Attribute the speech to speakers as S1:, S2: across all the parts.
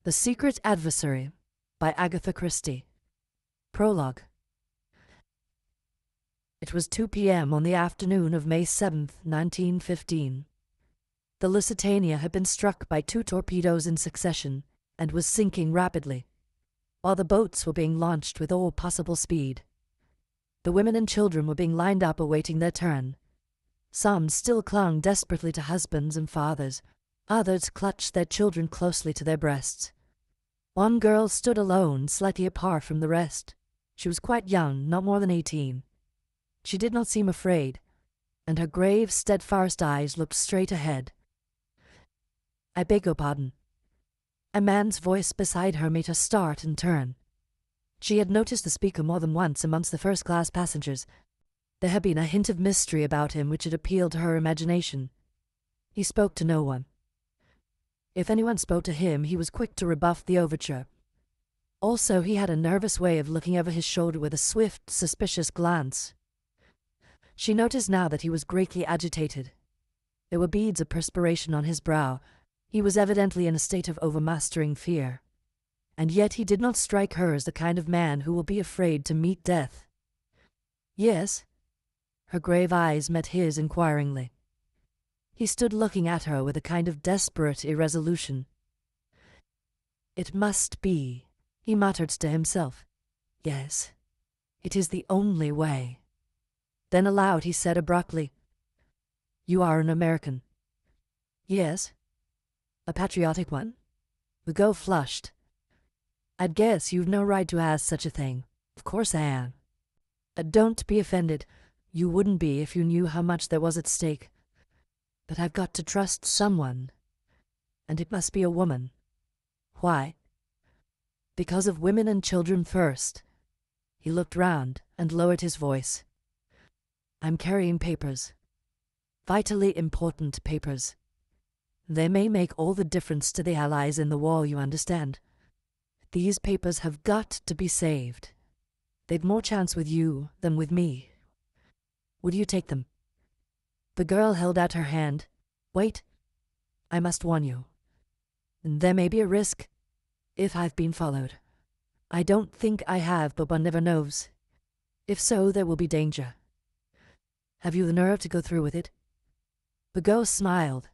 S1: The Secret Adversary by Agatha Christie. Prologue. It was 2 p.m. on the afternoon of May 7th, 1915. The Lusitania had been struck by 2 torpedoes in succession and was sinking rapidly, while the boats were being launched with all possible speed. The women and children were being lined up awaiting their turn. Some still clung desperately to husbands and fathers, others clutched their children closely to their breasts. One girl stood alone, slightly apart from the rest. She was quite young, not more than 18. She did not seem afraid, and her grave, steadfast eyes looked straight ahead. "I beg your pardon." A man's voice beside her made her start and turn. She had noticed the speaker more than once amongst the first-class passengers. There had been a hint of mystery about him which had appealed to her imagination. He spoke to no one. If anyone spoke to him, he was quick to rebuff the overture. Also, he had a nervous way of looking over his shoulder with a swift, suspicious glance. She noticed now that he was greatly agitated. There were beads of perspiration on his brow. He was evidently in a state of overmastering fear. And yet he did not strike her as the kind of man who will be afraid to meet death. "Yes?" Her grave eyes met his inquiringly. He stood looking at her with a kind of desperate irresolution. "It must be," he muttered to himself. "Yes, it is the only way." Then aloud he said abruptly, "You are an American." "Yes." "A patriotic one?" The girl flushed. "I'd guess you've no right to ask such a thing. Of course I am. Don't be offended. You wouldn't be if you knew how much there was at stake. But I've got to trust someone. And it must be a woman." "Why?" "Because of women and children first." He looked round and lowered his voice. "I'm carrying papers. Vitally important papers. They may make all the difference to the Allies in the war, you understand. These papers have got to be saved. They've more chance with you than with me. Would you take them?" The girl held out her hand. "Wait. I must warn you. There may be a risk if I've been followed. I don't think I have, but one never knows. If so, there will be danger. Have you the nerve to go through with it?" The girl smiled.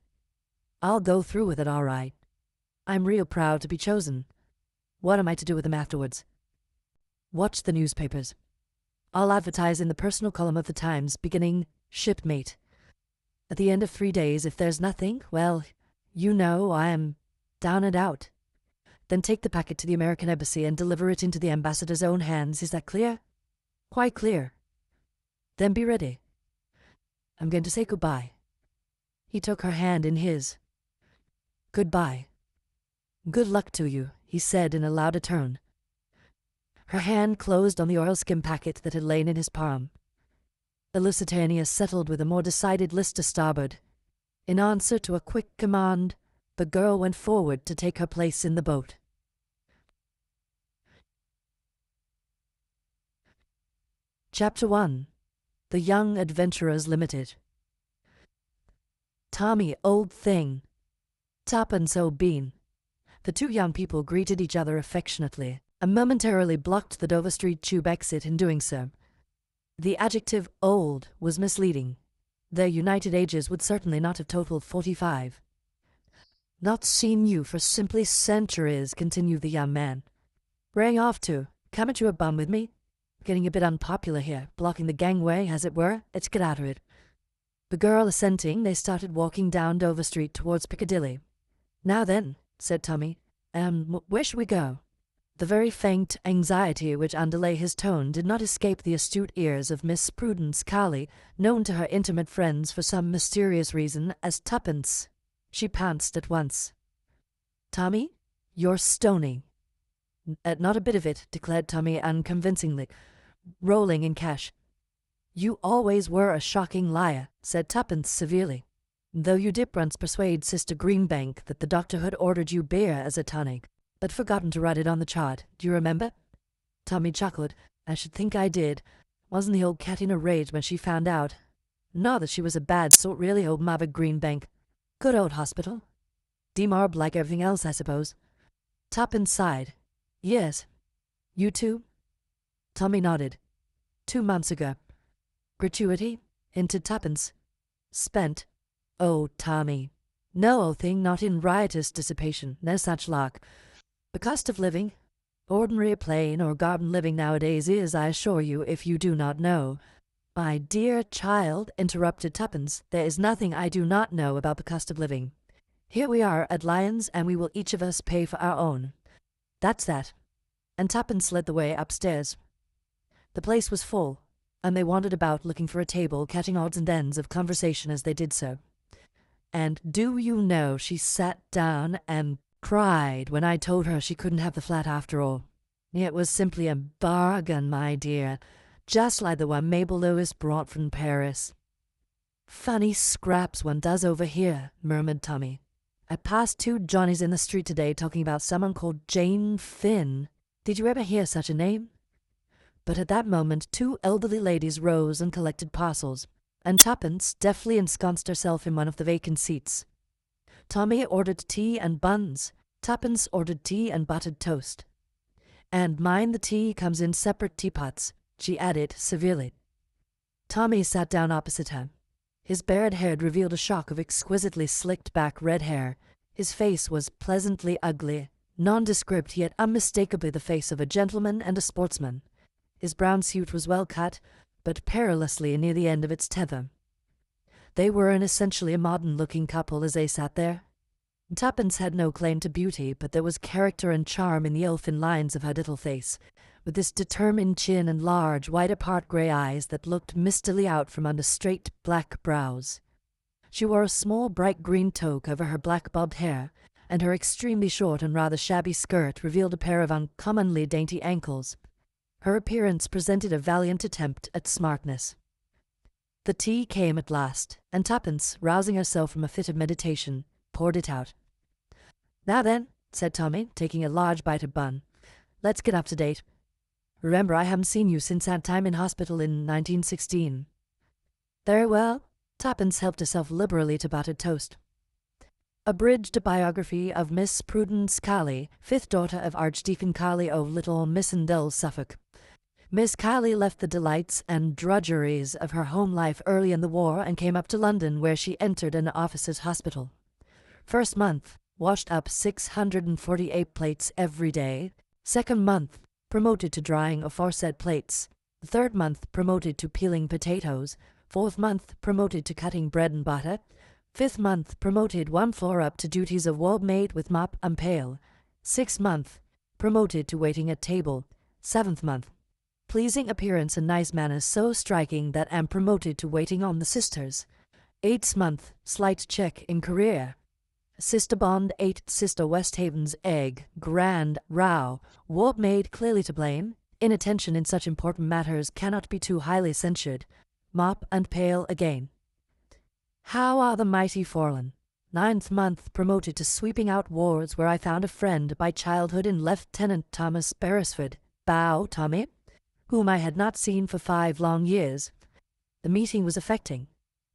S1: "I'll go through with it all right. I'm real proud to be chosen. What am I to do with them afterwards?" "Watch the newspapers. I'll advertise in the personal column of the Times, beginning shipmate. At the end of 3 days, if there's nothing, well, you know I am down and out. Then take the packet to the American embassy and deliver it into the ambassador's own hands. Is that clear?" "Quite clear." "Then be ready. I'm going to say goodbye." He took her hand in his. "Goodbye. Good luck to you," he said in a louder tone. Her hand closed on the oilskin packet that had lain in his palm. The Lusitania settled with a more decided list to starboard. In answer to a quick command, the girl went forward to take her place in the boat. Chapter 1. The Young Adventurers Limited. "Tommy, old thing." "Tuppence, old bean." The 2 young people greeted each other affectionately, and momentarily blocked the Dover Street tube exit in doing so. The adjective old was misleading. Their united ages would certainly not have totaled 45. "Not seen you for simply centuries," continued the young man. "Where are you off to? Come at you a bum with me? Getting a bit unpopular here, blocking the gangway, as it were. Let's get out of it." The girl assenting, they started walking down Dover Street towards Piccadilly. "Now then," said Tommy, "where shall we go?" The very faint anxiety which underlay his tone did not escape the astute ears of Miss Prudence Cowley, known to her intimate friends for some mysterious reason as Tuppence. She pounced at once. "Tommy, you're stony." "Not a bit of it," declared Tommy unconvincingly, rolling in cash. "You always were a shocking liar," said Tuppence severely. "Though you did once persuade Sister Greenbank that the doctor had ordered you beer as a tonic, but forgotten to write it on the chart. Do you remember?" Tommy chuckled. "I should think I did. Wasn't the old cat in a rage when she found out? Not that she was a bad sort, really, old Mother Greenbank. Good old hospital. Demobbed like everything else, I suppose." Tuppence sighed. Yes. You too? Tommy nodded. 2 months ago. Gratuity? Hinted Tuppence. Spent. Oh, Tommy. No old thing, not in riotous dissipation, no such lark. The cost of living, ordinary plain or garden living nowadays is, I assure you, if you do not know. My dear child, interrupted Tuppence, there is nothing I do not know about the cost of living. Here we are at Lyons, and we will each of us pay for our own. That's that. And Tuppence led the way upstairs. The place was full, and they wandered about looking for a table, catching odds and ends of conversation as they did so. And do you know, she sat down and cried when I told her she couldn't have the flat after all. It was simply a bargain, my dear, just like the one Mabel Lewis brought from Paris. Funny scraps one does over here, murmured Tommy. I passed 2 Johnnies in the street today talking about someone called Jane Finn. Did you ever hear such a name? But at that moment 2 elderly ladies rose and collected parcels, and Tuppence deftly ensconced herself in one of the vacant seats. Tommy ordered tea and buns. Tuppence ordered tea and buttered toast. And mind the tea comes in separate teapots, she added severely. Tommy sat down opposite her. His bared head revealed a shock of exquisitely slicked-back red hair. His face was pleasantly ugly, nondescript yet unmistakably the face of a gentleman and a sportsman. His brown suit was well cut, but perilously near the end of its tether. They were an essentially modern-looking couple as they sat there. Tuppence had no claim to beauty, but there was character and charm in the elfin lines of her little face, with this determined chin and large, wide-apart grey eyes that looked mistily out from under straight black brows. She wore a small bright green toque over her black bobbed hair, and her extremely short and rather shabby skirt revealed a pair of uncommonly dainty ankles. Her appearance presented a valiant attempt at smartness. The tea came at last, and Tuppence, rousing herself from a fit of meditation, poured it out. Now then, said Tommy, taking a large bite of bun, let's get up to date. Remember, I haven't seen you since that time in hospital in 1916. Very well. Tuppence helped herself liberally to buttered toast. Abridged biography of Miss Prudence Cowley, 5th daughter of Archdeacon Cowley of Little Missendell, Suffolk. Miss Cowley left the delights and drudgeries of her home life early in the war and came up to London, where she entered an officer's hospital. First month, washed up 648 plates every day. Second month, promoted to drying aforesaid plates. The third month, promoted to peeling potatoes. Fourth month, promoted to cutting bread and butter. Fifth month, promoted 1 floor up to duties of wall-maid with mop and pail. Sixth month, promoted to waiting at table. Seventh month, pleasing appearance and nice manners so striking that am promoted to waiting on the sisters. 8th month, slight check in career. Sister Bond 8, Sister Westhaven's egg, grand row, warp maid clearly to blame, inattention in such important matters cannot be too highly censured, mop and pail again. How are the mighty fallen? 9th month, promoted to sweeping out wards, where I found a friend by childhood in Lieutenant Thomas Beresford, bow Tommy, whom I had not seen for 5 long years. The meeting was affecting.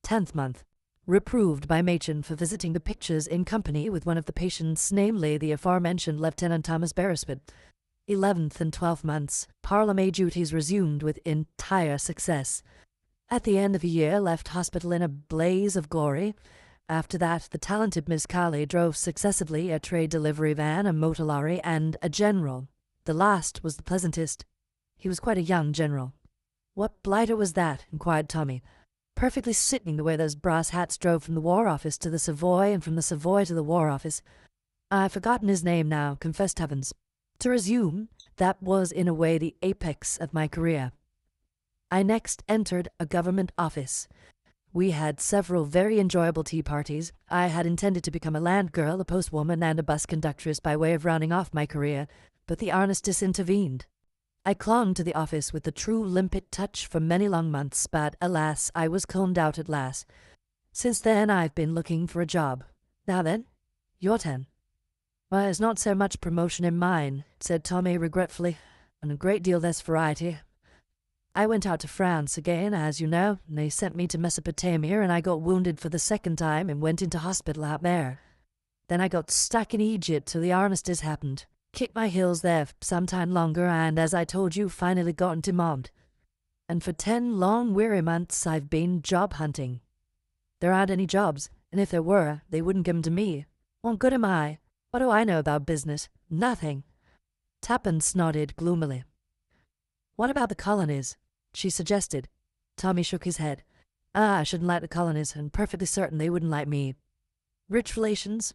S1: 10th month, reproved by Machen for visiting the pictures in company with one of the patients, namely the aforementioned Lieutenant Thomas Beresford. 11th and 12th months, parlour-maid duties resumed with entire success. At the end of a year, left hospital in a blaze of glory. After that, the talented Miss Cowley drove successively a trade delivery van, a motor lorry, and a general. The last was the pleasantest. He was quite a young general. What blighter was that? Inquired Tommy. Perfectly sickening the way those brass hats drove from the War Office to the Savoy and from the Savoy to the War Office. I've forgotten his name now, confessed Tuppence. To resume, that was in a way the apex of my career. I next entered a government office. We had several very enjoyable tea parties. I had intended to become a land girl, a postwoman, and a bus conductress by way of rounding off my career, but the armistice intervened. I clung to the office with the true limpet touch for many long months, but, alas, I was combed out at last. Since then I've been looking for a job. Now then, your turn. Well, there's not so much promotion in mine, said Tommy regretfully, and a great deal less variety. I went out to France again, as you know, and they sent me to Mesopotamia, and I got wounded for the 2nd time and went into hospital out there. Then I got stuck in Egypt till the armistice happened. Kicked my heels there some time longer, and as I told you, finally got into mobbed. And for 10 long, weary months, I've been job hunting. There aren't any jobs, and if there were, they wouldn't give 'em to me. What good am I? What do I know about business? Nothing. Tuppence nodded gloomily. What about the colonies? She suggested. Tommy shook his head. I shouldn't like the colonies, and perfectly certain they wouldn't like me. Rich relations?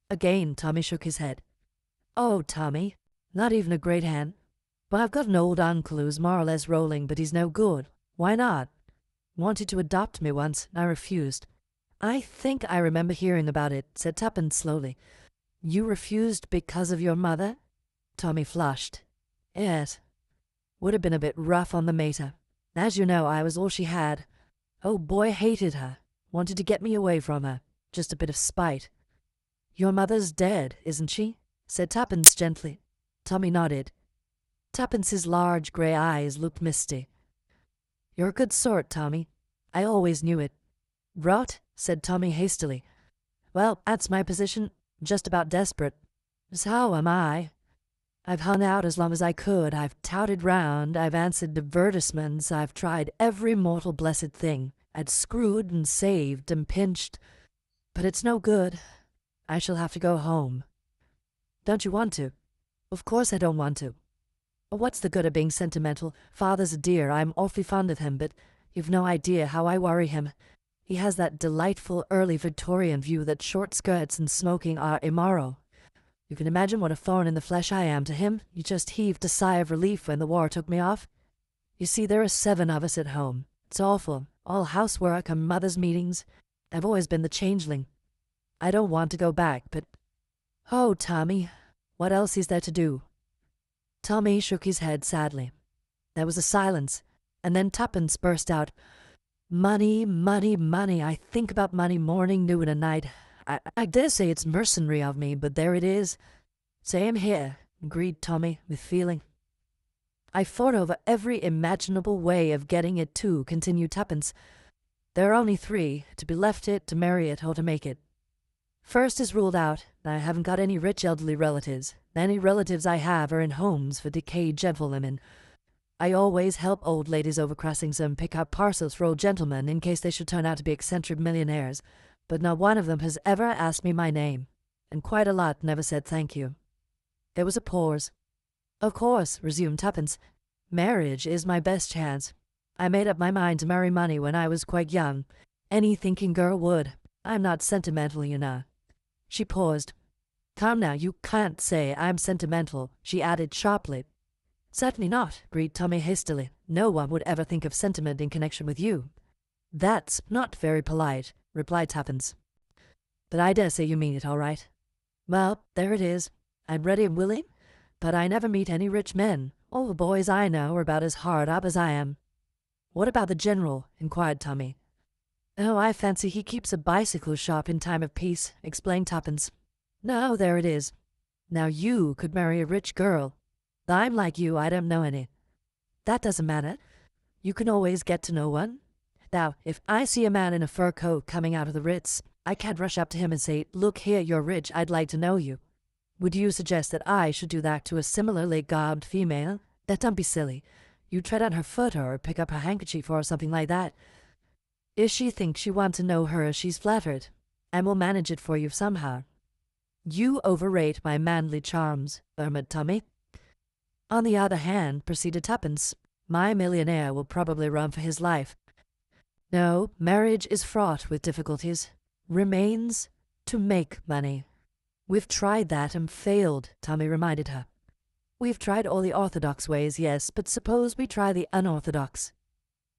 S1: Again, Tommy shook his head. Oh, Tommy, not even a great hand. But I've got an old uncle who's more or less rolling, but he's no good. Why not? Wanted to adopt me once, and I refused. I think I remember hearing about it, said Tuppence slowly. You refused because of your mother? Tommy flushed. Yes. Would have been a bit rough on the mater. As you know, I was all she had. Oh boy, hated her. Wanted to get me away from her. Just a bit of spite. Your mother's dead, isn't she? Said Tuppence gently. Tommy nodded. Tuppence's large grey eyes looked misty. You're a good sort, Tommy. I always knew it. Rot, said Tommy hastily. Well, that's my position. Just about desperate. So am I. I've hung out as long as I could. I've touted round. I've answered advertisements. I've tried every mortal blessed thing. I'd screwed and saved and pinched. But it's no good. I shall have to go home. Don't you want to? Of course I don't want to. What's the good of being sentimental? Father's a dear. I'm awfully fond of him, but you've no idea how I worry him. He has that delightful early Victorian view that short skirts and smoking are immoral. You can imagine what a thorn in the flesh I am to him. He just heaved a sigh of relief when the war took me off. You see, there are 7 of us at home. It's awful. All housework and mother's meetings. I've always been the changeling. I don't want to go back, but... Oh, Tommy, what else is there to do? Tommy shook his head sadly. There was a silence, and then Tuppence burst out. Money, money, money. I think about money morning, noon, and night. I dare say it's mercenary of me, but there it is. Same here, agreed Tommy with feeling. I thought over every imaginable way of getting it too, continued Tuppence. There are only 3, to be left it, to marry it, or to make it. First is ruled out. I haven't got any rich elderly relatives. Any relatives I have are in homes for decayed gentlewomen. I always help old ladies over crossings and pick up parcels for old gentlemen in case they should turn out to be eccentric millionaires, but not one of them has ever asked me my name, and quite a lot never said thank you. There was a pause. Of course, resumed Tuppence, marriage is my best chance. I made up my mind to marry money when I was quite young. Any thinking girl would. I'm not sentimental, you know. She paused. Come now, you can't say I'm sentimental, she added sharply. Certainly not, agreed Tommy hastily. No one would ever think of sentiment in connection with you. That's not very polite, replied Tuppence. But I dare say you mean it all right. Well, there it is. I'm ready and willing, but I never meet any rich men. All the boys I know are about as hard up as I am. What about the general? Inquired Tommy. Oh, I fancy he keeps a bicycle shop in time of peace, explained Tuppence. No, there it is. Now you could marry a rich girl. I'm like you, I don't know any. That doesn't matter. You can always get to know one. Now, if I see a man in a fur coat coming out of the Ritz, I can't rush up to him and say, Look here, you're rich, I'd like to know you. Would you suggest that I should do that to a similarly garbed female? That don't be silly. You tread on her foot or pick up her handkerchief or something like that. If she thinks you want to know her, she's flattered, and will manage it for you somehow. You overrate my manly charms, murmured Tommy. On the other hand, proceeded Tuppence, my millionaire will probably run for his life. No, marriage is fraught with difficulties. Remains to make money. We've tried that and failed, Tommy reminded her. We've tried all the orthodox ways, yes, but suppose we try the unorthodox.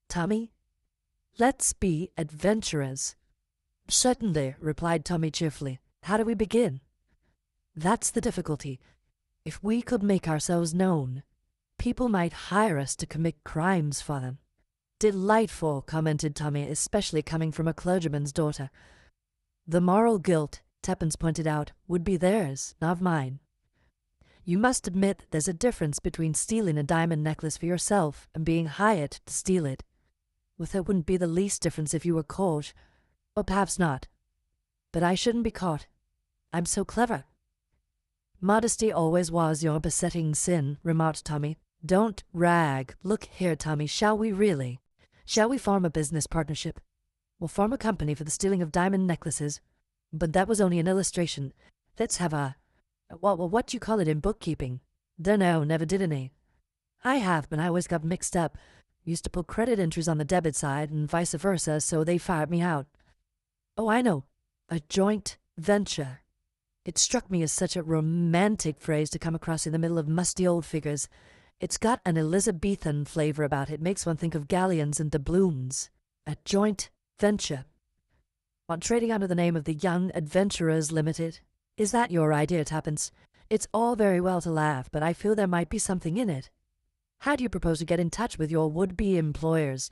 S1: Tommy, let's be adventurers. Certainly, replied Tommy cheerfully. How do we begin? That's the difficulty. If we could make ourselves known, people might hire us to commit crimes for them. Delightful, commented Tommy, especially coming from a clergyman's daughter. The moral guilt, Tuppence pointed out, would be theirs, not mine. You must admit there's a difference between stealing a diamond necklace for yourself and being hired to steal it. Well, there wouldn't be the least difference if you were caught. Or perhaps not. But I shouldn't be caught. I'm so clever. Modesty always was your besetting sin, remarked Tommy. Don't rag. Look here, Tommy, shall we really? Shall we form a business partnership? We'll form a company for the stealing of diamond necklaces. But that was only an illustration. Let's have what do you call it in bookkeeping? Dunno, never did any. I have, but I always got mixed up. Used to put credit entries on the debit side and vice versa, so they fired me out. Oh, I know. A joint venture. It struck me as such a romantic phrase to come across in the middle of musty old figures. It's got an Elizabethan flavor about it, makes one think of galleons and doubloons. A joint venture. On trading under the name of the Young Adventurers Limited. Is that your idea, Tuppence? It's all very well to laugh, but I feel there might be something in it. How do you propose to get in touch with your would-be employers?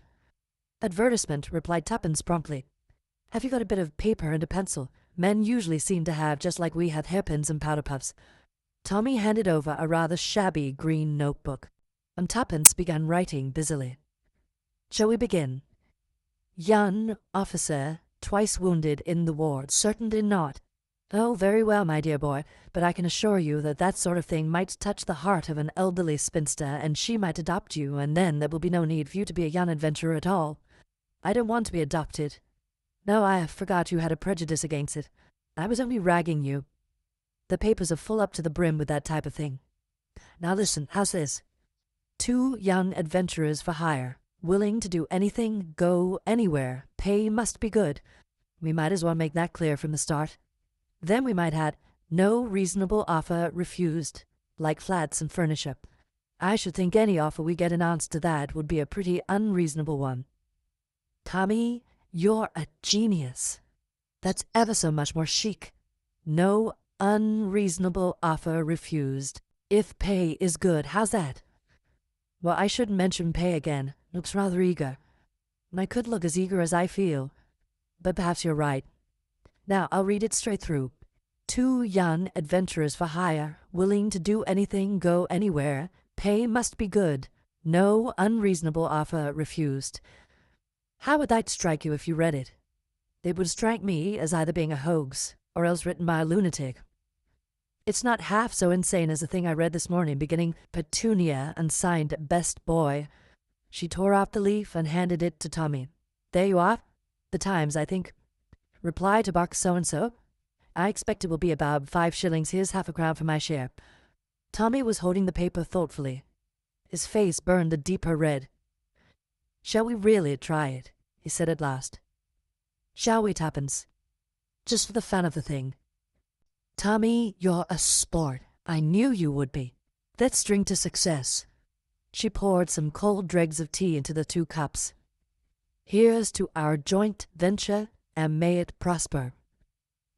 S1: Advertisement, replied Tuppence promptly. Have you got a bit of paper and a pencil? Men usually seem to have, just like we have hairpins and powder puffs. Tommy handed over a rather shabby green notebook, and Tuppence began writing busily. Shall we begin? Young officer, twice wounded in the war. Certainly not. Oh, very well, my dear boy, but I can assure you that that sort of thing might touch the heart of an elderly spinster, and she might adopt you, and then there will be no need for you to be a young adventurer at all. I don't want to be adopted. No, I forgot you had a prejudice against it. I was only ragging you. The papers are full up to the brim with that type of thing. Now listen, how's this? 2 young adventurers for hire, willing to do anything, go anywhere, pay must be good. We might as well make that clear from the start. Then we might add, no reasonable offer refused, like flats and furniture. I should think any offer we get in answer to that would be a pretty unreasonable one. Tommy, you're a genius. That's ever so much more chic. No unreasonable offer refused, if pay is good. How's that? Well, I shouldn't mention pay again. Looks rather eager. And I could look as eager as I feel. But perhaps you're right. Now, I'll read it straight through. 2 young adventurers for hire, willing to do anything, go anywhere. Pay must be good. No unreasonable offer refused. How would that strike you if you read it? It would strike me as either being a hoax, or else written by a lunatic. It's not half so insane as the thing I read this morning, beginning Petunia and signed Best Boy. She tore off the leaf and handed it to Tommy. There you are. The Times, I think. Reply to box so-and-so. I expect it will be about 5 shillings. Here's half a crown for my share. Tommy was holding the paper thoughtfully. His face burned a deeper red. Shall we really try it? He said at last. Shall we, Tuppence? Just for the fun of the thing. Tommy, you're a sport. I knew you would be. Let's drink to success. She poured some cold dregs of tea into the 2 cups. Here's to our joint venture, and may it prosper.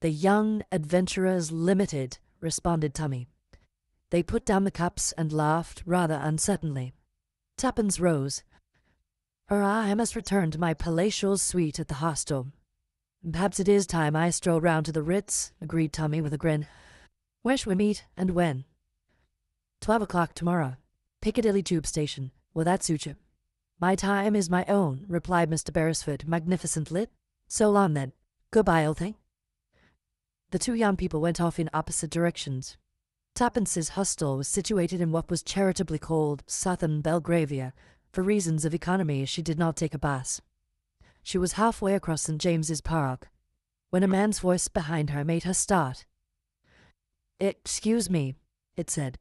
S1: The Young Adventurers Limited, responded Tommy. They put down the cups and laughed rather uncertainly. Tuppence rose. I must return to my palatial suite at the hostel. Perhaps it is time I strolled round to the Ritz, agreed Tommy with a grin. Where shall we meet, and when? 12 o'clock tomorrow. Piccadilly Tube Station. Will that suit you? My time is my own, replied Mr. Beresford magnificently. So long, then. Goodbye, old thing. The 2 young people went off in opposite directions. Tuppence's hostel was situated in what was charitably called Southern Belgravia. For reasons of economy, she did not take a bus. She was halfway across St. James's Park, when a man's voice behind her made her start. Excuse me, it said,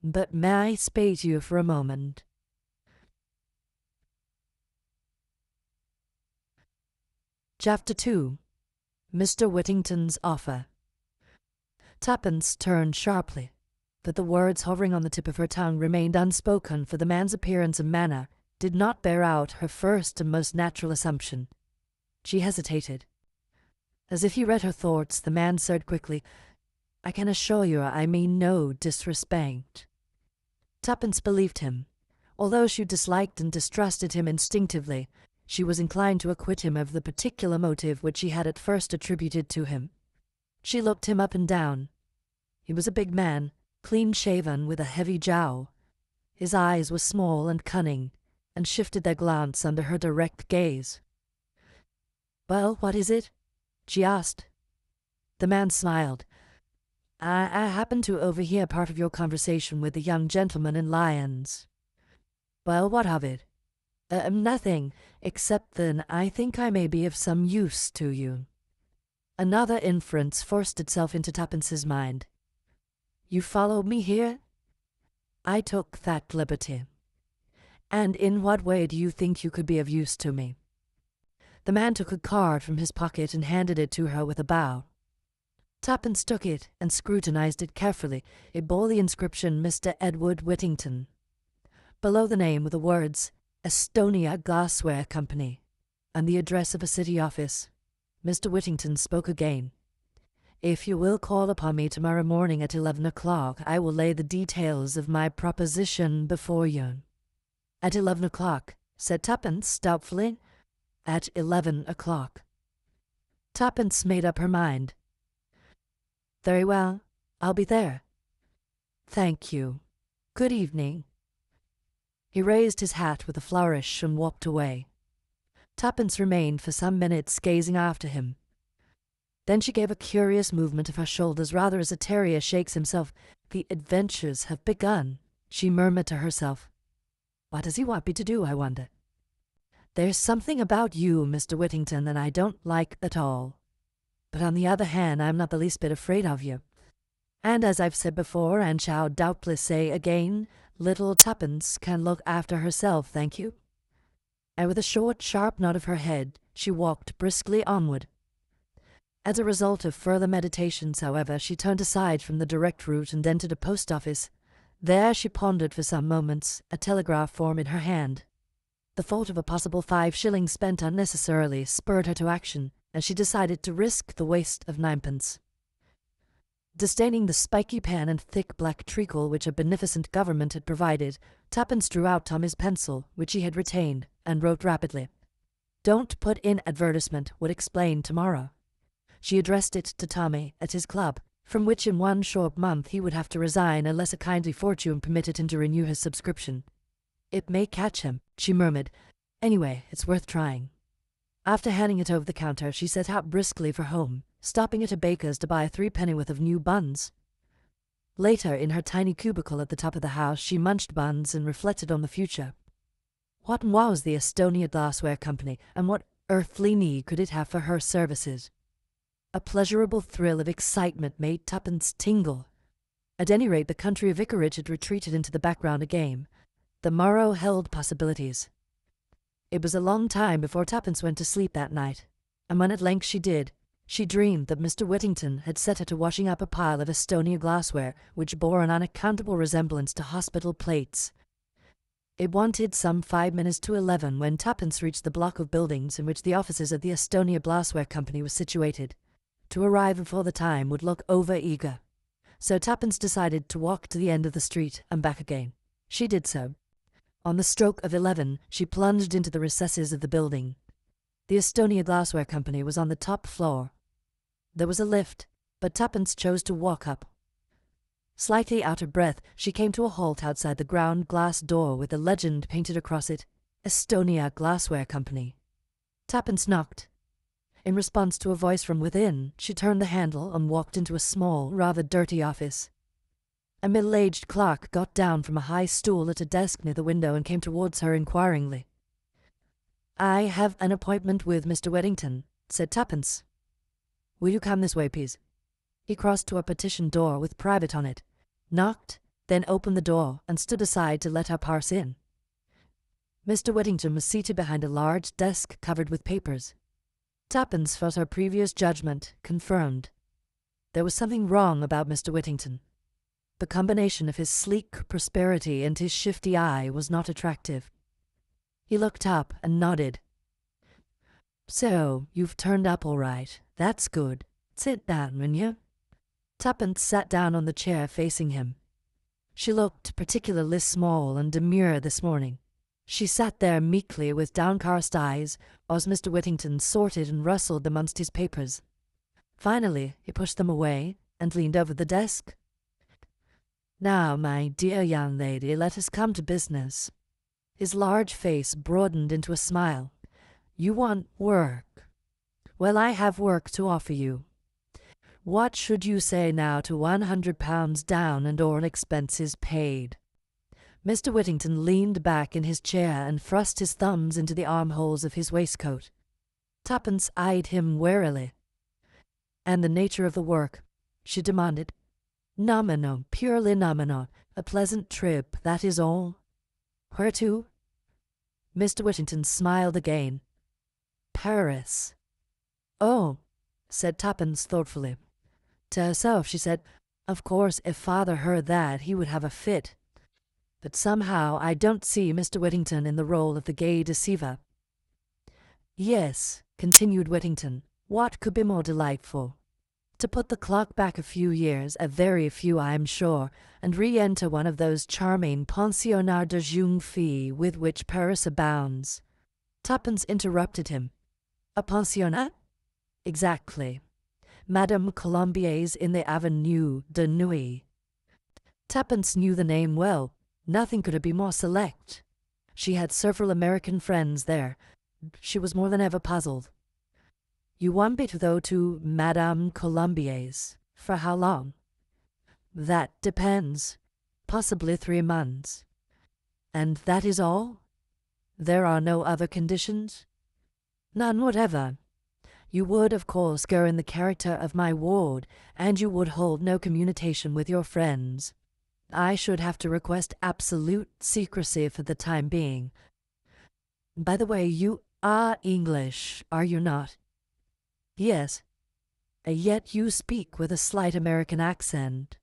S1: but may I speak to you for a moment? Chapter 2. Mr. Whittington's Offer. Tuppence turned sharply, but the words hovering on the tip of her tongue remained unspoken, for the man's appearance and manner did not bear out her first and most natural assumption. She hesitated. As if he read her thoughts, the man said quickly, I can assure you I mean no disrespect. Tuppence believed him. Although she disliked and distrusted him instinctively, she was inclined to acquit him of the particular motive which she had at first attributed to him. She looked him up and down. He was a big man, clean-shaven, with a heavy jowl. His eyes were small and cunning, and shifted their glance under her direct gaze. Well, what is it? She asked. The man smiled. I happened to overhear part of your conversation with the young gentleman in Lyons. Well, what of it? Nothing, except that I think I may be of some use to you. Another inference forced itself into Tuppence's mind. You followed me here? I took that liberty. And in what way do you think you could be of use to me? The man took a card from his pocket and handed it to her with a bow. Tuppence took it and scrutinized it carefully. It bore the inscription Mr. Edward Whittington. Below the name were the words Estonia Glassware Company and the address of a city office. Mr. Whittington spoke again. If you will call upon me tomorrow morning at 11 o'clock, I will lay the details of my proposition before you. At 11 o'clock, said Tuppence doubtfully. At 11 o'clock. Tuppence made up her mind. Very well, I'll be there. Thank you. Good evening. He raised his hat with a flourish and walked away. Tuppence remained for some minutes gazing after him. Then she gave a curious movement of her shoulders, rather as a terrier shakes himself. The adventures have begun, she murmured to herself. What does he want me to do, I wonder? There's something about you, Mr. Whittington, that I don't like at all. But on the other hand, I'm not the least bit afraid of you. And as I've said before, and shall doubtless say again, little Tuppence can look after herself, thank you. And with a short, sharp nod of her head, she walked briskly onward. As a result of further meditations, however, she turned aside from the direct route and entered a post office. There she pondered for some moments, a telegraph form in her hand. The thought of a possible 5 shillings spent unnecessarily spurred her to action, and she decided to risk the waste of 9pence. Disdaining the spiky pen and thick black treacle which a beneficent government had provided, Tuppence drew out Tommy's pencil, which he had retained, and wrote rapidly. Don't put in advertisement, would explain tomorrow. She addressed it to Tommy at his club, from which in 1 short month he would have to resign unless a kindly fortune permitted him to renew his subscription. It may catch him, she murmured. Anyway, it's worth trying. After handing it over the counter, she set out briskly for home, stopping at a baker's to buy a 3-pennyworth of new buns. Later, in her tiny cubicle at the top of the house, she munched buns and reflected on the future. What was the Estonia Glassware Company, and what earthly need could it have for her services? A pleasurable thrill of excitement made Tuppence tingle. At any rate, the country vicarage had retreated into the background again. The morrow held possibilities. It was a long time before Tuppence went to sleep that night, and when at length she did, she dreamed that Mr. Whittington had set her to washing up a pile of Estonia glassware which bore an unaccountable resemblance to hospital plates. It wanted some 5 minutes to 11 when Tuppence reached the block of buildings in which the offices of the Estonia Glassware Company were situated. To arrive before the time would look over-eager, so Tuppence decided to walk to the end of the street and back again. She did so. On the stroke of 11, she plunged into the recesses of the building. The Estonia Glassware Company was on the top floor. There was a lift, but Tuppence chose to walk up. Slightly out of breath, she came to a halt outside the ground glass door with a legend painted across it, Estonia Glassware Company. Tuppence knocked. In response to a voice from within, she turned the handle and walked into a small, rather dirty office. A middle-aged clerk got down from a high stool at a desk near the window and came towards her inquiringly. I have an appointment with Mr. Whittington, said Tuppence. Will you come this way, please? He crossed to a partitioned door with private on it, knocked, then opened the door and stood aside to let her pass in. Mr. Whittington was seated behind a large desk covered with papers. Tuppence felt her previous judgment confirmed. There was something wrong about Mr. Whittington. The combination of his sleek prosperity and his shifty eye was not attractive. He looked up and nodded. So, you've turned up all right. That's good. Sit down, will you? Tuppence sat down on the chair facing him. She looked particularly small and demure this morning. She sat there meekly with downcast eyes, whilst Mr. Whittington sorted and rustled amongst his papers. Finally, he pushed them away and leaned over the desk. Now, my dear young lady, let us come to business. His large face broadened into a smile. You want work. Well, I have work to offer you. What should you say now to £100 down and all expenses paid?" Mr. Whittington leaned back in his chair and thrust his thumbs into the armholes of his waistcoat. Tuppence eyed him warily. "And the nature of the work?" she demanded. "Nominal, purely nominal. A pleasant trip, that is all." "Where to?" Mr. Whittington smiled again. "Paris." "Oh," said Tuppence thoughtfully. To herself she said, "Of course, if father heard that, he would have a fit. But somehow I don't see Mr. Whittington in the role of the gay deceiver." "Yes," continued Whittington, "what could be more delightful? To put the clock back a few years, a very few I am sure, and re-enter one of those charming pensionnats de jeune filles with which Paris abounds." Tuppence interrupted him. "A pensionnat?" "Exactly. Madame Colombier's in the Avenue de Neuilly." Tuppence knew the name well. Nothing could have been more select. She had several American friends there. She was more than ever puzzled. "You want me to go to Madame Colombier's? For how long?" "That depends. Possibly 3 months." "And that is all? There are no other conditions?" "None whatever. You would, of course, go in the character of my ward, and you would hold no communication with your friends. I should have to request absolute secrecy for the time being. By the way, you are English, are you not?" "Yes." "Yet you speak with a slight American accent."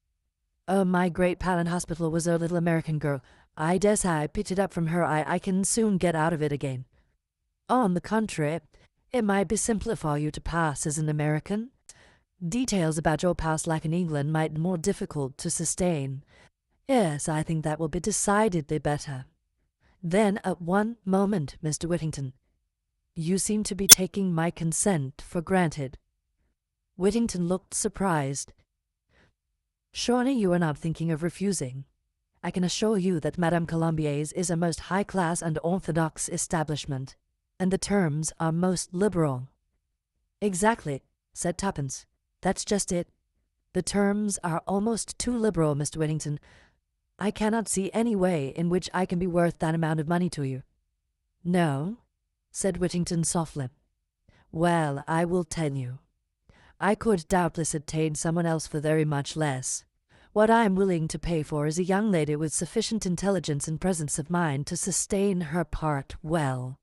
S1: "Oh, my great pal in hospital was a little American girl. I dess I picked it up from her. I can soon get out of it again." "On the contrary, it might be simpler for you to pass as an American. Details about your past life in England might be more difficult to sustain. Yes, I think that will be decidedly better. Then, at one moment, Mr. Whittington. You seem to be taking my consent for granted." Whittington looked surprised. "Surely you are not thinking of refusing? I can assure you that Madame Colombier's is a most high-class and orthodox establishment, and the terms are most liberal." "Exactly," said Tuppence. "That's just it. The terms are almost too liberal, Mr. Whittington. I cannot see any way in which I can be worth that amount of money to you." "No?" said Whittington softly. "Well, I will tell you. I could doubtless obtain someone else for very much less. What I am willing to pay for is a young lady with sufficient intelligence and presence of mind to sustain her part well,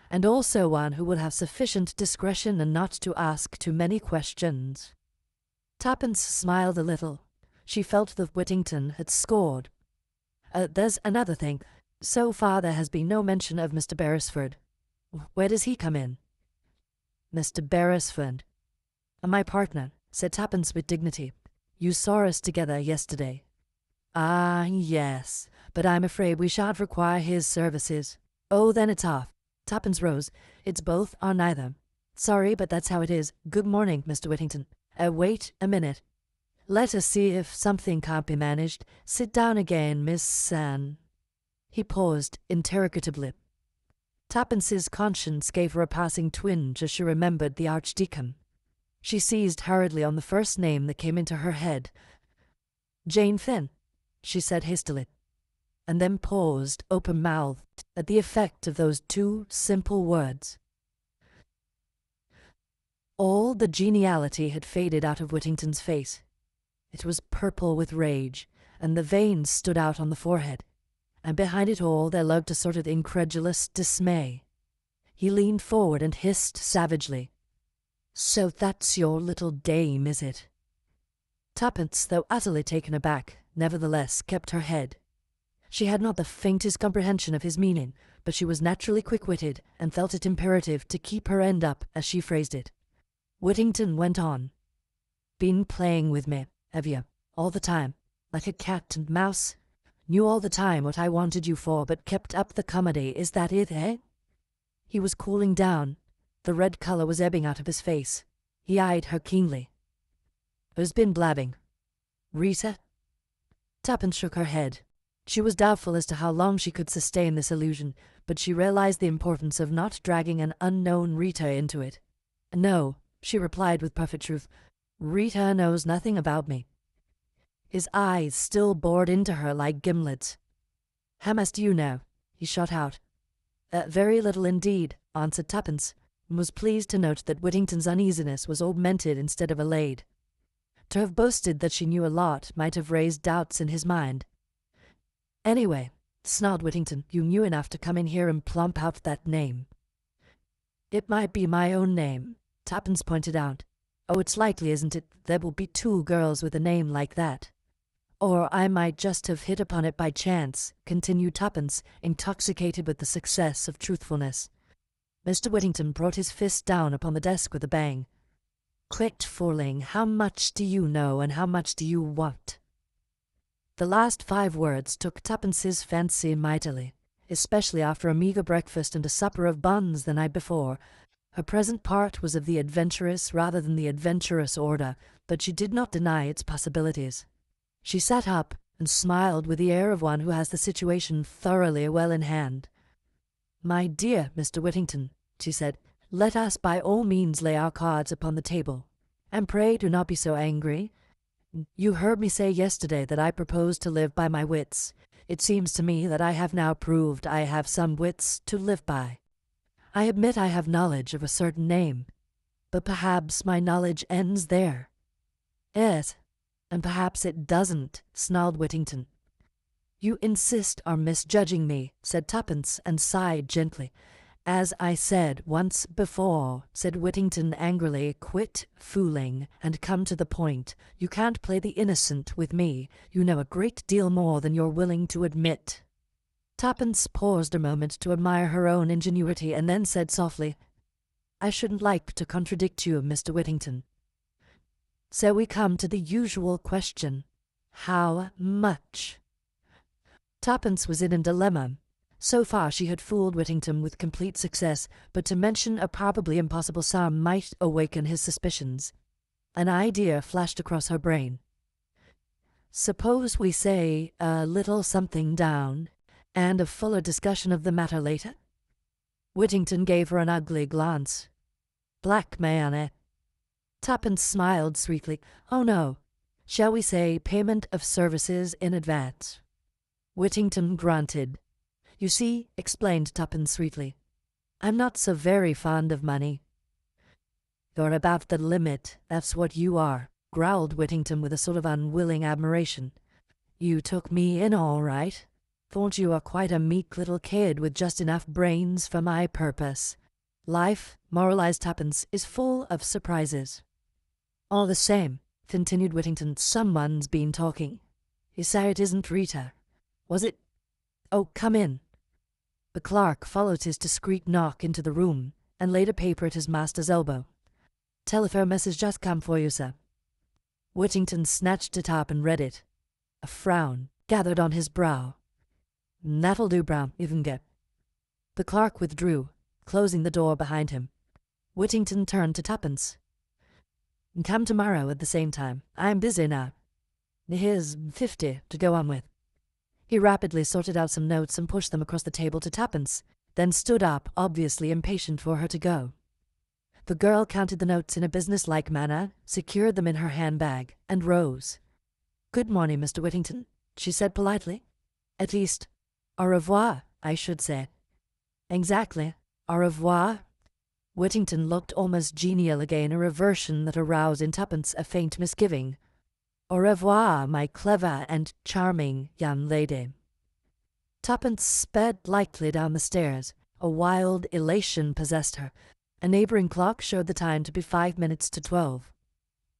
S1: and also one who will have sufficient discretion and not to ask too many questions." Tuppence smiled a little. She felt that Whittington had scored. "There's another thing. So far there has been no mention of Mr. Beresford. Where does he come in?" "Mr. Beresford? My partner," said Tuppence with dignity. "You saw us together yesterday." "Ah, yes, but I'm afraid we shan't require his services." "Oh, then it's off." Tuppence rose. "It's both or neither. Sorry, but that's how it is. Good morning, Mr. Whittington. Wait a minute. Let us see if something can't be managed. Sit down again, Miss San." He paused interrogatively. Tuppence's conscience gave her a passing twinge as she remembered the Archdeacon. She seized hurriedly on the first name that came into her head. "Jane Finn," she said hastily, and then paused, open-mouthed, at the effect of those 2 simple words. All the geniality had faded out of Whittington's face. It was purple with rage, and the veins stood out on the forehead, and behind it all there lurked a sort of incredulous dismay. He leaned forward and hissed savagely, "So that's your little dame, is it?" Tuppence, though utterly taken aback, nevertheless kept her head. She had not the faintest comprehension of his meaning, but she was naturally quick-witted and felt it imperative to keep her end up, as she phrased it. Whittington went on. "Been playing with me, have you, all the time, like a cat and mouse? Knew all the time what I wanted you for, but kept up the comedy, is that it, eh?" He was cooling down. The red colour was ebbing out of his face. He eyed her keenly. "Who's been blabbing? Rita?" Tuppence shook her head. She was doubtful as to how long she could sustain this illusion, but she realized the importance of not dragging an unknown Rita into it. "No," she replied with perfect truth. Rita knows nothing about me." His eyes still bored into her like gimlets. "How much do you know?" he shot out. Very little indeed," answered Tuppence, and was pleased to note that Whittington's uneasiness was augmented instead of allayed. To have boasted that she knew a lot might have raised doubts in his mind. "Anyway," snarled Whittington, "you knew enough to come in here and plump out that name." "It might be my own name," Tuppence pointed out. "Oh, it's likely, isn't it, there will be 2 girls with a name like that." "Or I might just have hit upon it by chance," continued Tuppence, intoxicated with the success of truthfulness. Mr. Whittington brought his fist down upon the desk with a bang. "Clicked, fooling, how much do you know and how much do you want?" The last 5 words took Tuppence's fancy mightily, especially after a meagre breakfast and a supper of buns the night before. Her present part was of the adventurous rather than the adventurous order, but she did not deny its possibilities. She sat up and smiled with the air of one who has the situation thoroughly well in hand. "My dear Mr. Whittington," she said, "let us by all means lay our cards upon the table. And pray do not be so angry. You heard me say yesterday that I propose to live by my wits. It seems to me that I have now proved I have some wits to live by. I admit I have knowledge of a certain name, but perhaps my knowledge ends there." "Yes, and perhaps it doesn't," snarled Whittington. "You insist on misjudging me," said Tuppence, and sighed gently. "As I said once before," said Whittington angrily, "quit fooling and come to the point. You can't play the innocent with me. You know a great deal more than you're willing to admit." Tuppence paused a moment to admire her own ingenuity, and then said softly, "I shouldn't like to contradict you, Mr. Whittington. So we come to the usual question. How much?" Tuppence was in a dilemma. So far she had fooled Whittington with complete success, but to mention a probably impossible sum might awaken his suspicions. An idea flashed across her brain. "Suppose we say a little something down, and a fuller discussion of the matter later?" Whittington gave her an ugly glance. "Blackmail, eh?" Tuppence smiled sweetly. "Oh, no. Shall we say payment of services in advance?" Whittington grunted. "You see," explained Tuppence sweetly, "I'm not so very fond of money." "You're about the limit, that's what you are," growled Whittington with a sort of unwilling admiration. "You took me in all right. Thought you were quite a meek little kid with just enough brains for my purpose. Life," moralized Tuppence, "is full of surprises." "All the same," continued Whittington, "someone's been talking. You say it isn't Rita. Was it? Oh, come in." The clerk followed his discreet knock into the room, and laid a paper at his master's elbow. "Telephone message just come for you, sir." Whittington snatched it up and read it. A frown gathered on his brow. "That'll do, Brown, you can go." The clerk withdrew, closing the door behind him. Whittington turned to Tuppence. "Come tomorrow at the same time. I'm busy now. Here's 50 to go on with." He rapidly sorted out some notes and pushed them across the table to Tuppence, then stood up, obviously impatient for her to go. The girl counted the notes in a business-like manner, secured them in her handbag, and rose. "Good morning, Mr. Whittington," she said politely. "At least, au revoir, I should say." "Exactly. Au revoir." Whittington looked almost genial again, a reversion that aroused in Tuppence a faint misgiving. "Au revoir, my clever and charming young lady." Tuppence sped lightly down the stairs. A wild elation possessed her. A neighboring clock showed the time to be 5 minutes to 12.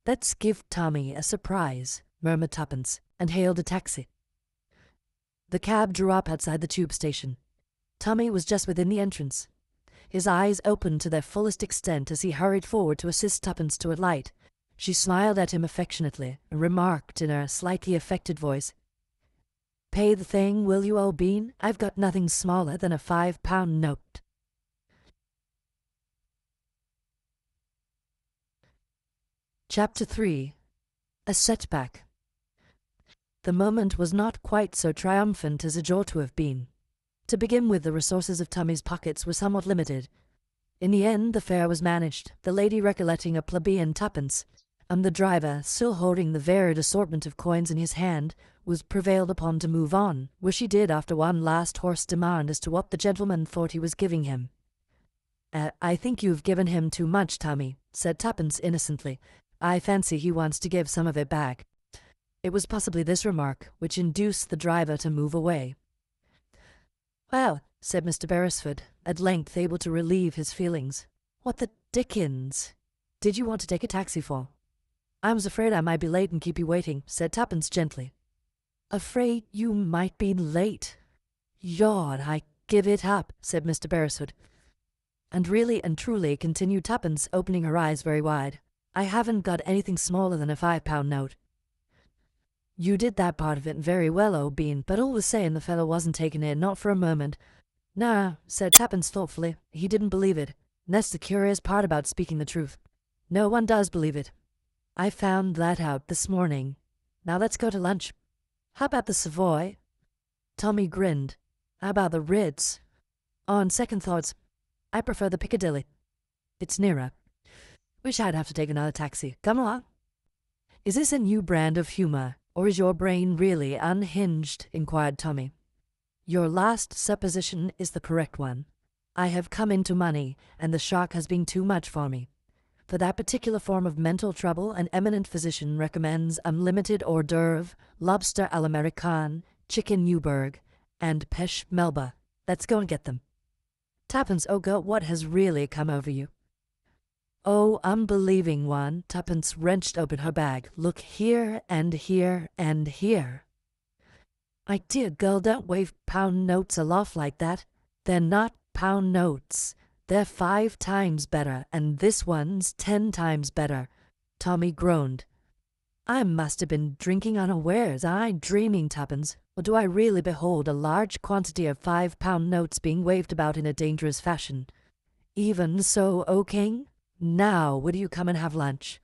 S1: "Let's give Tommy a surprise," murmured Tuppence, and hailed a taxi. The cab drew up outside the tube station. Tommy was just within the entrance. His eyes opened to their fullest extent as he hurried forward to assist Tuppence to alight. She smiled at him affectionately and remarked in a slightly affected voice, "Pay the thing, will you, old bean? I've got nothing smaller than a £5 note." Chapter 3. A Setback. The moment was not quite so triumphant as it ought to have been. To begin with, the resources of Tommy's pockets were somewhat limited. In the end, the fare was managed, the lady recollecting a plebeian Tuppence, The driver, still holding the varied assortment of coins in his hand, was prevailed upon to move on, which he did after one last hoarse demand as to what the gentleman thought he was giving him. I think you've given him too much, Tommy," said Tuppence innocently. "I fancy he wants to give some of it back." It was possibly this remark which induced the driver to move away. "Well," said Mr. Beresford, at length able to relieve his feelings, "what the dickens did you want to take a taxi for?" "I was afraid I might be late and keep you waiting," said Tuppence gently. "Afraid you might be late? Yod, I give it up," said Mr. Beresford. "And really and truly," continued Tuppence, opening her eyes very wide, "I haven't got anything smaller than a £5 note." "You did that part of it very well, old bean, but all the same the fellow wasn't taking it, not for a moment." "Nah," said Tuppence thoughtfully, "he didn't believe it. And that's the curious part about speaking the truth. No one does believe it. I found that out this morning. Now let's go to lunch. How about the Savoy?" Tommy grinned. "How about the Ritz?" "On second thoughts, I prefer the Piccadilly. It's nearer. Wish I'd have to take another taxi. Come along." "Is this a new brand of humor, or is your brain really unhinged?" inquired Tommy. "Your last supposition is the correct one. I have come into money, and the shock has been too much for me. For that particular form of mental trouble, an eminent physician recommends unlimited hors d'oeuvre, lobster à l'américaine, chicken Newburg, and pêche melba. Let's go and get them." "Tuppence, oh God, what has really come over you?" "Oh, unbelieving one." Tuppence wrenched open her bag. "Look here and here and here." "My dear girl, don't wave pound notes aloft like that. They're not pound notes. They're 5 times better, and this one's 10 times better." Tommy groaned. "I must have been drinking unawares. I dreaming, Tuppence. Or do I really behold a large quantity of £5 notes being waved about in a dangerous fashion? Even so, O King? Now, will you come and have lunch?"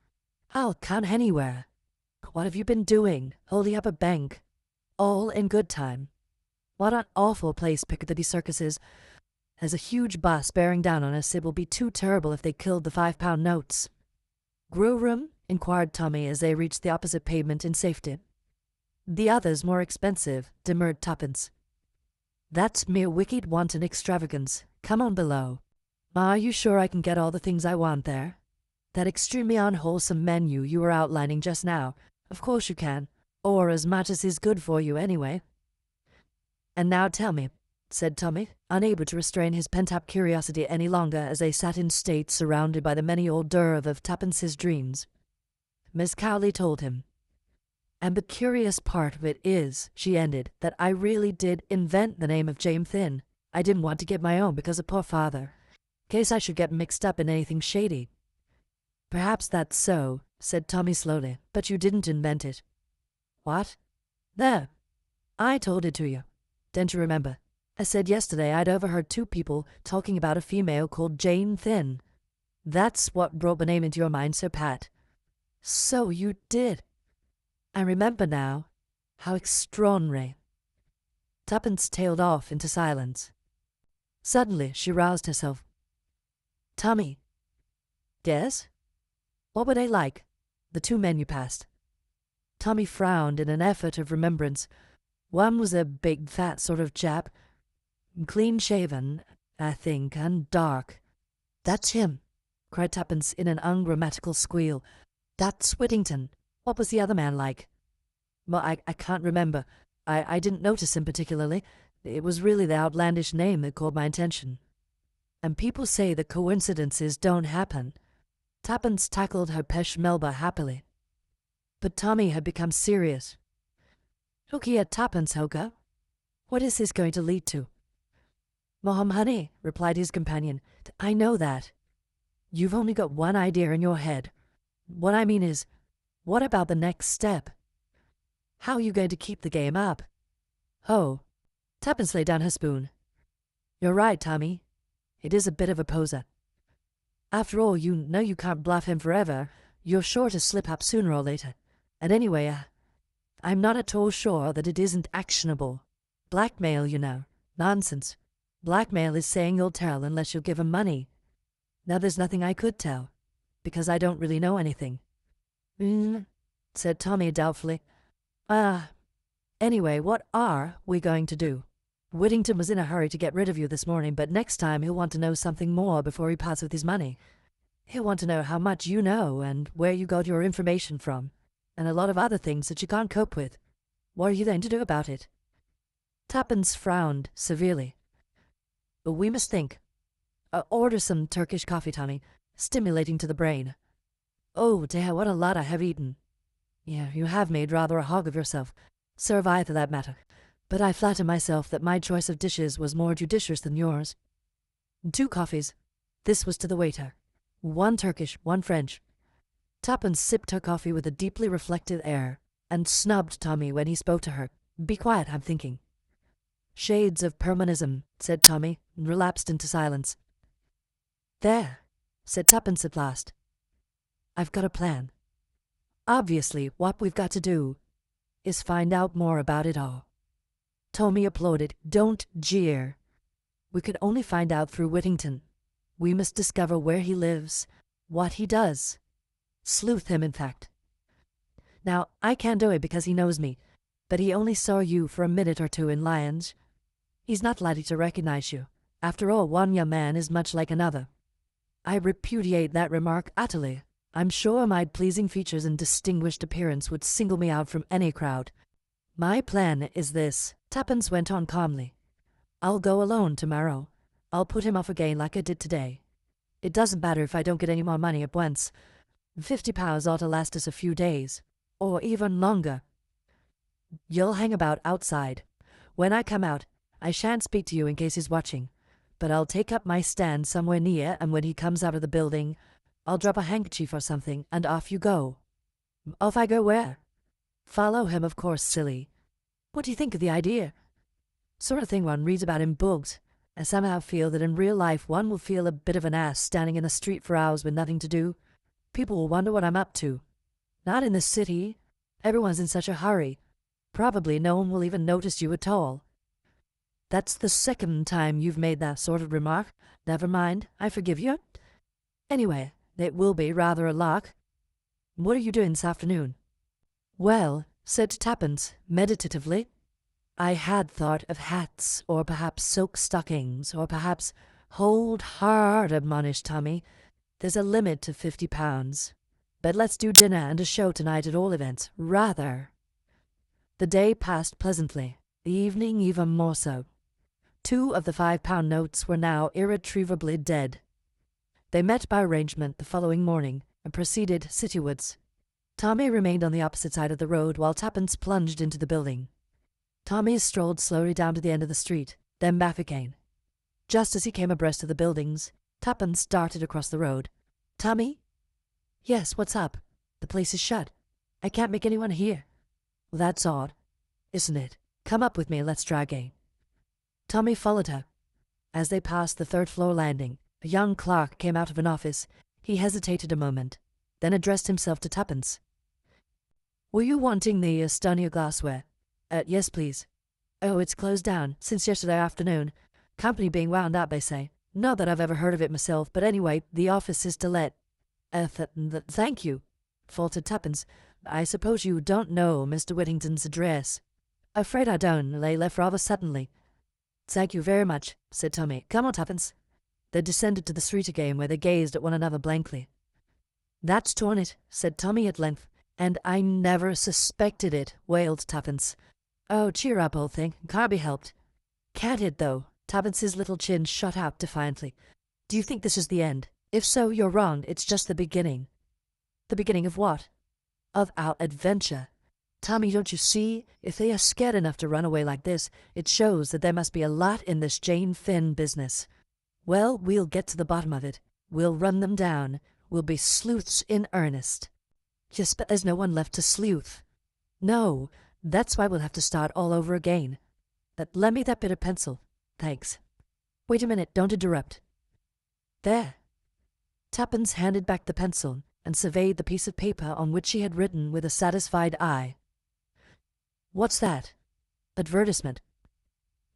S1: "I'll come anywhere." "What have you been doing? Holding up a bank?" "All in good time." "What an awful place Piccadilly Circus is. As a huge bus bearing down on us, it will be too terrible if they killed the £5 notes." "Grill room?" inquired Tommy as they reached the opposite pavement in safety. "The other's more expensive," demurred Tuppence. "That's mere wicked wanton extravagance. Come on below." "Ma, are you sure I can get all the things I want there? That extremely unwholesome menu you were outlining just now. Of course you can, or as much as is good for you anyway." "And now tell me," said Tommy, unable to restrain his pent-up curiosity any longer as they sat in state surrounded by the many hors d'oeuvre of Tuppence's dreams. Miss Cowley told him. "And the curious part of it is," she ended, "that I really did invent the name of Jane Thin. I didn't want to get my own because of poor father, in case I should get mixed up in anything shady." "Perhaps that's so," said Tommy slowly, "but you didn't invent it." "What?" "There. I told it to you. Don't you remember? I said yesterday I'd overheard 2 people talking about a female called Jane Thin. That's what brought the name into your mind, Sir Pat." "So you did. I remember now. How extraordinary." Tuppence tailed off into silence. Suddenly she roused herself. "Tommy." "Yes?" "What were they like, the 2 men you passed?" Tommy frowned in an effort of remembrance. "One was a big, fat sort of chap, clean-shaven, I think, and dark." "That's him," cried Tuppence in an ungrammatical squeal. "That's Whittington. What was the other man like?" "Well, I can't remember. I didn't notice him particularly. It was really the outlandish name that caught my attention. And people say that coincidences don't happen." Tuppence tackled her pêche melba happily. But Tommy had become serious. "Look here, Tuppence, Hoka. What is this going to lead to?" "Mom, honey," replied his companion, "I know that. You've only got one idea in your head. What I mean is, what about the next step? How are you going to keep the game up?" "Oh." Tuppence laid down her spoon. "You're right, Tommy. It is a bit of a poser. After all, you know you can't bluff him forever. You're sure to slip up sooner or later. And anyway, I'm not at all sure that it isn't actionable. Blackmail, you know. Nonsense. Blackmail is saying you'll tell unless you'll give him money. Now there's nothing I could tell, because I don't really know anything. Said Tommy doubtfully. Anyway, what are we going to do? Whittington was in a hurry to get rid of you this morning, but next time he'll want to know something more before he parts with his money. He'll want to know how much you know and where you got your information from, and a lot of other things that you can't cope with. What are you going to do about it? Tuppence frowned severely. But we must think. Order some Turkish coffee, Tommy. Stimulating to the brain. Oh dear, what a lot I have eaten. Yeah, you have made rather a hog of yourself. So have I, for that matter. But I flatter myself that my choice of dishes was more judicious than yours. 2 coffees. This was to the waiter. 1 Turkish, 1 French. Tuppence sipped her coffee with a deeply reflective air, and snubbed Tommy when he spoke to her. Be quiet, I'm thinking. Shades of Permanism, said Tommy, and relapsed into silence. There, said Tuppence at last. I've got a plan. Obviously, what we've got to do is find out more about it all. Tommy applauded. Don't jeer. We could only find out through Whittington. We must discover where he lives, what he does. Sleuth him, in fact. Now, I can't do it because he knows me, but he only saw you for a minute or 2 in Lyons. He's not likely to recognize you. After all, one young man is much like another. I repudiate that remark utterly. I'm sure my pleasing features and distinguished appearance would single me out from any crowd. My plan is this, Tuppence went on calmly. I'll go alone tomorrow. I'll put him off again like I did today. It doesn't matter if I don't get any more money at once. £50 ought to last us a few days, or even longer. You'll hang about outside. When I come out, I shan't speak to you in case he's watching, but I'll take up my stand somewhere near, and when he comes out of the building, I'll drop a handkerchief or something, and off you go. Off I go where? Follow him, of course, silly. What do you think of the idea? Sort of thing one reads about in books. I somehow feel that in real life one will feel a bit of an ass standing in the street for hours with nothing to do. People will wonder what I'm up to. Not in the city. Everyone's in such a hurry. Probably no one will even notice you at all. That's the 2nd time you've made that sort of remark. Never mind, I forgive you. Anyway, it will be rather a lark. What are you doing this afternoon? Well, said Tuppence meditatively, I had thought of hats, or perhaps silk stockings, or perhaps— Hold hard, admonished Tommy. There's a limit to £50. But let's do dinner and a show tonight at all events. Rather. The day passed pleasantly, the evening even more so. 2 of the £5 notes were now irretrievably dead. They met by arrangement the following morning and proceeded citywards. Tommy remained on the opposite side of the road while Tuppence plunged into the building. Tommy strolled slowly down to the end of the street, then back again. Just as he came abreast of the buildings, Tuppence darted across the road. Tommy? Yes, what's up? The place is shut. I can't make anyone hear. Well, that's odd, isn't it? Come up with me and let's try again. Tommy followed her. As they passed the 3rd-floor landing, a young clerk came out of an office. He hesitated a moment, then addressed himself to Tuppence. Were you wanting the Estonia glassware? Yes, please. Oh, it's closed down since yesterday afternoon. Company being wound up, they say. Not that I've ever heard of it myself, but anyway, the office is to let. Thank you, faltered Tuppence. I suppose you don't know Mr. Whittington's address. Afraid I don't. They left rather suddenly. Thank you very much, said Tommy. Come on, Tuppence. They descended to the street again, where they gazed at one another blankly. That's torn it, said Tommy at length. And I never suspected it, wailed Tuppence. Oh, cheer up, old thing. Can't be helped. Can't it, though? Tuppence's little chin shot out defiantly. Do you think this is the end? If so, you're wrong. It's just the beginning. The beginning of what? Of our adventure. Tommy, don't you see? If they are scared enough to run away like this, it shows that there must be a lot in this Jane Finn business. Well, we'll get to the bottom of it. We'll run them down. We'll be sleuths in earnest. Yes, but there's no one left to sleuth. No, that's why we'll have to start all over again. Lend me that bit of pencil. Thanks. Wait a minute, don't interrupt. There. Tuppence handed back the pencil and surveyed the piece of paper on which she had written with a satisfied eye. What's that? Advertisement.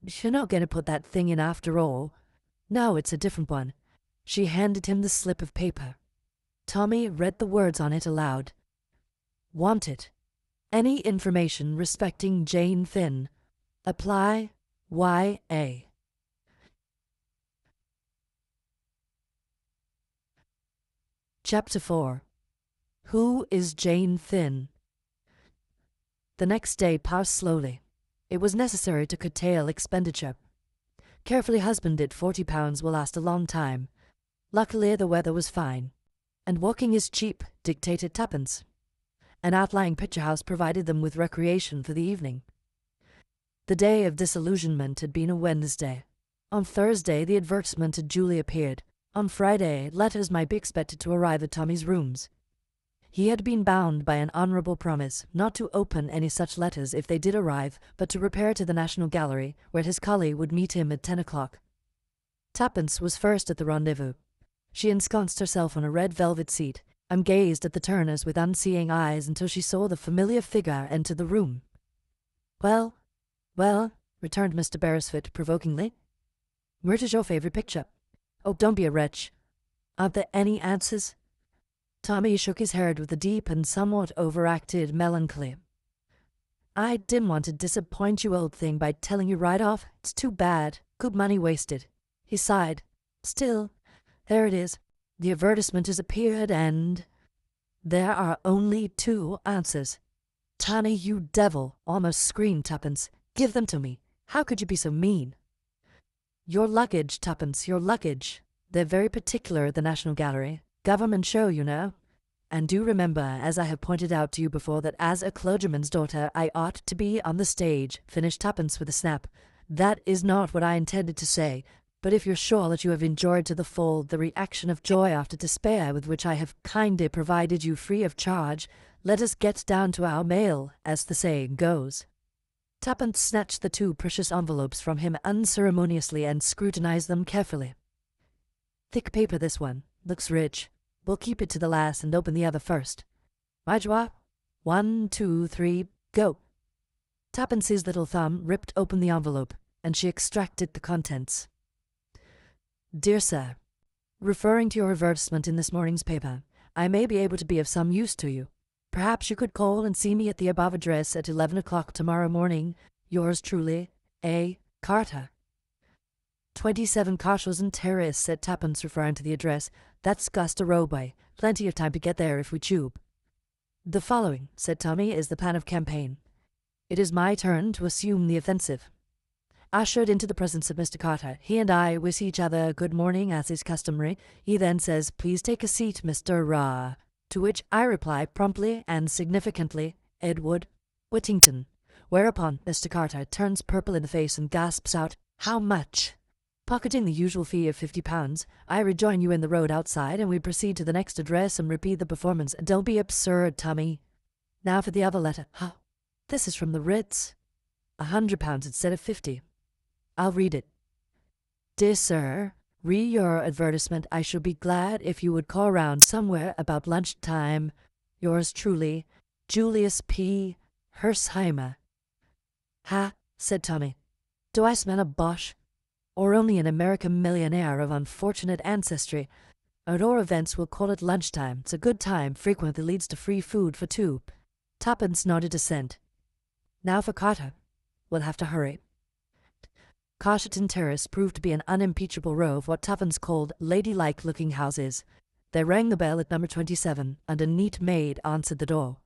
S1: You're not going to put that thing in after all. No, it's a different one. She handed him the slip of paper. Tommy read the words on it aloud. Wanted. Any information respecting Jane Finn. Apply Y.A. Chapter 4. Who is Jane Finn? The next day passed slowly. It was necessary to curtail expenditure. Carefully husbanded £40 will last a long time. Luckily the weather was fine, and walking is cheap dictated twopence. An outlying picture house provided them with recreation for the evening. The day of disillusionment had been a Wednesday. On Thursday the advertisement had duly appeared. On Friday letters might be expected to arrive at Tommy's rooms. He had been bound by an honourable promise not to open any such letters if they did arrive, but to repair to the National Gallery, where his colleague would meet him at 10 o'clock. Tuppence was first at the rendezvous. She ensconced herself on a red velvet seat, and gazed at the Turners with unseeing eyes until she saw the familiar figure enter the room. Well, returned Mr. Beresford provokingly. Where is your favourite picture? Oh, don't be a wretch. Aren't there any answers? Tommy shook his head with a deep and somewhat overacted melancholy. I didn't want to disappoint you, old thing, by telling you right off. It's too bad. Good money wasted. He sighed. Still, there it is. The advertisement has appeared, and there are only 2 answers. Tommy, you devil, almost screamed Tuppence. Give them to me. How could you be so mean? Your luggage, Tuppence, your luggage. They're very particular at the National Gallery. Government show, you know. And do remember, as I have pointed out to you before, that as a clergyman's daughter I ought to be on the stage, finished Tuppence with a snap. That is not what I intended to say, but if you're sure that you have enjoyed to the full the reaction of joy after despair with which I have kindly provided you free of charge, let us get down to our mail, as the saying goes. Tuppence snatched the 2 precious envelopes from him unceremoniously and scrutinized them carefully. Thick paper, this one. Looks rich. We'll keep it to the last and open the other first. Right you are. 1, 2, 3, go. Tuppence's little thumb ripped open the envelope, and she extracted the contents. Dear Sir, referring to your advertisement in this morning's paper, I may be able to be of some use to you. Perhaps you could call and see me at the above address at 11 o'clock tomorrow morning. Yours truly, A. Carter. 27 Carshalton Terrace, said Tuppence, referring to the address. That's Gloucester Roadway. Plenty of time to get there if we tube. The following, said Tommy, is the plan of campaign. It is my turn to assume the offensive. Ushered into the presence of Mr. Carter, he and I wish each other good morning, as is customary. He then says, Please take a seat, Mr. Ra. To which I reply promptly and significantly, Edward Whittington. Whereupon Mr. Carter turns purple in the face and gasps out, How much? Pocketing the usual fee of £50, I rejoin you in the road outside, and we proceed to the next address and repeat the performance. Don't be absurd, Tommy. Now for the other letter. This is from the Ritz. £100 instead of 50. I'll read it. Dear Sir, re your advertisement. I shall be glad if you would call round somewhere about lunchtime. Yours truly, Julius P. Hersheimer. Ha, said Tommy. Do I smell a Bosch? Or only an American millionaire of unfortunate ancestry? At all events, we'll call it lunchtime. It's a good time, frequently leads to free food for 2. Tuppence nodded assent. Now for Carter. We'll have to hurry. Carshalton Terrace proved to be an unimpeachable row of what Tuppence called ladylike-looking houses. They rang the bell at number 27, and a neat maid answered the door.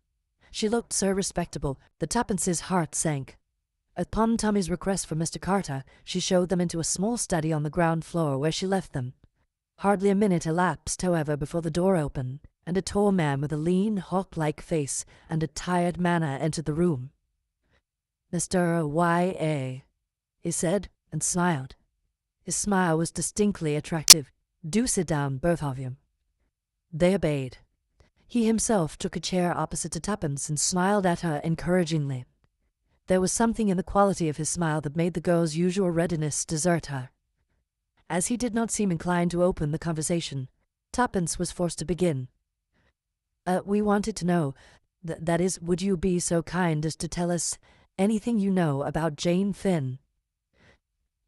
S1: She looked so respectable that Tuppence's heart sank. Upon Tommy's request for Mr. Carter, she showed them into a small study on the ground floor, where she left them. Hardly a minute elapsed, however, before the door opened, and a tall man with a lean, hawk-like face and a tired manner entered the room. Mr. Y.A., he said, and smiled. His smile was distinctly attractive. Do sit down, both of you. They obeyed. He himself took a chair opposite to Tuppence and smiled at her encouragingly. There was something in the quality of his smile that made the girl's usual readiness desert her. As he did not seem inclined to open the conversation, Tuppence was forced to begin. We wanted to know, that is, would you be so kind as to tell us anything you know about Jane Finn?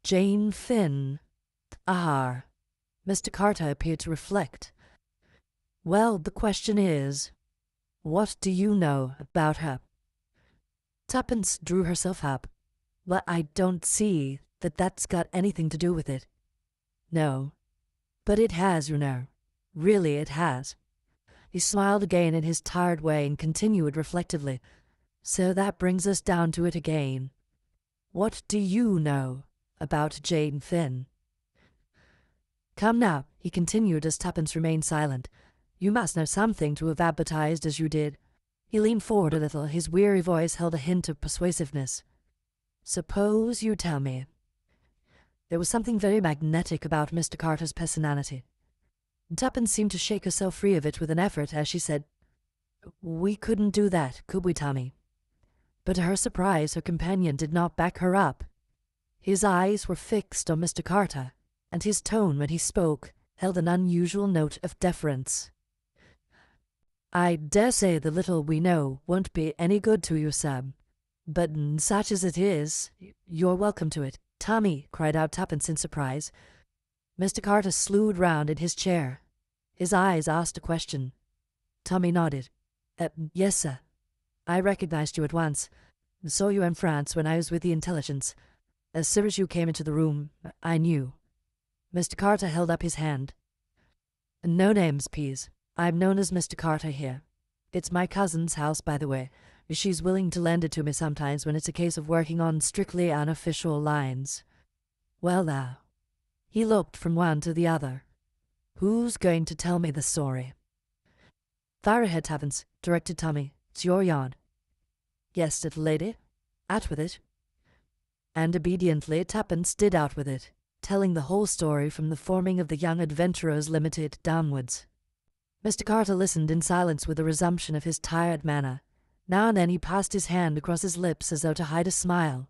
S1: Jane Finn? Ah. Mr. Carter appeared to reflect. Well, the question is, What do you know about her? Tuppence drew herself up. Well, I don't see that that's got anything to do with it. No. But it has, you know. Really, it has. He smiled again in his tired way and continued reflectively. So that brings us down to it again. What do you know about Jane Finn? Come now, he continued as Tuppence remained silent. You must know something to have advertised as you did. He leaned forward a little, his weary voice held a hint of persuasiveness. Suppose you tell me. There was something very magnetic about Mr. Carter's personality. Tuppence seemed to shake herself free of it with an effort as she said, We couldn't do that, could we, Tommy? But to her surprise, her companion did not back her up. His eyes were fixed on Mr. Carter, and his tone when he spoke held an unusual note of deference. I dare say the little we know won't be any good to you, sir. But such as it is, you're welcome to it. Tommy, cried out Tuppence in surprise. Mr. Carter slewed round in his chair. His eyes asked a question. Tommy nodded. Yes, sir. I recognized you at once. Saw you in France when I was with the intelligence. As soon as you came into the room, I knew. Mr. Carter held up his hand. No names, please. I'm known as Mr. Carter here. It's my cousin's house, by the way. She's willing to lend it to me sometimes when it's a case of working on strictly unofficial lines. Well now. He looked from one to the other. Who's going to tell me the story? Fire ahead, Tuppence, directed Tommy. It's your yarn. Yes, little lady. Out with it. And obediently Tuppence did out with it, telling the whole story from the forming of the Young Adventurers Limited downwards. Mr. Carter listened in silence with a resumption of his tired manner. Now and then he passed his hand across his lips as though to hide a smile.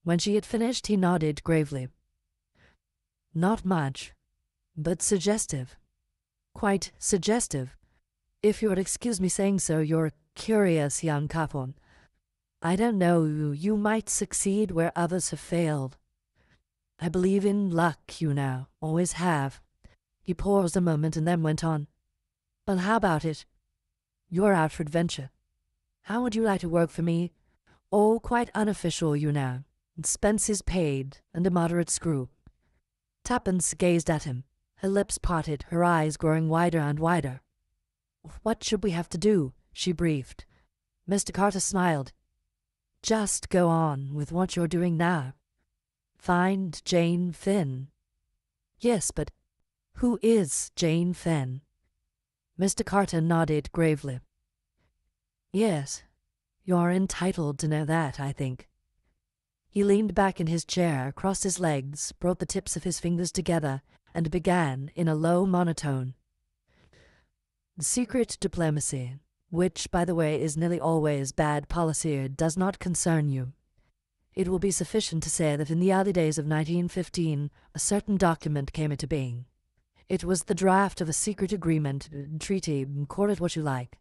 S1: When she had finished, he nodded gravely. Not much, but suggestive. Quite suggestive. If you would excuse me saying so, you're a curious young couple. I don't know, you might succeed where others have failed. I believe in luck, you know, always have. He paused a moment and then went on. Well, how about it? You're out for adventure. How would you like to work for me? Oh, quite unofficial, you know. Expenses paid, and a moderate screw. Tuppence gazed at him, her lips parted, her eyes growing wider and wider. What should we have to do? She briefed. Mr. Carter smiled. Just go on with what you're doing now. Find Jane Finn. Yes, but who is Jane Finn? Mr. Carter nodded gravely. Yes, you're entitled to know that, I think. He leaned back in his chair, crossed his legs, brought the tips of his fingers together, and began in a low monotone. Secret diplomacy, which, by the way, is nearly always bad policy, does not concern you. It will be sufficient to say that in the early days of 1915, a certain document came into being. It was the draft of a secret agreement, treaty, call it what you like.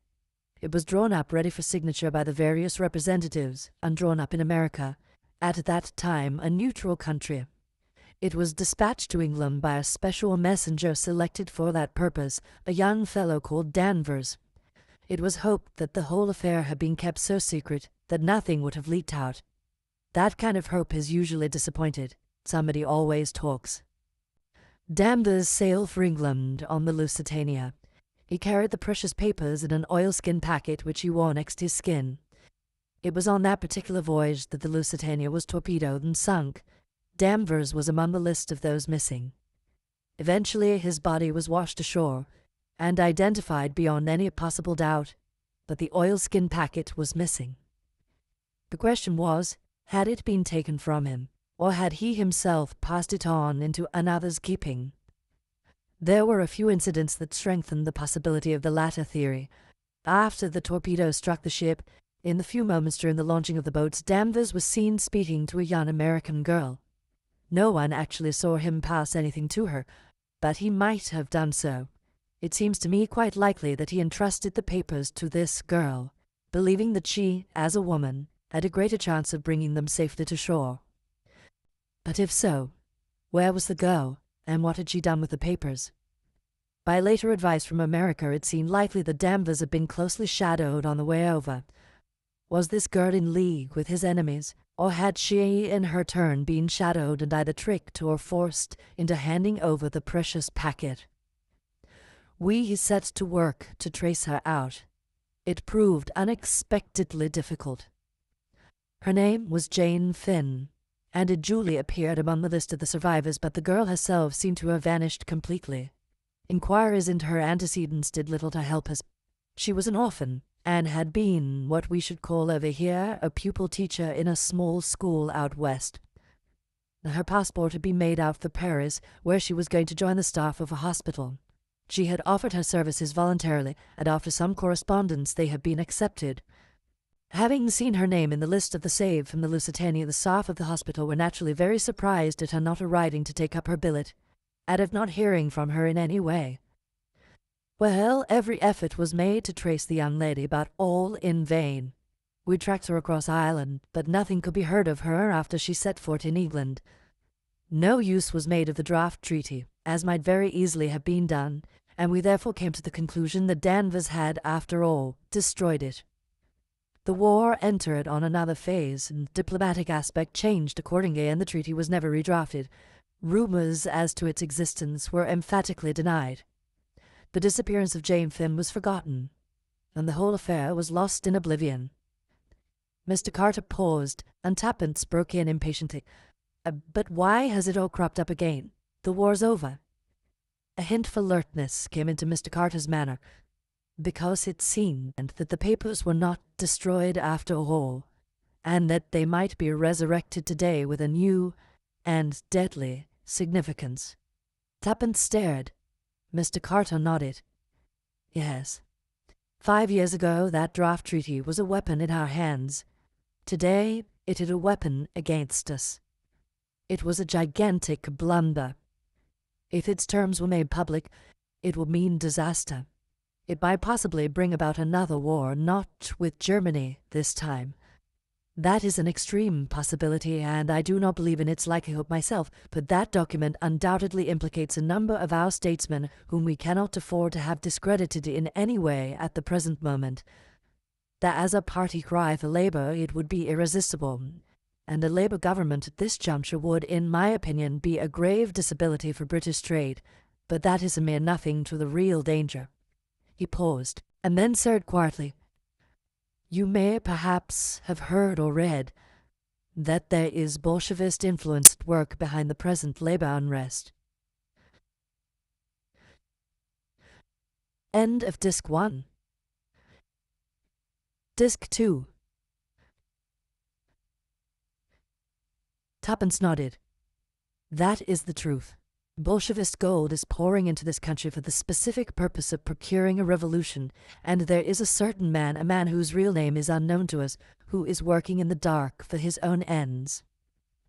S1: It was drawn up ready for signature by the various representatives, undrawn up in America, at that time a neutral country. It was dispatched to England by a special messenger selected for that purpose, a young fellow called Danvers. It was hoped that the whole affair had been kept so secret that nothing would have leaked out. That kind of hope is usually disappointed. Somebody always talks. Danvers sailed for England on the Lusitania. He carried the precious papers in an oilskin packet which he wore next his skin. It was on that particular voyage that the Lusitania was torpedoed and sunk. Danvers was among the list of those missing. Eventually his body was washed ashore and identified beyond any possible doubt, but the oilskin packet was missing. The question was, had it been taken from him, or had he himself passed it on into another's keeping? There were a few incidents that strengthened the possibility of the latter theory. After the torpedo struck the ship, in the few moments during the launching of the boats, Danvers was seen speaking to a young American girl. No one actually saw him pass anything to her, but he might have done so. It seems to me quite likely that he entrusted the papers to this girl, believing that she, as a woman, had a greater chance of bringing them safely to shore. But if so, where was the girl, and what had she done with the papers? By later advice from America, it seemed likely the Danvers had been closely shadowed on the way over. Was this girl in league with his enemies, or had she in her turn been shadowed and either tricked or forced into handing over the precious packet? We set to work to trace her out. It proved unexpectedly difficult. Her name was Jane Finn, and it duly appeared among the list of the survivors, but the girl herself seemed to have vanished completely. Inquiries into her antecedents did little to help us. She was an orphan, and had been what we should call over here a pupil teacher in a small school out west. Her passport had been made out for Paris, where she was going to join the staff of a hospital. She had offered her services voluntarily, and after some correspondence they had been accepted. Having seen her name in the list of the saved from the Lusitania, the staff of the hospital were naturally very surprised at her not arriving to take up her billet, and at not hearing from her in any way. Well, every effort was made to trace the young lady, but all in vain. We tracked her across Ireland, but nothing could be heard of her after she set foot in England. No use was made of the draft treaty, as might very easily have been done, and we therefore came to the conclusion that Danvers had, after all, destroyed it. The war entered on another phase, and the diplomatic aspect changed accordingly, and the treaty was never redrafted. Rumors as to its existence were emphatically denied. The disappearance of Jane Finn was forgotten, and the whole affair was lost in oblivion. Mr. Carter paused, and Tuppence broke in impatiently. But why has it all cropped up again? The war's over. A hint of alertness came into Mr. Carter's manner, because it seemed that the papers were not destroyed after all, and that they might be resurrected today with a new and deadly significance. Tuppence stared. Mr. Carter nodded. Yes. 5 years ago, that draft treaty was a weapon in our hands. Today, it is a weapon against us. It was a gigantic blunder. If its terms were made public, it would mean disaster. It might possibly bring about another war, not with Germany this time. That is an extreme possibility, and I do not believe in its likelihood myself, but that document undoubtedly implicates a number of our statesmen whom we cannot afford to have discredited in any way at the present moment. That as a party cry for Labour it would be irresistible, and a Labour government at this juncture would, in my opinion, be a grave disability for British trade, but that is a mere nothing to the real danger. He paused, and then said quietly, You may perhaps have heard or read that there is Bolshevist-influenced work behind the present Labour unrest. End of Disc 1. Disc 2. Tuppence nodded. That is the truth. Bolshevist gold is pouring into this country for the specific purpose of procuring a revolution, and there is a certain man, a man whose real name is unknown to us, who is working in the dark for his own ends.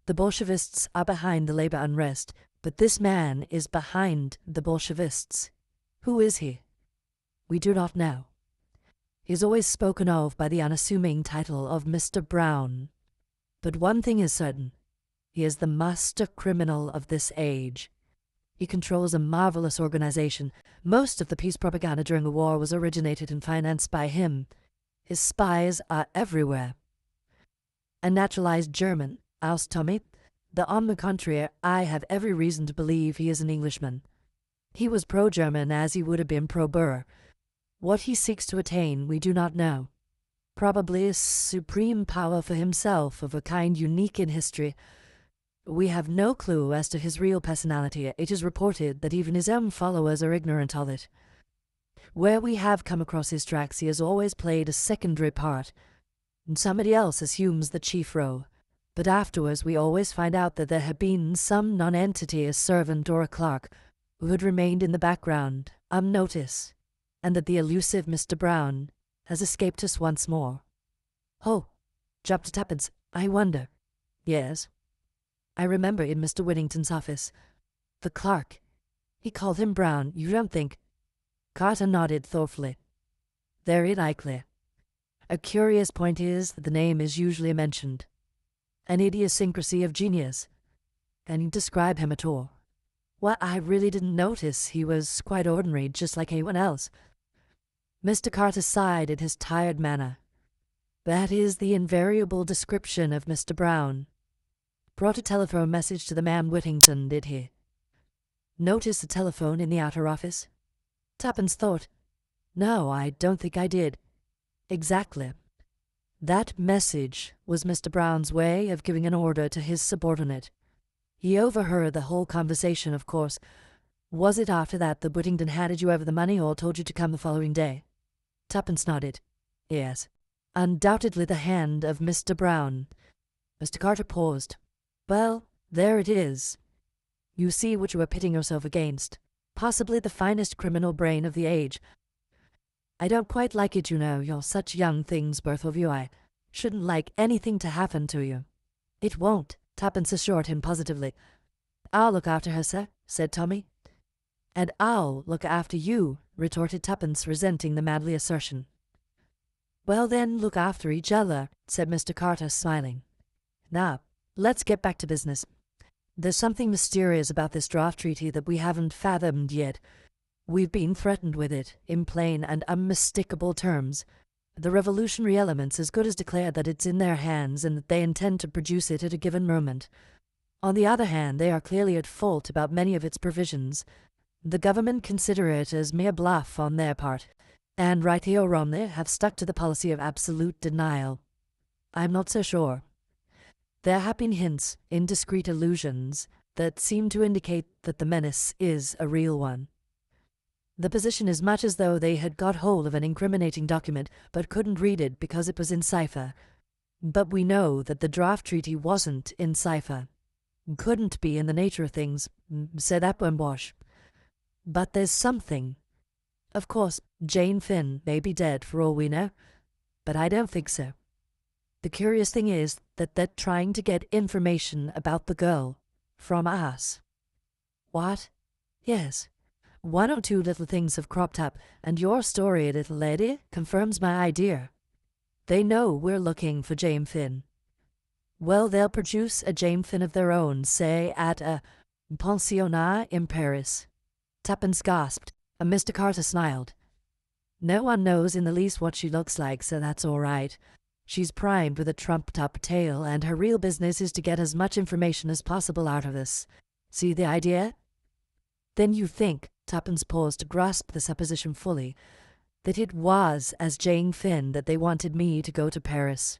S1: The Bolshevists are behind the Labour unrest, but this man is behind the Bolshevists. Who is he? We do not know. He is always spoken of by the unassuming title of Mr. Brown. But one thing is certain. He is the master criminal of this age. He controls a marvelous organization. Most of the peace propaganda during the war was originated and financed by him. His spies are everywhere. A naturalized German, asked Tommy. But on the contrary, I have every reason to believe he is an Englishman. He was pro-German as he would have been pro-Boer. What he seeks to attain, we do not know. Probably a supreme power for himself of a kind unique in history. We have no clue as to his real personality. It is reported that even his own followers are ignorant of it. Where we have come across his tracks, he has always played a secondary part, and somebody else assumes the chief role. But afterwards we always find out that there had been some nonentity, a servant or a clerk, who had remained in the background, unnoticed, and that the elusive Mr. Brown has escaped us once more. Oh, jumped Tuppence, I wonder. Yes. I remember in Mr. Whittington's office. The clerk. He called him Brown, you don't think? Carter nodded thoughtfully. Very likely. A curious point is that the name is usually mentioned. An idiosyncrasy of genius. Can you describe him at all? Well, I really didn't notice. He was quite ordinary, just like anyone else. Mr. Carter sighed in his tired manner. That is the invariable description of Mr. Brown. Brought a telephone message to the man Whittington, did he? Notice the telephone in the outer office? Tuppence thought. No, I don't think I did. Exactly. That message was Mr. Brown's way of giving an order to his subordinate. He overheard the whole conversation, of course. Was it after that Whittington handed you over the money or told you to come the following day? Tuppence nodded. Yes. Undoubtedly the hand of Mr. Brown. Mr. Carter paused. Well, there it is. You see what you are pitting yourself against. Possibly the finest criminal brain of the age. I don't quite like it, you know. You're such young things, both of you. I shouldn't like anything to happen to you. It won't, Tuppence assured him positively. I'll look after her, sir, said Tommy. And I'll look after you, retorted Tuppence, resenting the manly assertion. Well then, look after each other, said Mr. Carter, smiling. Now, let's get back to business. There's something mysterious about this draft treaty that we haven't fathomed yet. We've been threatened with it, in plain and unmistakable terms. The revolutionary elements as good as declared that it's in their hands and that they intend to produce it at a given moment. On the other hand, they are clearly at fault about many of its provisions. The government consider it as mere bluff on their part, and rightly or wrongly have stuck to the policy of absolute denial. I'm not so sure. There have been hints, indiscreet allusions, that seem to indicate that the menace is a real one. The position is much as though they had got hold of an incriminating document but couldn't read it because it was in cipher. But we know that the draft treaty wasn't in cipher. Couldn't be in the nature of things, so that won't wash. But there's something. Of course, Jane Finn may be dead for all we know, but I don't think so. The curious thing is that they're trying to get information about the girl from us. What? Yes. One or two little things have cropped up, and your story, little lady, confirms my idea. They know we're looking for Jane Finn. Well, they'll produce a Jane Finn of their own, say, at a pensionnat in Paris. Tuppence gasped, and Mr. Carter smiled. No one knows in the least what she looks like, so that's all right. She's primed with a trumped-up tale, and her real business is to get as much information as possible out of us. See the idea? Then you think, Tuppence paused to grasp the supposition fully, that it was as Jane Finn that they wanted me to go to Paris.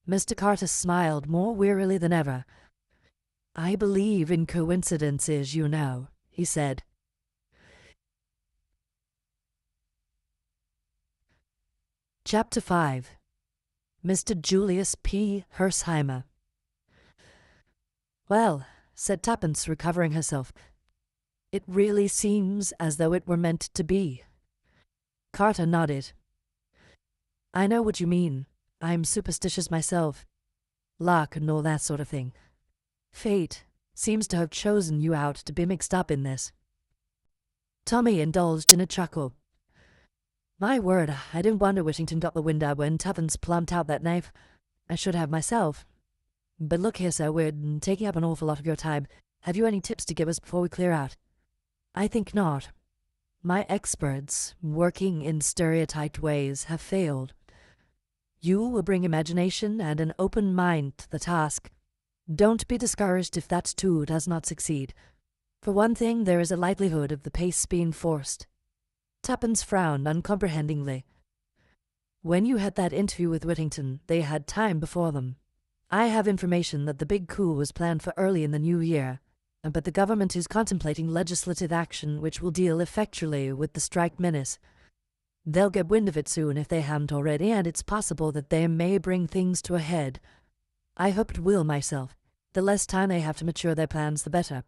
S1: Mr. Carter smiled more wearily than ever. I believe in coincidences, you know, he said. Chapter 5. Mr. Julius P. Hersheimer. Well, said Tuppence, recovering herself, it really seems as though it were meant to be. Carter nodded. I know what you mean. I'm superstitious myself. Luck and all that sort of thing. Fate seems to have chosen you out to be mixed up in this. Tommy indulged in a chuckle. My word, I didn't wonder Whittington got the wind out when Tuppence plumped out that knife. I should have myself. But look here, sir, we're taking up an awful lot of your time. Have you any tips to give us before we clear out? I think not. My experts, working in stereotyped ways, have failed. You will bring imagination and an open mind to the task. Don't be discouraged if that too does not succeed. For one thing, there is a likelihood of the pace being forced. Tuppence frowned uncomprehendingly. When you had that interview with Whittington, they had time before them. I have information that the big coup was planned for early in the new year, but the government is contemplating legislative action which will deal effectually with the strike menace. They'll get wind of it soon if they haven't already, and it's possible that they may bring things to a head. I hope it will myself. The less time they have to mature their plans, the better.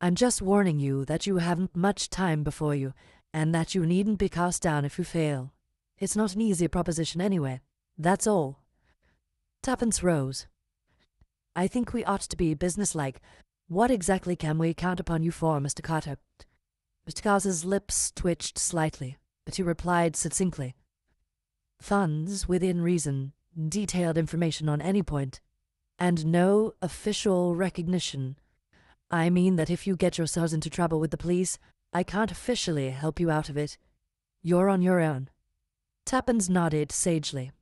S1: I'm just warning you that you haven't much time before you, and that you needn't be cast down if you fail. It's not an easy proposition anyway. That's all. Tuppence rose. I think we ought to be businesslike. What exactly can we count upon you for, Mr. Carter? Mr. Carter's lips twitched slightly, but he replied succinctly. Funds within reason, detailed information on any point, and no official recognition. I mean that if you get yourselves into trouble with the police, I can't officially help you out of it. You're on your own. Tuppence nodded sagely.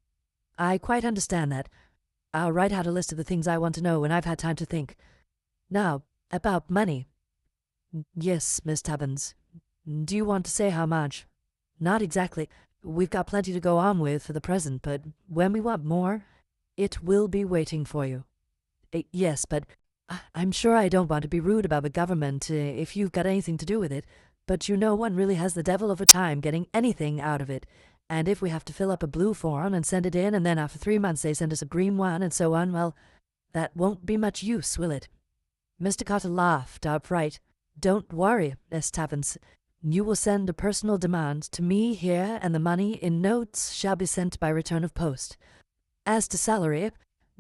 S1: I quite understand that. I'll write out a list of the things I want to know when I've had time to think. Now, about money. Yes, Miss Tuppence. Do you want to say how much? Not exactly. We've got plenty to go on with for the present, but when we want more, it will be waiting for you. Yes, but I'm sure I don't want to be rude about the government if you've got anything to do with it, but you know one really has the devil of a time getting anything out of it. And if we have to fill up a blue form and send it in, and then after 3 months they send us a green one and so on, well, that won't be much use, will it? Mr. Carter laughed outright. Don't worry, Miss Tuppence. You will send a personal demand to me here, and the money in notes shall be sent by return of post. As to salary,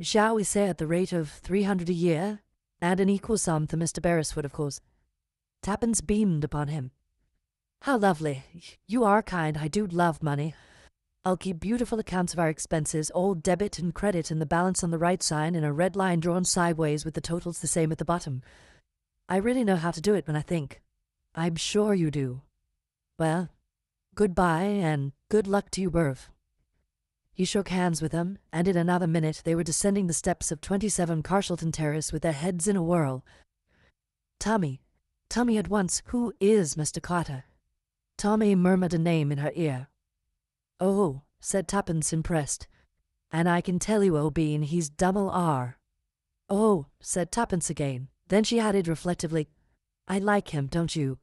S1: shall we say at the rate of $300 a year, and an equal sum for Mr. Beresford, of course? Tuppence beamed upon him. How lovely. You are kind. I do love money. I'll keep beautiful accounts of our expenses, all debit and credit, and the balance on the right side in a red line drawn sideways with the totals the same at the bottom. I really know how to do it when I think. I'm sure you do. Well, goodbye, and good luck to you both. He shook hands with them, and in another minute they were descending the steps of 27 Carshalton Terrace with their heads in a whirl. Tommy, tell me at once, who is Mr. Carter? Tommy murmured a name in her ear. Oh, said Tuppence, impressed. And I can tell you, O'Bean, he's double R. Oh, said Tuppence again. Then she added reflectively, I like him, don't you?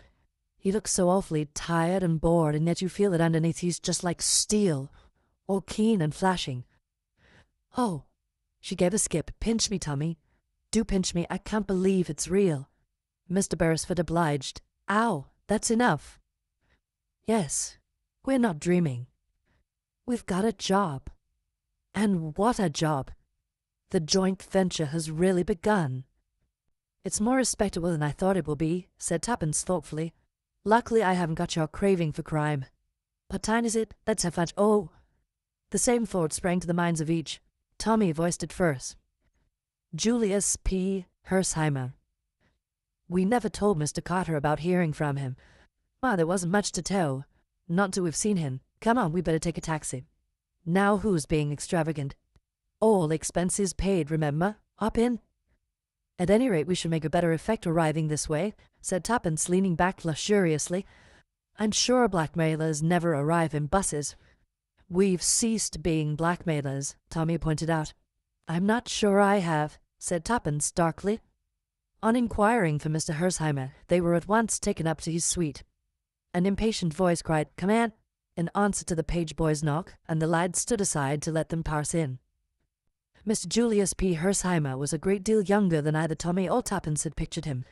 S1: He looks so awfully tired and bored, and yet you feel that underneath he's just like steel, all keen and flashing. Oh, she gave a skip. Pinch me, Tommy. Do pinch me. I can't believe it's real. Mr. Beresford obliged. Ow, that's enough. Yes, we're not dreaming. We've got a job. And what a job. The joint venture has really begun. It's more respectable than I thought it will be, said Tuppence thoughtfully. Luckily I haven't got your craving for crime. What time is it? Let's have lunch. Oh! The same thought sprang to the minds of each. Tommy voiced it first. Julius P. Hersheimer. We never told Mr. Carter about hearing from him. Why, there wasn't much to tell. Not till we've seen him. Come on, we better take a taxi. Now who's being extravagant? All expenses paid, remember? Hop in. At any rate, we should make a better effect arriving this way, said Tuppence, leaning back luxuriously. I'm sure blackmailers never arrive in buses. We've ceased being blackmailers, Tommy pointed out. I'm not sure I have, said Tuppence darkly. On inquiring for Mr. Hersheimer, they were at once taken up to his suite. An impatient voice cried, Come in, in answer to the page boy's knock, and the lad stood aside to let them pass in. Mr. Julius P. Hersheimer was a great deal younger than either Tommy or Tuppence had pictured him.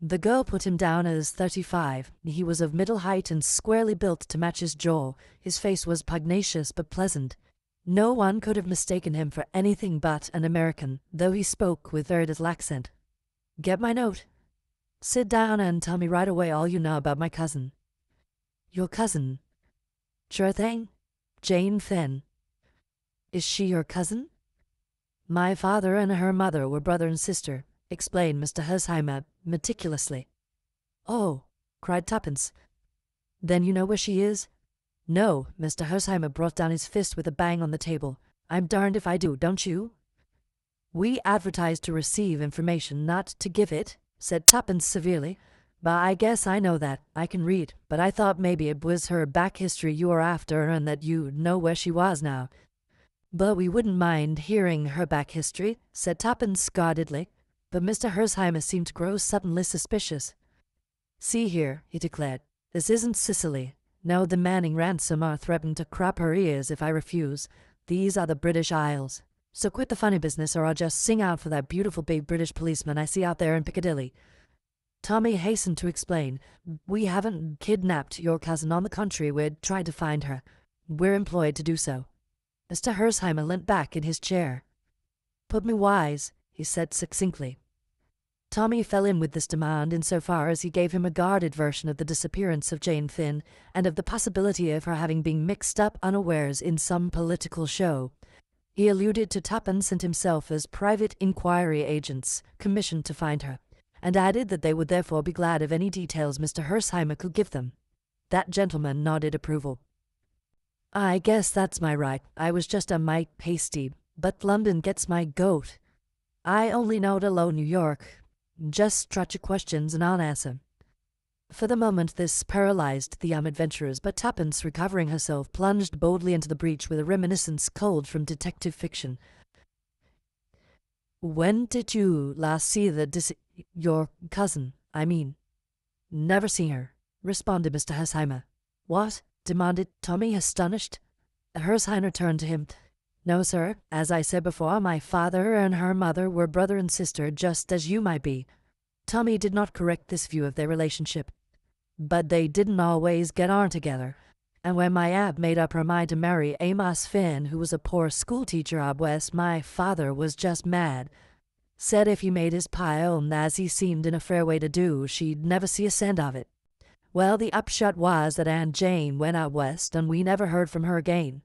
S1: The girl put him down as 35. He was of middle height and squarely built to match his jaw. His face was pugnacious but pleasant. No one could have mistaken him for anything but an American, though he spoke with very little accent. Get my note. Sit down and tell me right away all you know about my cousin. Your cousin? Sure thing. Jane Finn. Is she your cousin? My father and her mother were brother and sister, explained Mr. Hersheimer meticulously. Oh, cried Tuppence. Then you know where she is? No, Mr. Hersheimer brought down his fist with a bang on the table. I'm darned if I do, don't you? We advertise to receive information, not to give it, said Tuppence severely. But I guess I know that. I can read, but I thought maybe it was her back history you were after and that you know where she was now. But we wouldn't mind hearing her back history, said Tuppence guardedly. But Mr. Hersheimer seemed to grow suddenly suspicious. See here, he declared, this isn't Sicily. No demanding ransom or threatening to crop her ears if I refuse. These are the British Isles. So quit the funny business or I'll just sing out for that beautiful big British policeman I see out there in Piccadilly. Tommy hastened to explain. We haven't kidnapped your cousin. On the contrary, we're trying to find her. We're employed to do so. Mr. Hersheimer leant back in his chair. Put me wise, he said succinctly. Tommy fell in with this demand insofar as he gave him a guarded version of the disappearance of Jane Finn and of the possibility of her having been mixed up unawares in some political show. He alluded to Tuppence and himself as private inquiry agents commissioned to find her, and added that they would therefore be glad of any details Mr. Hersheimer could give them. That gentleman nodded approval. I guess that's my right. I was just a mite hasty, but London gets my goat. I only know to low New York. Just trot your questions and I'll answer. For the moment this paralyzed the young adventurers, but Tuppence, recovering herself, plunged boldly into the breach with a reminiscence culled from detective fiction. When did you last see your cousin, I mean? Never seen her, responded Mr. Hersheimer. What? Demanded Tommy, astonished. Hersheimer turned to him. No, sir. As I said before, my father and her mother were brother and sister, just as you might be. Tommy did not correct this view of their relationship. But they didn't always get on together, and when my aunt made up her mind to marry Amos Finn, who was a poor schoolteacher out west, my father was just mad. Said if he made his pile, as he seemed in a fair way to do, she'd never see a cent of it. Well, the upshot was that Aunt Jane went out west, and we never heard from her again.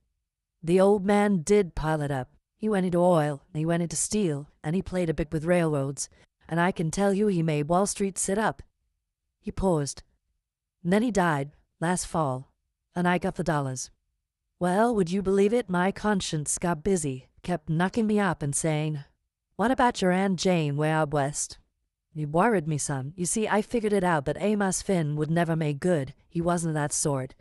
S1: The old man did pile it up. He went into oil, and he went into steel, and he played a bit with railroads, and I can tell you he made Wall Street sit up. He paused. And then he died, last fall, and I got the dollars. Well, would you believe it, my conscience got busy, kept knocking me up and saying, what about your Aunt Jane way out west? It worried me some. You see, I figured it out that Amos Finn would never make good. He wasn't that sort.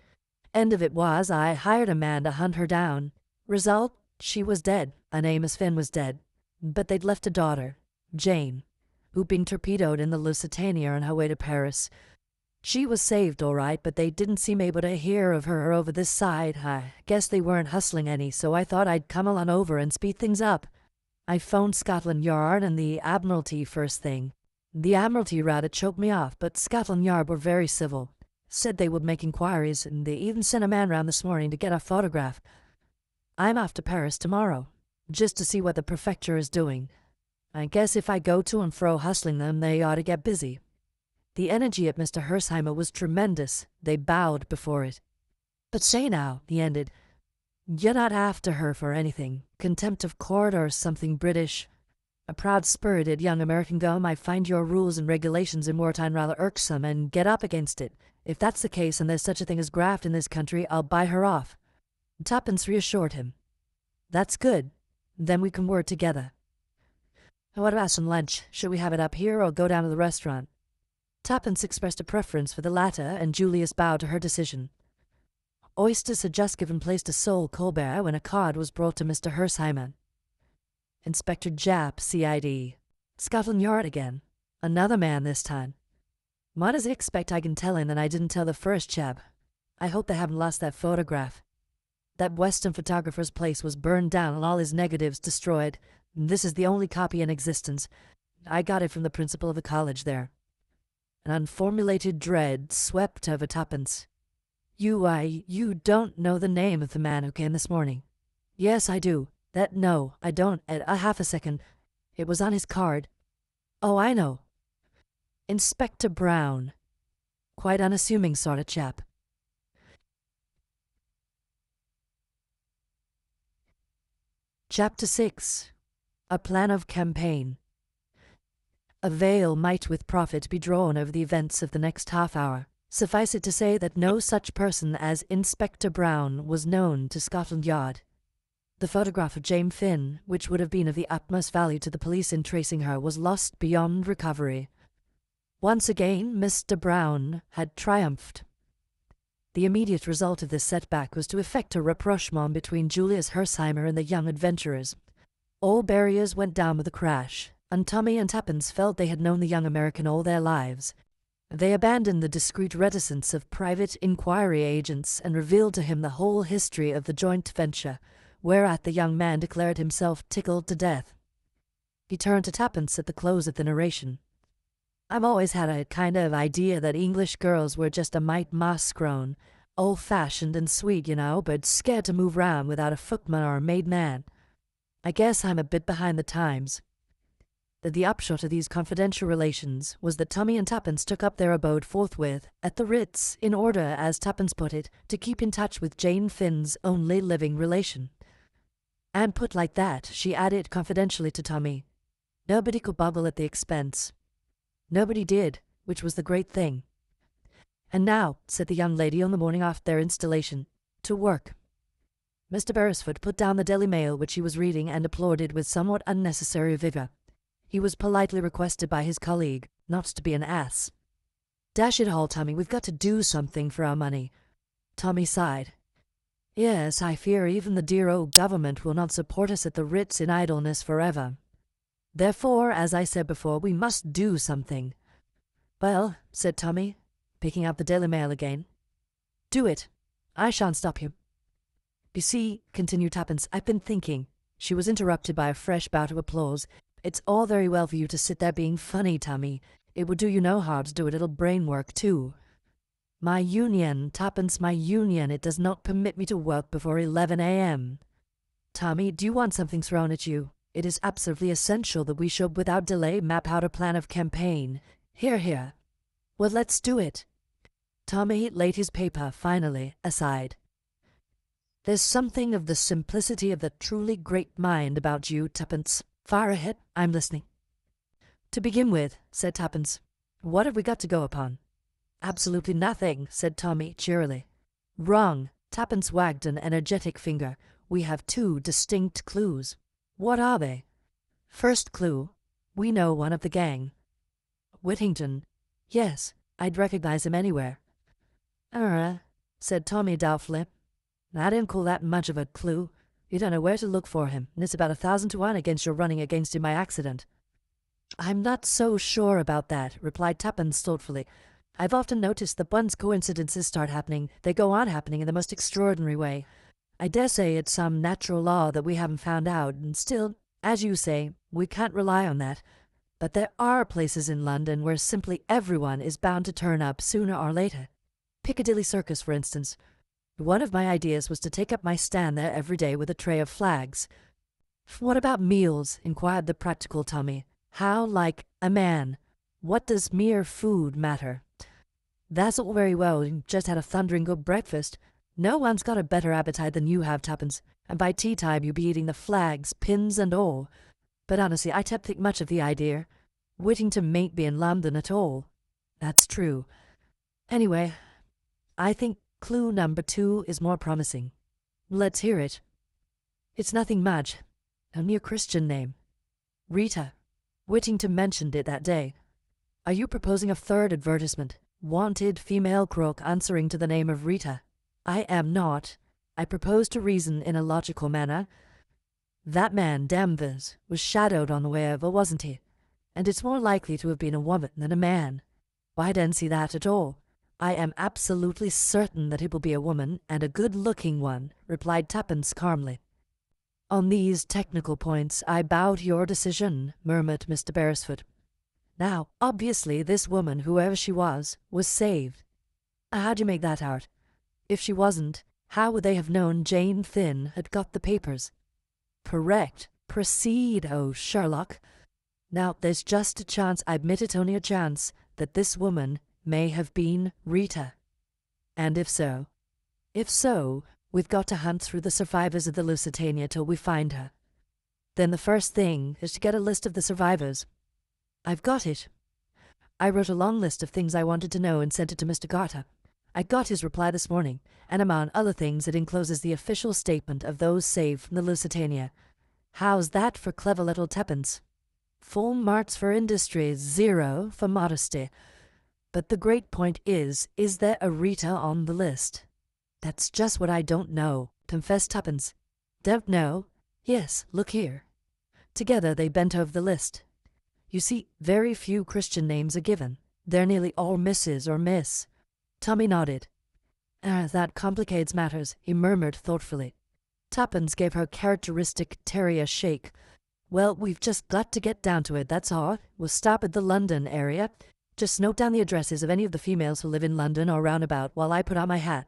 S1: End of it was, I hired a man to hunt her down. Result, she was dead, and Amos Finn was dead. But they'd left a daughter, Jane, who'd been torpedoed in the Lusitania on her way to Paris. She was saved all right, but they didn't seem able to hear of her over this side. I guess they weren't hustling any, so I thought I'd come along over and speed things up. I phoned Scotland Yard and the Admiralty first thing. The Admiralty rather choked me off, but Scotland Yard were very civil. Said they would make inquiries, and they even sent a man round this morning to get a photograph. I'm off to Paris tomorrow, just to see what the prefecture is doing. I guess if I go to and fro hustling them, they ought to get busy. The energy at Mr. Hersheimer was tremendous. They bowed before it. But say now, he ended, you're not after her for anything, contempt of court or something British. A proud-spirited young American girl might find your rules and regulations in wartime rather irksome and get up against it. If that's the case and there's such a thing as graft in this country, I'll buy her off. Tuppence reassured him. That's good. Then we can work together. What about some lunch? Should we have it up here or go down to the restaurant? Tuppence expressed a preference for the latter, and Julius bowed to her decision. Oysters had just given place to sole Colbert when a card was brought to Mr. Hersheimer. Inspector Japp, C.I.D. Scotland Yard again. Another man this time. What does he expect I can tell him that I didn't tell the first chap? I hope they haven't lost that photograph. That Western photographer's place was burned down and all his negatives destroyed. This is the only copy in existence. I got it from the principal of the college there. An unformulated dread swept over Tuppence. You don't know the name of the man who came this morning? Yes, I do. No, I don't. Half a second. It was on his card. Oh, I know. Inspector Brown. Quite unassuming sort of chap. Chapter 6. A Plan of Campaign. A veil might with profit be drawn over the events of the next half-hour. Suffice it to say that no such person as Inspector Brown was known to Scotland Yard. The photograph of Jane Finn, which would have been of the utmost value to the police in tracing her, was lost beyond recovery. Once again, Mr. Brown had triumphed. The immediate result of this setback was to effect a rapprochement between Julius Hersheimer and the young adventurers. All barriers went down with a crash, and Tommy and Tuppence felt they had known the young American all their lives. They abandoned the discreet reticence of private inquiry agents and revealed to him the whole history of the joint venture, whereat the young man declared himself tickled to death. He turned to Tuppence at the close of the narration. I've always had a kind of idea that English girls were just a mite moss-grown, old-fashioned and sweet, but scared to move round without a footman or a maid man. I guess I'm a bit behind the times. The upshot of these confidential relations was that Tommy and Tuppence took up their abode forthwith at the Ritz in order, as Tuppence put it, to keep in touch with Jane Finn's only living relation. And put like that, she added confidentially to Tommy, nobody could bubble at the expense. Nobody did, which was the great thing. "And now," said the young lady on the morning after their installation, "to work." Mr. Beresford put down the Daily Mail which he was reading and applauded with somewhat unnecessary vigour. He was politely requested by his colleague not to be an ass. "Dash it all, Tommy, we've got to do something for our money." Tommy sighed. "Yes, I fear even the dear old government will not support us at the Ritz in idleness forever. Therefore, as I said before, we must do something." "Well," said Tommy, picking up the Daily Mail again, "do it. I shan't stop you." "You see," continued Tuppence, "I've been thinking." She was interrupted by a fresh bout of applause. "It's all very well for you to sit there being funny, Tommy. It would do you no harm to do a little brain work, too." "My union, Tuppence, my union. It does not permit me to work before 11 a.m. Tommy, do you want something thrown at you? It is absolutely essential that we should, without delay, map out a plan of campaign. Hear, hear. Well, let's do it." Tommy laid his paper, finally, aside. "There's something of the simplicity of the truly great mind about you, Tuppence. Fire ahead, I'm listening." "To begin with," said Tuppence, "what have we got to go upon?" "Absolutely nothing," said Tommy cheerily. "Wrong." Tuppence wagged an energetic finger. "We have two distinct clues." "What are they?" "First clue, we know one of the gang." "Whittington?" "Yes, I'd recognize him anywhere." Said Tommy doubtfully. "I didn't call that much of a clue. You don't know where to look for him, and it's about 1,000 to 1 against your running against him by accident." "I'm not so sure about that," replied Tuppence thoughtfully. "I've often noticed that once coincidences start happening, they go on happening in the most extraordinary way. I dare say it's some natural law that we haven't found out, and still, as you say, we can't rely on that. But there are places in London where simply everyone is bound to turn up sooner or later. Piccadilly Circus, for instance. One of my ideas was to take up my stand there every day with a tray of flags." "What about meals?" inquired the practical Tommy. "How like a man? What does mere food matter?" "That's all very well. You've just had a thundering good breakfast. No one's got a better appetite than you have, Tuppence, and by tea time you'll be eating the flags, pins and all. But honestly, I don't think much of the idea. Whittington mayn't be in London at all." "That's true. Anyway, I think clue number 2 is more promising." "Let's hear it." "It's nothing much. Only a Christian name. Rita. Whittington mentioned it that day. Are you proposing a third advertisement? Wanted female crook answering to the name of Rita." "I am not. I propose to reason in a logical manner. That man, Danvers, was shadowed on the way over, wasn't he? And it's more likely to have been a woman than a man. Well, I don't see that at all. I am absolutely certain that it will be a woman, and a good-looking one," replied Tuppence calmly. "On these technical points, I bow to your decision," murmured Mr. Beresford. "Now, obviously, this woman, whoever she was saved. How'd you make that out? If she wasn't, how would they have known Jane Finn had got the papers?" "Correct. Proceed, oh Sherlock." "Now, there's just a chance, I admit it's only a chance, that this woman may have been Rita. And if so, we've got to hunt through the survivors of the Lusitania till we find her. Then the first thing is to get a list of the survivors." "I've got it. I wrote a long list of things I wanted to know and sent it to Mr. Garter. I got his reply this morning, and among other things it encloses the official statement of those saved from the Lusitania. How's that for clever little Tuppence? Full marks for industry, 0 for modesty. But the great point is there a Rita on the list?" "That's just what I don't know," confessed Tuppence. "Don't know? Yes, look here." Together they bent over the list. "You see, very few Christian names are given. They're nearly all Mrs. or Miss." Tommy nodded. "That complicates matters," he murmured thoughtfully. Tuppence gave her characteristic terrier shake. "Well, we've just got to get down to it, that's all. We'll stop at the London area. Just note down the addresses of any of the females who live in London or round about while I put on my hat."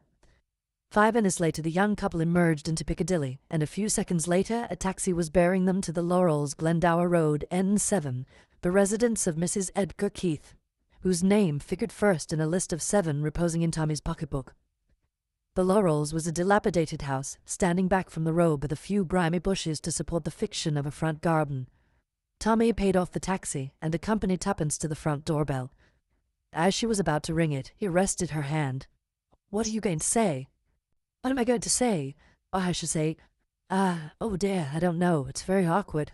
S1: 5 minutes later the young couple emerged into Piccadilly, and a few seconds later a taxi was bearing them to the Laurels, Glendower Road, N7, the residence of Mrs. Edgar Keith, whose name figured first in a list of 7 reposing in Tommy's pocketbook. The Laurels was a dilapidated house, standing back from the road with a few grimy bushes to support the fiction of a front garden. Tommy paid off the taxi and accompanied Tuppence to the front doorbell. As she was about to ring it, he arrested her hand. "What are you going to say?" "What am I going to say? Oh, I should say, oh dear, I don't know. It's very awkward."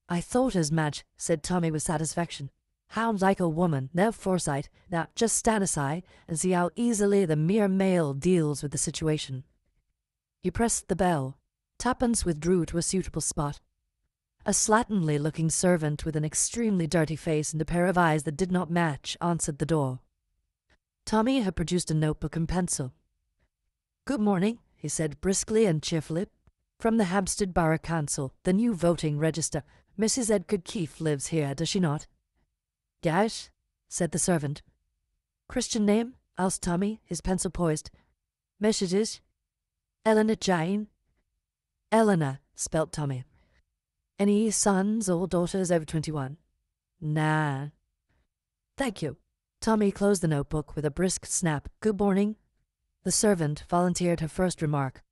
S1: "I thought as much," said Tommy with satisfaction. "How like a woman, no foresight. Now, just stand aside and see how easily the mere male deals with the situation." He pressed the bell. Tuppence withdrew to a suitable spot. A slatternly-looking servant with an extremely dirty face and a pair of eyes that did not match answered the door. Tommy had produced a notebook and pencil. "Good morning," he said briskly and cheerfully. "From the Hampstead Borough Council, the new voting register. Mrs. Edgar Keefe lives here, does she not?" "Yes," said the servant. "Christian name?" asked Tommy, his pencil poised. "Messages?" "Eleanor Jane." "Eleanor," spelt Tommy. "Any sons or daughters over 21? "Nah." "Thank you." Tommy closed the notebook with a brisk snap. "Good morning." The servant volunteered her first remark.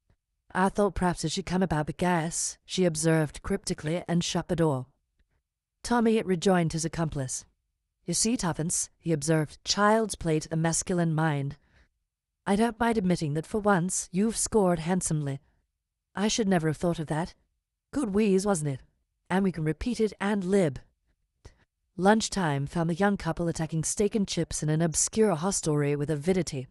S1: "I thought perhaps it should come about the gas," she observed cryptically, and shut the door. Tommy rejoined his accomplice. "You see, Tuppence," he observed, "child's play to the masculine mind. I don't mind admitting that for once you've scored handsomely. I should never have thought of that. Good wheeze, wasn't it? And we can repeat it and lib." Lunchtime found the young couple attacking steak and chips in an obscure hostelry with avidity.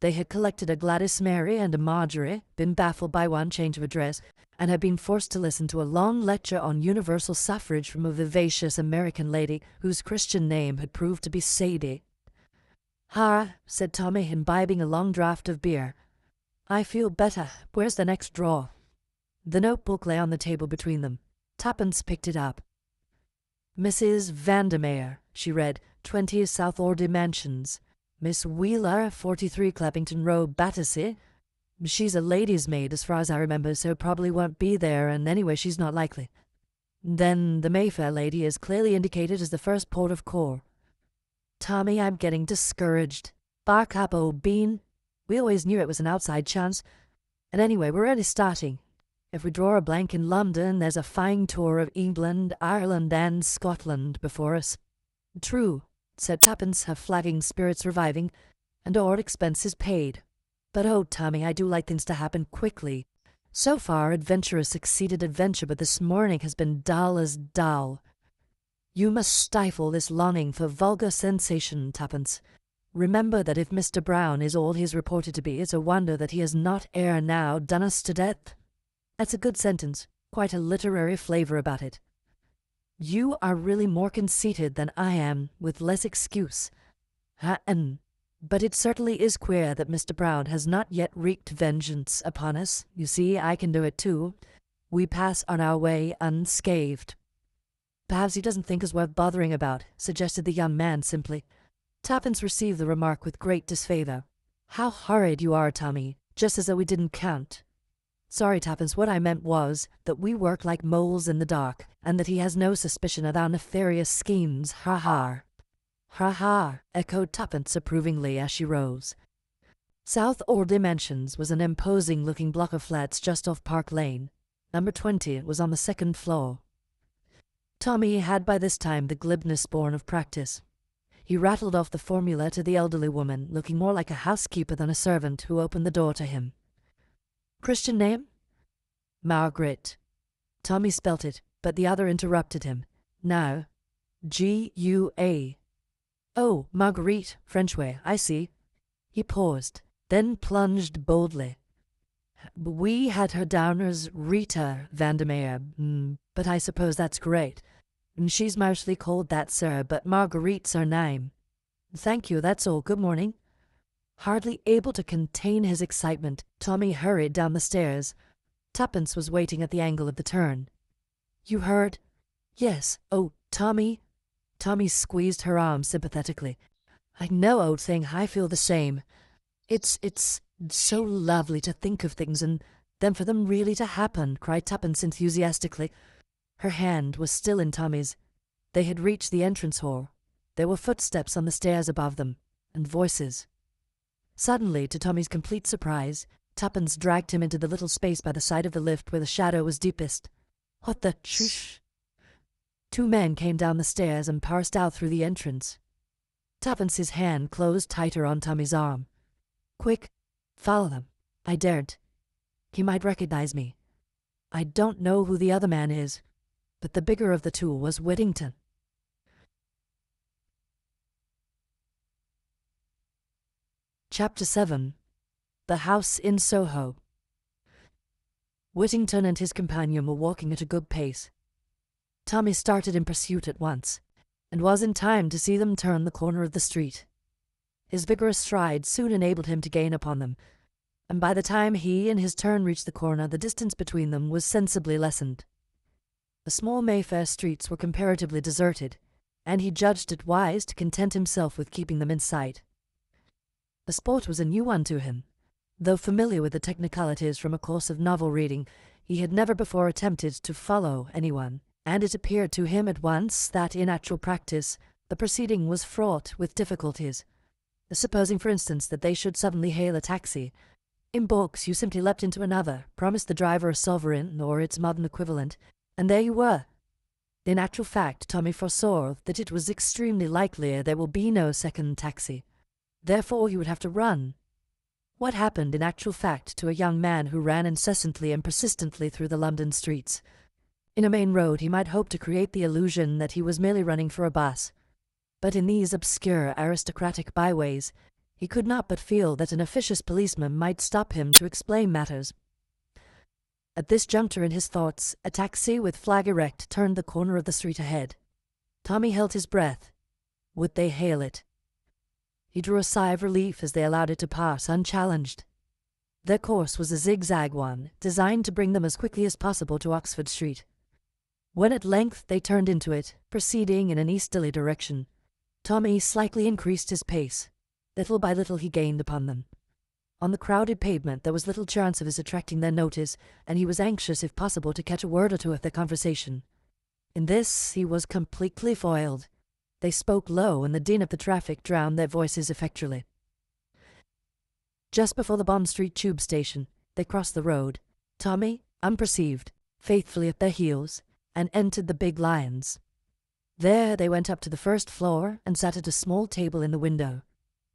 S1: They had collected a Gladys Mary and a Marjorie, been baffled by one change of address, and had been forced to listen to a long lecture on universal suffrage from a vivacious American lady whose Christian name had proved to be Sadie. "Ha," said Tommy, imbibing a long draught of beer. "I feel better. Where's the next drawer?" The notebook lay on the table between them. Tuppence picked it up. "Mrs. Vandermeer," she read, 20 South Ordy Mansions. "Miss Wheeler, 43 Clappington Row, Battersea. She's a lady's maid as far as I remember, so probably won't be there, and anyway she's not likely. Then the Mayfair lady is clearly indicated as the first port of call." "Tommy, I'm getting discouraged. Bark up, old bean. We always knew it was an outside chance. And anyway, we're only starting. If we draw a blank in London, there's a fine tour of England, Ireland, and Scotland before us." "True," said Tuppence, her flagging spirits reviving, "and all expenses paid. But oh, Tommy, I do like things to happen quickly. So far, adventure has succeeded adventure, but this morning has been dull as dull. You must stifle this longing for vulgar sensation, Tuppence. Remember that if Mr. Brown is all he is reported to be, it's a wonder that he has not ere now done us to death. That's a good sentence, quite a literary flavour about it. You are really more conceited than I am, with less excuse. But it certainly is queer that Mr. Brown has not yet wreaked vengeance upon us. You see, I can do it too. We pass on our way unscathed." "Perhaps he doesn't think us worth bothering about," suggested the young man simply. Tuppence received the remark with great disfavour. "How horrid you are, Tommy, just as though we didn't count." "Sorry, Tuppence, what I meant was that we work like moles in the dark, and that he has no suspicion of our nefarious schemes. Ha ha." "Ha ha," echoed Tuppence approvingly as she rose. South Ordy Mansions was an imposing-looking block of flats just off Park Lane. Number 20 was on the second floor. Tommy had by this time the glibness born of practice. He rattled off the formula to the elderly woman, looking more like a housekeeper than a servant, who opened the door to him. "Christian name?" "Margaret." Tommy spelt it, but the other interrupted him. "Now, G-U-A. "Oh, Marguerite, French way, I see." He paused, then plunged boldly. "We had her down as Rita Vandermeer, but I suppose that's correct. She's mostly called that, sir, but Marguerite's her name." "Thank you, that's all. Good morning." Hardly able to contain his excitement, Tommy hurried down the stairs. Tuppence was waiting at the angle of the turn. "You heard?" "Yes. Oh, Tommy." Tommy squeezed her arm sympathetically. "I know, old thing, I feel the same. It's so lovely to think of things and then for them really to happen," cried Tuppence enthusiastically. Her hand was still in Tommy's. They had reached the entrance hall. There were footsteps on the stairs above them, and voices. Suddenly, to Tommy's complete surprise, Tuppence dragged him into the little space by the side of the lift where the shadow was deepest. "What the shush?" Two men came down the stairs and passed out through the entrance. Tuppence's hand closed tighter on Tommy's arm. "Quick, follow them." "I daren't. He might recognize me. I don't know who the other man is, but the bigger of the two was Whittington." Chapter 7. The House in Soho. Whittington and his companion were walking at a good pace. Tommy started in pursuit at once, and was in time to see them turn the corner of the street. His vigorous stride soon enabled him to gain upon them, and by the time he in his turn reached the corner, the distance between them was sensibly lessened. The small Mayfair streets were comparatively deserted, and he judged it wise to content himself with keeping them in sight. The sport was a new one to him. Though familiar with the technicalities from a course of novel reading, he had never before attempted to follow anyone, and it appeared to him at once that, in actual practice, the proceeding was fraught with difficulties. Supposing, for instance, that they should suddenly hail a taxi. In books, you simply leapt into another, promised the driver a sovereign, or its modern equivalent, and there you were. In actual fact, Tommy foresaw that it was extremely likely there will be no second taxi. Therefore, he would have to run. What happened in actual fact to a young man who ran incessantly and persistently through the London streets? In a main road, he might hope to create the illusion that he was merely running for a bus. But in these obscure aristocratic byways, he could not but feel that an officious policeman might stop him to explain matters. At this juncture in his thoughts, a taxi with flag erect turned the corner of the street ahead. Tommy held his breath. Would they hail it? He drew a sigh of relief as they allowed it to pass unchallenged. Their course was a zigzag one, designed to bring them as quickly as possible to Oxford Street. When at length they turned into it, proceeding in an easterly direction, Tommy slightly increased his pace. Little by little he gained upon them. On the crowded pavement there was little chance of his attracting their notice, and he was anxious, if possible, to catch a word or two of their conversation. In this he was completely foiled. They spoke low, and the din of the traffic drowned their voices effectually. Just before the Bond Street tube station, they crossed the road, Tommy, unperceived, faithfully at their heels, and entered the Big Lions. There they went up to the first floor and sat at a small table in the window.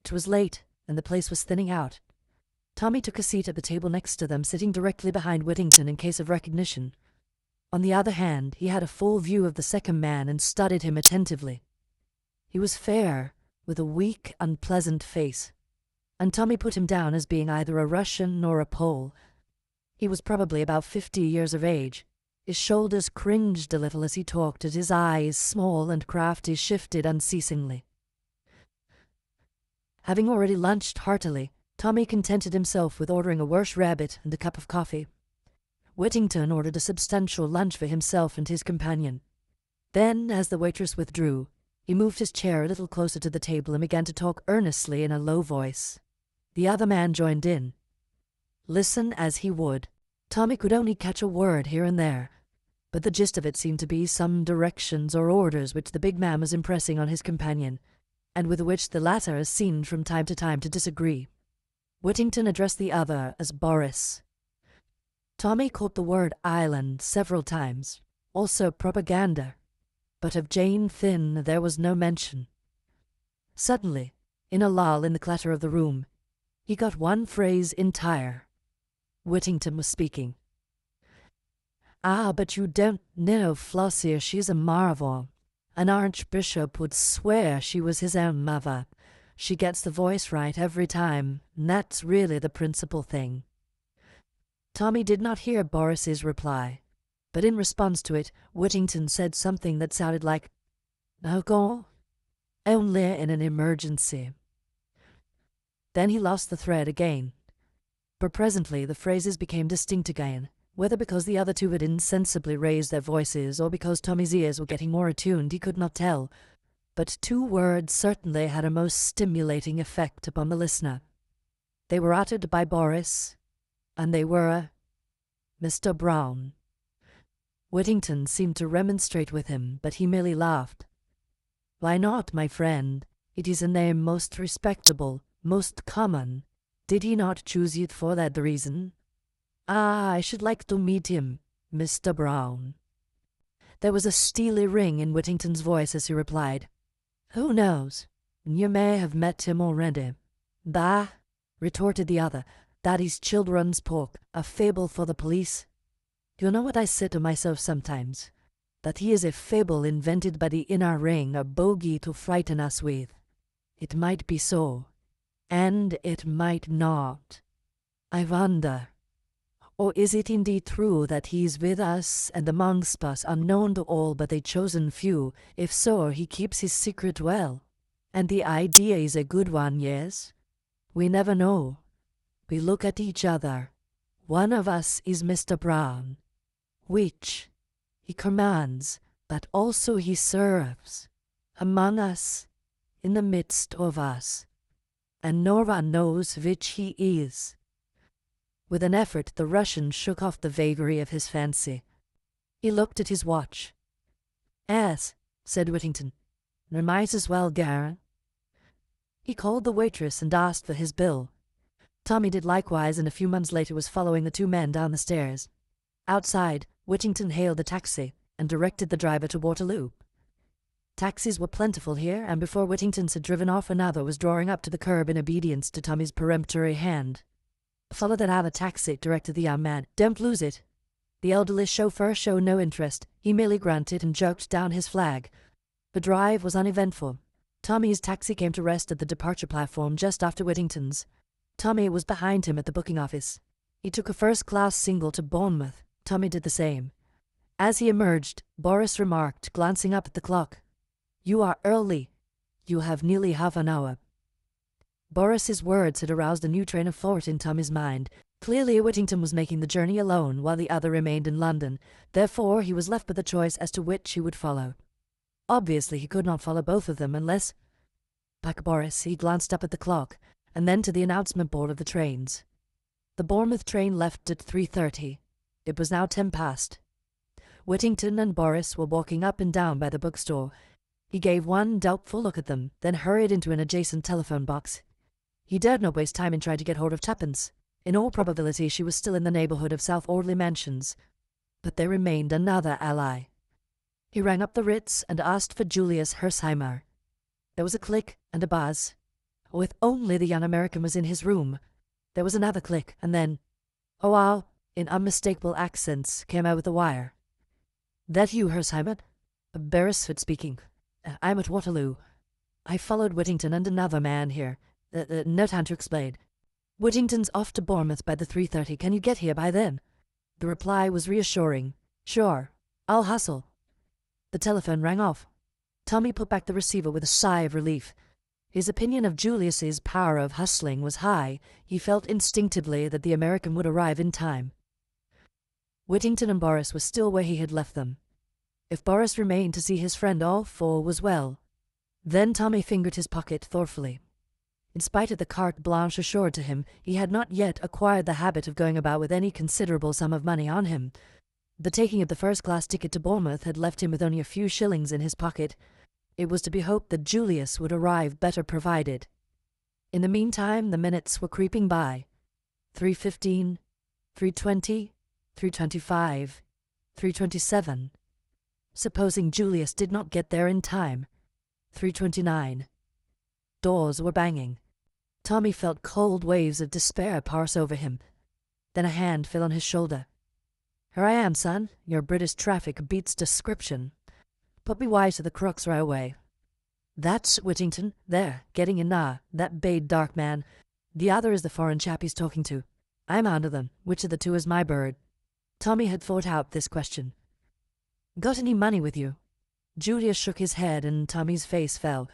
S1: It was late, and the place was thinning out. Tommy took a seat at the table next to them, sitting directly behind Whittington in case of recognition. On the other hand, he had a full view of the second man and studied him attentively. He was fair, with a weak, unpleasant face, and Tommy put him down as being either a Russian or a Pole. He was probably about 50 years of age. His shoulders cringed a little as he talked, and his eyes, small and crafty, shifted unceasingly. Having already lunched heartily, Tommy contented himself with ordering a Welsh rarebit and a cup of coffee. Whittington ordered a substantial lunch for himself and his companion. Then, as the waitress withdrew, he moved his chair a little closer to the table and began to talk earnestly in a low voice. The other man joined in. Listen as he would, Tommy could only catch a word here and there, but the gist of it seemed to be some directions or orders which the big man was impressing on his companion, and with which the latter seemed from time to disagree. Whittington addressed the other as Boris. Tommy caught the word island several times, also propaganda, but of Jane Finn there was no mention. Suddenly, in a lull in the clatter of the room, he got one phrase entire. Whittington was speaking. "Ah, but you don't know Flossie, she's a marvel. An archbishop would swear she was his own mother. She gets the voice right every time, and that's really the principal thing." Tommy did not hear Boris's reply, but in response to it, Whittington said something that sounded like, "No go, only in an emergency." Then he lost the thread again. But presently the phrases became distinct again, whether because the other two had insensibly raised their voices or because Tommy's ears were getting more attuned, he could not tell. But two words certainly had a most stimulating effect upon the listener. They were uttered by Boris, and they were, "Mr. Brown." Whittington seemed to remonstrate with him, but he merely laughed. "Why not, my friend? It is a name most respectable, most common. Did he not choose it for that reason? Ah, I should like to meet him, Mr. Brown." There was a steely ring in Whittington's voice as he replied, "Who knows? You may have met him already." "Bah," retorted the other, "that is children's talk, a fable for the police. You know what I say to myself sometimes? That he is a fable invented by the inner ring, a bogey to frighten us with. It might be so, and it might not. I wonder. Or is it indeed true that he is with us and amongst us, unknown to all but a chosen few? If so, he keeps his secret well. And the idea is a good one, yes? We never know. We look at each other. One of us is Mr. Brown. Which he commands, but also he serves. Among us, in the midst of us. And no one knows which he is." With an effort, the Russian shook off the vagary of his fancy. He looked at his watch. "Yes," said Whittington. "We might as well go." He called the waitress and asked for his bill. Tommy did likewise, and a few months later was following the two men down the stairs. Outside, Whittington hailed a taxi and directed the driver to Waterloo. Taxis were plentiful here, and before Whittington had driven off, another was drawing up to the curb in obedience to Tommy's peremptory hand. "Follow that other taxi," directed the young man. "Don't lose it." The elderly chauffeur showed no interest. He merely grunted and jerked down his flag. The drive was uneventful. Tommy's taxi came to rest at the departure platform just after Whittington's. Tommy was behind him at the booking office. He took a first-class single to Bournemouth. Tommy did the same. As he emerged, Boris remarked, glancing up at the clock, "You are early. You have nearly half an hour." Boris's words had aroused a new train of thought in Tommy's mind. Clearly, Whittington was making the journey alone, while the other remained in London. Therefore, he was left with a choice as to which he would follow. Obviously, he could not follow both of them unless— Back Boris, he glanced up at the clock, and then to the announcement board of the trains. The Bournemouth train left at 3:30. It was now 10 past. Whittington and Boris were walking up and down by the bookstore. He gave one doubtful look at them, then hurried into an adjacent telephone box. He dared not waste time in trying to get hold of Tuppence. In all probability, she was still in the neighbourhood of South Audley Mansions. But there remained another ally. He rang up the Ritz and asked for Julius Hersheimer. There was a click and a buzz. If only the young American was in his room. There was another click, and then, "Oh, wow," in unmistakable accents, came out with the wire. "That you, Hersheimer?" "Beresford speaking. I'm at Waterloo. I followed Whittington and another man here. No time to explain. Whittington's off to Bournemouth by the 3:30. Can you get here by then?" The reply was reassuring. "Sure. I'll hustle." The telephone rang off. Tommy put back the receiver with a sigh of relief. His opinion of Julius's power of hustling was high. He felt instinctively that the American would arrive in time. Whittington and Boris were still where he had left them. If Boris remained to see his friend off, all was well. Then Tommy fingered his pocket thoughtfully. In spite of the carte blanche assured to him, he had not yet acquired the habit of going about with any considerable sum of money on him. The taking of the first-class ticket to Bournemouth had left him with only a few shillings in his pocket. It was to be hoped that Julius would arrive better provided. In the meantime, the minutes were creeping by. 3:15, 3:20, 3:25, 3:27. Supposing Julius did not get there in time. 3:29. Doors were banging. Tommy felt cold waves of despair pass over him. Then a hand fell on his shoulder. "Here I am, son. Your British traffic beats description. Put me wise to the crooks right away." "That's Whittington. There, getting in now. That bayed dark man. The other is the foreign chap he's talking to. I'm onto them. Which of the two is my bird?" Tommy had thought out this question. "Got any money with you?" Julius shook his head, and Tommy's face fell.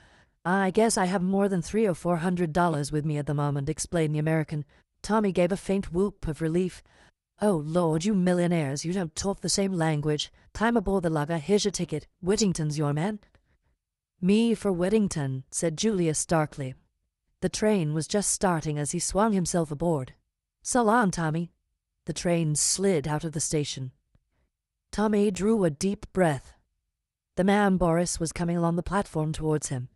S1: "I guess I have more than $300 or $400 with me at the moment," explained the American. Tommy gave a faint whoop of relief. "Oh, Lord, you millionaires, you don't talk the same language. Climb aboard the lugger, here's your ticket. Whittington's your man." "Me for Whittington," said Julius darkly. The train was just starting as he swung himself aboard. "So long, Tommy." The train slid out of the station. Tommy drew a deep breath. The man Boris was coming along the platform towards him.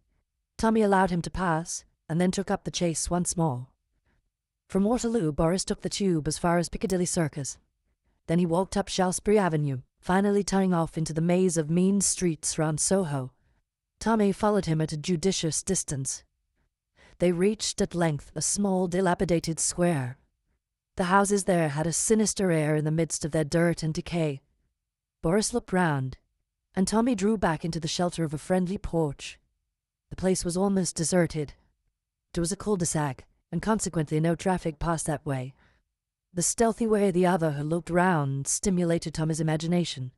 S1: Tommy allowed him to pass, and then took up the chase once more. From Waterloo, Boris took the tube as far as Piccadilly Circus. Then he walked up Shaftesbury Avenue, finally turning off into the maze of mean streets round Soho. Tommy followed him at a judicious distance. They reached at length a small, dilapidated square. The houses there had a sinister air in the midst of their dirt and decay. Boris looked round, and Tommy drew back into the shelter of a friendly porch. The place was almost deserted. It was a cul-de-sac, and consequently no traffic passed that way. The stealthy way the other who looked round stimulated Tommy's imagination.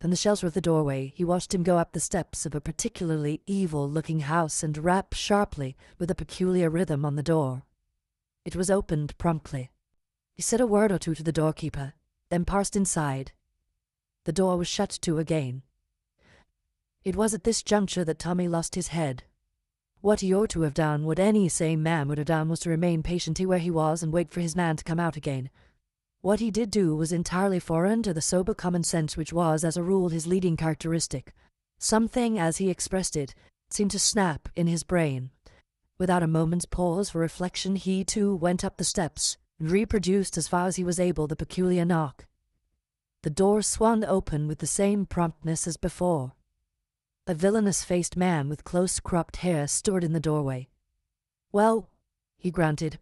S1: From the shelter of the doorway, he watched him go up the steps of a particularly evil-looking house and rap sharply with a peculiar rhythm on the door. It was opened promptly. He said a word or two to the doorkeeper, then passed inside. The door was shut to again. It was at this juncture that Tommy lost his head. What he ought to have done, what any sane man would have done, was to remain patiently where he was and wait for his man to come out again. What he did do was entirely foreign to the sober common sense which was, as a rule, his leading characteristic. Something, as he expressed it, seemed to snap in his brain. Without a moment's pause for reflection, he, too, went up the steps, and reproduced as far as he was able the peculiar knock. The door swung open with the same promptness as before. A villainous-faced man with close-cropped hair stood in the doorway. "Well," he grunted.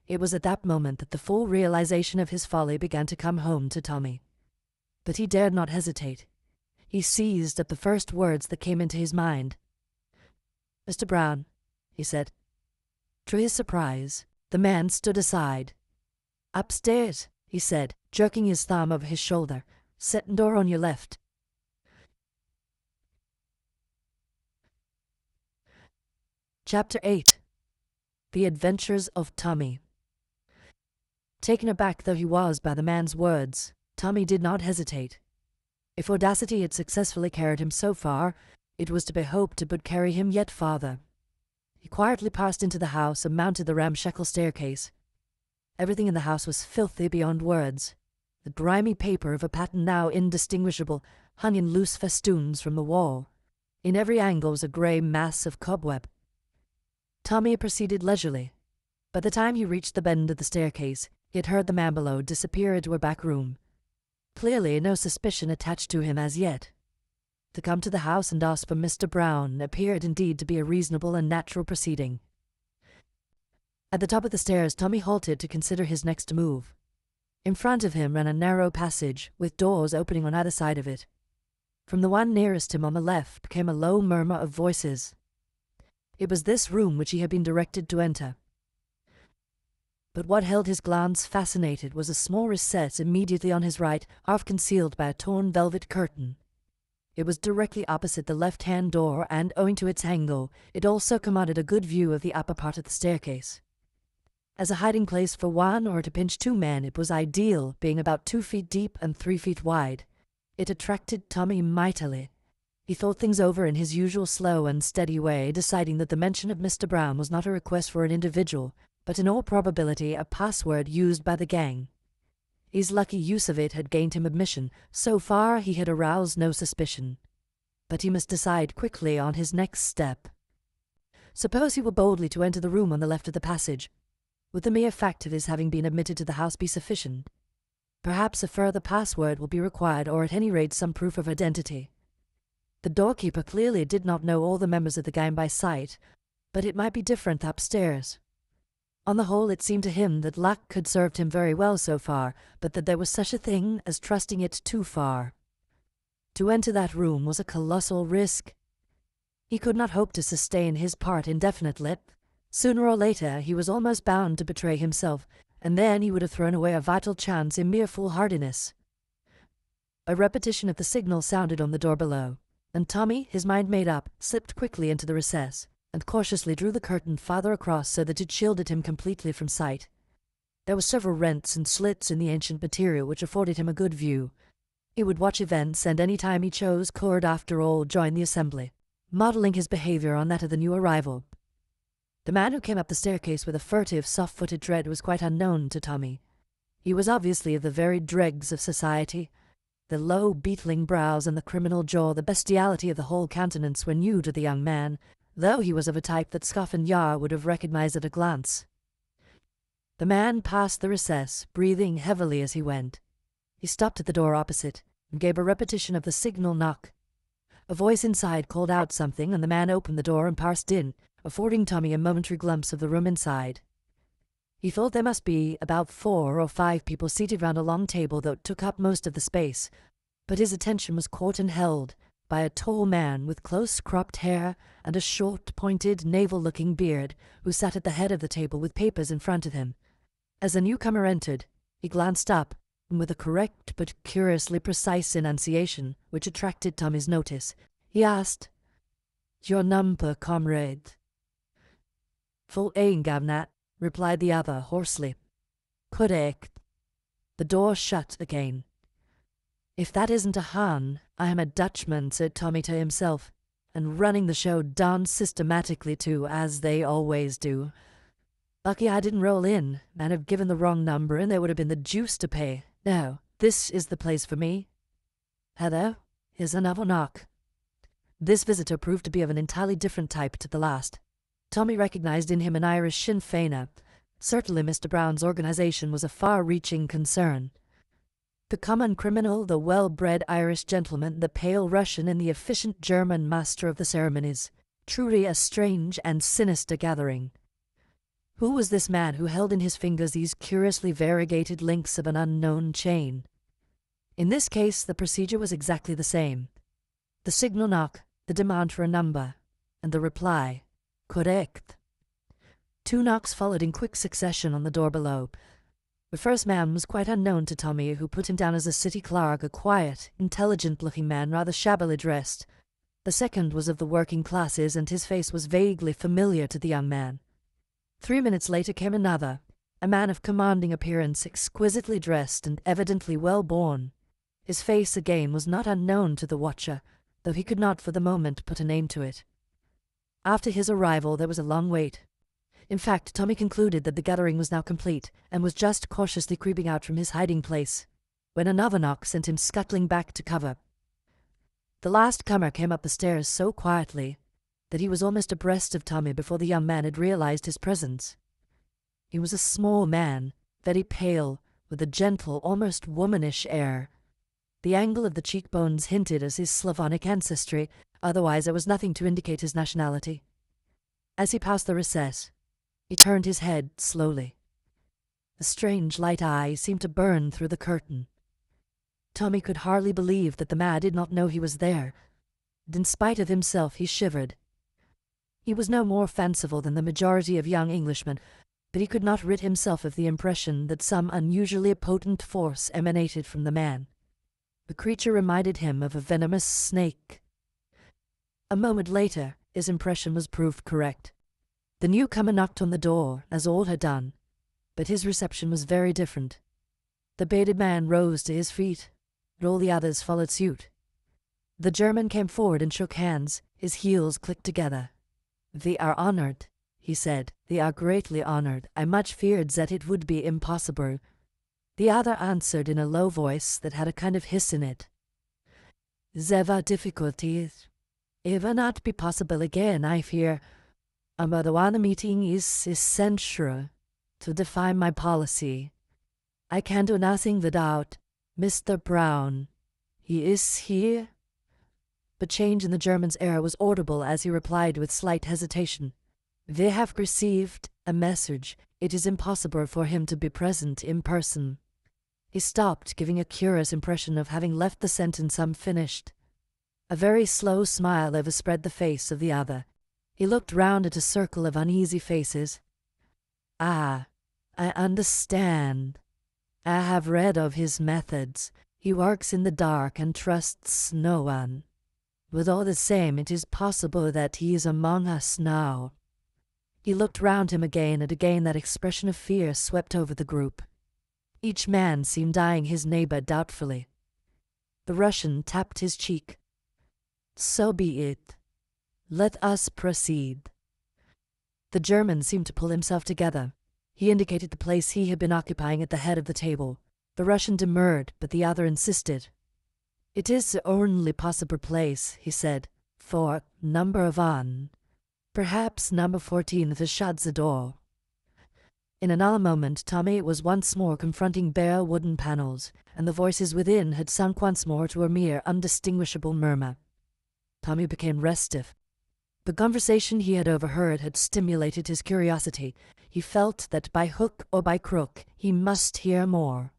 S1: It was at that moment that the full realization of his folly began to come home to Tommy. But he dared not hesitate. He seized at the first words that came into his mind. "Mr. Brown," he said. To his surprise, the man stood aside. "Upstairs," he said, jerking his thumb over his shoulder. "Settin' door on your left." Chapter 8. The Adventures of Tommy. Taken aback though he was by the man's words, Tommy did not hesitate. If audacity had successfully carried him so far, it was to be hoped it would carry him yet farther. He quietly passed into the house and mounted the ramshackle staircase. Everything in the house was filthy beyond words. The grimy paper of a pattern now indistinguishable hung in loose festoons from the wall. In every angle was a grey mass of cobweb. Tommy proceeded leisurely. By the time he reached the bend of the staircase, he had heard the man below disappear into a back room. Clearly no suspicion attached to him as yet. To come to the house and ask for Mr. Brown appeared indeed to be a reasonable and natural proceeding. At the top of the stairs, Tommy halted to consider his next move. In front of him ran a narrow passage, with doors opening on either side of it. From the one nearest him on the left came a low murmur of voices. It was this room which he had been directed to enter. But what held his glance fascinated was a small recess immediately on his right, half concealed by a torn velvet curtain. It was directly opposite the left-hand door, and, owing to its angle, it also commanded a good view of the upper part of the staircase. As a hiding place for one or to pinch two men, it was ideal, being about 2 feet deep and 3 feet wide. It attracted Tommy mightily. He thought things over in his usual slow and steady way, deciding that the mention of Mr. Brown was not a request for an individual, but in all probability a password used by the gang. His lucky use of it had gained him admission. So far he had aroused no suspicion. But he must decide quickly on his next step. Suppose he were boldly to enter the room on the left of the passage. Would the mere fact of his having been admitted to the house be sufficient? Perhaps a further password will be required, or at any rate some proof of identity. The doorkeeper clearly did not know all the members of the gang by sight, but it might be different upstairs. On the whole, it seemed to him that luck had served him very well so far, but that there was such a thing as trusting it too far. To enter that room was a colossal risk. He could not hope to sustain his part indefinitely. Sooner or later he was almost bound to betray himself, and then he would have thrown away a vital chance in mere foolhardiness. A repetition of the signal sounded on the door below, and Tommy, his mind made up, slipped quickly into the recess, and cautiously drew the curtain farther across so that it shielded him completely from sight. There were several rents and slits in the ancient material which afforded him a good view. He would watch events, and any time he chose could, after all, join the assembly, modelling his behaviour on that of the new arrival. The man who came up the staircase with a furtive, soft-footed tread was quite unknown to Tommy. He was obviously of the very dregs of society. The low, beetling brows and the criminal jaw, the bestiality of the whole countenance were new to the young man, though he was of a type that Scotland Yard would have recognized at a glance. The man passed the recess, breathing heavily as he went. He stopped at the door opposite, and gave a repetition of the signal knock. A voice inside called out something, and the man opened the door and passed in, affording Tommy a momentary glimpse of the room inside. He thought there must be about 4 or 5 people seated round a long table that took up most of the space, but his attention was caught and held by a tall man with close-cropped hair and a short, pointed, naval-looking beard, who sat at the head of the table with papers in front of him. As the newcomer entered, he glanced up, and with a correct but curiously precise enunciation, which attracted Tommy's notice, he asked, "Your number, comrade?" "Full ain, Gavnat," replied the other hoarsely. "Correct." The door shut again. "If that isn't a Han, I am a Dutchman," said Tommy to himself, "and running the show darn systematically too, as they always do. Lucky I didn't roll in, and have given the wrong number, and there would have been the deuce to pay. No, this is the place for me. Hello, here's another knock." This visitor proved to be of an entirely different type to the last. Tommy recognized in him an Irish Sinn Féiner. Certainly Mr. Brown's organization was a far-reaching concern. The common criminal, the well-bred Irish gentleman, the pale Russian, and the efficient German master of the ceremonies. Truly a strange and sinister gathering. Who was this man who held in his fingers these curiously variegated links of an unknown chain? In this case, the procedure was exactly the same. The signal knock, the demand for a number, and the reply, "Correct." 2 knocks followed in quick succession on the door below. The first man was quite unknown to Tommy, who put him down as a city clerk, a quiet, intelligent-looking man, rather shabbily dressed. The second was of the working classes, and his face was vaguely familiar to the young man. 3 minutes later came another, a man of commanding appearance, exquisitely dressed and evidently well-born. His face, again, was not unknown to the watcher, though he could not for the moment put a name to it. After his arrival there was a long wait. In fact, Tommy concluded that the gathering was now complete, and was just cautiously creeping out from his hiding place, when another knock sent him scuttling back to cover. The last comer came up the stairs so quietly that he was almost abreast of Tommy before the young man had realized his presence. He was a small man, very pale, with a gentle, almost womanish air. The angle of the cheekbones hinted at his Slavonic ancestry, otherwise there was nothing to indicate his nationality. As he passed the recess, he turned his head slowly. A strange light eye seemed to burn through the curtain. Tommy could hardly believe that the man did not know he was there, and in spite of himself he shivered. He was no more fanciful than the majority of young Englishmen, but he could not rid himself of the impression that some unusually potent force emanated from the man. The creature reminded him of a venomous snake. A moment later, his impression was proved correct. The newcomer knocked on the door, as all had done, but his reception was very different. The bearded man rose to his feet, and all the others followed suit. The German came forward and shook hands. His heels clicked together. "They are honored," he said. "They are greatly honored. I much feared that it would be impossible." The other answered in a low voice that had a kind of hiss in it. "There were difficulties. It will not be possible again, I fear. But the one meeting is essential to define my policy. I can do nothing without Mr. Brown. He is here." But change in the German's air was audible as he replied with slight hesitation. "They have received a message. It is impossible for him to be present in person." He stopped, giving a curious impression of having left the sentence unfinished. A very slow smile overspread the face of the other. He looked round at a circle of uneasy faces. "Ah, I understand. I have read of his methods. He works in the dark and trusts no one. But all the same, it is possible that he is among us now." He looked round him again, and again that expression of fear swept over the group. Each man seemed eyeing his neighbor doubtfully. The Russian tapped his cheek. "So be it. Let us proceed." The German seemed to pull himself together. He indicated the place he had been occupying at the head of the table. The Russian demurred, but the other insisted. "It is the only possible place," he said, "for number 1. Perhaps number 14 has shut the door." In another moment, Tommy was once more confronting bare wooden panels, and the voices within had sunk once more to a mere undistinguishable murmur. Tommy became restive. The conversation he had overheard had stimulated his curiosity. He felt that by hook or by crook he must hear more.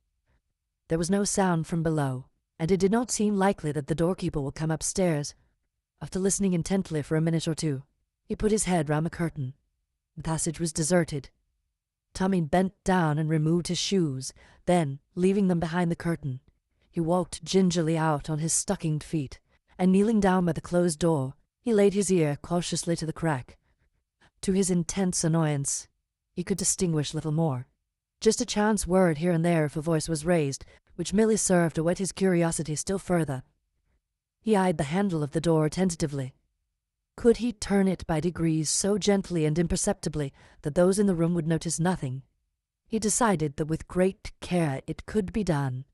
S1: There was no sound from below, and it did not seem likely that the doorkeeper would come upstairs. After listening intently for a minute or two, he put his head round the curtain. The passage was deserted. Tommy bent down and removed his shoes. Then, leaving them behind the curtain, he walked gingerly out on his stockinged feet, and kneeling down by the closed door, he laid his ear cautiously to the crack. To his intense annoyance, he could distinguish little more. Just a chance word here and there if a voice was raised, which merely served to whet his curiosity still further. He eyed the handle of the door tentatively. Could he turn it by degrees so gently and imperceptibly that those in the room would notice nothing? He decided that with great care it could be done.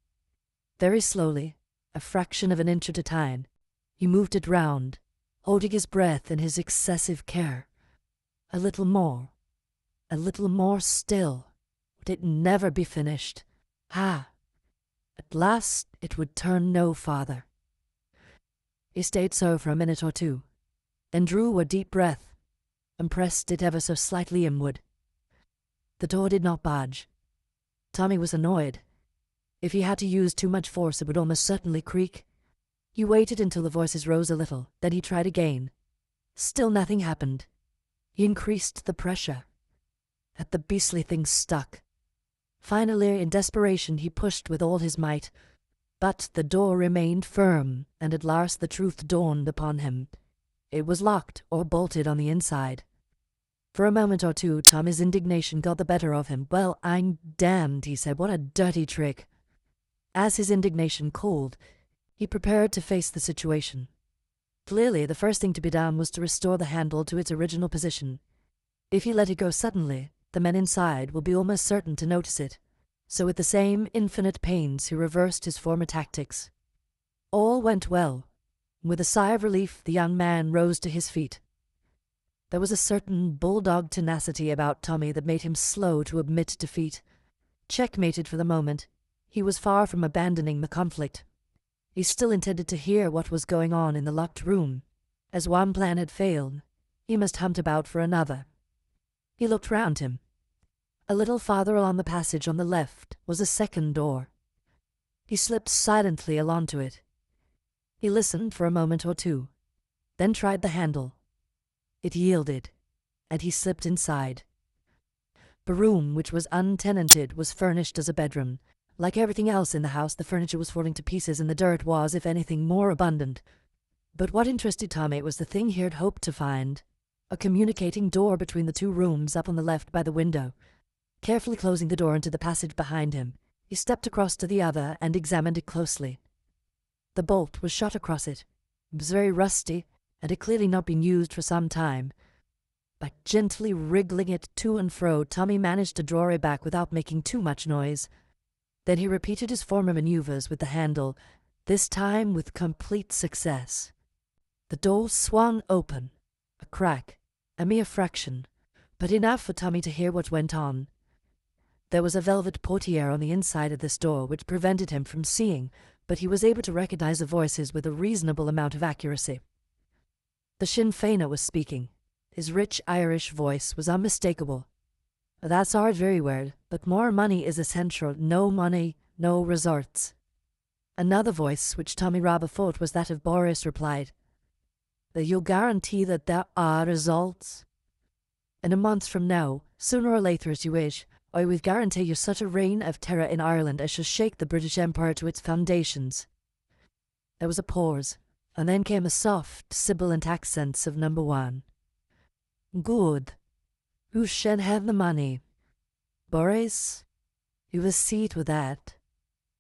S1: Very slowly, a fraction of an inch at a time, he moved it round, holding his breath in his excessive care. A little more still. Would it never be finished? Ah! At last it would turn no farther. He stayed so for a minute or two, then drew a deep breath, and pressed it ever so slightly inward. The door did not budge. Tommy was annoyed. If he had to use too much force, it would almost certainly creak. He waited until the voices rose a little, then he tried again. Still nothing happened. He increased the pressure. Yet the beastly thing stuck. Finally, in desperation, he pushed with all his might. But the door remained firm, and at last the truth dawned upon him. It was locked or bolted on the inside. For a moment or two, Tommy's indignation got the better of him. "Well, I'm damned," he said. "What a dirty trick." As his indignation cooled, he prepared to face the situation. Clearly, the first thing to be done was to restore the handle to its original position. If he let it go suddenly, the men inside will be almost certain to notice it. So with the same infinite pains, he reversed his former tactics. All went well. With a sigh of relief, the young man rose to his feet. There was a certain bulldog tenacity about Tommy that made him slow to admit defeat. Checkmated for the moment, he was far from abandoning the conflict. He still intended to hear what was going on in the locked room. As one plan had failed, he must hunt about for another. He looked round him. A little farther along the passage on the left was a second door. He slipped silently along to it. He listened for a moment or two, then tried the handle. It yielded, and he slipped inside. The room, which was untenanted, was furnished as a bedroom. Like everything else in the house, the furniture was falling to pieces, and the dirt was, if anything, more abundant. But what interested Tommy was the thing he had hoped to find: a communicating door between the two rooms up on the left by the window. Carefully closing the door into the passage behind him, he stepped across to the other and examined it closely. The bolt was shot across it. It was very rusty, and had clearly not been used for some time. By gently wriggling it to and fro, Tommy managed to draw it back without making too much noise. Then he repeated his former maneuvers with the handle, this time with complete success. The door swung open, a crack, a mere fraction, but enough for Tommy to hear what went on. There was a velvet portiere on the inside of this door which prevented him from seeing, but he was able to recognize the voices with a reasonable amount of accuracy. The Sinn Féiner was speaking. His rich Irish voice was unmistakable. "That's hard, very weird, but more money is essential. No money, no results." Another voice, which Tommy rather thought was that of Boris, replied, "You'll guarantee that there are results?" "In a month from now, sooner or later as you wish, I will guarantee you such a reign of terror in Ireland as shall shake the British Empire to its foundations." There was a pause, and then came a soft, sibilant accents of number one. "Good. Who shall have the money? Boris?" You will see to that.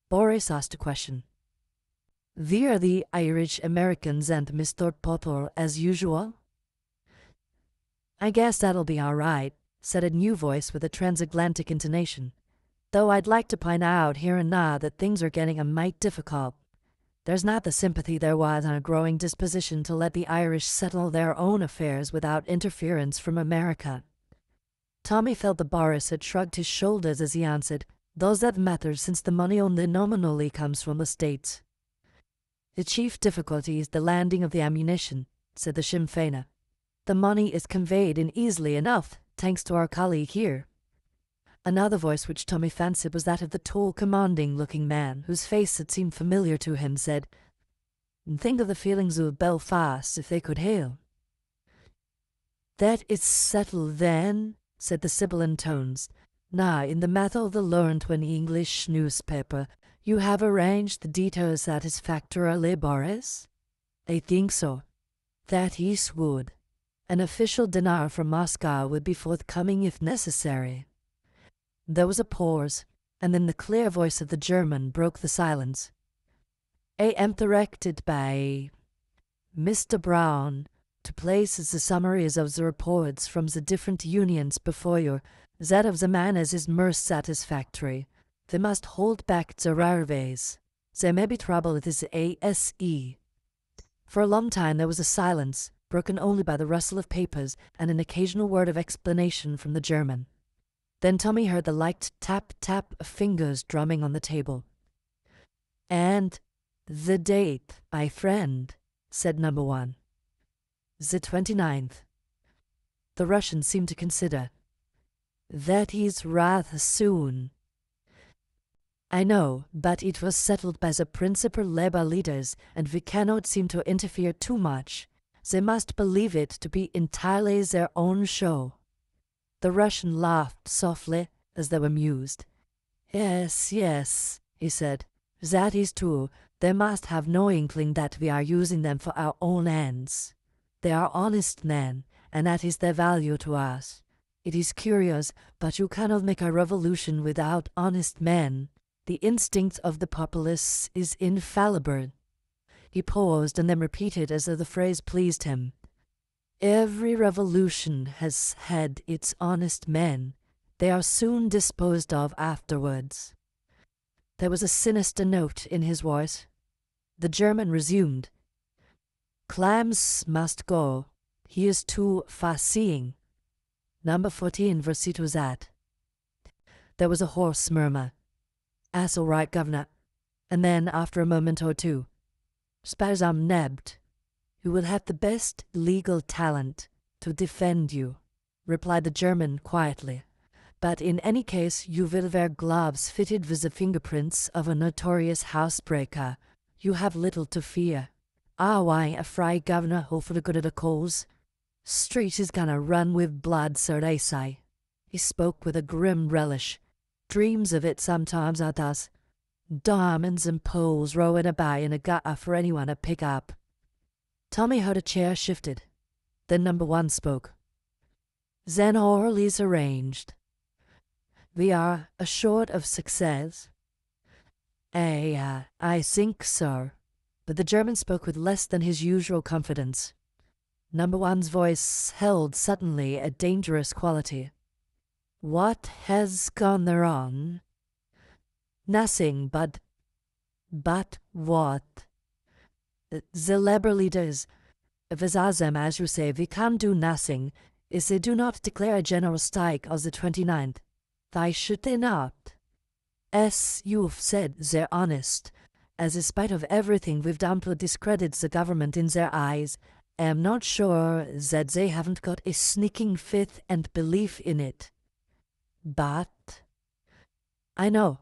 S1: Boris asked a question. "We're the Irish Americans and Mr. Potter as usual?" "I guess that'll be all right," said a new voice with a transatlantic intonation. "Though I'd like to point out here and now that things are getting a mite difficult. There's not the sympathy there was and a growing disposition to let the Irish settle their own affairs without interference from America." Tommy felt that Boris had shrugged his shoulders as he answered, "Does that matter since the money only nominally comes from the States?" "The chief difficulty is the landing of the ammunition," said the Sinn Féiner. "The money is conveyed in easily enough, thanks to our colleague here." Another voice which Tommy fancied was that of the tall, commanding-looking man, whose face had seemed familiar to him, said, "Think of the feelings of Belfast if they could hail." "That is settled then," said the sibilant tones. "Now, in the matter of the loan to an English newspaper, you have arranged the details satisfactorily, Boris?" "I think so." "That is good. An official dinar from Moscow would be forthcoming if necessary." There was a pause, and then the clear voice of the German broke the silence. "I am directed by Mr. Brown to place the summaries of the reports from the different unions before you. That of the manners is most satisfactory. They must hold back the railways. There may be trouble with the ASE." For a long time there was a silence, broken only by the rustle of papers and an occasional word of explanation from the German. Then Tommy heard the light tap-tap of fingers drumming on the table. "And the date, my friend," said number one. "The 29th. The Russian seemed to consider. "That is rather soon." "I know, but it was settled by the principal labor leaders, and we cannot seem to interfere too much. They must believe it to be entirely their own show." The Russian laughed softly, as though amused. "Yes, yes," he said. "That is true. They must have no inkling that we are using them for our own ends. They are honest men, and that is their value to us. It is curious, but you cannot make a revolution without honest men. The instinct of the populace is infallible." He paused and then repeated as though the phrase pleased him. "Every revolution has had its honest men. They are soon disposed of afterwards." There was a sinister note in his voice. The German resumed. "Clams must go. He is too far-seeing. Number 14 will see to that." There was a hoarse murmur. "That's all right, Governor." And then, after a moment or two, "Suppose I'm nabbed. Who will have the best legal talent to defend you," replied the German quietly. "But in any case you will wear gloves fitted with the fingerprints of a notorious housebreaker. You have little to fear. I ain't afraid, Governor, or for the good of the cause. Street is gonna run with blood, so they say." He spoke with a grim relish. "Dreams of it sometimes, I does. Diamonds and pearls rolling about in a gutter for anyone to pick up." Tommy heard a chair shifted. Then number one spoke. "Then all is arranged. We are assured of success." I think so." But the German spoke with less than his usual confidence. Number one's voice held suddenly a dangerous quality. "What has gone wrong?" "Nothing, but what?" "The labor leaders, without them, as you say, we can do nothing. If they do not declare a general strike on the 29th, why should they not? As you've said, they're honest. As in spite of everything we've done to discredit the government in their eyes, I am not sure that they haven't got a sneaking faith and belief in it. But I know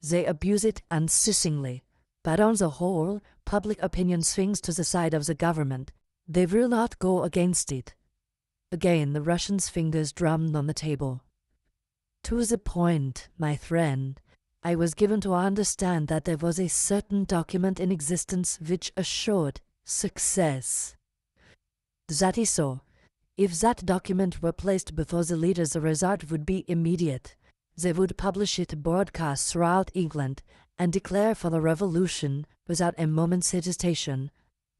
S1: they abuse it unceasingly. But on the whole, public opinion swings to the side of the government. They will not go against it." Again the Russian's fingers drummed on the table. "To the point, my friend. I was given to understand that there was a certain document in existence which assured success." "That is so. If that document were placed before the leaders, the result would be immediate. They would publish it broadcast throughout England and declare for the revolution without a moment's hesitation.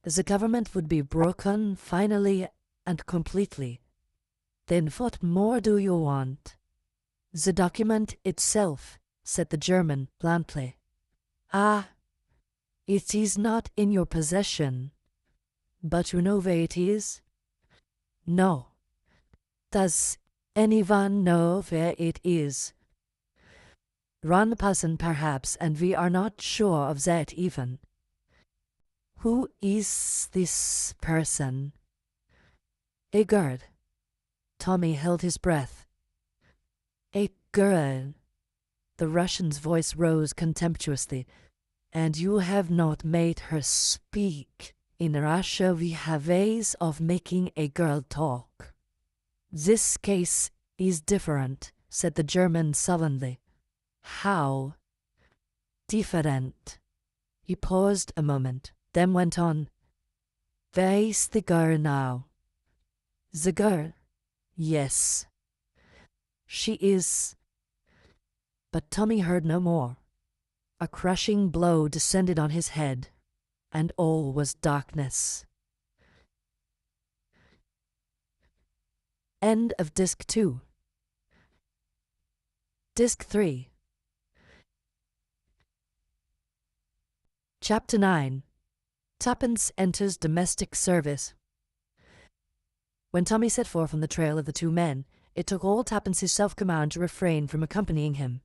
S1: The government would be broken finally and completely. Then what more do you want?" "The document itself," said the German bluntly. "Ah, it is not in your possession. But you know where it is?" "No." "Does Anyone know where it is? One person perhaps, and we are not sure of that even. Who is this person? A girl. Tommy held his breath. A girl. The Russian's voice rose contemptuously. And you have not made her speak. In Russia we have ways of making a girl talk. This case is different, said the German sullenly. How? Different. He paused a moment, then went on. Where is the girl now? The girl? Yes. She is. But Tommy heard no more. A crushing blow descended on his head, and all was darkness. End of Disc 2. Disc 3. Chapter 9. Tuppence enters domestic service. When Tommy set forth on the trail of the two men, it took all Tuppence's self-command to refrain from accompanying him.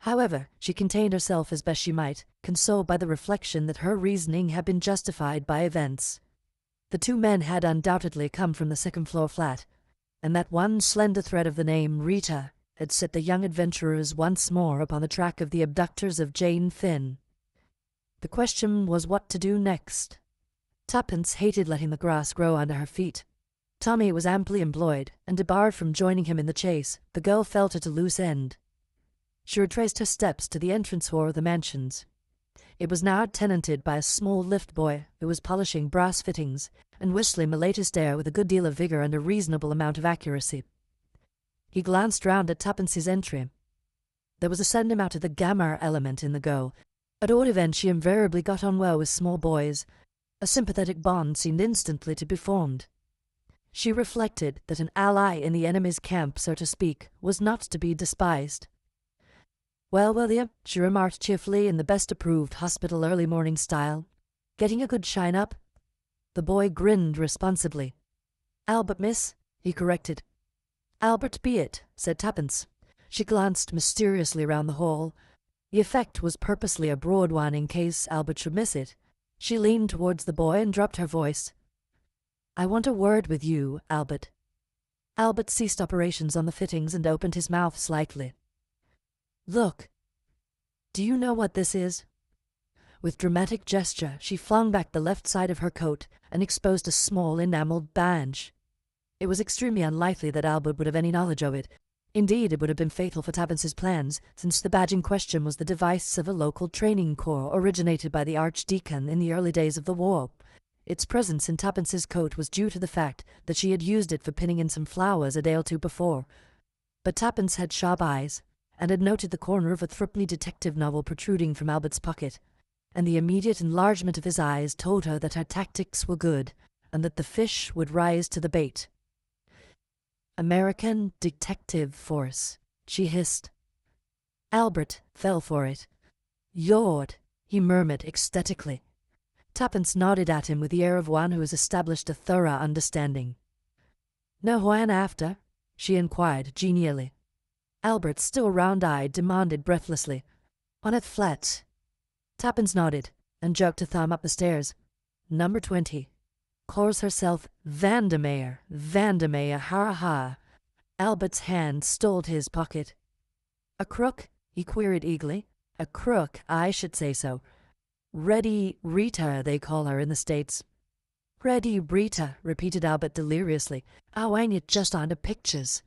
S1: However, she contained herself as best she might, consoled by the reflection that her reasoning had been justified by events. The two men had undoubtedly come from the second-floor flat, and that one slender thread of the name Rita had set the young adventurers once more upon the track of the abductors of Jane Finn. The question was what to do next. Tuppence hated letting the grass grow under her feet. Tommy was amply employed, and debarred from joining him in the chase. The girl felt at a loose end. She retraced her steps to the entrance hall of the mansions. It was now tenanted by a small lift boy who was polishing brass fittings and whistling the latest air with a good deal of vigor and a reasonable amount of accuracy. He glanced round at Tuppence's entry. There was a send him out of the gamma element in the girl. At all events, she invariably got on well with small boys. A sympathetic bond seemed instantly to be formed. She reflected that an ally in the enemy's camp, so to speak, was not to be despised. Well, William, she remarked cheerfully in the best approved hospital early morning style. Getting a good shine up? The boy grinned responsibly. Albert, miss, he corrected. Albert be it, said Tuppence. She glanced mysteriously round the hall. The effect was purposely a broad one in case Albert should miss it. She leaned towards the boy and dropped her voice. I want a word with you, Albert. Albert ceased operations on the fittings and opened his mouth slightly. Look. Do you know what this is? With dramatic gesture, she flung back the left side of her coat and exposed a small enamelled badge. It was extremely unlikely that Albert would have any knowledge of it. Indeed, it would have been fatal for Tuppence's plans, since the badge in question was the device of a local training corps originated by the Archdeacon in the early days of the war. Its presence in Tuppence's coat was due to the fact that she had used it for pinning in some flowers a day or two before. But Tuppence had sharp eyes, and had noted the corner of a threepenny detective novel protruding from Albert's pocket, and the immediate enlargement of his eyes told her that her tactics were good, and that the fish would rise to the bait. American Detective Force, she hissed. Albert fell for it. Yord, he murmured ecstatically. Tuppence nodded at him with the air of one who has established a thorough understanding. Know who I'm after? She inquired genially. Albert, still round-eyed, demanded breathlessly. On at flat. Tuppence nodded, and jerked a thumb up the stairs. Number 20. Calls herself Vandermeer, ha ha. Albert's hand stole his pocket. A crook? He queried eagerly. A crook, I should say so. Ready Rita, they call her in the States. Ready Rita, repeated Albert deliriously. Oh, ain't it just on the pictures?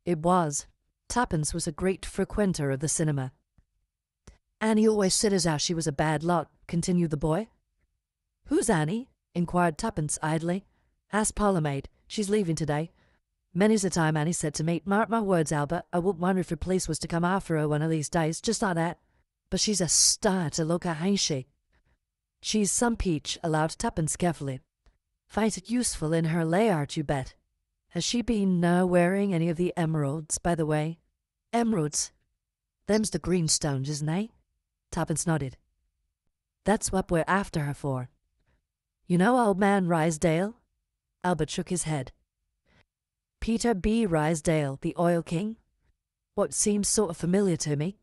S1: It was. Tuppence was a great frequenter of the cinema. Annie always said as how she was a bad lot, continued the boy. Who's Annie? Inquired Tuppence idly. Ask Parlourmaid. She's leaving today. Many's the time Annie said to me, mark my words, Albert, I wouldn't wonder if the police was to come after her one of these days, just like that. But she's a star to look at, ain't she? She's some peach, allowed Tuppence carefully. Finds it useful in her layard, you bet. Has she been wearing any of the emeralds, by the way? Emeralds? Them's the greenstones, isn't they? Tuppence nodded. That's what we're after her for. You know old man Rysdale? Albert shook his head. Peter B. Rysdale, the Oil King? What seems sort of familiar to me?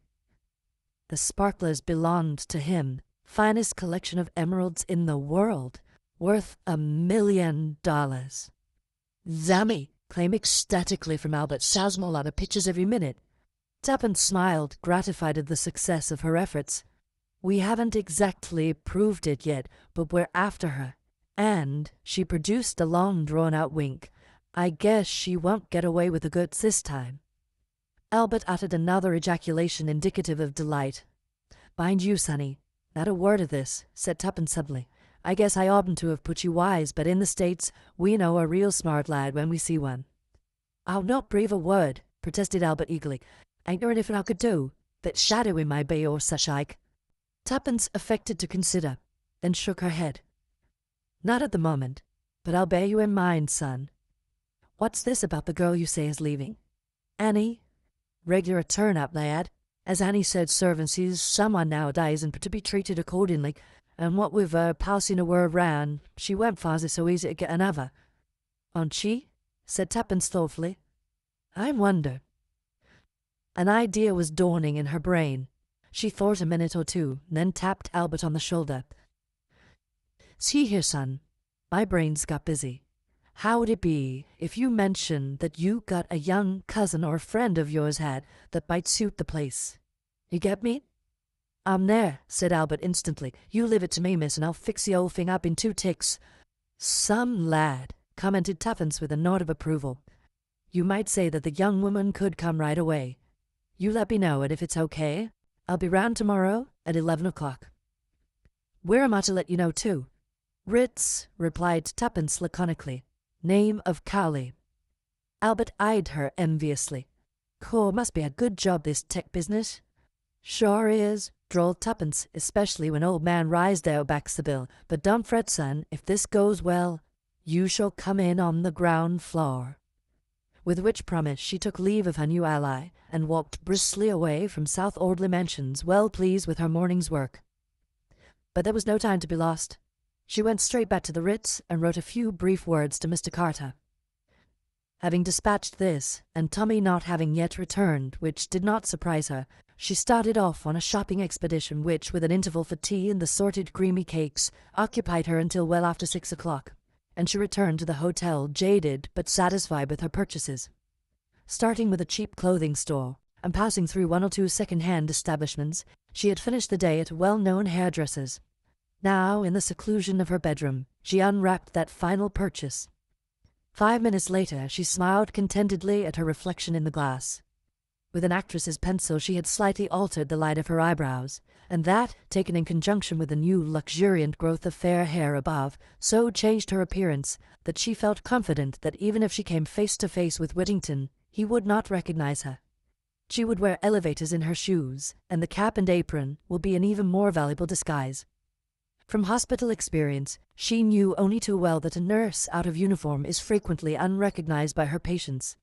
S1: The sparklers belonged to him, finest collection of emeralds in the world, worth $1 million. Zammy, claim ecstatically from Albert, sounds more like pictures every minute. Tuppence smiled, gratified at the success of her efforts. We haven't exactly proved it yet, but we're after her. And she produced a long drawn-out wink. I guess she won't get away with the goods this time. Albert uttered another ejaculation indicative of delight. Mind you, sonny, not a word of this, said Tuppence suddenly. I guess I oughtn't to have put you wise, but in the States we know a real smart lad when we see one. I'll not breathe a word, protested Albert eagerly. Ain't there anything I could do? Bit shadowy may be, or such like. Tuppence affected to consider, then shook her head. Not at the moment, but I'll bear you in mind, son. What's this about the girl you say is leaving? Annie? Regular turn-up, lad. As Annie said, servants, he's someone nowadays and to be treated accordingly, and what with passing a word round, she won't find it so easy to get another. Won't she? Said Tuppence thoughtfully. I wonder. An idea was dawning in her brain. She thought a minute or two, then tapped Albert on the shoulder. See here, son, my brain's got busy. How would it be if you mentioned that you got a young cousin or a friend of yours had that might suit the place? You get me? I'm there, said Albert instantly. You leave it to me, miss, and I'll fix the old thing up in 2 ticks. Some lad, commented Tuppence with a nod of approval. You might say that the young woman could come right away. You let me know, and if it's okay, I'll be round tomorrow at 11 o'clock. Where am I to let you know, too? Ritz, replied Tuppence laconically. Name of Cowley. Albert eyed her enviously. Cool, must be a good job, this tech business. Sure is, drawled Tuppence, especially when old man Rysdale backs the bill. But don't fret, son, if this goes well, you shall come in on the ground floor. With which promise she took leave of her new ally, and walked briskly away from South Audley Mansions, well pleased with her morning's work. But there was no time to be lost. She went straight back to the Ritz and wrote a few brief words to Mr. Carter. Having dispatched this, and Tommy not having yet returned, which did not surprise her, she started off on a shopping expedition which, with an interval for tea and the sorted creamy cakes, occupied her until well after 6 o'clock, and she returned to the hotel jaded but satisfied with her purchases. Starting with a cheap clothing store, and passing through 1 or 2 second-hand establishments, she had finished the day at a well-known hairdresser's. Now, in the seclusion of her bedroom, she unwrapped that final purchase. 5 minutes later, she smiled contentedly at her reflection in the glass. With an actress's pencil, she had slightly altered the light of her eyebrows, and that, taken in conjunction with a new luxuriant growth of fair hair above, so changed her appearance that she felt confident that even if she came face to face with Whittington, he would not recognize her. She would wear elevators in her shoes, and the cap and apron will be an even more valuable disguise. From hospital experience, she knew only too well that a nurse out of uniform is frequently unrecognized by her patients.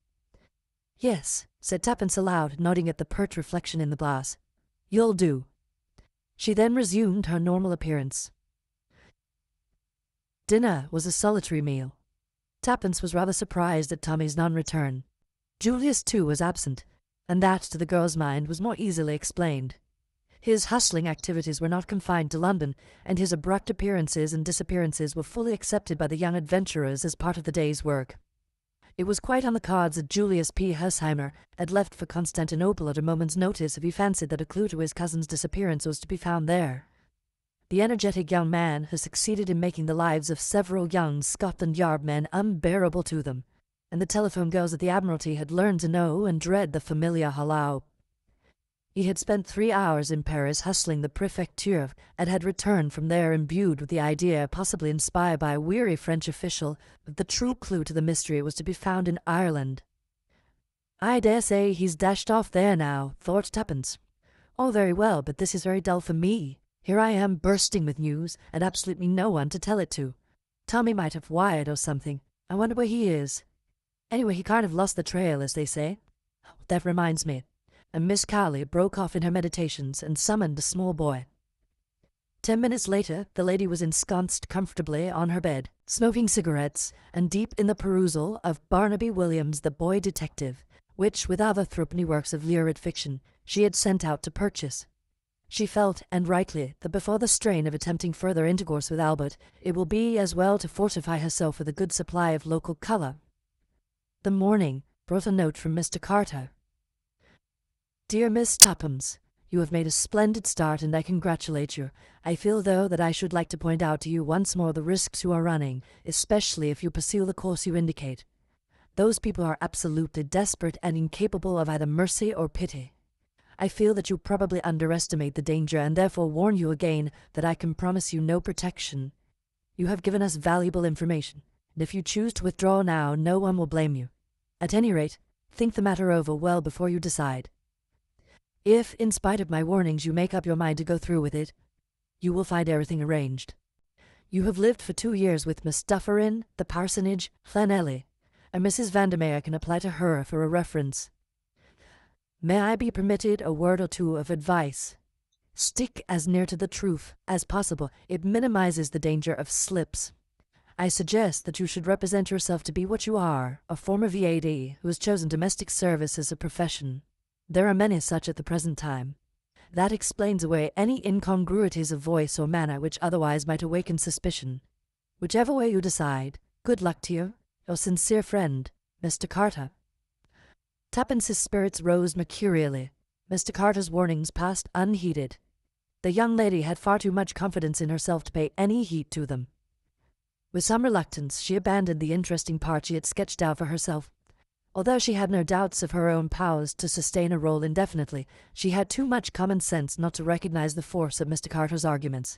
S1: Yes, said Tuppence aloud, nodding at the pert reflection in the glass. You'll do. She then resumed her normal appearance. Dinner was a solitary meal. Tuppence was rather surprised at Tommy's non-return. Julius, too, was absent, and that, to the girl's mind, was more easily explained. His hustling activities were not confined to London, and his abrupt appearances and disappearances were fully accepted by the young adventurers as part of the day's work. It was quite on the cards that Julius P. Hersheimer had left for Constantinople at a moment's notice if he fancied that a clue to his cousin's disappearance was to be found there. The energetic young man had succeeded in making the lives of several young Scotland Yard men unbearable to them, and the telephone girls at the Admiralty had learned to know and dread the familiar hallo. He had spent 3 hours in Paris hustling the Préfecture, and had returned from there imbued with the idea, possibly inspired by a weary French official, that the true clue to the mystery was to be found in Ireland. I dare say he's dashed off there now, thought Tuppence. All very well, but this is very dull for me. Here I am bursting with news, and absolutely no one to tell it to. Tommy might have wired or something. I wonder where he is. Anyway, he kind of lost the trail, as they say. That reminds me. And Miss Cowley broke off in her meditations and summoned a small boy. 10 minutes later, the lady was ensconced comfortably on her bed, smoking cigarettes, and deep in the perusal of Barnaby Williams' The Boy Detective, which, with other threepenny works of lurid fiction, she had sent out to purchase. She felt, and rightly, that before the strain of attempting further intercourse with Albert, it will be as well to fortify herself with a good supply of local colour. The morning brought a note from Mr. Carter. Dear Miss Tuppence, you have made a splendid start, and I congratulate you. I feel, though, that I should like to point out to you once more the risks you are running, especially if you pursue the course you indicate. Those people are absolutely desperate and incapable of either mercy or pity. I feel that you probably underestimate the danger, and therefore warn you again that I can promise you no protection. You have given us valuable information, and if you choose to withdraw now, no one will blame you. At any rate, think the matter over well before you decide. If, in spite of my warnings, you make up your mind to go through with it, you will find everything arranged. You have lived for 2 years with Miss Dufferin, the parsonage, Llanelly, and Mrs. Vandermeer can apply to her for a reference. May I be permitted a word or two of advice? Stick as near to the truth as possible. It minimizes the danger of slips. I suggest that you should represent yourself to be what you are, a former VAD who has chosen domestic service as a profession. There are many such at the present time. That explains away any incongruities of voice or manner which otherwise might awaken suspicion. Whichever way you decide, good luck to you. Your sincere friend, Mr. Carter. Tuppence's spirits rose mercurially. Mr. Carter's warnings passed unheeded. The young lady had far too much confidence in herself to pay any heed to them. With some reluctance, she abandoned the interesting part she had sketched out for herself. Although she had no doubts of her own powers to sustain a role indefinitely, she had too much common sense not to recognize the force of Mr. Carter's arguments.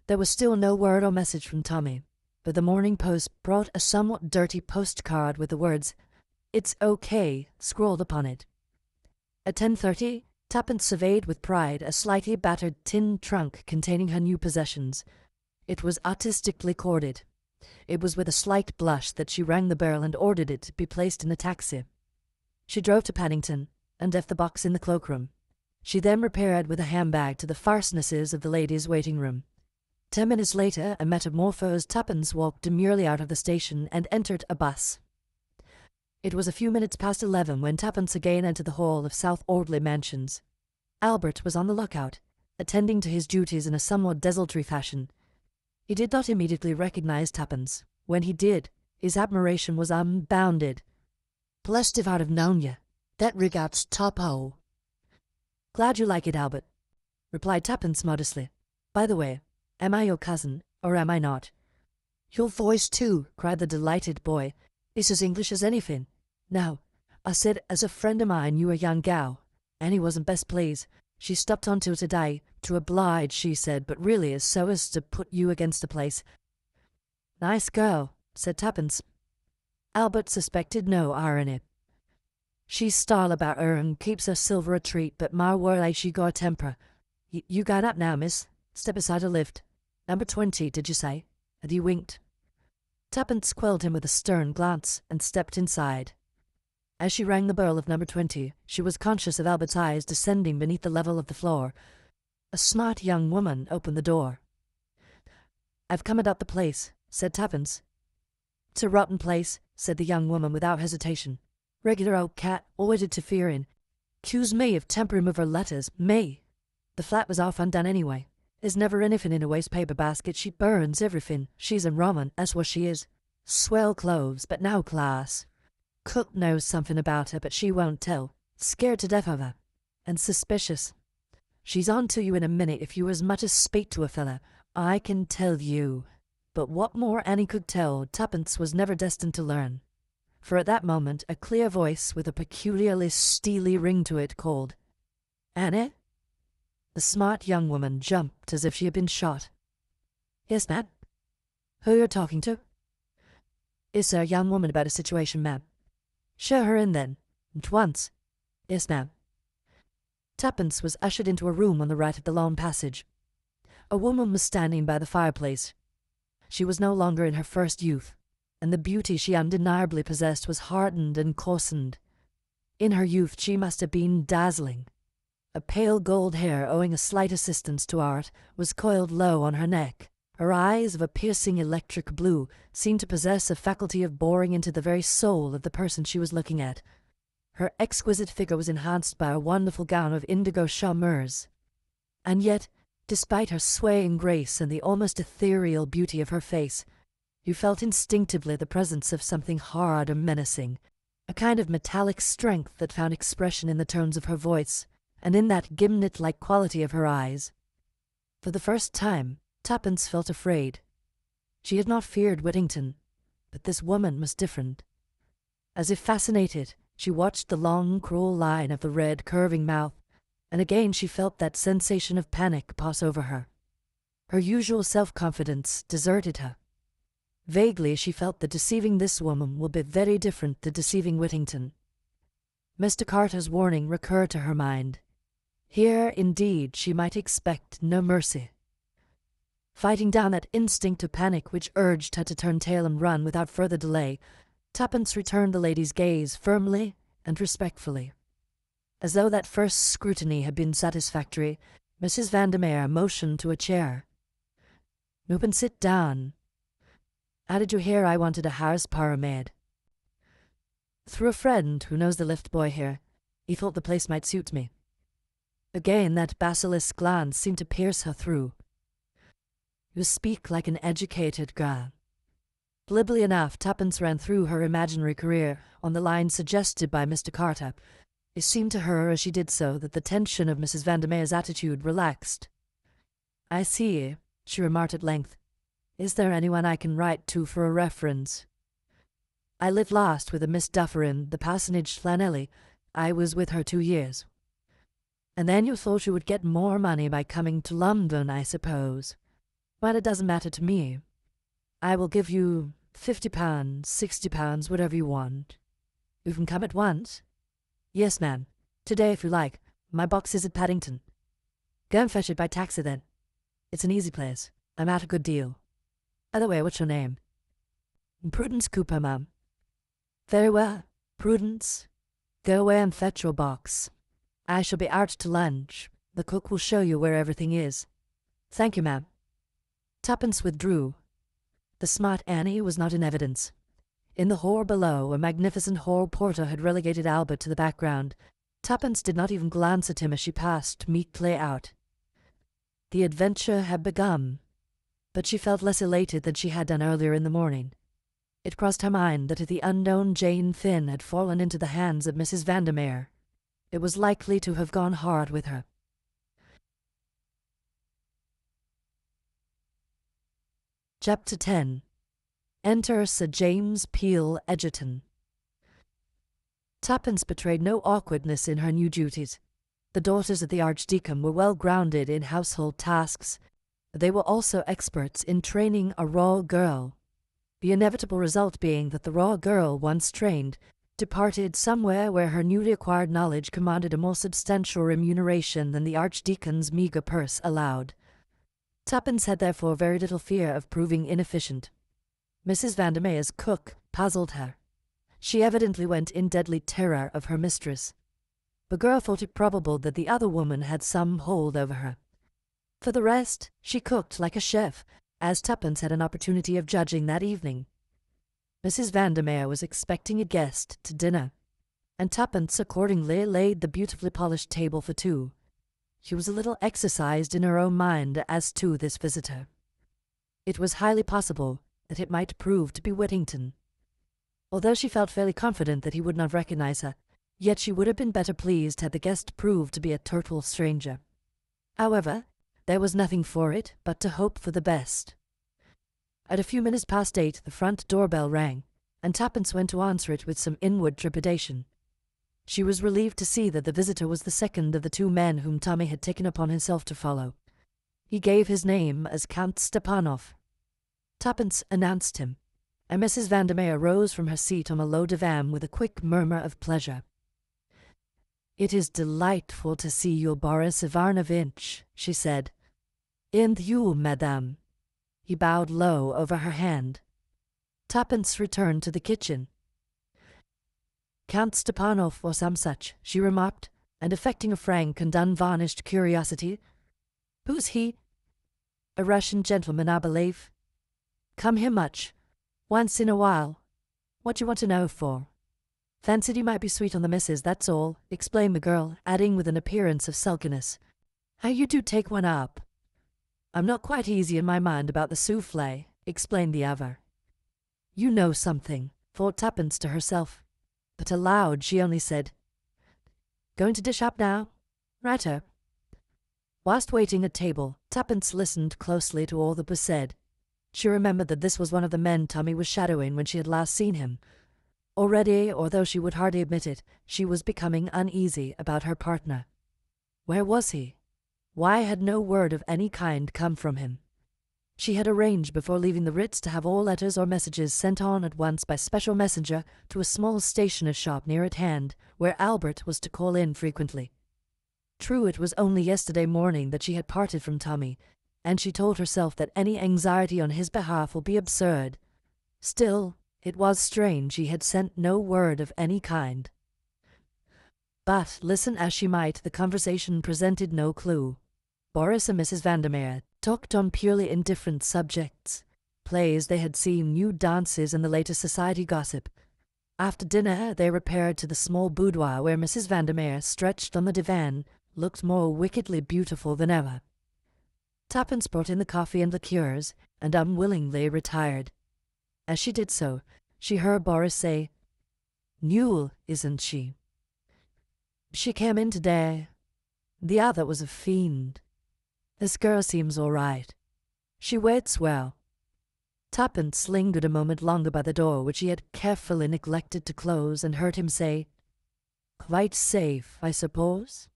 S1: There was still no word or message from Tommy, but the morning post brought a somewhat dirty postcard with the words, "It's okay," scrawled upon it. At 10:30, Tuppence surveyed with pride a slightly battered tin trunk containing her new possessions. It was artistically corded. It was with a slight blush that she rang the bell and ordered it to be placed in a taxi. She drove to Paddington and left the box in the cloakroom. She then repaired with a handbag to the fastnesses of the ladies' waiting room. 10 minutes later, a metamorphosed Tuppence walked demurely out of the station and entered a bus. It was a few minutes past 11 when Tuppence again entered the hall of South Audley Mansions. Albert was on the lookout, attending to his duties in a somewhat desultory fashion. He did not immediately recognize Tuppence. When he did, his admiration was unbounded. "Blessed if I'd have known ye. That rig out's top-hole." "Glad you like it, Albert," replied Tuppence modestly. "By the way, am I your cousin, or am I not?" "Your voice, too," cried the delighted boy. "It's as English as anything. Now, I said as a friend of mine you a young gal. Annie wasn't best pleased. She stopped on till today, to oblige, she said, but really is so as to put you against a place." "Nice girl," said Tuppence. Albert suspected no irony. "She's style about her and keeps her silver a treat, but my word, she got a temper. You got up now, miss. Step aside a lift. Number 20, did you say?" And he winked. Tuppence quelled him with a stern glance and stepped inside. As she rang the bell of number 20, she was conscious of Albert's eyes descending beneath the level of the floor. A smart young woman opened the door. "I've come about the place," said Tuppence. "It's a rotten place," said the young woman without hesitation. "Regular old cat, always interfering. 'Cuse me of tempering with her letters, me. The flat was half undone anyway. There's never anything in a waste paper basket. She burns everything. She's a Roman, that's what she is. Swell clothes, but no class. Cook knows something about her, but she won't tell. Scared to death of her. And suspicious. She's on to you in a minute if you as much as speak to a fella, I can tell you." But what more Annie could tell, Tuppence was never destined to learn. For at that moment a clear voice with a peculiarly steely ring to it called, "Annie?" The smart young woman jumped as if she had been shot. "Yes, ma'am." "Who you're talking to?" "It's a young woman about a situation, ma'am." "Show her in, then. At once." "Yes, ma'am." Tuppence was ushered into a room on the right of the long passage. A woman was standing by the fireplace. She was no longer in her first youth, and the beauty she undeniably possessed was hardened and coarsened. In her youth she must have been dazzling. A pale gold hair, owing a slight assistance to art, was coiled low on her neck. Her eyes, of a piercing electric blue, seemed to possess a faculty of boring into the very soul of the person she was looking at. Her exquisite figure was enhanced by a wonderful gown of indigo charmeuse. And yet, despite her swaying grace and the almost ethereal beauty of her face, you felt instinctively the presence of something hard and menacing, a kind of metallic strength that found expression in the tones of her voice, and in that gimlet-like quality of her eyes. For the first time, Tuppence felt afraid. She had not feared Whittington, but this woman was different. As if fascinated, she watched the long, cruel line of the red, curving mouth, and again she felt that sensation of panic pass over her. Her usual self-confidence deserted her. Vaguely she felt that deceiving this woman would be very different to deceiving Whittington. Mr. Carter's warning recurred to her mind. Here, indeed, she might expect no mercy. Fighting down that instinct of panic which urged her to turn tail and run without further delay, Tuppence returned the lady's gaze firmly and respectfully. As though that first scrutiny had been satisfactory, Mrs. Vandermeer motioned to a chair. "Up and sit down. How did you hear I wanted a house parlour maid?" "Through a friend who knows the lift boy here. He thought the place might suit me." Again that basilisk glance seemed to pierce her through. "You speak like an educated girl." Glibly enough, Tuppence ran through her imaginary career on the lines suggested by Mr. Carter. It seemed to her, as she did so, that the tension of Mrs. Vandermeer's attitude relaxed. "I see," she remarked at length. "Is there anyone I can write to for a reference?" "I lived last with a Miss Dufferin, the parsonage Llanelly. I was with her 2 years." "And then you thought you would get more money by coming to London, I suppose. Well, it doesn't matter to me. I will give you £50, £60, whatever you want. You can come at once." "Yes, ma'am. Today, if you like. My box is at Paddington." "Go and fetch it by taxi, then. It's an easy place. I'm at a good deal. By the way, what's your name?" "Prudence Cooper, ma'am." "Very well, Prudence. Go away and fetch your box. I shall be out to lunch. The cook will show you where everything is." "Thank you, ma'am." Tuppence withdrew. The smart Annie was not in evidence. In the hall below, a magnificent hall porter had relegated Albert to the background. Tuppence did not even glance at him as she passed meekly out. The adventure had begun, but she felt less elated than she had done earlier in the morning. It crossed her mind that if the unknown Jane Finn had fallen into the hands of Mrs. Vandermeer, it was likely to have gone hard with her. Chapter 10. Enter Sir James Peel Egerton. Tuppence betrayed no awkwardness in her new duties. The daughters of the Archdeacon were well grounded in household tasks. They were also experts in training a raw girl, the inevitable result being that the raw girl, once trained, departed somewhere where her newly acquired knowledge commanded a more substantial remuneration than the Archdeacon's meagre purse allowed. Tuppence had therefore very little fear of proving inefficient. Mrs. Vandermeer's cook puzzled her. She evidently went in deadly terror of her mistress. The girl thought it probable that the other woman had some hold over her. For the rest, she cooked like a chef, as Tuppence had an opportunity of judging that evening. Mrs. Vandermeer was expecting a guest to dinner, and Tuppence accordingly laid the beautifully polished table for two. She was a little exercised in her own mind as to this visitor. It was highly possible that it might prove to be Whittington. Although she felt fairly confident that he would not recognize her, yet she would have been better pleased had the guest proved to be a total stranger. However, there was nothing for it but to hope for the best. At a few minutes past 8, the front doorbell rang, and Tuppence went to answer it with some inward trepidation. She was relieved to see that the visitor was the second of the two men whom Tommy had taken upon himself to follow. He gave his name as Count Stepanov. Tuppence announced him, and Mrs. Vandermeer rose from her seat on a low divan with a quick murmur of pleasure. "It is delightful to see you, Boris Ivanovitch," she said. "And you, madame." He bowed low over her hand. Tuppence returned to the kitchen. "Count Stepanov or some such," she remarked, and affecting a frank and unvarnished curiosity. "Who's he?" "A Russian gentleman, I believe. Come here much. Once in a while. What you want to know for?" "Fancied you might be sweet on the missus, that's all," explained the girl, adding with an appearance of sulkiness, "How you do take one up." "I'm not quite easy in my mind about the souffle," explained the other. "You know something," thought Tuppence to herself, but aloud she only said, "Going to dish up now? Righto." Whilst waiting at table, Tuppence listened closely to all that was said. She remembered that this was one of the men Tommy was shadowing when she had last seen him. Already, although she would hardly admit it, she was becoming uneasy about her partner. Where was he? Why had no word of any kind come from him? She had arranged before leaving the Ritz to have all letters or messages sent on at once by special messenger to a small stationer's shop near at hand, where Albert was to call in frequently. True, it was only yesterday morning that she had parted from Tommy, and she told herself that any anxiety on his behalf would be absurd. Still, it was strange he had sent no word of any kind. But, listen as she might, the conversation presented no clue. Boris and Mrs. Vandermeer talked on purely indifferent subjects: plays they had seen, new dances, and the latest society gossip. After dinner they repaired to the small boudoir where Mrs. Vandermeer, stretched on the divan, looked more wickedly beautiful than ever. Tuppence brought in the coffee and liqueurs, and unwillingly retired. As she did so, she heard Boris say, "New, isn't she?" "She came in today. The other was a fiend. This girl seems all right. She waits well." Tuppence lingered a moment longer by the door, which he had carefully neglected to close, and heard him say, "Quite safe, I suppose?"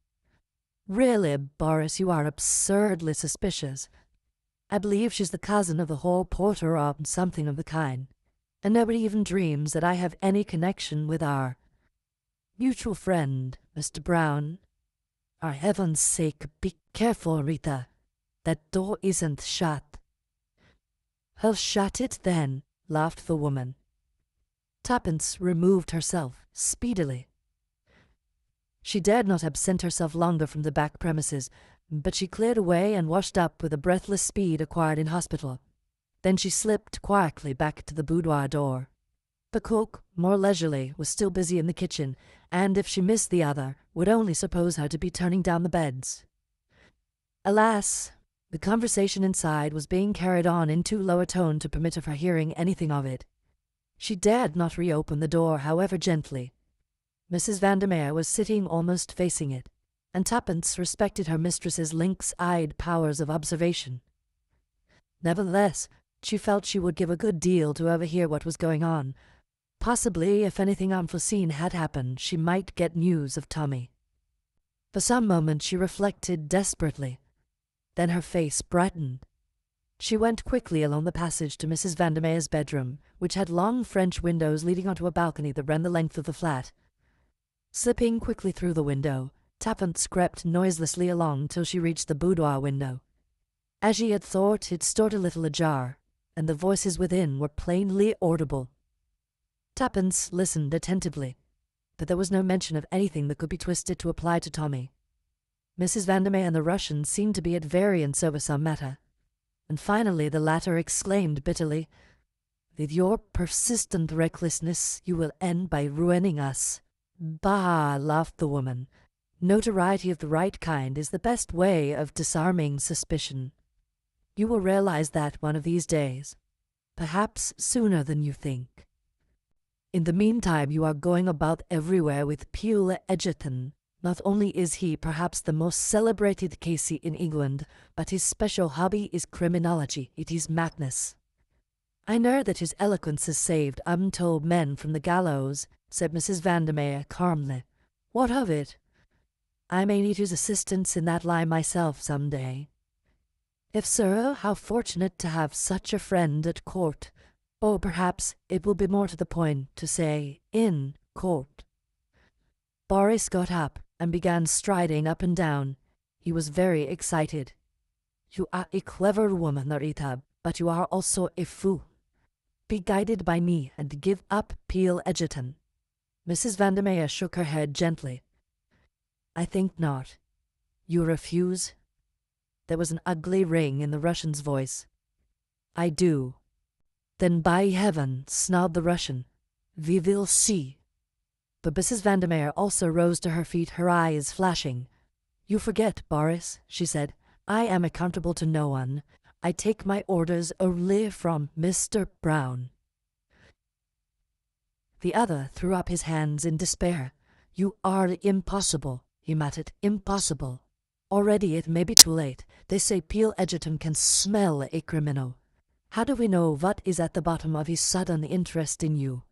S1: "Really, Boris, you are absurdly suspicious. I believe she's the cousin of the hall porter or something of the kind, and nobody even dreams that I have any connection with our mutual friend, Mr. Brown. For heaven's sake, be careful, Rita. That door isn't shut." "I'll shut it then," laughed the woman. Tuppence removed herself speedily. She dared not absent herself longer from the back premises, but she cleared away and washed up with the breathless speed acquired in hospital. Then she slipped quietly back to the boudoir door. The cook, more leisurely, was still busy in the kitchen, and if she missed the other, would only suppose her to be turning down the beds. Alas, the conversation inside was being carried on in too low a tone to permit of her hearing anything of it. She dared not reopen the door, however gently. Mrs. Vandermeer was sitting almost facing it, and Tuppence respected her mistress's lynx-eyed powers of observation. Nevertheless, she felt she would give a good deal to overhear what was going on. Possibly, if anything unforeseen had happened, she might get news of Tommy. For some moments she reflected desperately. Then her face brightened. She went quickly along the passage to Mrs. Vandermeer's bedroom, which had long French windows leading onto a balcony that ran the length of the flat. Slipping quickly through the window, Tuppence crept noiselessly along till she reached the boudoir window. As she had thought, it stood a little ajar, and the voices within were plainly audible. Tuppence listened attentively, but there was no mention of anything that could be twisted to apply to Tommy. Mrs. Vandermeer and the Russian seemed to be at variance over some matter, and finally the latter exclaimed bitterly, "With your persistent recklessness, you will end by ruining us." "Bah," laughed the woman. "Notoriety of the right kind is the best way of disarming suspicion. You will realize that one of these days, perhaps sooner than you think. In the meantime, you are going about everywhere with Peel Egerton. Not only is he perhaps the most celebrated Casey in England, but his special hobby is criminology. It is madness." "I know that his eloquence has saved untold men from the gallows," said Mrs. Vandermeer calmly. "What of it? I may need his assistance in that line myself some day. If so, how fortunate to have such a friend at court, or perhaps it will be more to the point to say in court." Boris got up and began striding up and down. He was very excited. "You are a clever woman, Rita, but you are also a fool. Be guided by me and give up Peel Egerton." Mrs. Vandermeer shook her head gently. I think not. You refuse? There was an ugly ring in the Russian's voice. I do. Then by heaven, snarled the Russian, we will see. But Mrs. Vandermeer also rose to her feet, her eyes flashing. You forget, Boris, she said. I am accountable to no one. I take my orders only from Mr. Brown. The other threw up his hands in despair. You are impossible, he muttered. Impossible. Already it may be too late. They say Peel Egerton can smell a criminal. How do we know what is at the bottom of his sudden interest in you?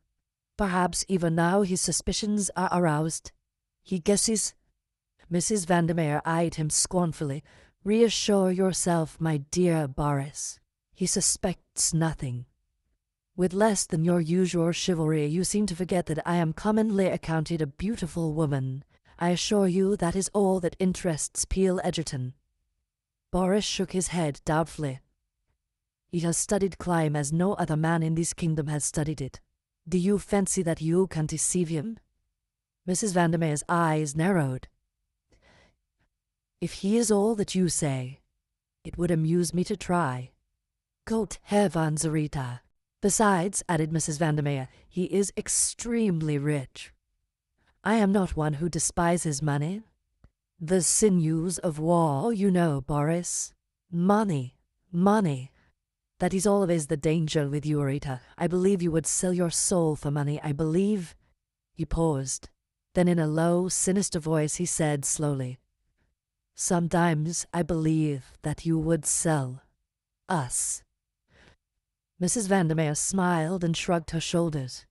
S1: Perhaps even now his suspicions are aroused. He guesses. Mrs. Vandermeer eyed him scornfully. Reassure yourself, my dear Boris. He suspects nothing. With less than your usual chivalry, you seem to forget that I am commonly accounted a beautiful woman. I assure you that is all that interests Peel Egerton. Boris shook his head doubtfully. He has studied crime as no other man in this kingdom has studied it. Do you fancy that you can deceive him? Mrs. Vandermeer's eyes narrowed. If he is all that you say, it would amuse me to try. Good heavens, Rita. Besides, added Mrs. Vandermeer, he is extremely rich. I am not one who despises money. The sinews of war, you know, Boris. Money, money. That is always the danger with you, Rita. I believe you would sell your soul for money. I believe... He paused. Then in a low, sinister voice he said slowly, Sometimes I believe that you would sell us. Mrs. Vandermeer smiled and shrugged her shoulders.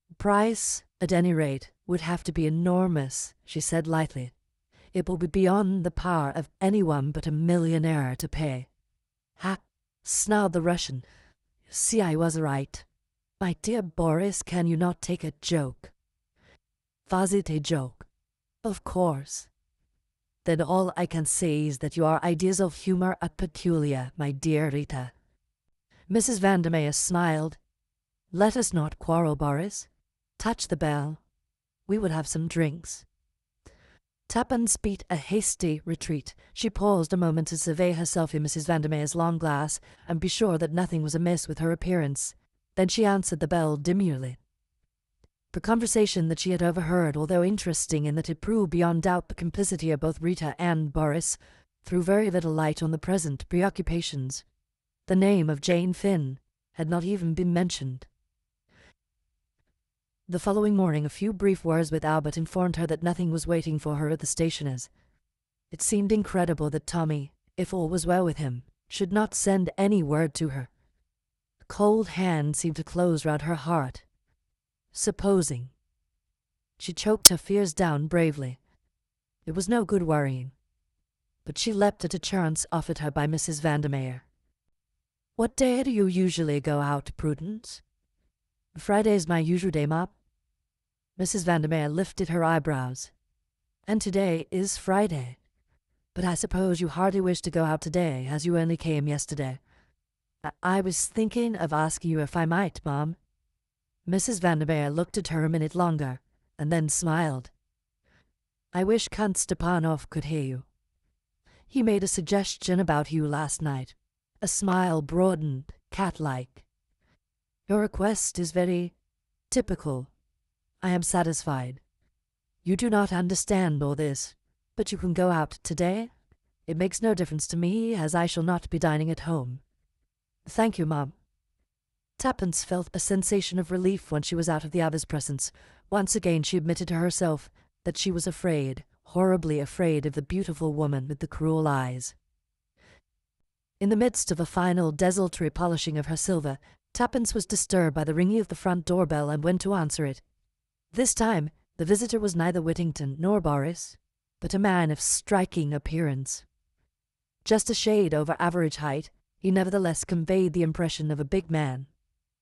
S1: The price, at any rate, would have to be enormous, she said lightly. It will be beyond the power of anyone but a millionaire to pay. Ha! Snarled the Russian. See, I was right. My dear Boris, can you not take a joke? Was it a joke? Of course. Then all I can say is that your ideas of humor are peculiar, my dear Rita. Mrs. Vandermeer smiled. Let us not quarrel, Boris. Touch the bell. We would have some drinks. Tuppence beat a hasty retreat. She paused a moment to survey herself in Mrs. Vandermeer's long glass and be sure that nothing was amiss with her appearance. Then she answered the bell demurely. The conversation that she had overheard, although interesting in that it proved beyond doubt the complicity of both Rita and Boris, threw very little light on the present preoccupations. The name of Jane Finn had not even been mentioned. The following morning a few brief words with Albert informed her that nothing was waiting for her at the stationer's. It seemed incredible that Tommy, if all was well with him, should not send any word to her. A cold hand seemed to close round her heart. Supposing. She choked her fears down bravely. It was no good worrying. But she leapt at a chance offered her by Mrs. Vandermeer. What day do you usually go out, Prudence? Friday's my usual day, Mop. Mrs. Vandermeer lifted her eyebrows. And today is Friday. But I suppose you hardly wish to go out today, as you only came yesterday. I was thinking of asking you if I might, Mom. Mrs. Vandermeer looked at her a minute longer, and then smiled. I wish Count Stepanov could hear you. He made a suggestion about you last night. A smile broadened, cat-like. Your request is very typical. I am satisfied. You do not understand all this, but you can go out today. It makes no difference to me, as I shall not be dining at home. Thank you, Mom. Tuppence felt a sensation of relief when she was out of the other's presence. Once again she admitted to herself that she was afraid, horribly afraid of the beautiful woman with the cruel eyes. In the midst of a final, desultory polishing of her silver, Tuppence was disturbed by the ringing of the front door-bell and went to answer it. This time the visitor was neither Whittington nor Boris, but a man of striking appearance. Just a shade over average height, he nevertheless conveyed the impression of a big man.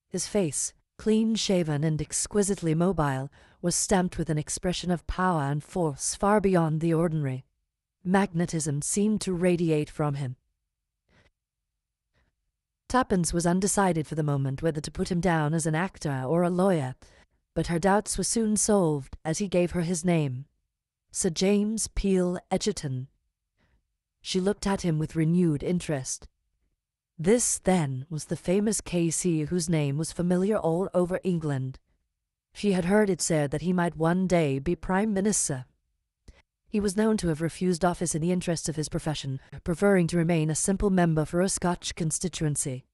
S1: His face, clean-shaven and exquisitely mobile, was stamped with an expression of power and force far beyond the ordinary. Magnetism seemed to radiate from him. Tuppence was undecided for the moment whether to put him down as an actor or a lawyer, but her doubts were soon solved as he gave her his name. Sir James Peel Egerton. She looked at him with renewed interest. This, then, was the famous K.C. whose name was familiar all over England. She had heard it said that he might one day be Prime Minister. He was known to have refused office in the interests of his profession, preferring to remain a simple member for a Scotch constituency.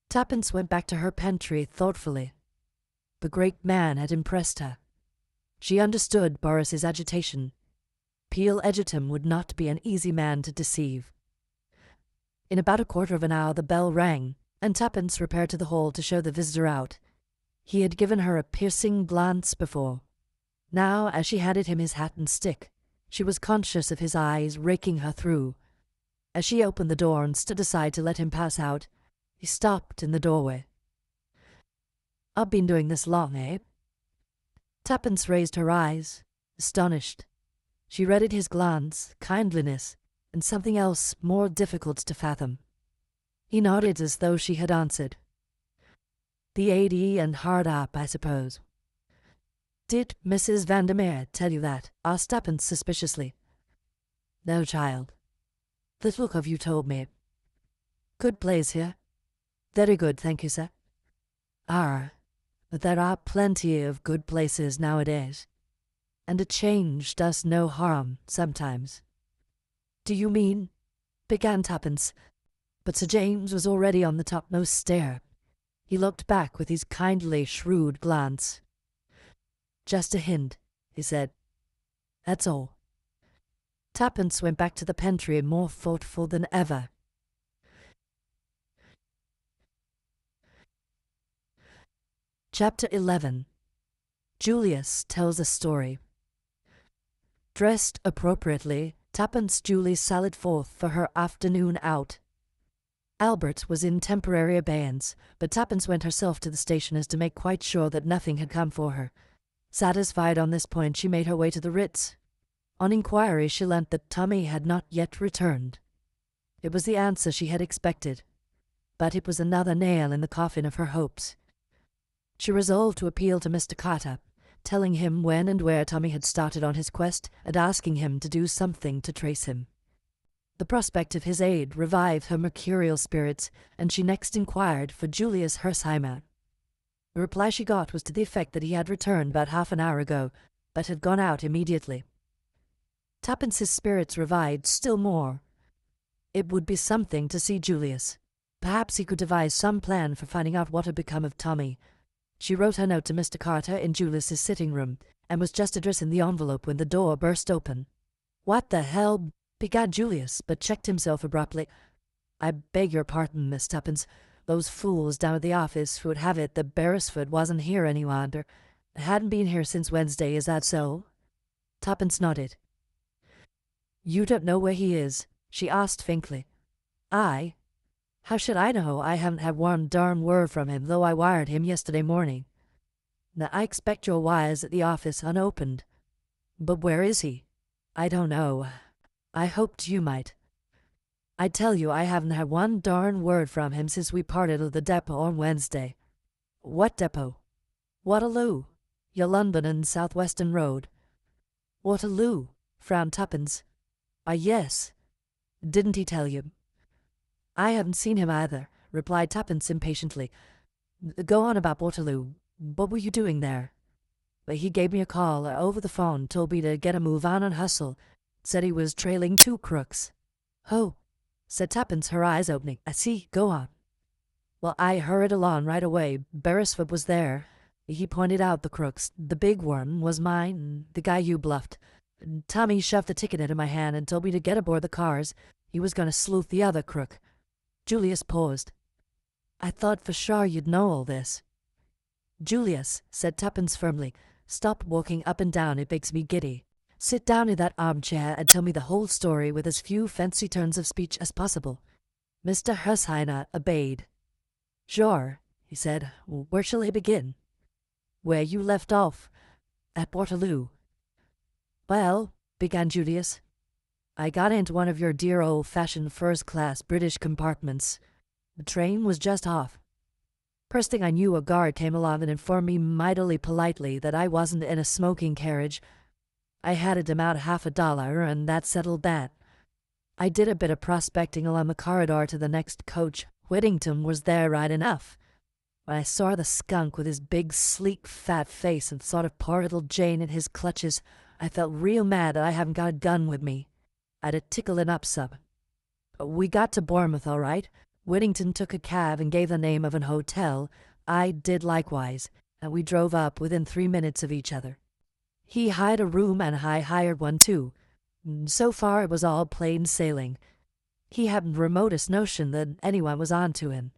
S1: Tuppence went back to her pantry thoughtfully. The great man had impressed her. She understood Boris's agitation. Peel Egerton would not be an easy man to deceive. In about a quarter of an hour the bell rang, and Tuppence repaired to the hall to show the visitor out. He had given her a piercing glance before. Now, as she handed him his hat and stick, she was conscious of his eyes raking her through. As she opened the door and stood aside to let him pass out, he stopped in the doorway. "I've been doing this long, eh?" Tuppence raised her eyes, astonished. She read in his glance kindliness and something else more difficult to fathom. He nodded as though she had answered. "The AD and hard up, I suppose." "Did Mrs. Vandermeer tell you that?" asked Tuppence suspiciously. "No, child. Little have you told me." "Good place here?" "Very good, thank you, sir." "Ah, but there are plenty of good places nowadays, and a change does no harm sometimes." "Do you mean—" began Tuppence, but Sir James was already on the topmost stair. He looked back with his kindly, shrewd glance. "Just a hint," he said. "That's all." Tuppence went back to the pantry more thoughtful than ever. Chapter 11. Julius tells a story. Dressed appropriately, Tuppence duly sallied forth for her afternoon out. Albert was in temporary abeyance, but Tuppence went herself to the station as to make quite sure that nothing had come for her. Satisfied on this point, she made her way to the Ritz. On inquiry, she learnt that Tommy had not yet returned. It was the answer she had expected, but it was another nail in the coffin of her hopes. She resolved to appeal to Mr. Carter, telling him when and where Tommy had started on his quest and asking him to do something to trace him. The prospect of his aid revived her mercurial spirits, and she next inquired for Julius Hersheimer. The reply she got was to the effect that he had returned about half an hour ago, but had gone out immediately. Tuppence's spirits revived still more. It would be something to see Julius. Perhaps he could devise some plan for finding out what had become of Tommy. She wrote her note to Mr. Carter in Julius's sitting room, and was just addressing the envelope when the door burst open. "What the hell—" began Julius, but checked himself abruptly. "I beg your pardon, Miss Tuppence. Those fools down at the office would have it that Beresford wasn't here any longer. Hadn't been here since Wednesday, is that so?" Tuppence nodded. "You don't know where he is?" she asked faintly. "I? How should I know? I haven't had one darn word from him, though I wired him yesterday morning. Now, I expect your wire's at the office unopened. But where is he?" "I don't know. I hoped you might. I tell you, I haven't had one darn word from him since we parted at the depot on Wednesday." "What depot?" "Waterloo. Your London and South-Western Road." "Waterloo?" frowned Tuppence. Yes. Didn't he tell you?" "I haven't seen him either," replied Tuppence impatiently. "Go on about Waterloo. What were you doing there?" "He gave me a call over the phone, told me to get a move on and hustle. Said he was trailing 2 crooks." "Oh," said Tuppence, her eyes opening. "I see. Go on." "Well, I hurried along right away. Beresford was there. He pointed out the crooks. The big one was mine, the guy you bluffed. Tommy shoved the ticket into my hand and told me to get aboard the cars. He was going to sleuth the other crook." Julius paused. "I thought for sure you'd know all this." "Julius," said Tuppence firmly, "stop walking up and down. It makes me giddy. Sit down in that armchair and tell me the whole story with as few fancy turns of speech as possible." Mr. Hersheimer obeyed. "Sure," he said. "Where shall I begin?" "Where you left off. At Waterloo." "Well," began Julius, "I got into one of your dear old-fashioned first-class British compartments. The train was just off. First thing I knew, a guard came along and informed me mightily politely that I wasn't in a smoking carriage. I handed him out $50, and that settled that. I did a bit of prospecting along the corridor to the next coach. Whittington was there right enough. When I saw the skunk with his big, sleek, fat face and thought of poor little Jane in his clutches, I felt real mad that I haven't got a gun with me. I'd a tickling up some. We got to Bournemouth all right. Whittington took a cab and gave the name of an hotel. I did likewise, and we drove up within 3 minutes of each other. He hired a room and I hired one too. So far it was all plain sailing. He hadn't the remotest notion that anyone was on to him.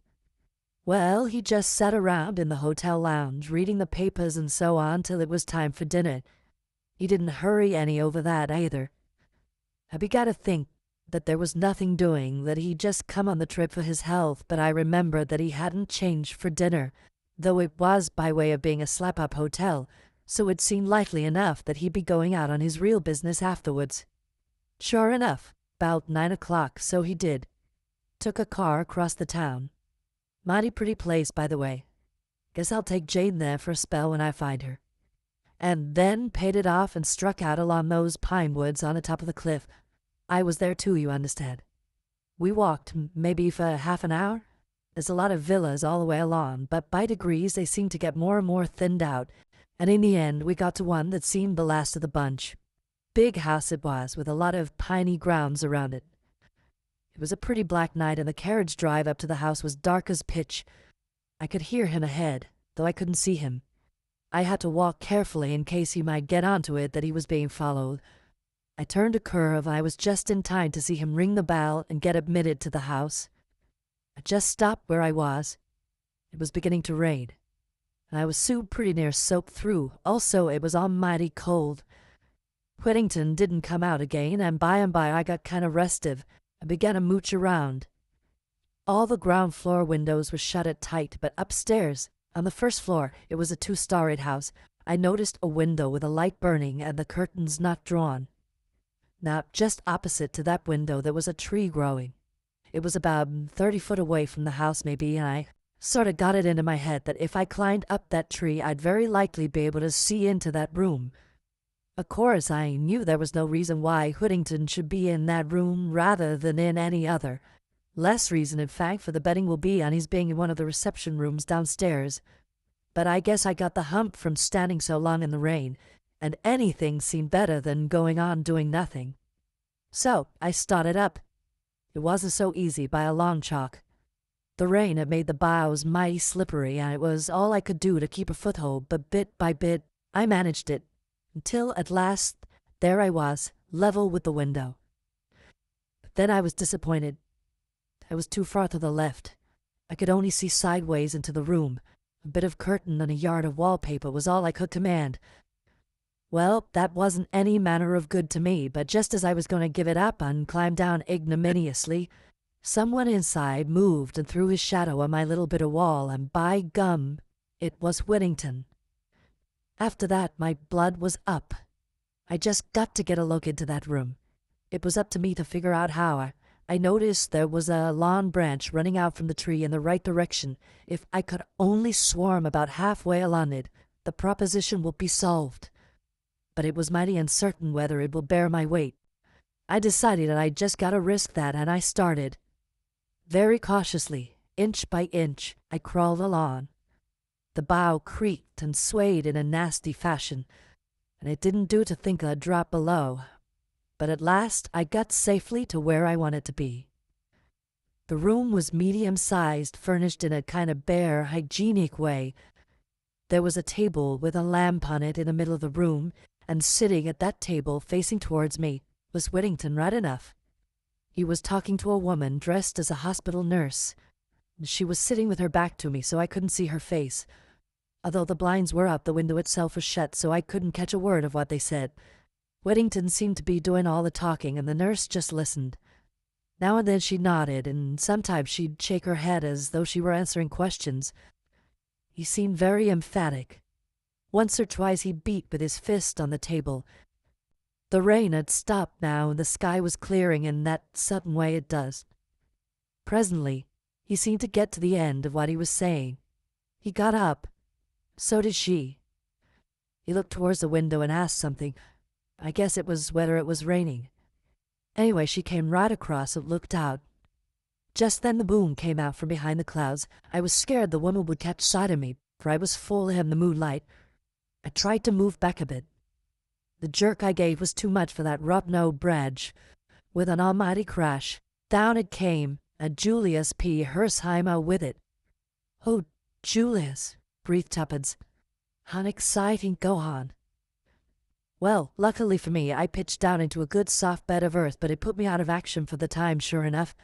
S1: Well, he just sat around in the hotel lounge, reading the papers and so on till it was time for dinner. He didn't hurry any over that either. I began to think that there was nothing doing, that he'd just come on the trip for his health, but I remembered that he hadn't changed for dinner, though it was by way of being a slap-up hotel, so it seemed likely enough that he'd be going out on his real business afterwards. Sure enough, 'bout 9 o'clock, so he did. Took a car across the town. Mighty pretty place, by the way. Guess I'll take Jane there for a spell when I find her. And then paid it off and struck out along those pine woods on the top of the cliff. I was there too, you understand. We walked, maybe for half an hour. There's a lot of villas all the way along, but by degrees they seemed to get more and more thinned out, and in the end we got to one that seemed the last of the bunch. Big house it was, with a lot of piney grounds around it. It was a pretty black night, and the carriage drive up to the house was dark as pitch. I could hear him ahead, though I couldn't see him. I had to walk carefully in case he might get onto it that he was being followed. I turned a curve, and I was just in time to see him ring the bell and get admitted to the house. I just stopped where I was. It was beginning to rain, and I was soon pretty near soaked through. Also, it was almighty cold. Whittington didn't come out again, and by I got kind of restive. I began to mooch around. All the ground floor windows were shut tight, but upstairs, on the first floor, it was a 2-storied house. I noticed a window with a light burning and the curtains not drawn. Now, just opposite to that window there was a tree growing. It was about 30 foot away from the house maybe, and I sort of got it into my head that if I climbed up that tree I'd very likely be able to see into that room. Of course, I knew there was no reason why Whittington should be in that room rather than in any other. Less reason, in fact, for the betting will be on his being in one of the reception rooms downstairs. But I guess I got the hump from standing so long in the rain, and anything seemed better than going on doing nothing. So I started up. It wasn't so easy by a long chalk. The rain had made the boughs mighty slippery, and it was all I could do to keep a foothold, but bit by bit I managed it, until at last there I was, level with the window. But then I was disappointed. I was too far to the left. I could only see sideways into the room. A bit of curtain and a yard of wallpaper was all I could command. Well, that wasn't any manner of good to me, but just as I was going to give it up and climb down ignominiously, someone inside moved and threw his shadow on my little bit of wall, and by gum, it was Whittington. After that, my blood was up. I just got to get a look into that room. It was up to me to figure out how. I noticed there was a lawn branch running out from the tree in the right direction. If I could only swarm about halfway along it, the proposition would be solved. But it was mighty uncertain whether it would bear my weight. I decided that I'd just got to risk that, and I started. Very cautiously, inch by inch, I crawled along. The bough creaked and swayed in a nasty fashion, and it didn't do to think I'd drop below. But at last I got safely to where I wanted to be. The room was medium-sized, furnished in a kind of bare, hygienic way. There was a table with a lamp on it in the middle of the room, and sitting at that table, facing towards me, was Whittington right enough. He was talking to a woman dressed as a hospital nurse. She was sitting with her back to me, so I couldn't see her face. Although the blinds were up, the window itself was shut, so I couldn't catch a word of what they said. Whittington seemed to be doing all the talking, and the nurse just listened. Now and then she nodded, and sometimes she'd shake her head as though she were answering questions. He seemed very emphatic. Once or twice he beat with his fist on the table. The rain had stopped now, and the sky was clearing in that sudden way it does. Presently, he seemed to get to the end of what he was saying. He got up. So did she. He looked towards the window and asked something. I guess it was whether it was raining. Anyway, she came right across and looked out. Just then the moon came out from behind the clouds. I was scared the woman would catch sight of me, for I was full in the moonlight. I tried to move back a bit. The jerk I gave was too much for that rotten-nosed bridge. With an almighty crash, down it came, and Julius P. Hersheimer with it. "Oh, Julius," breathed Tuppence. "How exciting, go on." Well, luckily for me, I pitched down into a good soft bed of earth, but it put me out of action for the time, sure enough.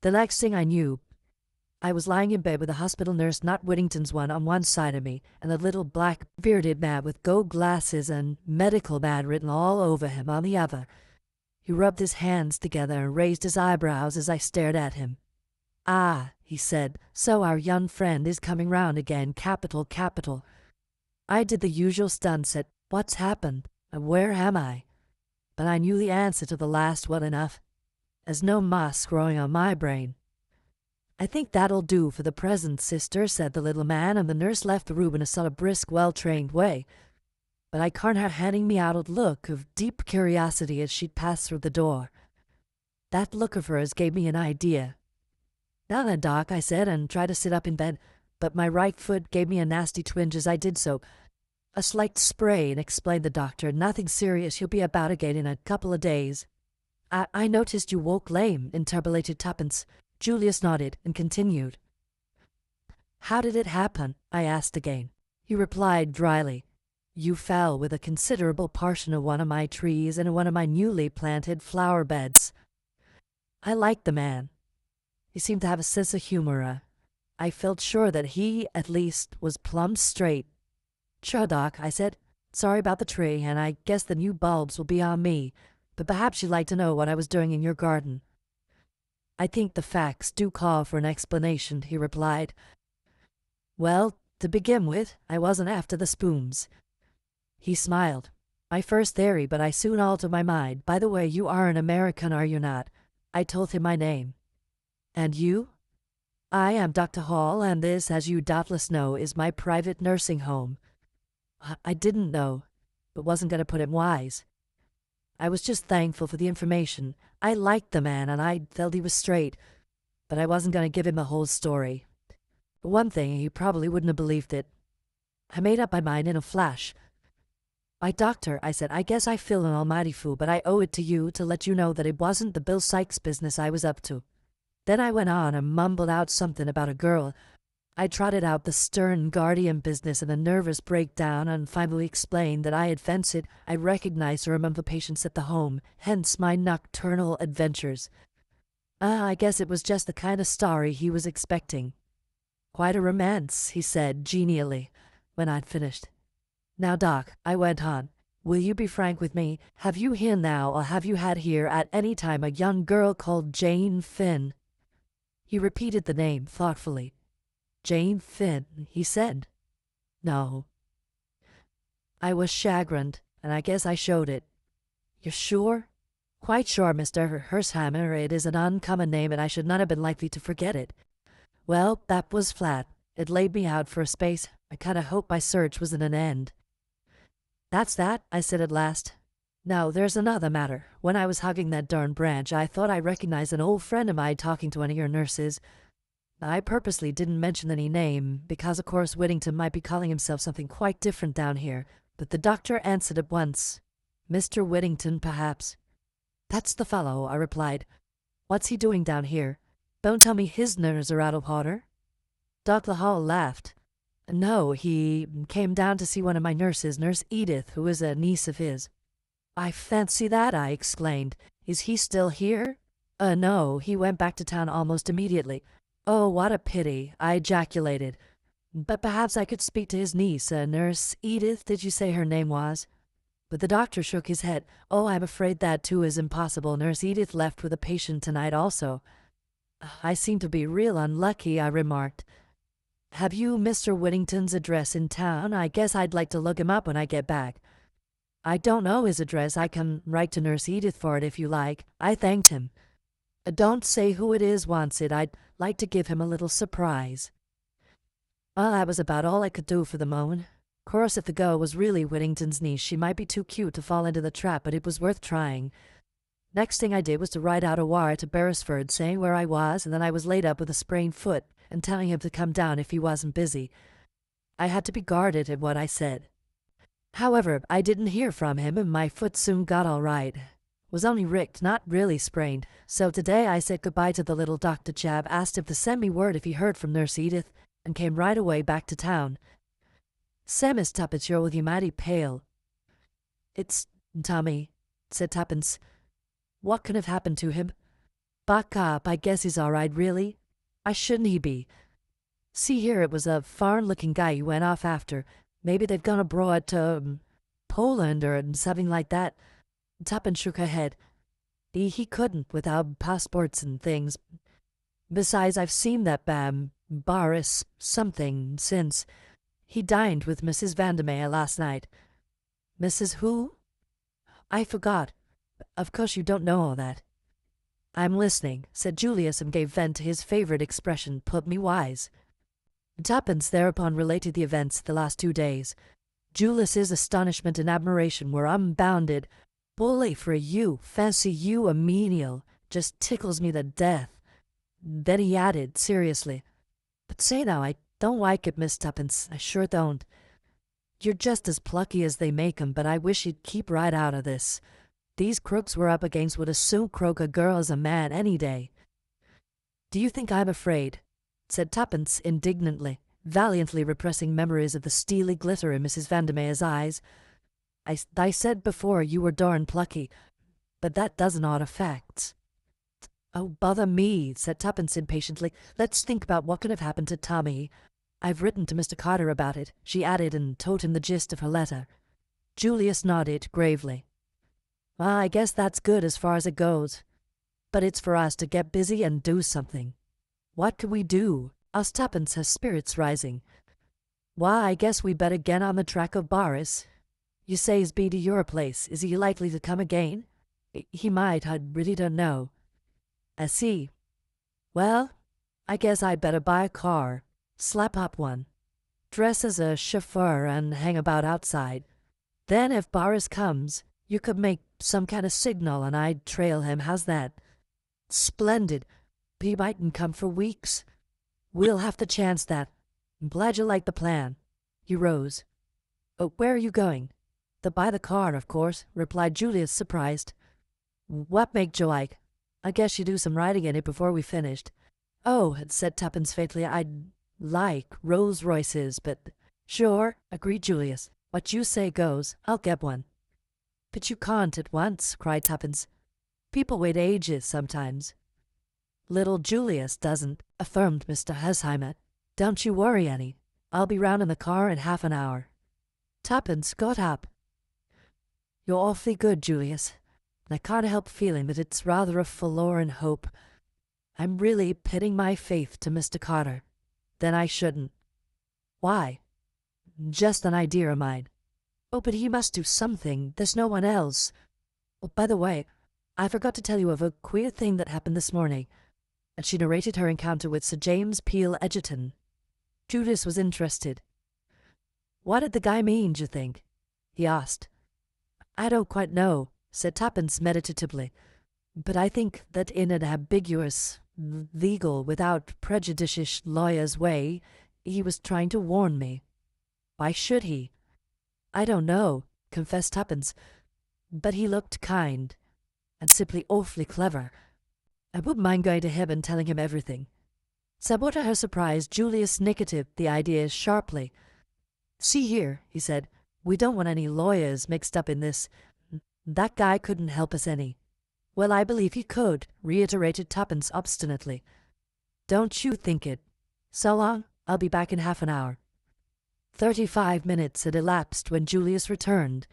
S1: The next thing I knew, I was lying in bed with the hospital nurse, not Whittington's one, on one side of me, and the little black bearded man with gold glasses and medical man written all over him on the other. He rubbed his hands together and raised his eyebrows as I stared at him. "Ah," he said, "so our young friend is coming round again. Capital, capital." I did the usual stunt, said, "What's happened? And where am I?" But I knew the answer to the last well enough. There's no moss growing on my brain. "I think that'll do for the present, sister," said the little man, and the nurse left the room in a sort of brisk, well-trained way. But I can't help handing me out a look of deep curiosity as she'd passed through the door. That look of hers gave me an idea. "Now then, Doc," I said, and tried to sit up in bed, but my right foot gave me a nasty twinge as I did so. "A slight sprain," explained the doctor. "Nothing serious. You'll be about again in a couple of days." I noticed you woke lame," interpolated Tuppence. Julius nodded and continued. "How did it happen?" I asked again. He replied dryly, "You fell with a considerable portion of one of my trees and one of my newly planted flower beds." I liked the man. He seemed to have a sense of humor. I felt sure that he, at least, was plumb straight. "Sure, Doc," I said. "Sorry about the tree, and I guess the new bulbs will be on me. But perhaps you'd like to know what I was doing in your garden." "I think the facts do call for an explanation," he replied. "Well, to begin with, I wasn't after the spoons." He smiled. "My first theory, but I soon altered my mind. By the way, you are an American, are you not?" I told him my name. "And you?" "I am Dr. Hall, and this, as you doubtless know, is my private nursing home." I didn't know, but wasn't going to put him wise. I was just thankful for the information. I liked the man, and I felt he was straight, but I wasn't going to give him the whole story. For one thing, he probably wouldn't have believed it. I made up my mind in a flash. "Why, doctor," I said, "I guess I feel an almighty fool, but I owe it to you to let you know that it wasn't the Bill Sykes business I was up to." Then I went on and mumbled out something about a girl. I trotted out the stern guardian business and a nervous breakdown, and finally explained that I had fancied I recognized her among the patients at the home, hence my nocturnal adventures. I guess it was just the kind of story he was expecting. "Quite a romance," he said genially, when I'd finished. "Now, Doc," I went on, "will you be frank with me? Have you here now, or have you had here at any time, a young girl called Jane Finn?" He repeated the name thoughtfully. "Jane Finn," he said. "No." I was chagrined, and I guess I showed it. "You're sure?" "Quite sure, Mr. Hersheimer. It is an uncommon name, and I should not have been likely to forget it." Well, that was flat. It laid me out for a space. I kind of hoped my search was at an end. "That's that," I said at last. "Now, there's another matter. When I was hugging that darn branch, I thought I recognized an old friend of mine talking to one of your nurses. I purposely didn't mention any name, because of course Whittington might be calling himself something quite different down here, but the doctor answered at once. "Mr. Whittington, perhaps." "That's the fellow," I replied. "What's he doing down here? Don't tell me his nerves are out of order." Dr. Hall laughed. "No, he came down to see one of my nurses, Nurse Edith, who is a niece of his." "I fancy that," I exclaimed. "Is he still here?" No, he went back to town almost immediately." "Oh, what a pity," I ejaculated. "But perhaps I could speak to his niece, Nurse Edith, did you say her name was?" But the doctor shook his head. "Oh, I'm afraid that, too, is impossible. Nurse Edith left with a patient tonight also." "I seem to be real unlucky," I remarked. "Have you Mr. Whittington's address in town? I guess I'd like to look him up when I get back." "I don't know his address. I can write to Nurse Edith for it if you like." I thanked him. "Don't say who it is wants it. I'd like to give him a little surprise." Well, that was about all I could do for the moment. Of Course, if the girl was really Whittington's niece, she might be too cute to fall into the trap, but it was worth trying. Next thing I did was to write out a wire to Beresford saying where I was, and then I was laid up with a sprained foot and telling him to come down if he wasn't busy. I had to be guarded in what I said. However, I didn't hear from him, and my foot soon got all right. Was only ricked, not really sprained. So today I said goodbye to the little doctor chap, asked him to send me word if he heard from Nurse Edith, and came right away back to town. Say, Miss Tuppence, you're looking mighty pale. It's Tommy, said Tuppence. What can have happened to him? Buck up, I guess he's all right, really. Why shouldn't he be? See here, it was a foreign-looking guy you went off after. Maybe they've gone abroad to Poland or something like that. Tuppence shook her head. He couldn't without passports and things. Besides, I've seen that Boris something since. He dined with Mrs. Vandermeer last night. Mrs. who? I forgot. Of course you don't know all that. I'm listening, said Julius, and gave vent to his favourite expression, put me wise. Tuppence thereupon related the events of the last 2 days. Julius's astonishment and admiration were unbounded. Bully for you, fancy you a menial, just tickles me to death. Then he added, seriously, But say now, I don't like it, Miss Tuppence, I sure don't. You're just as plucky as they make 'em, but I wish you'd keep right out of this. These crooks we're up against would as soon croak a girl as a man any day. Do you think I'm afraid? Said Tuppence indignantly, valiantly repressing memories of the steely glitter in Mrs. Vandermeer's eyes. I said before you were darn plucky, but that doesn't odd facts. Oh, bother me, said Tuppence impatiently. Let's think about what could have happened to Tommy. I've written to Mr. Carter about it, she added, and told him the gist of her letter. Julius nodded gravely. Well, I guess that's good as far as it goes. But it's for us to get busy and do something. What can we do? Asked Tuppence, her spirits rising. Why, I guess we better get on the track of Boris. You say he's been to your place. Is he likely to come again? He might, I really don't know. I see. Well, I guess I'd better buy a car. Slap up one. Dress as a chauffeur and hang about outside. Then if Boris comes, you could make some kind of signal and I'd trail him. How's that? Splendid. He mightn't come for weeks. We'll have to chance that. I'm glad you like the plan. He rose. Oh, where are you going? To buy the car, of course, replied Julius, surprised. What make you like? I guess you do some riding in it before we finished. Oh, said Tuppence faintly, I'd like Rolls Royces, but sure, agreed Julius. What you say goes. I'll get one. But you can't at once, cried Tuppence. People wait ages sometimes. Little Julius doesn't, affirmed Mr. Hesheimer. Don't you worry any. I'll be round in the car in half an hour. Tuppence got up. You're awfully good, Julius. And I can't help feeling that it's rather a forlorn hope. I'm really pitting my faith to Mr. Carter. Then I shouldn't. Why? Just an idea of mine. Oh, but he must do something. There's no one else. Oh, by the way, I forgot to tell you of a queer thing that happened this morning. And she narrated her encounter with Sir James Peel Egerton. Julius was interested. What did the guy mean, d'you think? He asked. I don't quite know, said Tuppence meditatively. But I think that in an ambiguous, legal, without prejudicious lawyer's way, he was trying to warn me. Why should he? I don't know, confessed Tuppence. But he looked kind, and simply awfully clever. I wouldn't mind going to him and telling him everything. Somewhat to her surprise, Julius nicketed the idea sharply. See here, he said, we don't want any lawyers mixed up in this. That guy couldn't help us any. Well, I believe he could, reiterated Tuppence obstinately. Don't you think it. So long, I'll be back in half an hour. 35 minutes had elapsed when Julius returned.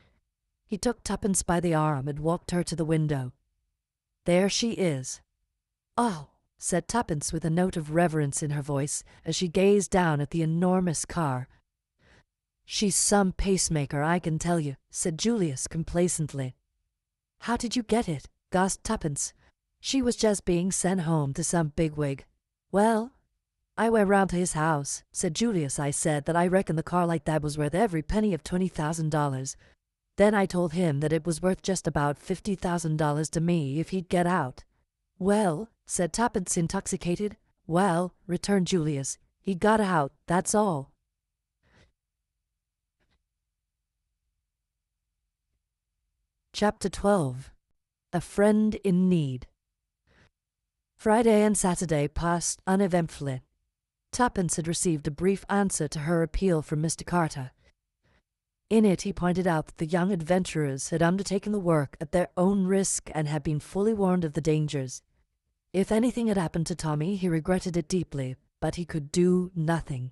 S1: He took Tuppence by the arm and walked her to the window. There she is. Oh, said Tuppence with a note of reverence in her voice as she gazed down at the enormous car. She's some pacemaker, I can tell you, said Julius complacently. How did you get it? Gasped Tuppence. She was just being sent home to some bigwig. Well, I went round to his house, said Julius. I said that I reckoned the car like that was worth every penny of $20,000. Then I told him that it was worth just about $50,000 to me if he'd get out. Well, said Tuppence, intoxicated. Well, returned Julius, he got out, that's all. Chapter 12. A Friend in Need. Friday and Saturday passed uneventfully. Tuppence had received a brief answer to her appeal from Mr. Carter. In it he pointed out that the young adventurers had undertaken the work at their own risk and had been fully warned of the dangers. If anything had happened to Tommy, he regretted it deeply, but he could do nothing.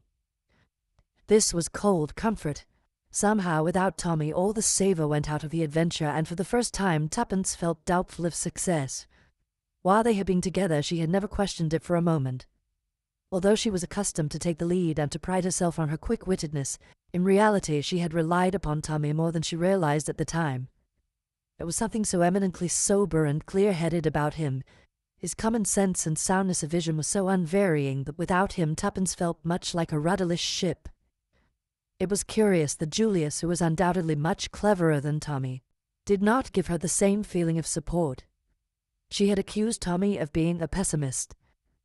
S1: This was cold comfort. Somehow, without Tommy, all the savour went out of the adventure, and for the first time Tuppence felt doubtful of success. While they had been together, she had never questioned it for a moment. Although she was accustomed to take the lead and to pride herself on her quick-wittedness, in reality she had relied upon Tommy more than she realized at the time. There was something so eminently sober and clear-headed about him. His common sense and soundness of vision was so unvarying that without him Tuppence felt much like a rudderless ship. It was curious that Julius, who was undoubtedly much cleverer than Tommy, did not give her the same feeling of support. She had accused Tommy of being a pessimist,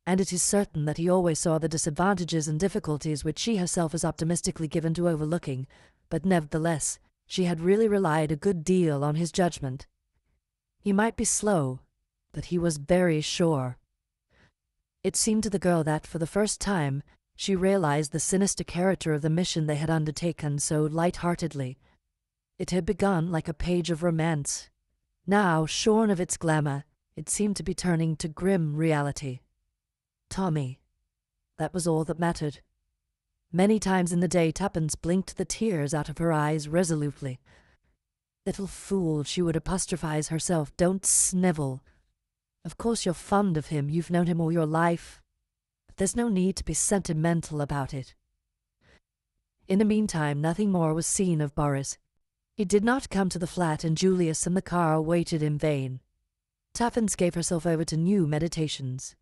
S1: and it is certain that he always saw the disadvantages and difficulties which she herself was optimistically given to overlooking, but nevertheless she had really relied a good deal on his judgment. He might be slow, but he was very sure. It seemed to the girl that, for the first time, she realized the sinister character of the mission they had undertaken so light-heartedly. It had begun like a page of romance. Now, shorn of its glamour, it seemed to be turning to grim reality. Tommy. That was all that mattered. Many times in the day Tuppence blinked the tears out of her eyes resolutely. Little fool, she would apostrophize herself, don't snivel. Of course you're fond of him, you've known him all your life. There's no need to be sentimental about it. In the meantime, nothing more was seen of Boris. He did not come to the flat, and Julius and the car waited in vain. Tuppence gave herself over to new meditations.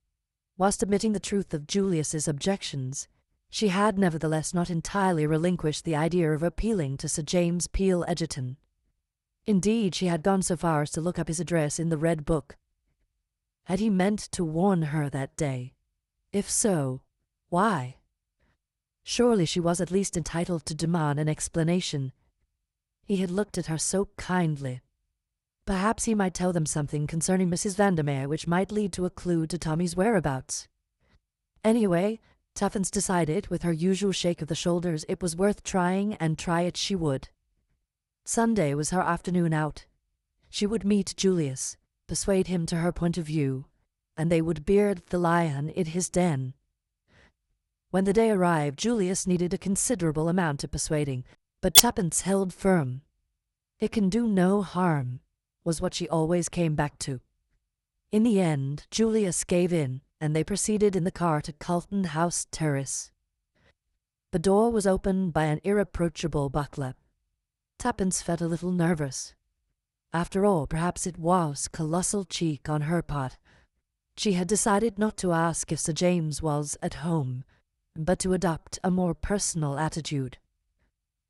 S1: Whilst admitting the truth of Julius's objections, she had nevertheless not entirely relinquished the idea of appealing to Sir James Peel Egerton. Indeed, she had gone so far as to look up his address in the Red Book. Had he meant to warn her that day? If so, why? Surely she was at least entitled to demand an explanation. He had looked at her so kindly. Perhaps he might tell them something concerning Mrs. Vandermeer which might lead to a clue to Tommy's whereabouts. Anyway, Tuppence decided, with her usual shake of the shoulders, it was worth trying, and try it she would. Sunday was her afternoon out. She would meet Julius, persuade him to her point of view, and they would beard the lion in his den. When the day arrived, Julius needed a considerable amount of persuading, but Tuppence held firm. It can do no harm, was what she always came back to. In the end, Julius gave in, and they proceeded in the car to Carlton House Terrace. The door was opened by an irreproachable butler. Tuppence felt a little nervous. After all, perhaps it was colossal cheek on her part. She had decided not to ask if Sir James was at home, but to adopt a more personal attitude.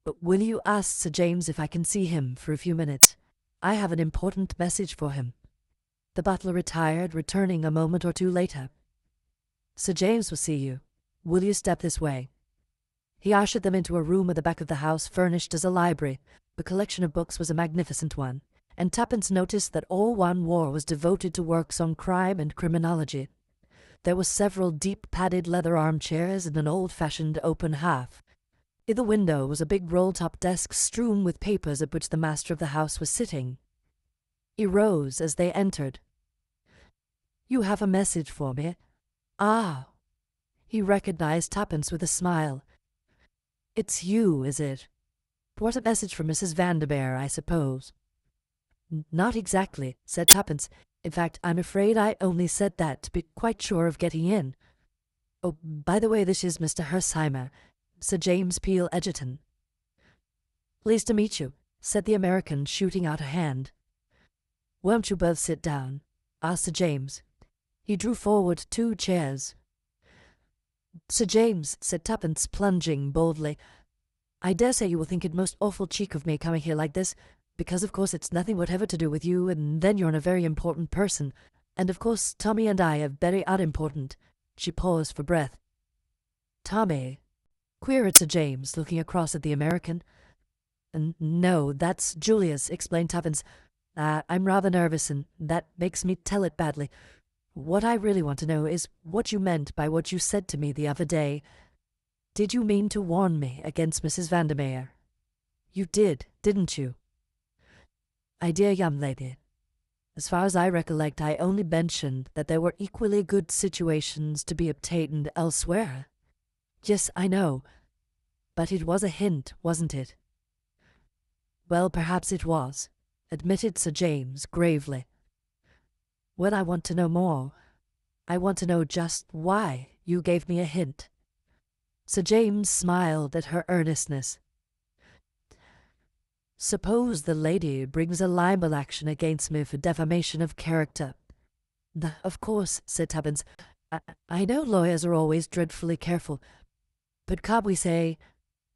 S1: "But will you ask Sir James if I can see him for a few minutes? I have an important message for him." The butler retired, returning a moment or two later. "Sir James will see you. Will you step this way?" He ushered them into a room at the back of the house furnished as a library. The collection of books was a magnificent one, and Tuppence noticed that all one wore was devoted to works on crime and criminology. There were several deep padded leather armchairs and an old-fashioned open hearth. In the window was a big roll-top desk strewn with papers at which the master of the house was sitting. He rose as they entered. "You have a message for me?" "Ah!" He recognized Tuppence with a smile. "It's you, is it? Brought a message from Mrs. Vandermeer, I suppose." "Not exactly," said Tuppence. "In fact, I'm afraid I only said that to be quite sure of getting in. Oh, by the way, this is Mr. Hersheimer, Sir James Peel Egerton." "Pleased to meet you," said the American, shooting out a hand. "Won't you both sit down?" asked Sir James. He drew forward 2 chairs. Sir James, said Tuppence, plunging boldly. I dare say you will think it most awful cheek of me coming here like this, because of course it's nothing whatever to do with you, and then you're a very important person, and of course Tommy and I are very unimportant. She paused for breath. Tommy? Queried Sir James, looking across at the American. No, that's Julius, explained Tuppence. I'm rather nervous, and that makes me tell it badly. What I really want to know is what you meant by what you said to me the other day. Did you mean to warn me against Mrs. Vandermeer? You did, didn't you? My dear young lady, as far as I recollect, I only mentioned that there were equally good situations to be obtained elsewhere. Yes, I know, but it was a hint, wasn't it? Well, perhaps it was, admitted Sir James gravely. When I want to know more, I want to know just why you gave me a hint. Sir James smiled at her earnestness. Suppose the lady brings a libel action against me for defamation of character. Of course, said Tuppence, I know lawyers are always dreadfully careful, but can't we say,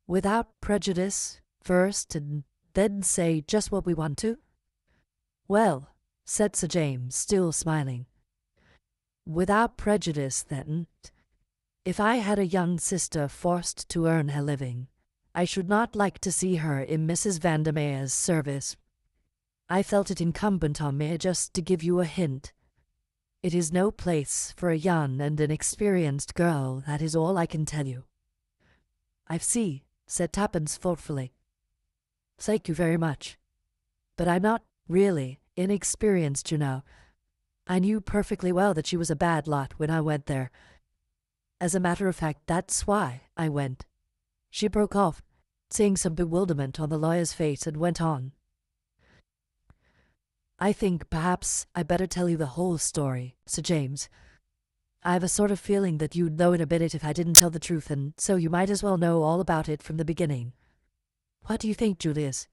S1: without prejudice, first, and then say just what we want to? Well, said Sir James, still smiling. Without prejudice, then, if I had a young sister forced to earn her living, I should not like to see her in Mrs. Vandermeer's service. I felt it incumbent on me just to give you a hint. It is no place for a young and inexperienced girl, that is all I can tell you. I see, said Tuppence thoughtfully. Thank you very much. But I'm not really inexperienced, you know. I knew perfectly well that she was a bad lot when I went there. As a matter of fact, that's why I went. She broke off, seeing some bewilderment on the lawyer's face, and went on. I think perhaps I better tell you the whole story, Sir James. I have a sort of feeling that you'd know in a minute if I didn't tell the truth, and so you might as well know all about it from the beginning. What do you think, Julius?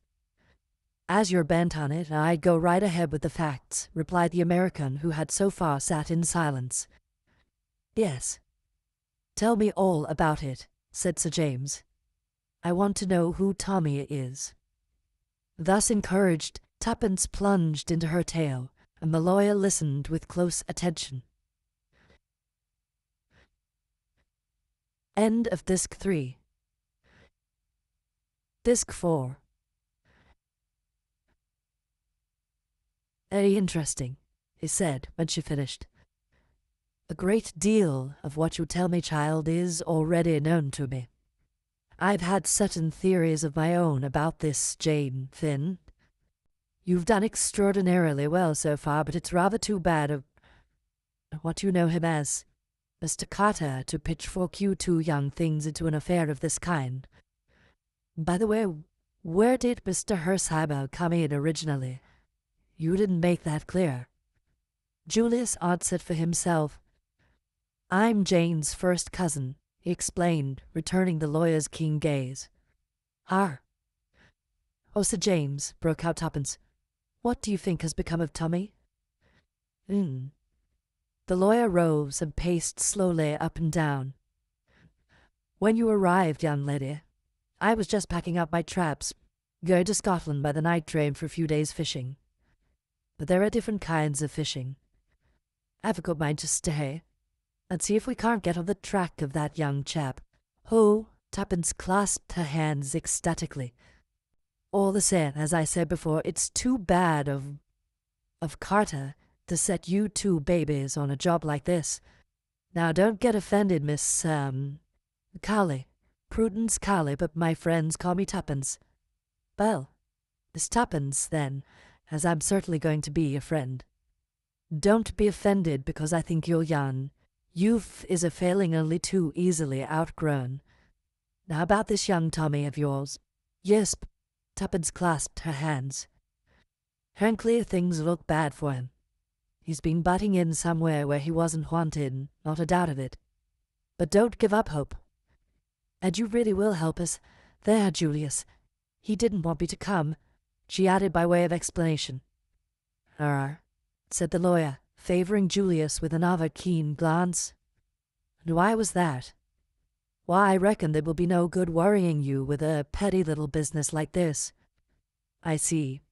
S1: As you're bent on it, I'd go right ahead with the facts, replied the American, who had so far sat in silence. Yes. Tell me all about it, said Sir James. I want to know who Tommy is. Thus encouraged, Tuppence plunged into her tale, and the lawyer listened with close attention. End of Disc 3. Disc 4. Very interesting, he said when she finished. A great deal of what you tell me, child, is already known to me. I've had certain theories of my own about this Jane Finn. You've done extraordinarily well so far, but it's rather too bad of what you know him as, Mr. Carter, to pitchfork you two young things into an affair of this kind. By the way, where did Mr. Hersheimer come in originally? You didn't make that clear. Julius answered for himself. I'm Jane's first cousin, he explained, returning the lawyer's keen gaze. Ah. Oh, Sir James, broke out Tuppence, what do you think has become of Tommy? The lawyer rose and paced slowly up and down. When you arrived, young lady, I was just packing up my traps, going to Scotland by the night train for a few days fishing. But there are different kinds of fishing. I've a good mind to stay and see if we can't get on the track of that young chap. Oh, Tuppence clasped her hands ecstatically. All the same, as I said before, it's too bad of Carter to set you two babies on a job like this. Now, don't get offended, Miss, Cowley. Prudence Cowley, but my friends call me Tuppence. Well, Miss Tuppence, then, as I'm certainly going to be a friend. Don't be offended because I think you're young. Youth is a failing only too easily outgrown. Now about this young Tommy of yours. Yes, Tuppence clasped her hands. Frankly, things look bad for him. He's been butting in somewhere where he wasn't wanted, not a doubt of it. But don't give up hope. And you really will help us. There, Julius. He didn't want me to come, she added by way of explanation. Said the lawyer, favouring Julius with another keen glance. And why was that? Why, I reckon there will be no good worrying you with a petty little business like this. I see.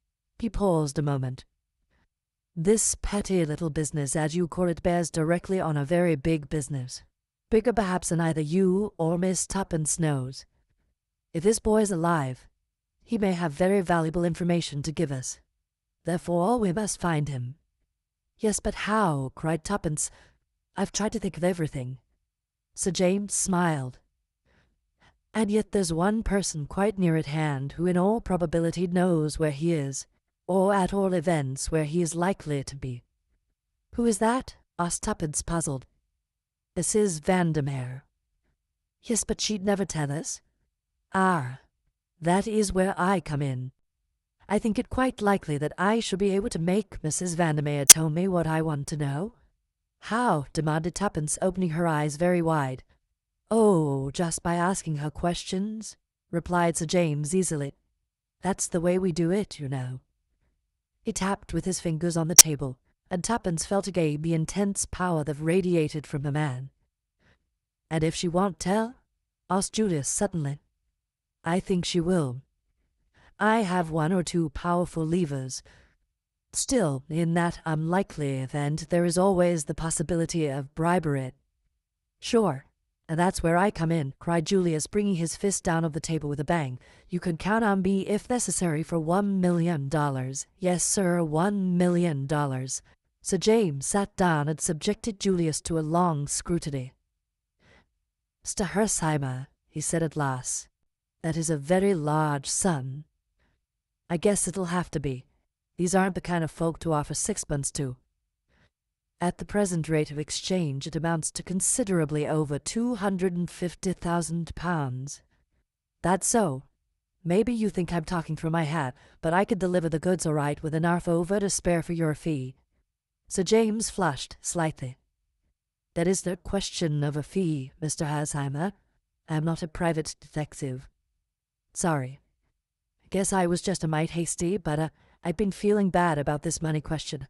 S1: He paused a moment. This petty little business, as you call it, bears directly on a very big business. Bigger perhaps than either you or Miss Tuppence knows. If this boy is alive, he may have very valuable information to give us. Therefore, we must find him. Yes, but how? Cried Tuppence. I've tried to think of everything. Sir James smiled. And yet there's one person quite near at hand who in all probability knows where he is, or at all events where he is likely to be. Who is that? Asked Tuppence, puzzled. Mrs. Vandermeer. Yes, but she'd never tell us. Ah, that is where I come in. I think it quite likely that I shall be able to make Mrs. Vandermeer tell me what I want to know. How? Demanded Tuppence, opening her eyes very wide. Oh, just by asking her questions, replied Sir James easily. That's the way we do it, you know. He tapped with his fingers on the table, and Tuppence felt again the intense power that radiated from the man. And if she won't tell? Asked Julius suddenly. I think she will. I have one or two powerful levers. Still, in that unlikely event, there is always the possibility of bribery. Sure, and that's where I come in, cried Julius, bringing his fist down on the table with a bang. You can count on me, if necessary, for $1 million. Yes, sir, $1 million. Sir James sat down and subjected Julius to a long scrutiny. Mr. Herzheimer, he said at last, that is a very large sum. I guess it'll have to be. These aren't the kind of folk to offer sixpence to. At the present rate of exchange, it amounts to considerably over £250,000. That's so. Maybe you think I'm talking through my hat, but I could deliver the goods all right with enough over to spare for your fee. Sir James flushed slightly. There is no question of a fee, Mr. Herzheimer. I am not a private detective. Sorry. I guess I was just a mite hasty, but I've been feeling bad about this money question.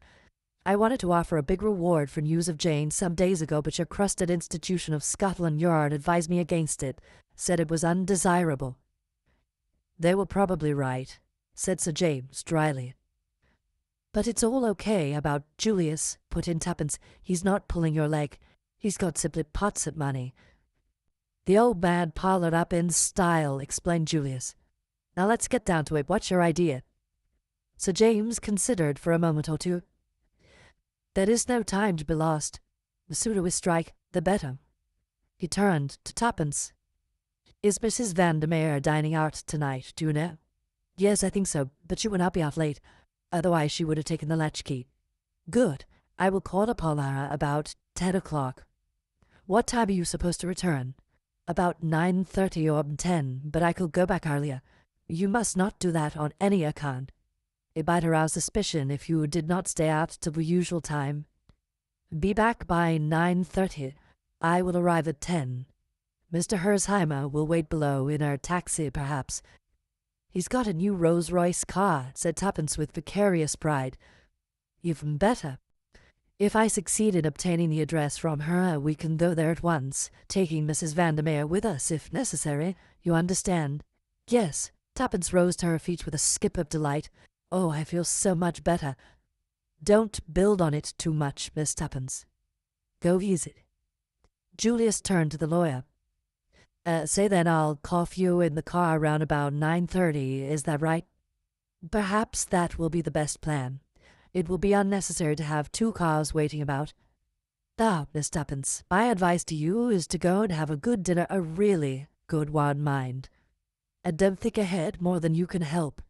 S1: I wanted to offer a big reward for news of Jane some days ago, but your crusted institution of Scotland Yard advised me against it, said it was undesirable. They were probably right, said Sir James dryly. But it's all okay about Julius, put in Tuppence. He's not pulling your leg. He's got simply pots at money. The old man parlored up in style, explained Julius. Now let's get down to it. What's your idea? Sir James considered for a moment or two. There is no time to be lost. The sooner we strike, the better. He turned to Tuppence. Is Mrs. Vandermeer dining out tonight, do you know? Yes, I think so, but she will not be out late. Otherwise she would have taken the latchkey. Good. I will call upon her about 10 o'clock. What time are you supposed to return? About 9:30 or 10, but I could go back earlier. You must not do that on any account. It might arouse suspicion if you did not stay out till the usual time. Be back by 9:30. I will arrive at 10. Mr. Herzheimer will wait below in our taxi, perhaps. He's got a new Rolls-Royce car, said Tuppence with vicarious pride. Even better. If I succeed in obtaining the address from her, we can go there at once, taking Mrs. Vandermeer with us if necessary. You understand? Yes. Tuppence rose to her feet with a skip of delight. Oh, I feel so much better. Don't build on it too much, Miss Tuppence. Go easy. Julius turned to the lawyer. Say then I'll call for you in the car round about 9:30, is that right? Perhaps that will be the best plan. It will be unnecessary to have two cars waiting about. Ah, Miss Tuppence, my advice to you is to go and have a good dinner, a really good one, mind. And don't think ahead more than you can help.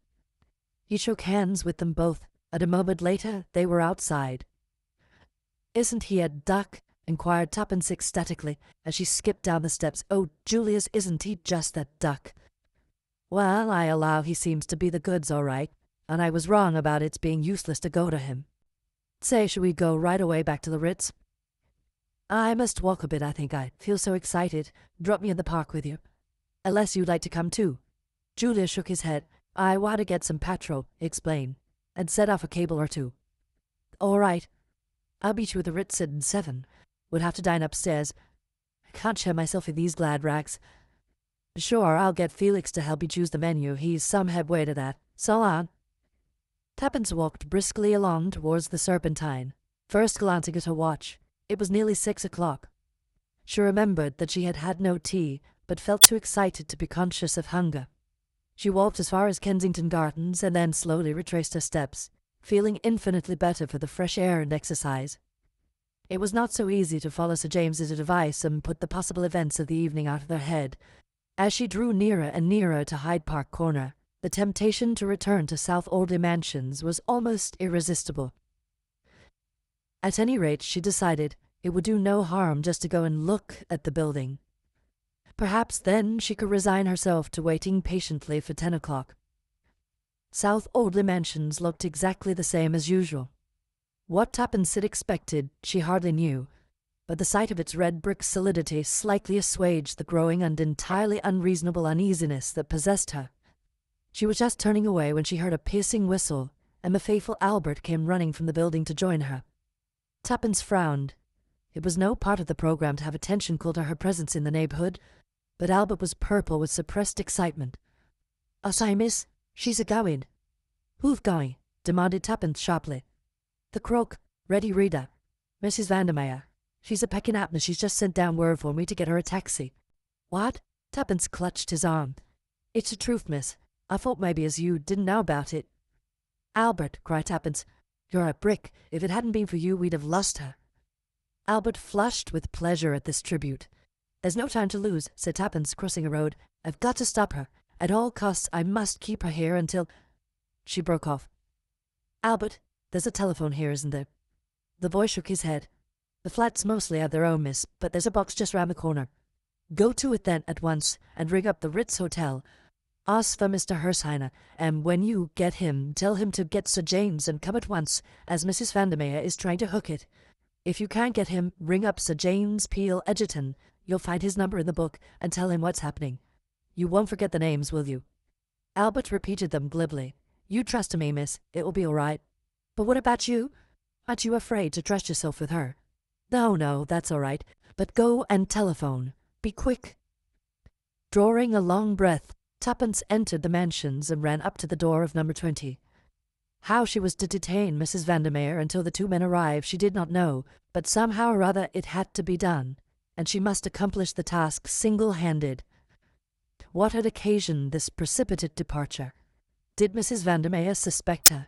S1: He shook hands with them both, and a moment later they were outside. Isn't he a duck? Inquired Tuppence ecstatically, as she skipped down the steps. Oh, Julius, isn't he just a duck? Well, I allow he seems to be the goods all right, and I was wrong about its being useless to go to him. Say, shall we go right away back to the Ritz? I must walk a bit, I think. I feel so excited. Drop me in the park with you. Unless you'd like to come too. Julius shook his head. I want to get some petrol, he explained, and set off a cable or two. All right. I'll meet you at the Ritz at 7. We'll have to dine upstairs. I can't show myself in these glad rags. Sure, I'll get Felix to help you choose the menu. He's some headway to that. So on. Tuppence walked briskly along towards the Serpentine, first glancing at her watch. It was nearly 6 o'clock. She remembered that she had had no tea, but felt too excited to be conscious of hunger. She walked as far as Kensington Gardens and then slowly retraced her steps, feeling infinitely better for the fresh air and exercise. It was not so easy to follow Sir James's advice and put the possible events of the evening out of her head. As she drew nearer and nearer to Hyde Park Corner, the temptation to return to South Audley Mansions was almost irresistible. At any rate, she decided it would do no harm just to go and look at the building. Perhaps then she could resign herself to waiting patiently for 10 o'clock. South Audley Mansions looked exactly the same as usual. What Tuppence had expected she hardly knew, but the sight of its red brick solidity slightly assuaged the growing and entirely unreasonable uneasiness that possessed her. She was just turning away when she heard a piercing whistle, and the faithful Albert came running from the building to join her. Tuppence frowned. It was no part of the programme to have attention called to her presence in the neighbourhood, but Albert was purple with suppressed excitement. "Oh, sorry, miss. She's a-going." "Who've going?" demanded Tuppence sharply. "The croak, Ready Reader. Mrs. Vandermeer. She's a-packing up and she's just sent down word for me to get her a taxi." "What?" Tuppence clutched his arm. "It's the truth, miss. I thought maybe as you didn't know about it." "Albert," cried Tuppence, "you're a brick. If it hadn't been for you, we'd have lost her." Albert flushed with pleasure at this tribute. "There's no time to lose," said Tuppence, crossing a road. "I've got to stop her. At all costs, I must keep her here until—" She broke off. "Albert, there's a telephone here, isn't there?" The boy shook his head. "The flats mostly have their own, miss, but there's a box just round the corner." "Go to it then at once, and ring up the Ritz Hotel. Ask for Mr. Hersheiner, and when you get him, tell him to get Sir James and come at once, as Mrs. Vandermeer is trying to hook it. If you can't get him, ring up Sir James Peel Egerton. You'll find his number in the book, and tell him what's happening. You won't forget the names, will you?" Albert repeated them glibly. "You trust to me, miss. It will be all right." "But what about you? Aren't you afraid to trust yourself with her?" No, that's all right. But go and telephone. Be quick." Drawing a long breath, Tuppence entered the Mansions and ran up to the door of number 20. How she was to detain Mrs. Vandermeer until the two men arrived she did not know, but somehow or other it had to be done, and she must accomplish the task single-handed. What had occasioned this precipitate departure? Did Mrs. Vandermeer suspect her?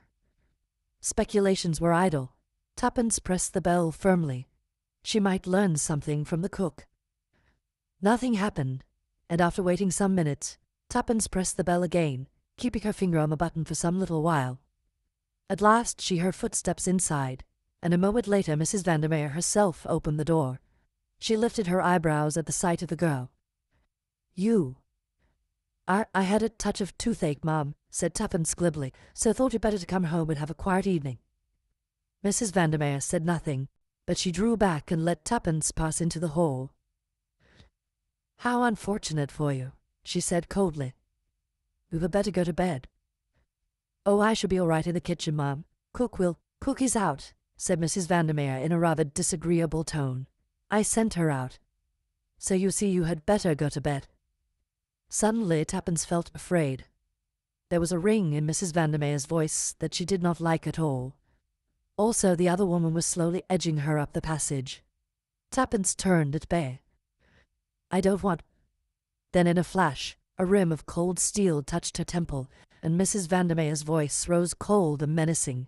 S1: Speculations were idle. Tuppence pressed the bell firmly. She might learn something from the cook. Nothing happened, and after waiting some minutes, Tuppence pressed the bell again, keeping her finger on the button for some little while. At last she heard footsteps inside, and a moment later Mrs. Vandermeer herself opened the door. She lifted her eyebrows at the sight of the girl. "You?" I had a touch of toothache, Mum," said Tuppence glibly, "so thought you'd better to come home and have a quiet evening." Mrs. Vandermeer said nothing, but she drew back and let Tuppence pass into the hall. "How unfortunate for you," she said coldly. "We had better go to bed." "Oh, I shall be all right in the kitchen, Mum. Cook is out," said Mrs. Vandermeer in a rather disagreeable tone. "I sent her out. So you see you had better go to bed." Suddenly Tuppence felt afraid. There was a ring in Mrs. Vandermeer's voice that she did not like at all. Also, the other woman was slowly edging her up the passage. Tuppence turned at bay. "I don't want—" Then in a flash, a rim of cold steel touched her temple, and Mrs. Vandermeer's voice rose cold and menacing.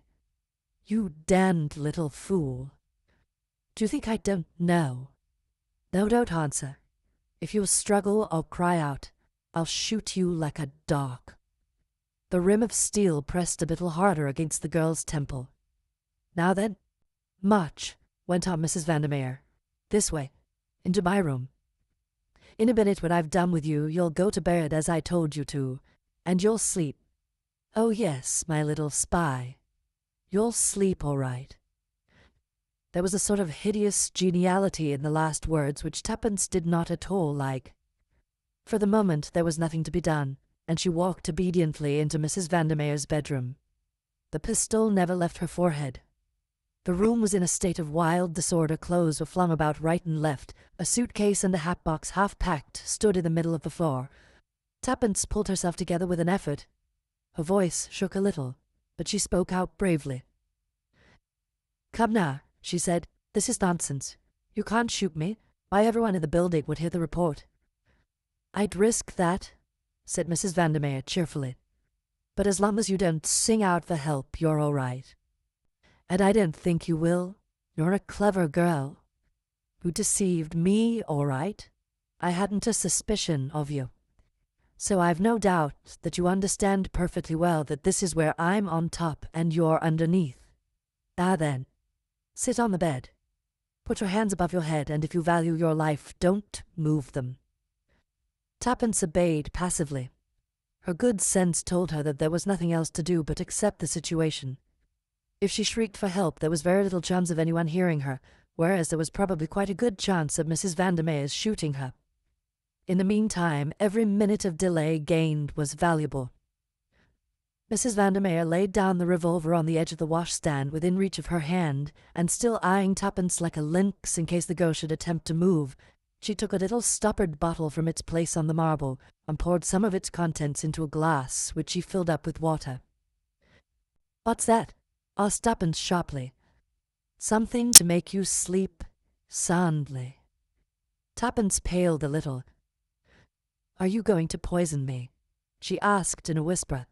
S1: "You damned little fool. Do you think I don't know? No, don't answer. If you struggle or cry out, I'll shoot you like a dog." The rim of steel pressed a little harder against the girl's temple. "Now then, march," went on Mrs. Vandermeer. "This way, into my room. In a minute when I've done with you, you'll go to bed as I told you to, and you'll sleep. Oh yes, my little spy. You'll sleep all right." There was a sort of hideous geniality in the last words which Tuppence did not at all like. For the moment there was nothing to be done, and she walked obediently into Mrs. Vandermeer's bedroom. The pistol never left her forehead. The room was in a state of wild disorder. Clothes were flung about right and left. A suitcase and a hat box, half packed, stood in the middle of the floor. Tuppence pulled herself together with an effort. Her voice shook a little, but she spoke out bravely. "Come now," she said. "This is nonsense. You can't shoot me. Why, everyone in the building would hear the report." "I'd risk that," said Mrs. Vandermeer cheerfully. "But as long as you don't sing out for help, you're all right. And I don't think you will. You're a clever girl. You deceived me, all right. I hadn't a suspicion of you. So I've no doubt that you understand perfectly well that this is where I'm on top and you're underneath. Ah, then, sit on the bed. Put your hands above your head, and if you value your life, don't move them." Tuppence obeyed passively. Her good sense told her that there was nothing else to do but accept the situation. If she shrieked for help, there was very little chance of anyone hearing her, whereas there was probably quite a good chance of Mrs. Vandermeer's shooting her. In the meantime, every minute of delay gained was valuable. Mrs. Vandermeer laid down the revolver on the edge of the washstand within reach of her hand, and still eyeing Tuppence like a lynx in case the girl should attempt to move, she took a little stoppered bottle from its place on the marble and poured some of its contents into a glass, which she filled up with water. "What's that?" asked Tuppence sharply. "Something to make you sleep soundly." Tuppence paled a little. "Are you going to poison me?" she asked in a whisper.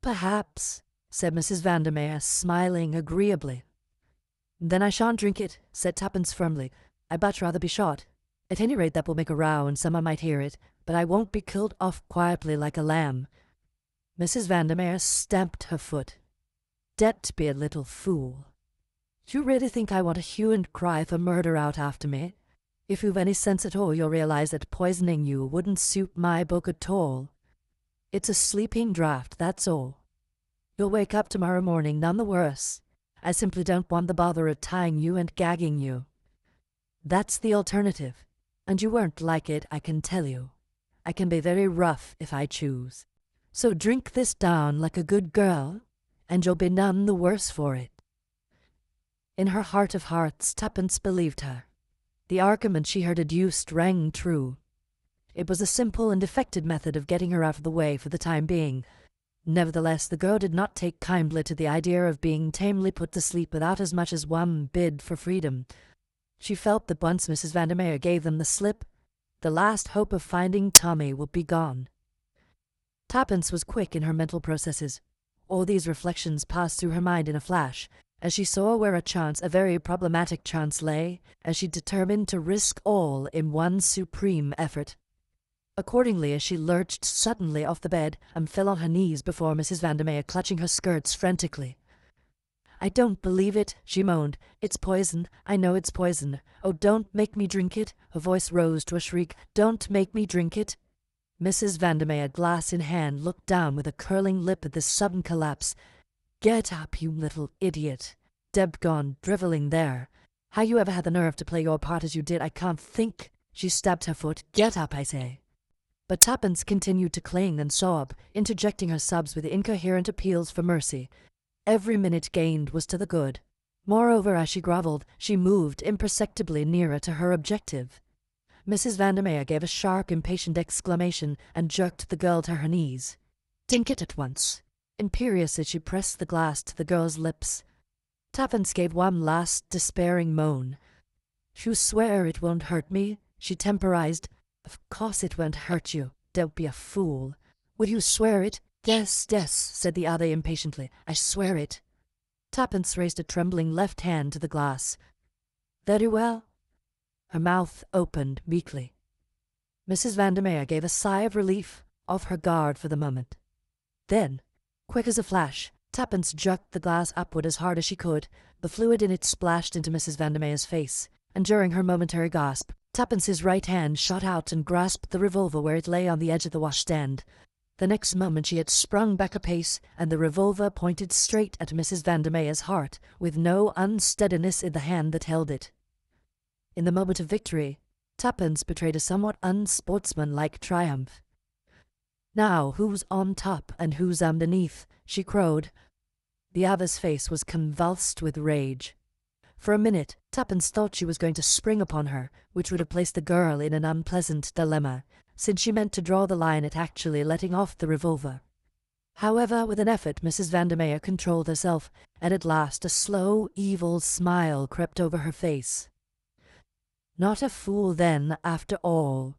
S1: "Perhaps," said Mrs. Vandermeer, smiling agreeably. "Then I shan't drink it," said Tuppence firmly. "I'd much rather be shot. At any rate, that will make a row and someone might hear it, but I won't be killed off quietly like a lamb." Mrs. Vandermeer stamped her foot. "Don't be a little fool. Do you really think I want a hue and cry for murder out after me? If you've any sense at all, you'll realize that poisoning you wouldn't suit my book at all. It's a sleeping draught, that's all. You'll wake up tomorrow morning none the worse. I simply don't want the bother of tying you and gagging you. That's the alternative, and you won't like it, I can tell you. I can be very rough if I choose. So drink this down like a good girl, and you'll be none the worse for it." In her heart of hearts, Tuppence believed her. The argument she had adduced rang true. It was a simple and effective method of getting her out of the way for the time being. Nevertheless, the girl did not take kindly to the idea of being tamely put to sleep without as much as one bid for freedom. She felt that once Mrs. Vandermeer gave them the slip, the last hope of finding Tommy would be gone. Tuppence was quick in her mental processes. All these reflections passed through her mind in a flash, as she saw where a very problematic chance lay, as she determined to risk all in one supreme effort. Accordingly, as she lurched suddenly off the bed and fell on her knees before Mrs. Vandermeer, clutching her skirts frantically. "I don't believe it," she moaned. "It's poison. I know it's poison. Oh, don't make me drink it." Her voice rose to a shriek. "Don't make me drink it." Mrs. Vandermeer, glass in hand, looked down with a curling lip at this sudden collapse. "Get up, you little idiot. Deb gone drivelling there. How you ever had the nerve to play your part as you did, I can't think." She stabbed her foot. "Get up, I say." But Tuppence continued to cling and sob, interjecting her sobs with incoherent appeals for mercy. Every minute gained was to the good. Moreover, as she grovelled, she moved imperceptibly nearer to her objective. Mrs. Vandermeer gave a sharp, impatient exclamation and jerked the girl to her knees. "Drink it at once." Imperiously she pressed the glass to the girl's lips. Tuppence gave one last despairing moan. "You swear it won't hurt me?" she temporized. "Of course it won't hurt you. Don't be a fool. Will you swear it?" "Yes, yes," said the other impatiently. "I swear it." Tuppence raised a trembling left hand to the glass. "Very well." Her mouth opened meekly. Mrs. Vandermeer gave a sigh of relief, off her guard for the moment. Then, quick as a flash, Tuppence jerked the glass upward as hard as she could. The fluid in it splashed into Mrs. Vandermeer's face, and during her momentary gasp, Tuppence's right hand shot out and grasped the revolver where it lay on the edge of the washstand. The next moment she had sprung back a pace, and the revolver pointed straight at Mrs. Vandermeer's heart, with no unsteadiness in the hand that held it. In the moment of victory, Tuppence betrayed a somewhat unsportsmanlike triumph. "Now, who's on top and who's underneath?" she crowed. The other's face was convulsed with rage. For a minute, Tuppence thought she was going to spring upon her, which would have placed the girl in an unpleasant dilemma, since she meant to draw the line at actually letting off the revolver. However, with an effort, Mrs. Vandermeer controlled herself, and at last a slow, evil smile crept over her face. "Not a fool, then, after all.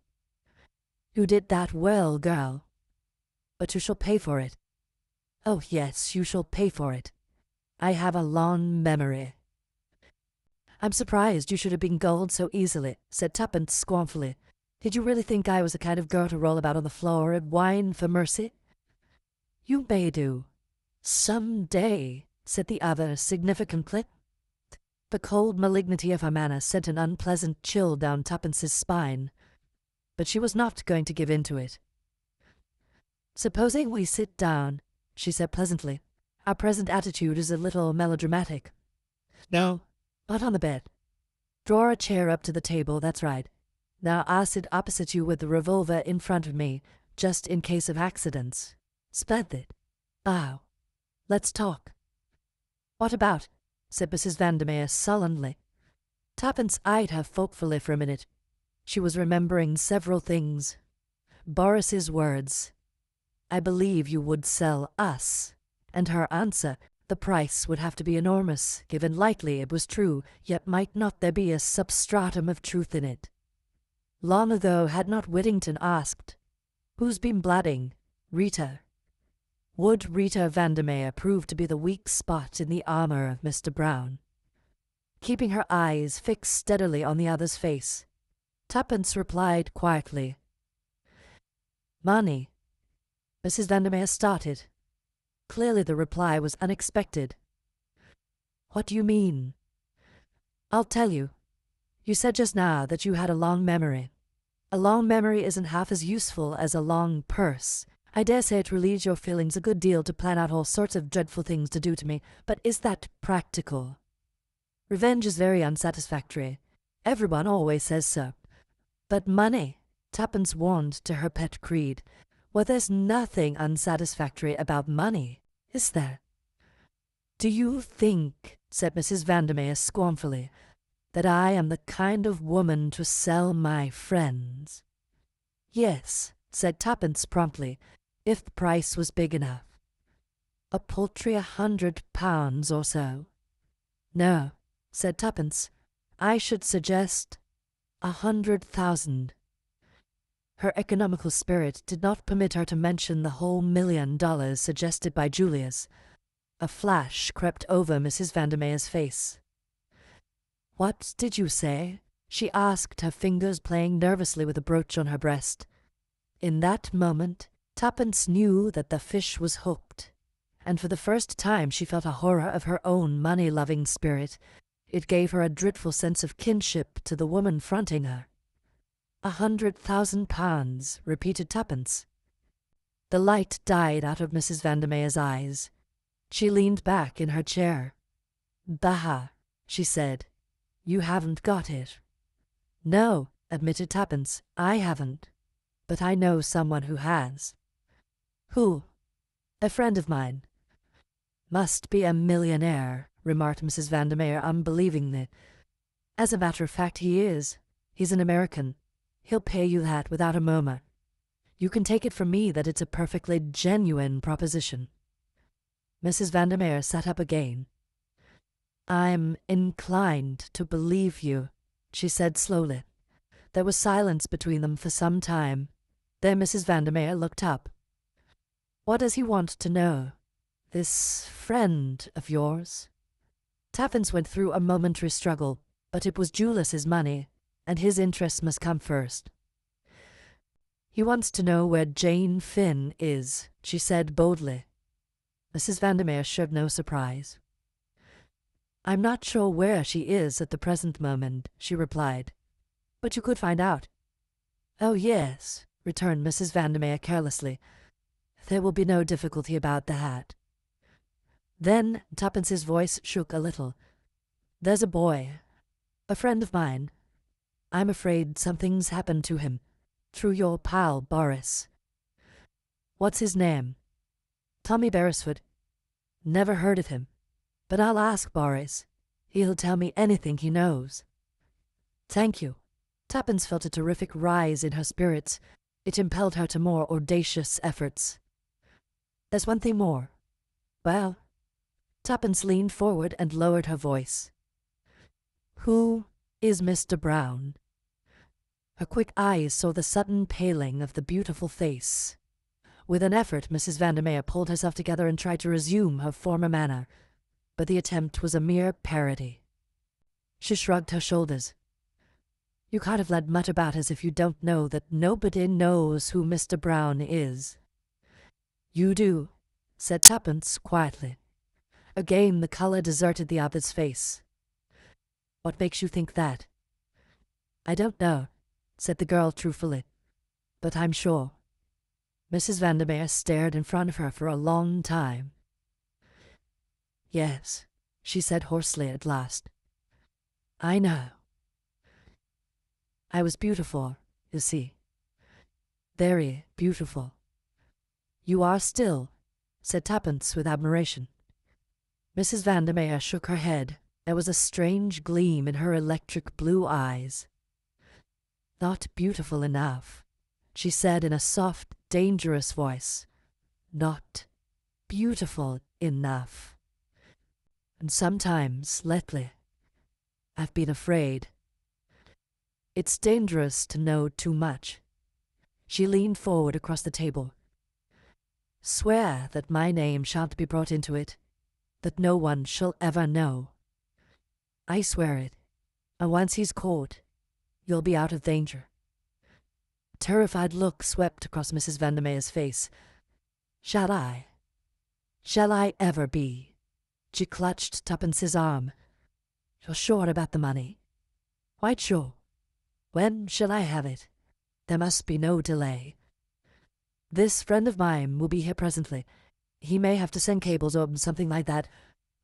S1: You did that well, girl. But you shall pay for it. Oh, yes, you shall pay for it. I have a long memory." "I'm surprised you should have been gulled so easily," said Tuppence scornfully. "Did you really think I was the kind of girl to roll about on the floor and whine for mercy?" "You may do. Some day," said the other significantly. The cold malignity of her manner sent an unpleasant chill down Tuppence's spine, but she was not going to give in to it. "Supposing we sit down," she said pleasantly. "Our present attitude is a little melodramatic." "No, not on the bed. Draw a chair up to the table, that's right. Now I'll sit opposite you with the revolver in front of me, just in case of accidents. Splendid. Now, let's talk." "What about?" said Mrs. Vandermeer sullenly. Tuppence eyed her thoughtfully for a minute. She was remembering several things. Boris's words, "I believe you would sell us," and her answer, "The price would have to be enormous, given lightly it was true, yet might not there be a substratum of truth in it?" Long ago had not Whittington asked, "Who's been blooding? Rita?" Would Rita Vandermeer prove to be the weak spot in the armor of Mr. Brown? Keeping her eyes fixed steadily on the other's face, Tuppence replied quietly, "Money." Mrs. Vandermeer started. Clearly the reply was unexpected. "What do you mean?" "I'll tell you. You said just now that you had a long memory. A long memory isn't half as useful as a long purse. I dare say it relieves your feelings a good deal to plan out all sorts of dreadful things to do to me, but is that practical? Revenge is very unsatisfactory. Everyone always says so. But money," Tuppence warned to her pet creed, "well, there's nothing unsatisfactory about money, is there?" "Do you think," said Mrs. Vandermeer scornfully, "that I am the kind of woman to sell my friends?" "Yes," said Tuppence promptly, "if the price was big enough." "A paltry £100 or so?" "No," said Tuppence. "I should suggest 100,000. Her economical spirit did not permit her to mention the whole $1,000,000 suggested by Julius. A flash crept over Mrs. Vandermeer's face. "What did you say?" she asked, her fingers playing nervously with a brooch on her breast. In that moment, Tuppence knew that the fish was hooked, and for the first time she felt a horror of her own money-loving spirit. It gave her a dreadful sense of kinship to the woman fronting her. £100,000, repeated Tuppence. The light died out of Mrs. Vandermeer's eyes. She leaned back in her chair. "Bah," she said. "You haven't got it." "No," admitted Tuppence, "I haven't. But I know someone who has." "Who?" "A friend of mine." "Must be a millionaire," remarked Mrs. Vandermeer unbelievingly. "As a matter of fact, he is. He's an American. He'll pay you that without a murmur. You can take it from me that it's a perfectly genuine proposition." Mrs. Vandermeer sat up again. "I'm inclined to believe you," she said slowly. There was silence between them for some time. Then Mrs. Vandermeer looked up. "What does he want to know? This friend of yours?" Tuppence went through a momentary struggle, but it was Julius's money, and his interests must come first. "He wants to know where Jane Finn is," she said boldly. Mrs. Vandermeer showed no surprise. "I'm not sure where she is at the present moment," she replied. "But you could find out." "Oh, yes," returned Mrs. Vandermeer carelessly. "There will be no difficulty about that." Then Tuppence's voice shook a little. "There's a boy, a friend of mine. I'm afraid something's happened to him, through your pal Boris." "What's his name?" "Tommy Beresford." Never heard of him, but I'll ask Boris. He'll tell me anything he knows. Thank you. Tuppence felt a terrific rise in her spirits. It impelled her to more audacious efforts. There's one thing more. Well, Tuppence leaned forward and lowered her voice. Who is Mr. Brown? Her quick eyes saw the sudden paling of the beautiful face. With an effort, Mrs. Vandermeer pulled herself together and tried to resume her former manner, but the attempt was a mere parody. She shrugged her shoulders. You can't have let much about as if you don't know that nobody knows who Mr. Brown is. You do, said Tuppence quietly. Again the colour deserted the other's face. What makes you think that? I don't know, said the girl truthfully, but I'm sure. Mrs. Vandermeer stared in front of her for a long time. Yes, she said hoarsely at last. I know. I was beautiful, you see. Very beautiful. You are still, said Tuppence with admiration. Mrs. Vandermeer shook her head. There was a strange gleam in her electric blue eyes. Not beautiful enough, she said in a soft, dangerous voice. Not beautiful enough. And sometimes, lately, I've been afraid. It's dangerous to know too much. She leaned forward across the table. Swear that my name shan't be brought into it, that no one shall ever know. I swear it, and once he's caught, you'll be out of danger. A terrified look swept across Mrs. Vandermeer's face. Shall I? Shall I ever be? She clutched Tuppence's arm. You're sure about the money? Quite sure. When shall I have it? There must be no delay. This friend of mine will be here presently. He may have to send cables or something like that,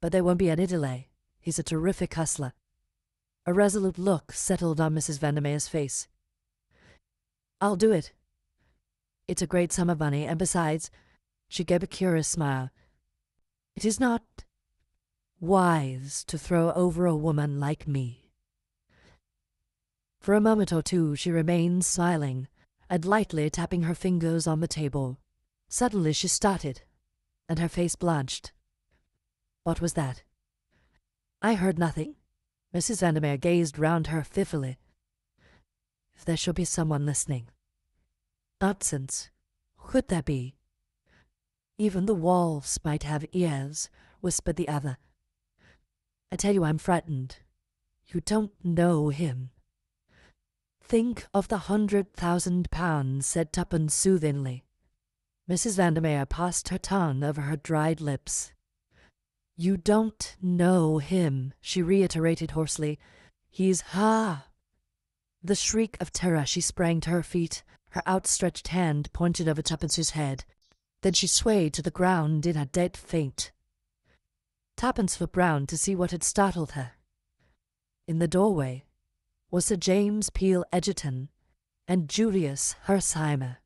S1: but there won't be any delay. He's a terrific hustler. A resolute look settled on Mrs. Vandermeer's face. I'll do it. It's a great sum of money, and besides, she gave a curious smile, it is not wise to throw over a woman like me. For a moment or two she remained smiling, and lightly tapping her fingers on the table. Suddenly she started, and her face blanched. What was that? I heard nothing. Mrs. Vandermeer gazed round her fearfully. If there should be someone listening. Nonsense. Who could there be? Even the walls might have ears, whispered the other. I tell you I'm frightened. You don't know him. Think of the £100,000, said Tuppence soothingly. Mrs. Vandermeer passed her tongue over her dried lips. You don't know him, she reiterated hoarsely. He's The shriek of terror, she sprang to her feet, her outstretched hand pointed over Tuppence's head. Then she swayed to the ground in a dead faint. Tuppence looked round to see what had startled her. In the doorway was Sir James Peel Egerton and Julius Hersheimer.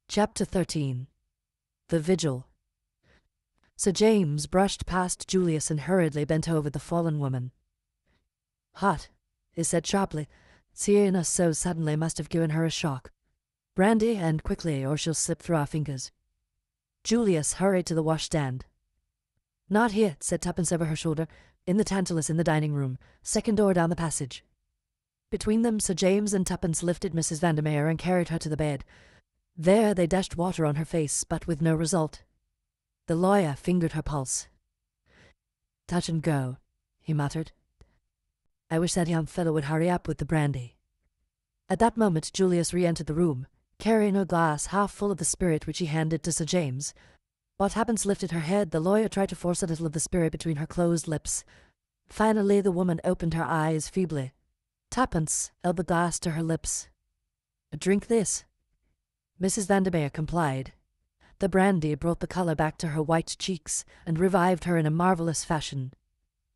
S1: Chapter 13. The Vigil. Sir James brushed past Julius and hurriedly bent over the fallen woman. Hot, he said sharply. Seeing us so suddenly must have given her a shock. Brandy, and quickly, or she'll slip through our fingers. Julius hurried to the washstand. Not here, said Tuppence over her shoulder. In the Tantalus in the dining room, second door down the passage. Between them, Sir James and Tuppence lifted Mrs. Vandermeer and carried her to the bed. There they dashed water on her face, but with no result. The lawyer fingered her pulse. Touch and go, he muttered. I wish that young fellow would hurry up with the brandy. At that moment Julius re-entered the room, carrying a glass half full of the spirit which he handed to Sir James. While Tuppence lifted her head, the lawyer tried to force a little of the spirit between her closed lips. Finally the woman opened her eyes feebly. Tuppence held the glass to her lips. Drink this. Mrs. Vandermeer complied. The brandy brought the colour back to her white cheeks and revived her in a marvellous fashion.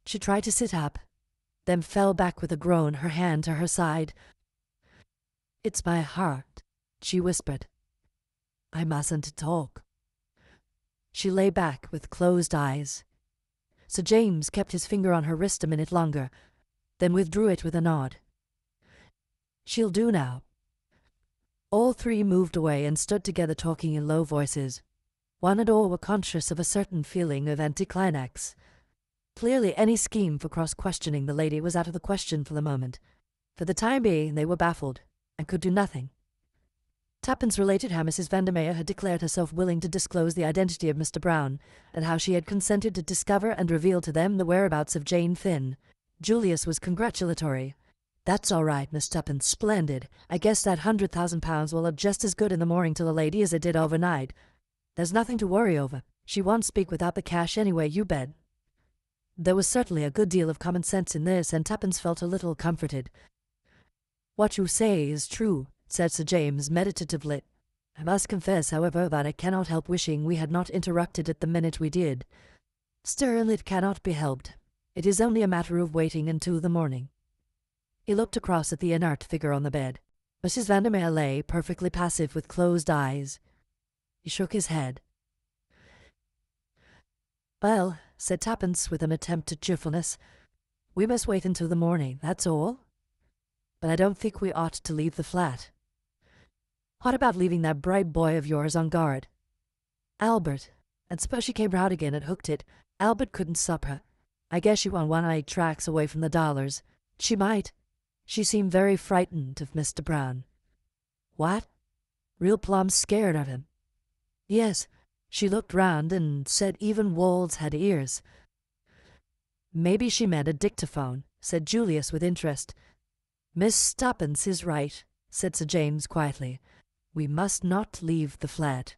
S1: She tried to sit up, then fell back with a groan, her hand to her side. It's my heart, she whispered. I mustn't talk. She lay back with closed eyes. Sir James kept his finger on her wrist a minute longer, then withdrew it with a nod. She'll do now. All three moved away and stood together talking in low voices. One and all were conscious of a certain feeling of anticlimax. Clearly any scheme for cross-questioning the lady was out of the question for the moment. For the time being they were baffled, and could do nothing. Tuppence related how Mrs. Vandermeer had declared herself willing to disclose the identity of Mr. Brown, and how she had consented to discover and reveal to them the whereabouts of Jane Finn. Julius was congratulatory. "That's all right, Miss Tuppence, splendid. I guess that £100,000 will look just as good in the morning to the lady as it did overnight. There's nothing to worry over. She won't speak without the cash anyway, you bet." There was certainly a good deal of common sense in this, and Tuppence felt a little comforted. "What you say is true," said Sir James meditatively. "I must confess, however, that I cannot help wishing we had not interrupted it the minute we did. Still, it cannot be helped. It is only a matter of waiting until the morning." He looked across at the inert figure on the bed. Mrs. Vandermeer lay, perfectly passive with closed eyes. He shook his head. "Well," said Tuppence with an attempt at cheerfulness, "we must wait until the morning, that's all. But I don't think we ought to leave the flat. What about leaving that bright boy of yours on guard? Albert, and suppose she came round again and hooked it. Albert couldn't stop her. I guess she won one-eyed tracks away from the dollars. She might. She seemed very frightened of Mr. Brown." "What? Real plumb scared of him?" "Yes. She looked round and said even walls had ears." "Maybe she meant a dictaphone," said Julius with interest. "Miss Tuppence is right," said Sir James quietly. "We must not leave the flat,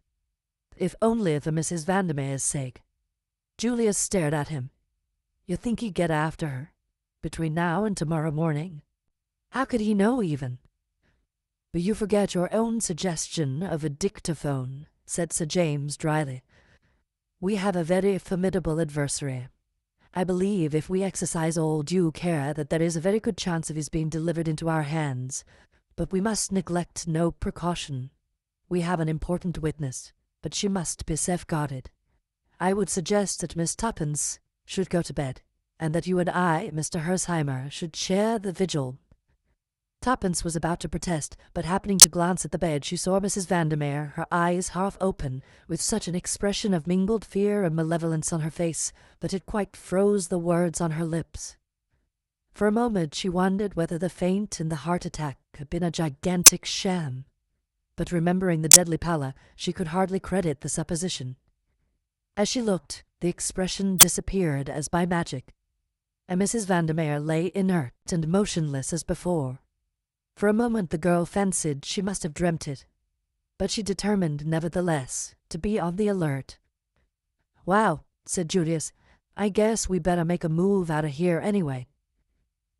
S1: if only for Mrs. Vandermeer's sake." Julius stared at him. "You think he'd get after her, between now and tomorrow morning?" How could he know even? "But you forget your own suggestion of a dictaphone," said Sir James dryly. "We have a very formidable adversary. I believe, if we exercise all due care, that there is a very good chance of his being delivered into our hands. But we must neglect no precaution. We have an important witness, but she must be safeguarded. I would suggest that Miss Tuppence should go to bed, and that you and I, Mr. Hersheimer, should share the vigil." Tuppence was about to protest, but happening to glance at the bed, she saw Mrs. Vandermeer, her eyes half open, with such an expression of mingled fear and malevolence on her face that it quite froze the words on her lips. For a moment she wondered whether the faint and the heart attack had been a gigantic sham, but remembering the deadly pallor, she could hardly credit the supposition. As she looked, the expression disappeared as by magic, and Mrs. Vandermeer lay inert and motionless as before. For a moment the girl fancied she must have dreamt it, but she determined, nevertheless, to be on the alert. "Wow," said Julius, "I guess we better make a move out of here anyway."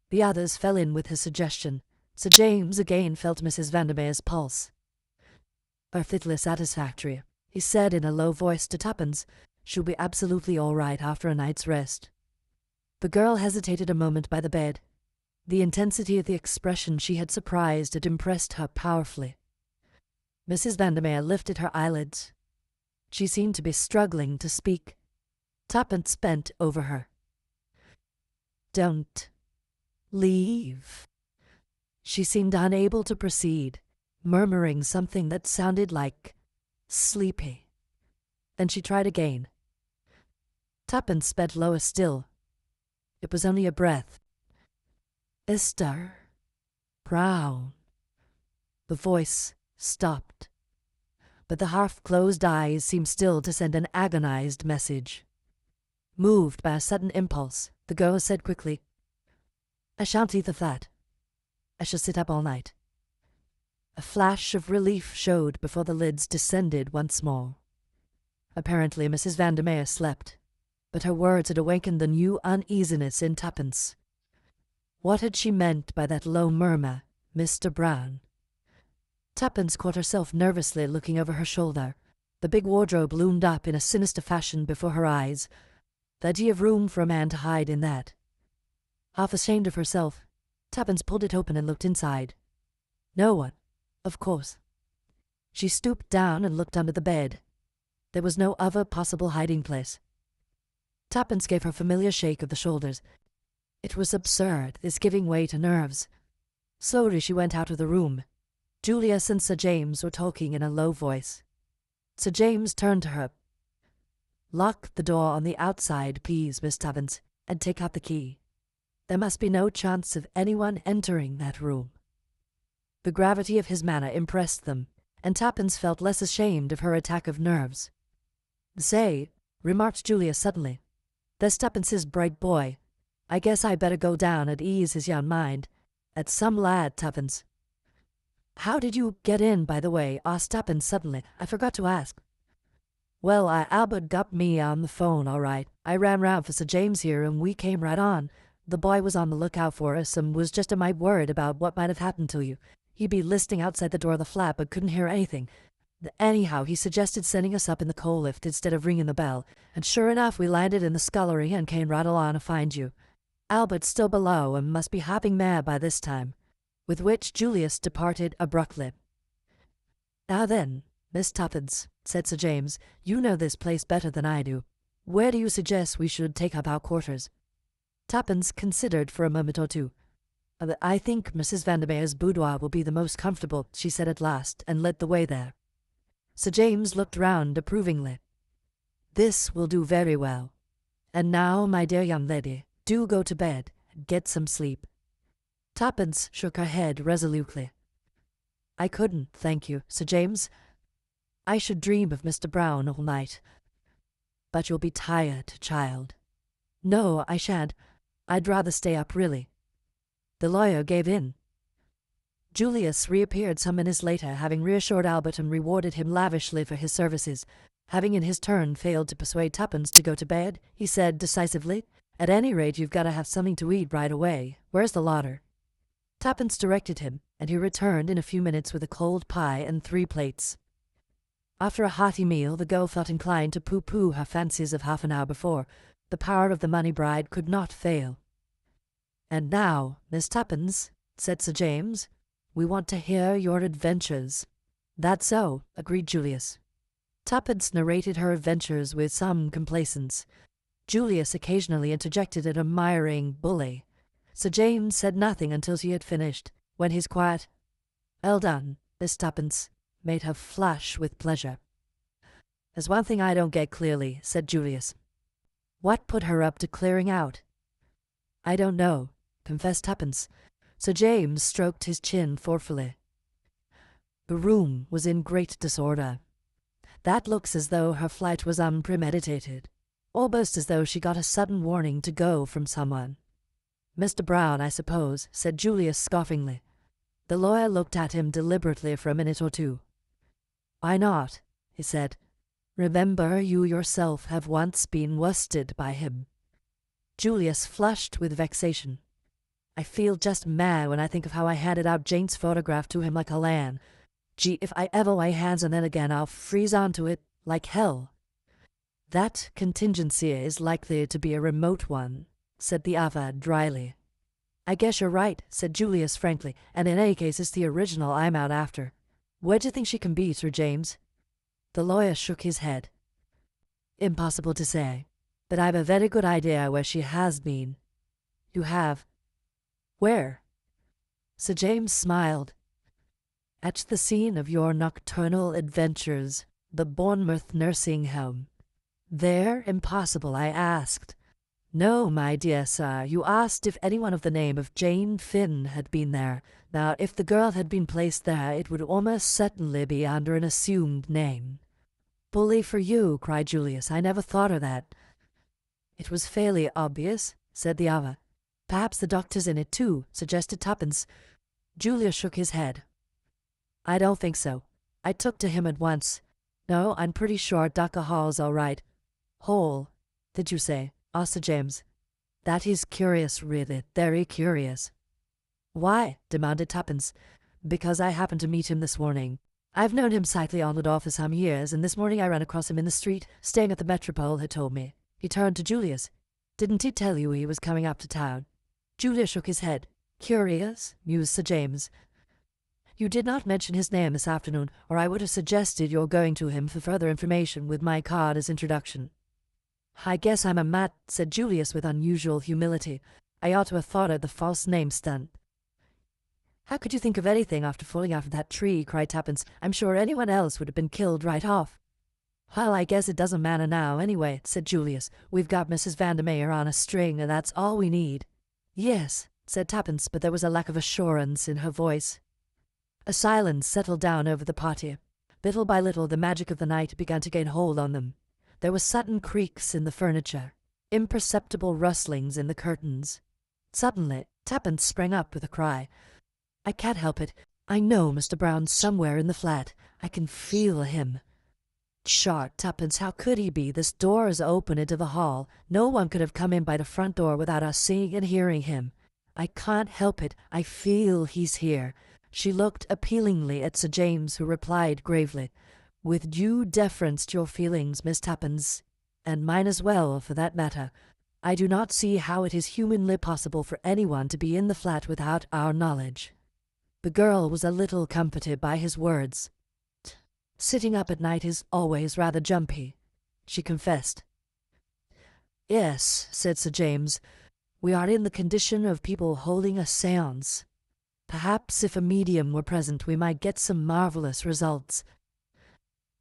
S1: The others fell in with his suggestion. Sir James again felt Mrs. Vandermeer's pulse. "Perfectly satisfactory," he said in a low voice to Tuppence. "She'll be absolutely all right after a night's rest." The girl hesitated a moment by the bed. The intensity of the expression she had surprised had impressed her powerfully. Mrs. Vandermeer lifted her eyelids. She seemed to be struggling to speak. Tuppence bent over her. "Don't leave." She seemed unable to proceed, murmuring something that sounded like "sleepy." Then she tried again. Tuppence bent lower still. It was only a breath. "Mr. Brown." The voice stopped, but the half-closed eyes seemed still to send an agonized message. Moved by a sudden impulse, the girl said quickly, "I shan't leave the flat. I shall sit up all night." A flash of relief showed before the lids descended once more. Apparently Mrs. Vandermeer slept, but her words had awakened the new uneasiness in Tuppence. What had she meant by that low murmur, "Mr. Brown"? Tuppence caught herself nervously looking over her shoulder. The big wardrobe loomed up in a sinister fashion before her eyes. The idea of room for a man to hide in that. Half ashamed of herself, Tuppence pulled it open and looked inside. No one, of course. She stooped down and looked under the bed. There was no other possible hiding place. Tuppence gave her a familiar shake of the shoulders. It was absurd, this giving way to nerves. Slowly she went out of the room. Julius and Sir James were talking in a low voice. Sir James turned to her. "Lock the door on the outside, please, Miss Tuppence, and take out the key. There must be no chance of anyone entering that room." The gravity of his manner impressed them, and Tuppence felt less ashamed of her attack of nerves. "Say," remarked Julius suddenly, "there's Tuppence's bright boy. I guess I better go down and ease his young mind. That's some lad, Tuppence." "How did you get in, by the way?" asked Tuppence suddenly. "I forgot to ask." "Well, Albert got me on the phone, all right. I ran round for Sir James here, and we came right on. The boy was on the lookout for us, and was just a mite worried about what might have happened to you. He'd be listening outside the door of the flat, but couldn't hear anything. Anyhow, he suggested sending us up in the coal lift instead of ringing the bell, and sure enough we landed in the scullery and came right along to find you. Albert's still below and must be hopping mad by this time." With which Julius departed abruptly. "Now then, Miss Tuppence," said Sir James, "you know this place better than I do. Where do you suggest we should take up our quarters?" Tuppence considered for a moment or two. "I think Mrs. Vandermeer's boudoir will be the most comfortable," she said at last, and led the way there. Sir James looked round approvingly. "This will do very well. And now, my dear young lady, do go to bed and get some sleep." Tuppence shook her head resolutely. "I couldn't, thank you, Sir James. I should dream of Mr. Brown all night." "But you'll be tired, child." "No, I shan't. I'd rather stay up, really." The lawyer gave in. Julius reappeared some minutes later, having reassured Albert and rewarded him lavishly for his services. Having in his turn failed to persuade Tuppence to go to bed, he said decisively, "At any rate, you've got to have something to eat right away. Where's the larder?" Tuppence directed him, and he returned in a few minutes with a cold pie and 3 plates. After a hearty meal, the girl felt inclined to pooh-pooh her fancies of half an hour before. The power of the money bride could not fail. "And now, Miss Tuppence," said Sir James, "we want to hear your adventures." "That's so," agreed Julius. Tuppence narrated her adventures with some complacence. Julius occasionally interjected an admiring bully. Sir James said nothing until she had finished, when his quiet, "Well done, Miss Tuppence," made her flush with pleasure. "There's one thing I don't get clearly," said Julius. "What put her up to clearing out?" "I don't know," confessed Tuppence. Sir James stroked his chin thoughtfully. "The room was in great disorder. That looks as though her flight was unpremeditated, almost as though she got a sudden warning to go from someone." "Mr. Brown, I suppose," said Julius scoffingly. The lawyer looked at him deliberately for a minute or two. "Why not?" he said. "Remember, you yourself have once been worsted by him." Julius flushed with vexation. "I feel just mad when I think of how I handed out Jane's photograph to him like a lamb. Gee, if I ever lay hands on that again, I'll freeze onto it like hell." "That contingency is likely to be a remote one," said the other dryly. "I guess you're right," said Julius frankly, "and in any case it's the original I'm out after. Where do you think she can be, Sir James?" The lawyer shook his head. "Impossible to say, but I've a very good idea where she has been." "You have? Where?" Sir James smiled. "At the scene of your nocturnal adventures, the Bournemouth nursing home." "There? Impossible," I asked. "No, my dear sir, you asked if anyone of the name of Jane Finn had been there. Now, if the girl had been placed there, it would almost certainly be under an assumed name." "Bully for you," cried Julius. "I never thought of that." "It was fairly obvious," said the other. "Perhaps the doctor's in it too," suggested Tuppence. Julius shook his head. "I don't think so. I took to him at once. No, I'm pretty sure Dr. Hall's all right." "Hall, did you say?" asked Sir James. "That is curious, really, very curious." "Why?" demanded Tuppence. "Because I happened to meet him this morning. I've known him slightly on and off for some years, and this morning I ran across him in the street, staying at the Metropole, he told me." He turned to Julius. "Didn't he tell you he was coming up to town?" Julius shook his head. "Curious," mused Sir James. You did not mention his name this afternoon, or I would have suggested your going to him for further information with my card as introduction. I guess I'm a mat, said Julius with unusual humility. I ought to have thought of the false name stunt. How could you think of anything after falling out of that tree? Cried Tuppence. I'm sure anyone else would have been killed right off. Well, I guess it doesn't matter now, anyway, said Julius. We've got Mrs. Vandermeer on a string, and that's all we need. Yes, said Tuppence, but there was a lack of assurance in her voice. A silence settled down over the party. Little by little, the magic of the night began to gain hold on them. There were sudden creaks in the furniture, imperceptible rustlings in the curtains. Suddenly, Tuppence sprang up with a cry. I can't help it. I know Mr. Brown's somewhere in the flat. I can feel him. Pshaw, Tuppence, how could he be? This door is open into the hall. No one could have come in by the front door without us seeing and hearing him. I can't help it. I feel he's here. She looked appealingly at Sir James, who replied gravely, With due deference to your feelings, Miss Tuppence, and mine as well, for that matter, I do not see how it is humanly possible for anyone to be in the flat without our knowledge. The girl was a little comforted by his words. Sitting up at night is always rather jumpy, she confessed. Yes, said Sir James, we are in the condition of people holding a séance. Perhaps if a medium were present we might get some marvellous results.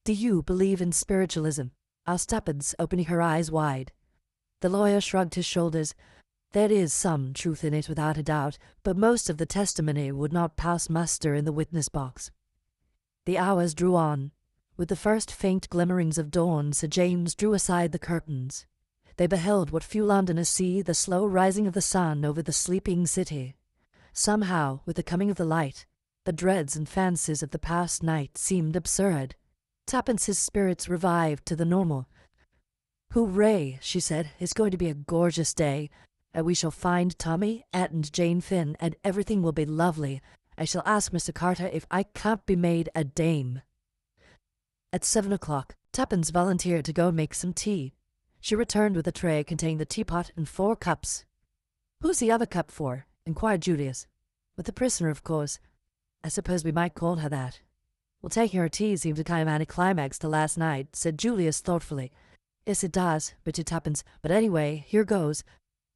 S1: Do you believe in spiritualism? Asked Tuppence, opening her eyes wide. The lawyer shrugged his shoulders. There is some truth in it without a doubt, but most of the testimony would not pass muster in the witness box. The hours drew on. With the first faint glimmerings of dawn, Sir James drew aside the curtains. They beheld what few Londoners see, the slow rising of the sun over the sleeping city. Somehow, with the coming of the light, the dreads and fancies of the past night seemed absurd. Tuppence's spirits revived to the normal. Hooray, she said, it's going to be a gorgeous day. We shall find Tommy and Jane Finn, and everything will be lovely. I shall ask Mr. Carter if I can't be made a dame. At 7 o'clock, Tuppence volunteered to go and make some tea. She returned with a tray containing the teapot and 4 cups. Who's the other cup for? Inquired Julius. With the prisoner, of course. I suppose we might call her that. Well, taking her tea seemed a kind of anticlimax to last night, said Julius thoughtfully. Yes, it does, bitched Tuppence, but anyway, here goes.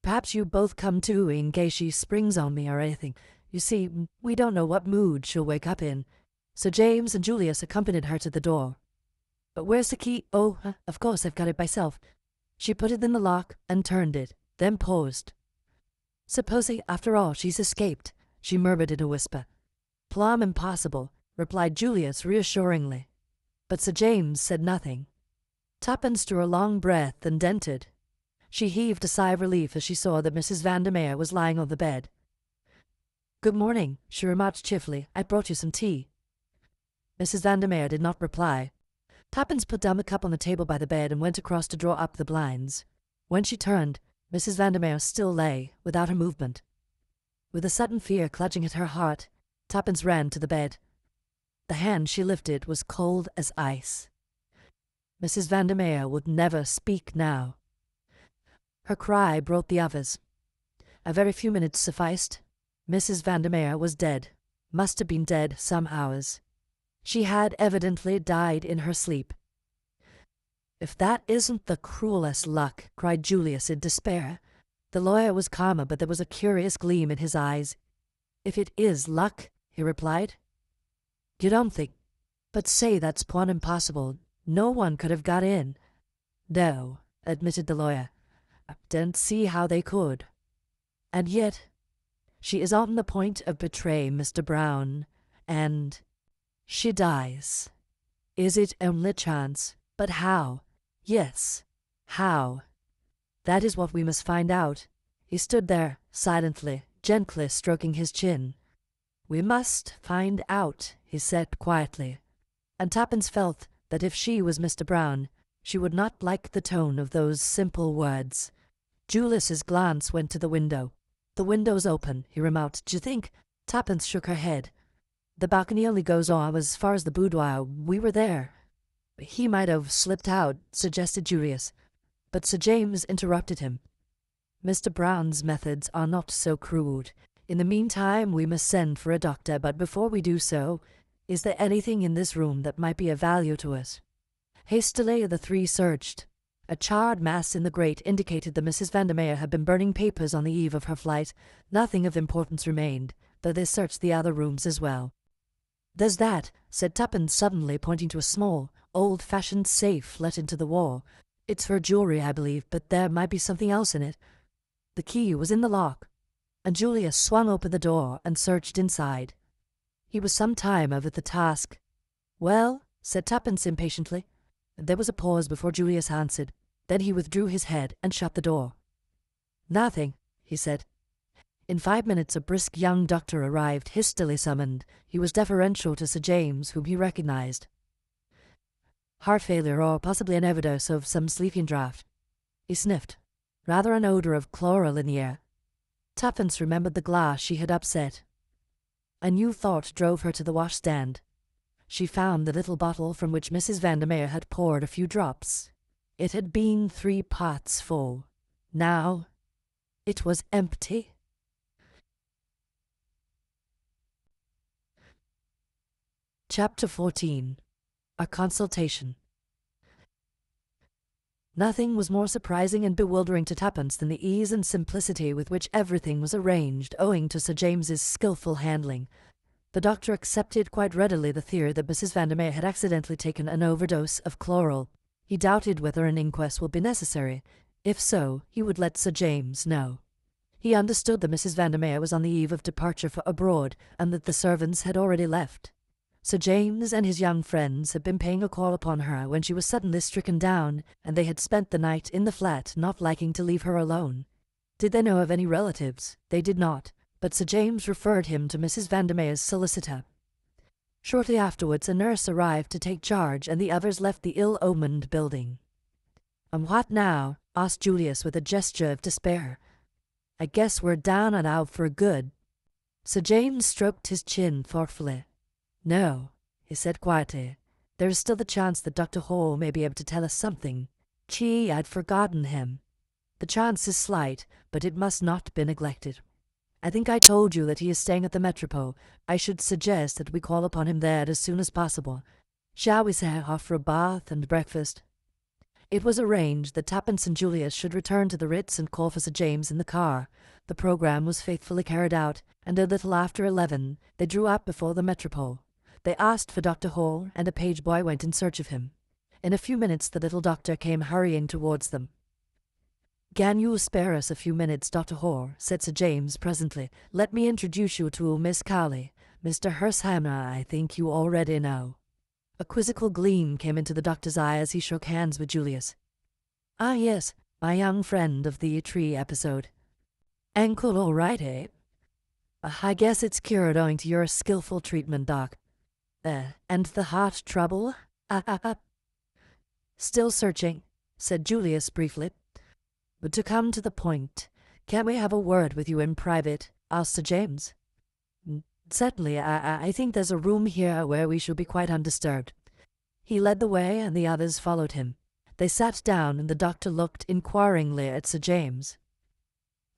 S1: Perhaps you both come too, in case she springs on me or anything. You see, we don't know what mood she'll wake up in. So James and Julius accompanied her to the door. But where's the key? Oh, of course, I've got it myself. She put it in the lock and turned it, then paused. Supposing, after all, she's escaped, she murmured in a whisper. Plumb impossible, replied Julius reassuringly. But Sir James said nothing. Tuppence drew a long breath and dented. She heaved a sigh of relief as she saw that Mrs. Vandermeer was lying on the bed. Good morning, she remarked cheerfully. I brought you some tea. Mrs. Vandermeer did not reply. Tuppence put down the cup on the table by the bed and went across to draw up the blinds. When she turned, Mrs. Vandermeer still lay, without a movement. With a sudden fear clutching at her heart, Tuppence ran to the bed. The hand she lifted was cold as ice. Mrs. Vandermeer would never speak now. Her cry brought the others. A very few minutes sufficed. Mrs. Vandermeer was dead, must have been dead some hours. She had evidently died in her sleep. If that isn't the cruelest luck, cried Julius in despair. The lawyer was calmer, but there was a curious gleam in his eyes. If it is luck, he replied. You don't think? But say that's plumb impossible. No one could have got in. No, admitted the lawyer. I didn't see how they could. And yet, she is on the point of betraying Mr. Brown, and she dies. Is it only chance? But how? Yes, how? That is what we must find out. He stood there, silently, gently stroking his chin. We must find out, he said quietly. And Tuppence felt that if she was Mr. Brown, she would not like the tone of those simple words. Julius's glance went to the window. The window's open, he remarked. Do you think? Tuppence shook her head. The balcony only goes on as far as the boudoir. We were there. He might have slipped out, suggested Julius. But Sir James interrupted him. Mr. Brown's methods are not so crude. In the meantime, we must send for a doctor, but before we do so, is there anything in this room that might be of value to us?" Hastily, the three searched. A charred mass in the grate indicated that Mrs. Vandermeer had been burning papers on the eve of her flight. Nothing of importance remained, though they searched the other rooms as well. "There's that," said Tuppence suddenly, pointing to a small, old-fashioned safe let into the wall. "It's for jewelry, I believe, but there might be something else in it." The key was in the lock, and Julius swung open the door and searched inside. He was some time over the task. "Well," said Tuppence impatiently. There was a pause before Julius answered. Then he withdrew his head and shut the door. "Nothing," he said. In 5 minutes a brisk young doctor arrived, hastily summoned. He was deferential to Sir James, whom he recognized. "Heart failure, or possibly an overdose of some sleeping draught." He sniffed. Rather an odor of chloral in the air. Tuppence remembered the glass she had upset. A new thought drove her to the washstand. She found the little bottle from which Mrs. Vandermeer had poured a few drops. It had been 3 parts full. Now it was empty. Chapter 14. A Consultation. Nothing was more surprising and bewildering to Tuppence than the ease and simplicity with which everything was arranged, owing to Sir James's skilful handling. The doctor accepted quite readily the theory that Mrs. Vandermeer had accidentally taken an overdose of chloral. He doubted whether an inquest would be necessary. If so, he would let Sir James know. He understood that Mrs. Vandermeer was on the eve of departure for abroad, and that the servants had already left. Sir James and his young friends had been paying a call upon her when she was suddenly stricken down, and they had spent the night in the flat, not liking to leave her alone. Did they know of any relatives? They did not, but Sir James referred him to Mrs. Vandermeer's solicitor. Shortly afterwards a nurse arrived to take charge, and the others left the ill-omened building. "And what now?" asked Julius with a gesture of despair. "I guess we're down and out for good." Sir James stroked his chin thoughtfully. "No," he said quietly. "There is still the chance that Dr. Hall may be able to tell us something. Gee, I'd forgotten him. The chance is slight, but it must not be neglected. I think I told you that he is staying at the Metropole. I should suggest that we call upon him there as soon as possible. Shall we say off for a bath and breakfast?" It was arranged that Tuppence and Julius should return to the Ritz and call for Sir James in the car. The programme was faithfully carried out, and a little after 11 they drew up before the Metropole. They asked for Dr. Hall, and a page boy went in search of him. In a few minutes the little doctor came hurrying towards them. "Can you spare us a few minutes, Dr. Hall?" said Sir James presently. "Let me introduce you to Miss Cowley. Mr. Hersheimer, I think you already know." A quizzical gleam came into the doctor's eye as he shook hands with Julius. "Ah, yes, my young friend of the tree episode. Ankle all right, eh?" "I guess it's cured owing to your skillful treatment, Doc." "And the heart trouble?" "Still searching," said Julius briefly. "But to come to the point, can't we have a word with you in private?" asked Sir James. "Certainly. I think there's a room here where we shall be quite undisturbed." He led the way, and the others followed him. They sat down, and the doctor looked inquiringly at Sir James.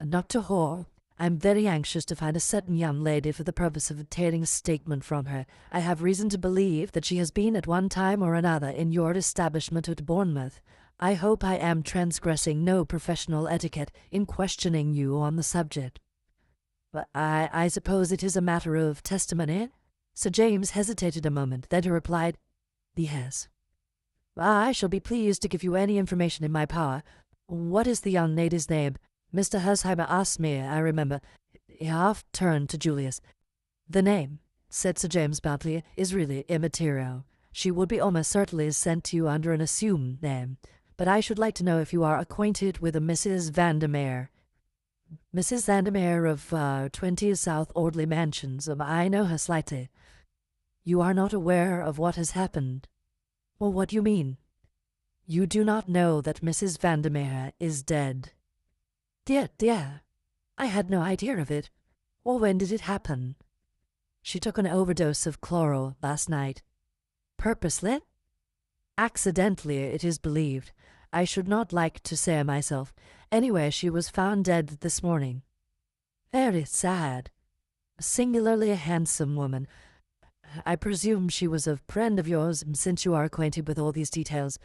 S1: "Dr. Hall, I am very anxious to find a certain young lady for the purpose of obtaining a statement from her. I have reason to believe that she has been at one time or another in your establishment at Bournemouth. I hope I am transgressing no professional etiquette in questioning you on the subject." "But I suppose it is a matter of testimony?" Sir James hesitated a moment, then he replied, "Yes." "I shall be pleased to give you any information in my power. What is the young lady's name? Mr. Hersheimer asked me, I remember." He half turned to Julius. "The name," said Sir James bluntly, "is really immaterial. She would be almost certainly sent to you under an assumed name. But I should like to know if you are acquainted with a Mrs. Vandermeer." "Mrs. Vandermeer of 20 South Audley Mansions. I know her slightly." "You are not aware of what has happened?" "Well, what do you mean?" "You do not know that Mrs. Vandermeer is dead." Dear, I had no idea of it. Well, when did it happen?" "She took an overdose of chloral last night." "Purposely?" "Accidentally, it is believed. I should not like to say myself. Anyway, she was found dead this morning." "Very sad. A singularly handsome woman. I presume she was a friend of yours, since you are acquainted with all these details.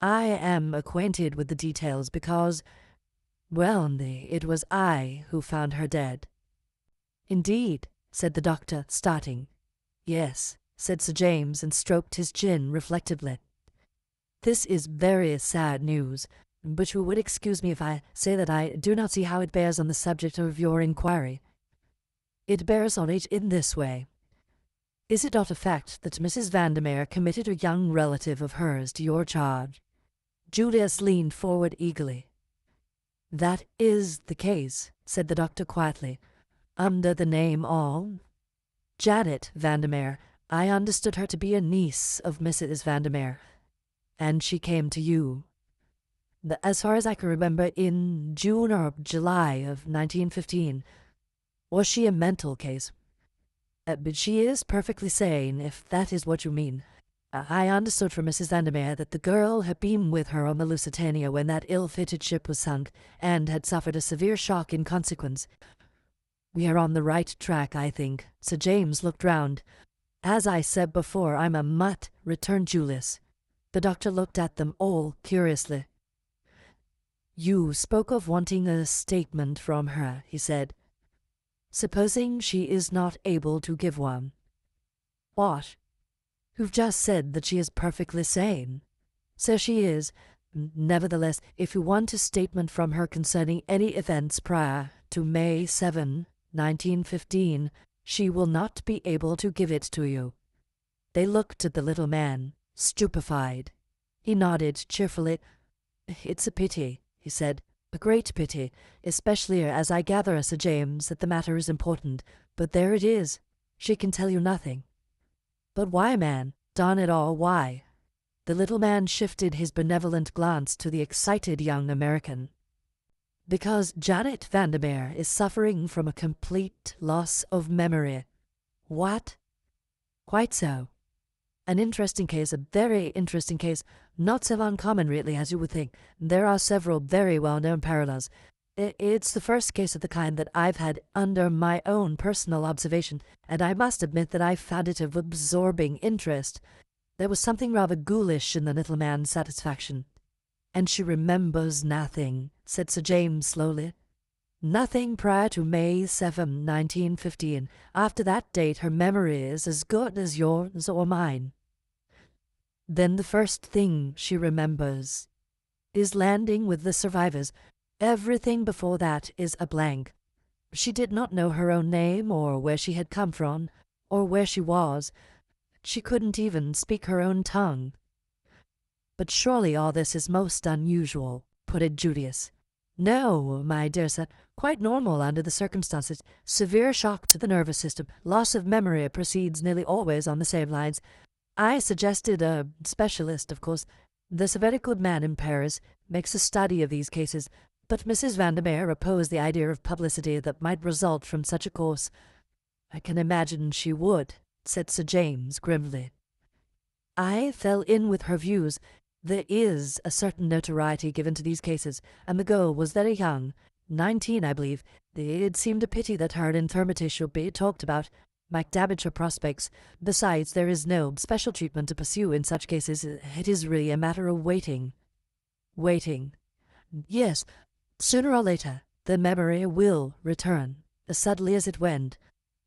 S1: I am acquainted with the details because, well, it was I who found her dead." "Indeed," said the doctor, starting. "Yes," said Sir James, and stroked his chin reflectively. "This is very sad news, but you would excuse me if I say that I do not see how it bears on the subject of your inquiry. It bears on it in this way. Is it not a fact that Mrs. Vandermeer committed a young relative of hers to your charge?" Julius leaned forward eagerly. "That is the case," said the doctor quietly. "Under the name of Janet Vandermeer. I understood her to be a niece of Mrs. Vandermeer, and she came to you, as far as I can remember, in June or July of 1915. Was she a mental case?" "But she is perfectly sane, if that is what you mean. I understood from Mrs. Vandermeer that the girl had been with her on the Lusitania when that ill-fitted ship was sunk, and had suffered a severe shock in consequence." "We are on the right track, I think." Sir James looked round. "As I said before, I'm a mutt," returned Julius. The doctor looked at them all curiously. "You spoke of wanting a statement from her," he said. "Supposing she is not able to give one?" "What? You've just said that she is perfectly sane." "So she is. Nevertheless, if you want a statement from her concerning any events prior to May 7, 1915, she will not be able to give it to you." They looked at the little man, stupefied. He nodded cheerfully. "It's a pity," he said, "a great pity, especially as I gather, Sir James, that the matter is important. But there it is. She can tell you nothing." "But why, man? Darn it all, why?" The little man shifted his benevolent glance to the excited young American. "Because Janet Vandermeer is suffering from a complete loss of memory." "What?" "Quite so. An interesting case, a very interesting case, not so uncommon really as you would think. There are several very well-known parallels. It's the first case of the kind that I've had under my own personal observation, and I must admit that I found it of absorbing interest. There was something rather ghoulish in the little man's satisfaction." "And she remembers nothing," said Sir James slowly. "Nothing prior to May 7, 1915. After that date her memory is as good as yours or mine." "Then the first thing she remembers is landing with the survivors. Everything before that is a blank. She did not know her own name, or where she had come from, or where she was. She couldn't even speak her own tongue." "But surely all this is most unusual," put in Julius. "No, my dear sir, quite normal under the circumstances. Severe shock to the nervous system, loss of memory proceeds nearly always on the same lines. I suggested a specialist, of course. There's a very good man in Paris, makes a study of these cases, but Mrs. Vandermeer opposed the idea of publicity that might result from such a course." "I can imagine she would," said Sir James grimly. "I fell in with her views. There is a certain notoriety given to these cases, and the girl was very young, 19, I believe. It seemed a pity that her infirmity should be talked about, might damage her prospects. Besides, there is no special treatment to pursue in such cases. It is really a matter of waiting." "Waiting." "Yes. Sooner or later, the memory will return, as suddenly as it went.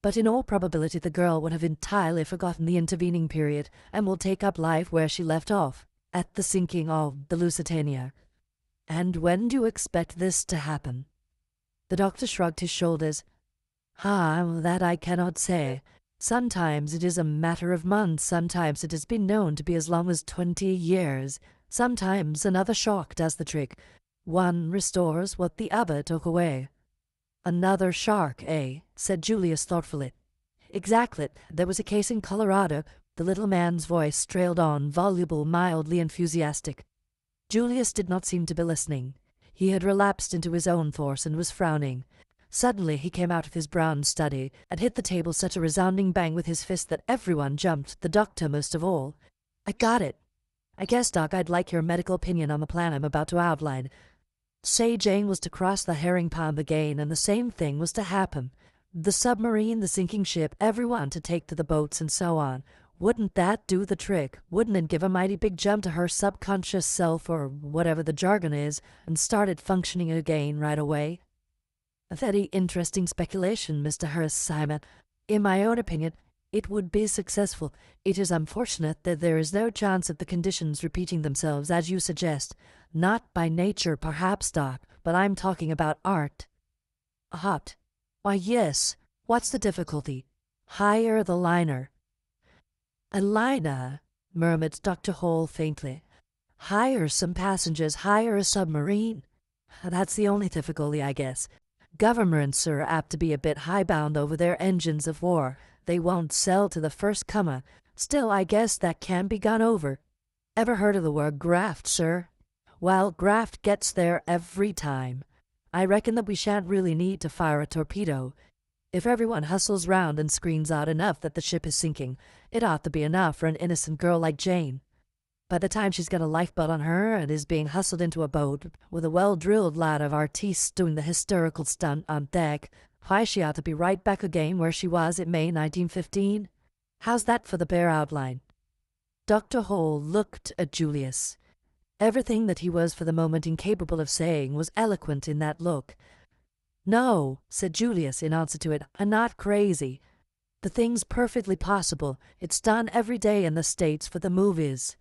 S1: But in all probability the girl will have entirely forgotten the intervening period, and will take up life where she left off, at the sinking of the Lusitania." "And when do you expect this to happen?" The doctor shrugged his shoulders. That I cannot say. Sometimes it is a matter of months, sometimes it has been known to be as long as 20 years. Sometimes another shock does the trick. One restores what the other took away." "Another shark, eh?" said Julius thoughtfully. "Exactly. There was a case in Colorado." The little man's voice trailed on, voluble, mildly enthusiastic. Julius did not seem to be listening. He had relapsed into his own thoughts and was frowning. Suddenly he came out of his brown study and hit the table such a resounding bang with his fist that everyone jumped, the doctor most of all. "I got it. I guess, Doc, I'd like your medical opinion on the plan I'm about to outline. Say Jane was to cross the herring pond again, and the same thing was to happen. The submarine, the sinking ship, everyone to take to the boats and so on. Wouldn't that do the trick? Wouldn't it give a mighty big jump to her subconscious self, or whatever the jargon is, and start it functioning again right away? A very interesting speculation, Mr. Hersheimer. In my own opinion, it would be successful. It is unfortunate that there is no chance of the conditions repeating themselves, as you suggest. Not by nature, perhaps, Doc, but I'm talking about art. Art? Why, yes. What's the difficulty? Hire the liner. A liner, murmured Dr. Hall faintly. Hire some passengers, hire a submarine. That's the only difficulty, I guess. Governments are apt to be a bit high-bound over their engines of war. They won't sell to the first comer. Still, I guess that can be gone over. Ever heard of the word graft, sir? Well, graft gets there every time. I reckon that we shan't really need to fire a torpedo. If everyone hustles round and screams out enough that the ship is sinking, it ought to be enough for an innocent girl like Jane. By the time she's got a lifebelt on her and is being hustled into a boat with a well-drilled lot of artistes doing the hysterical stunt on deck, why, she ought to be right back again where she was in May 1915. How's that for the bare outline? Dr. Hall looked at Julius. Everything that he was for the moment incapable of saying was eloquent in that look. No, said Julius in answer to it, I'm not crazy. The thing's perfectly possible. It's done every day in the States for the movies.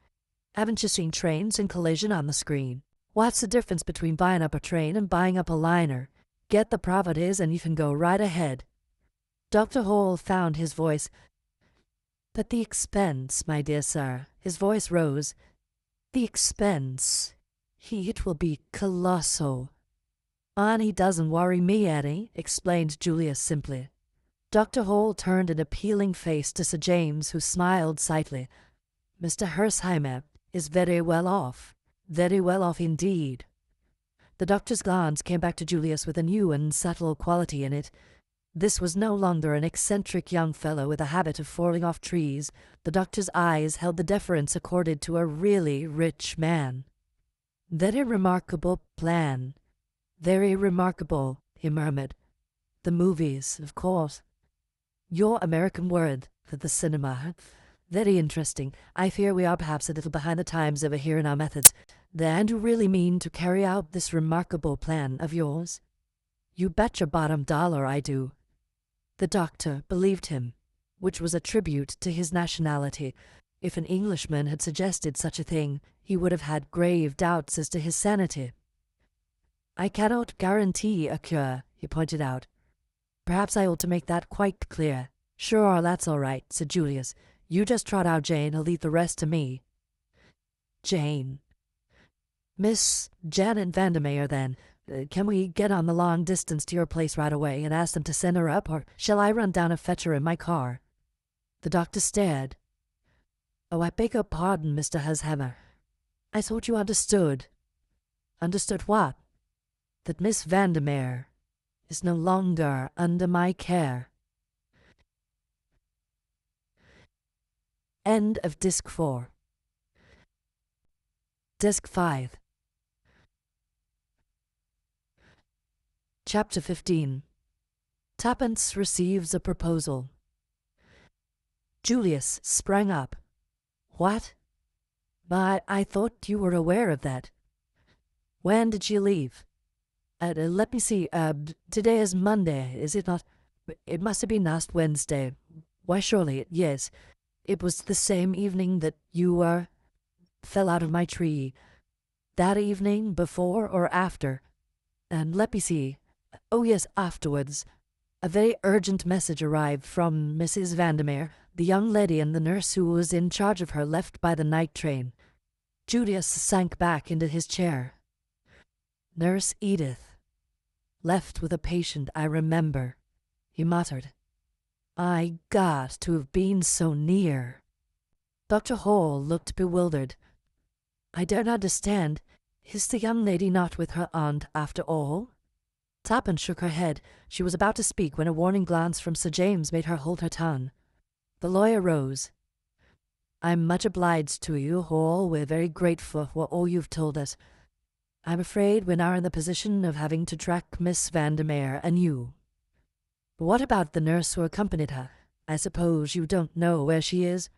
S1: Haven't you seen trains in collision on the screen? What's the difference between buying up a train and buying up a liner? Get the properties and you can go right ahead. Dr. Hall found his voice. But the expense, my dear sir, his voice rose. The expense. It will be colossal. Money doesn't worry me, Eddie, explained Julius simply. Dr. Hall turned an appealing face to Sir James, who smiled slightly. Mr. Hersheimer is very well off indeed. The doctor's glance came back to Julius with a new and subtle quality in it. This was no longer an eccentric young fellow with a habit of falling off trees. The doctor's eyes held the deference accorded to a really rich man. Very remarkable plan. Very remarkable, he murmured. The movies, of course. Your American word for the cinema. Very interesting. I fear we are perhaps a little behind the times over here in our methods. Then you really mean to carry out this remarkable plan of yours? You bet your bottom dollar I do. The doctor believed him, which was a tribute to his nationality. If an Englishman had suggested such a thing, he would have had grave doubts as to his sanity. I cannot guarantee a cure, he pointed out. Perhaps I ought to make that quite clear. Sure, that's all right, said Julius. You just trot out Jane, I'll leave the rest to me. Jane. Miss Janet Vandermeer, then. Can we get on the long distance to your place right away and ask them to send her up, or shall I run down and fetch her in my car? The doctor stared. Oh, I beg your pardon, Mr. Hersheimer. I thought you understood. Understood what? That Miss Vandermeer is no longer under my care. End of Disc 4. Disc 5. Chapter 15. Tuppence receives a proposal. Julius sprang up. What? But I thought you were aware of that. When did she leave? Let me see. Today is Monday, is it not? It must have been last Wednesday. Why, surely, yes. It was the same evening that you fell out of my tree. That evening, before or after? And let me see. Oh, yes, afterwards. A very urgent message arrived from Mrs. Vandermeer, the young lady and the nurse who was in charge of her left by the night train. Julius sank back into his chair. Nurse Edith. Left with a patient, I remember, he muttered. I got to have been so near. Dr. Hall looked bewildered. I don't understand. Is the young lady not with her aunt after all? Tuppence shook her head. She was about to speak when a warning glance from Sir James made her hold her tongue. The lawyer rose. I'm much obliged to you, Hall. We're very grateful for all you've told us. I'm afraid we're now in the position of having to track Miss Vandermeer and you. What about the nurse who accompanied her? I suppose you don't know where she is?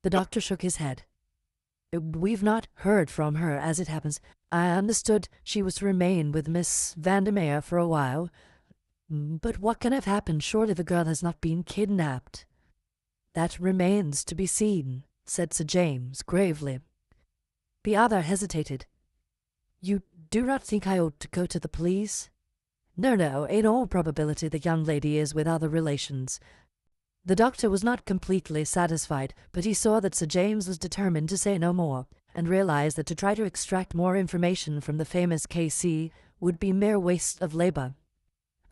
S1: The doctor shook his head. We've not heard from her, as it happens. I understood she was to remain with Miss Vandermeer for a while. But what can have happened? Surely the girl has not been kidnapped. That remains to be seen, said Sir James gravely. The other hesitated. You do not think I ought to go to the police? No, in all probability the young lady is with other relations. The doctor was not completely satisfied, but he saw that Sir James was determined to say no more, and realized that to try to extract more information from the famous K.C. would be mere waste of labor.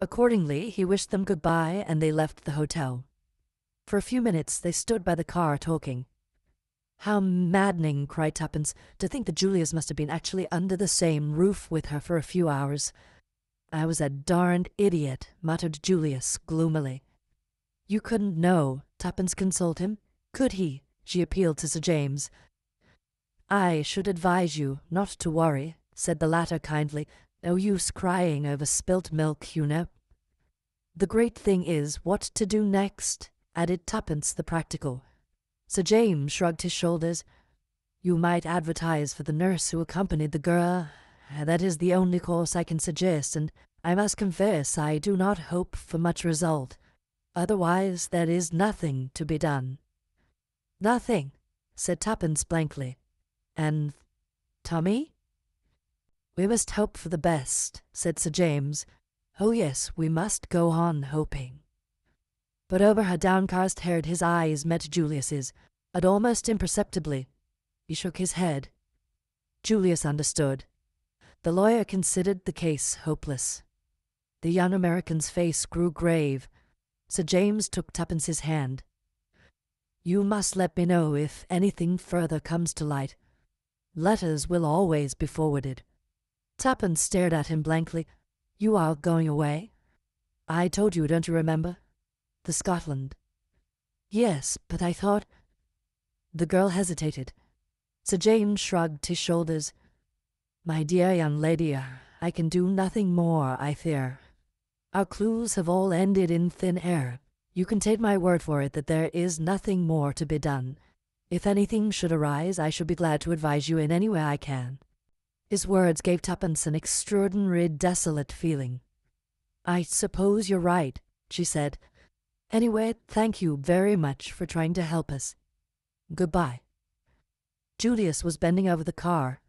S1: Accordingly, he wished them goodbye, and they left the hotel. For a few minutes they stood by the car talking. How maddening, cried Tuppence, to think that Julius must have been actually under the same roof with her for a few hours. I was a darned idiot, muttered Julius gloomily. You couldn't know, Tuppence consoled him. Could he? She appealed to Sir James. I should advise you not to worry, said the latter kindly. No use crying over spilt milk, you know. The great thing is what to do next, added Tuppence the practical. Sir James shrugged his shoulders. You might advertise for the nurse who accompanied the girl. That is the only course I can suggest, and I must confess I do not hope for much result. Otherwise there is nothing to be done. Nothing, said Tuppence blankly. And Tommy? We must hope for the best, said Sir James. Oh yes, we must go on hoping. But over her downcast head his eyes met Julius's, and almost imperceptibly. He shook his head. Julius understood. The lawyer considered the case hopeless. The young American's face grew grave. Sir James took Tuppence's hand. You must let me know if anything further comes to light. Letters will always be forwarded. Tuppence stared at him blankly. You are going away? I told you, don't you remember? To Scotland. Yes, but I thought... The girl hesitated. Sir James shrugged his shoulders. My dear young lady, I can do nothing more, I fear. Our clues have all ended in thin air. You can take my word for it that there is nothing more to be done. If anything should arise, I shall be glad to advise you in any way I can. His words gave Tuppence an extraordinary desolate feeling. I suppose you're right, she said. Anyway, thank you very much for trying to help us. Goodbye. Julius was bending over the car.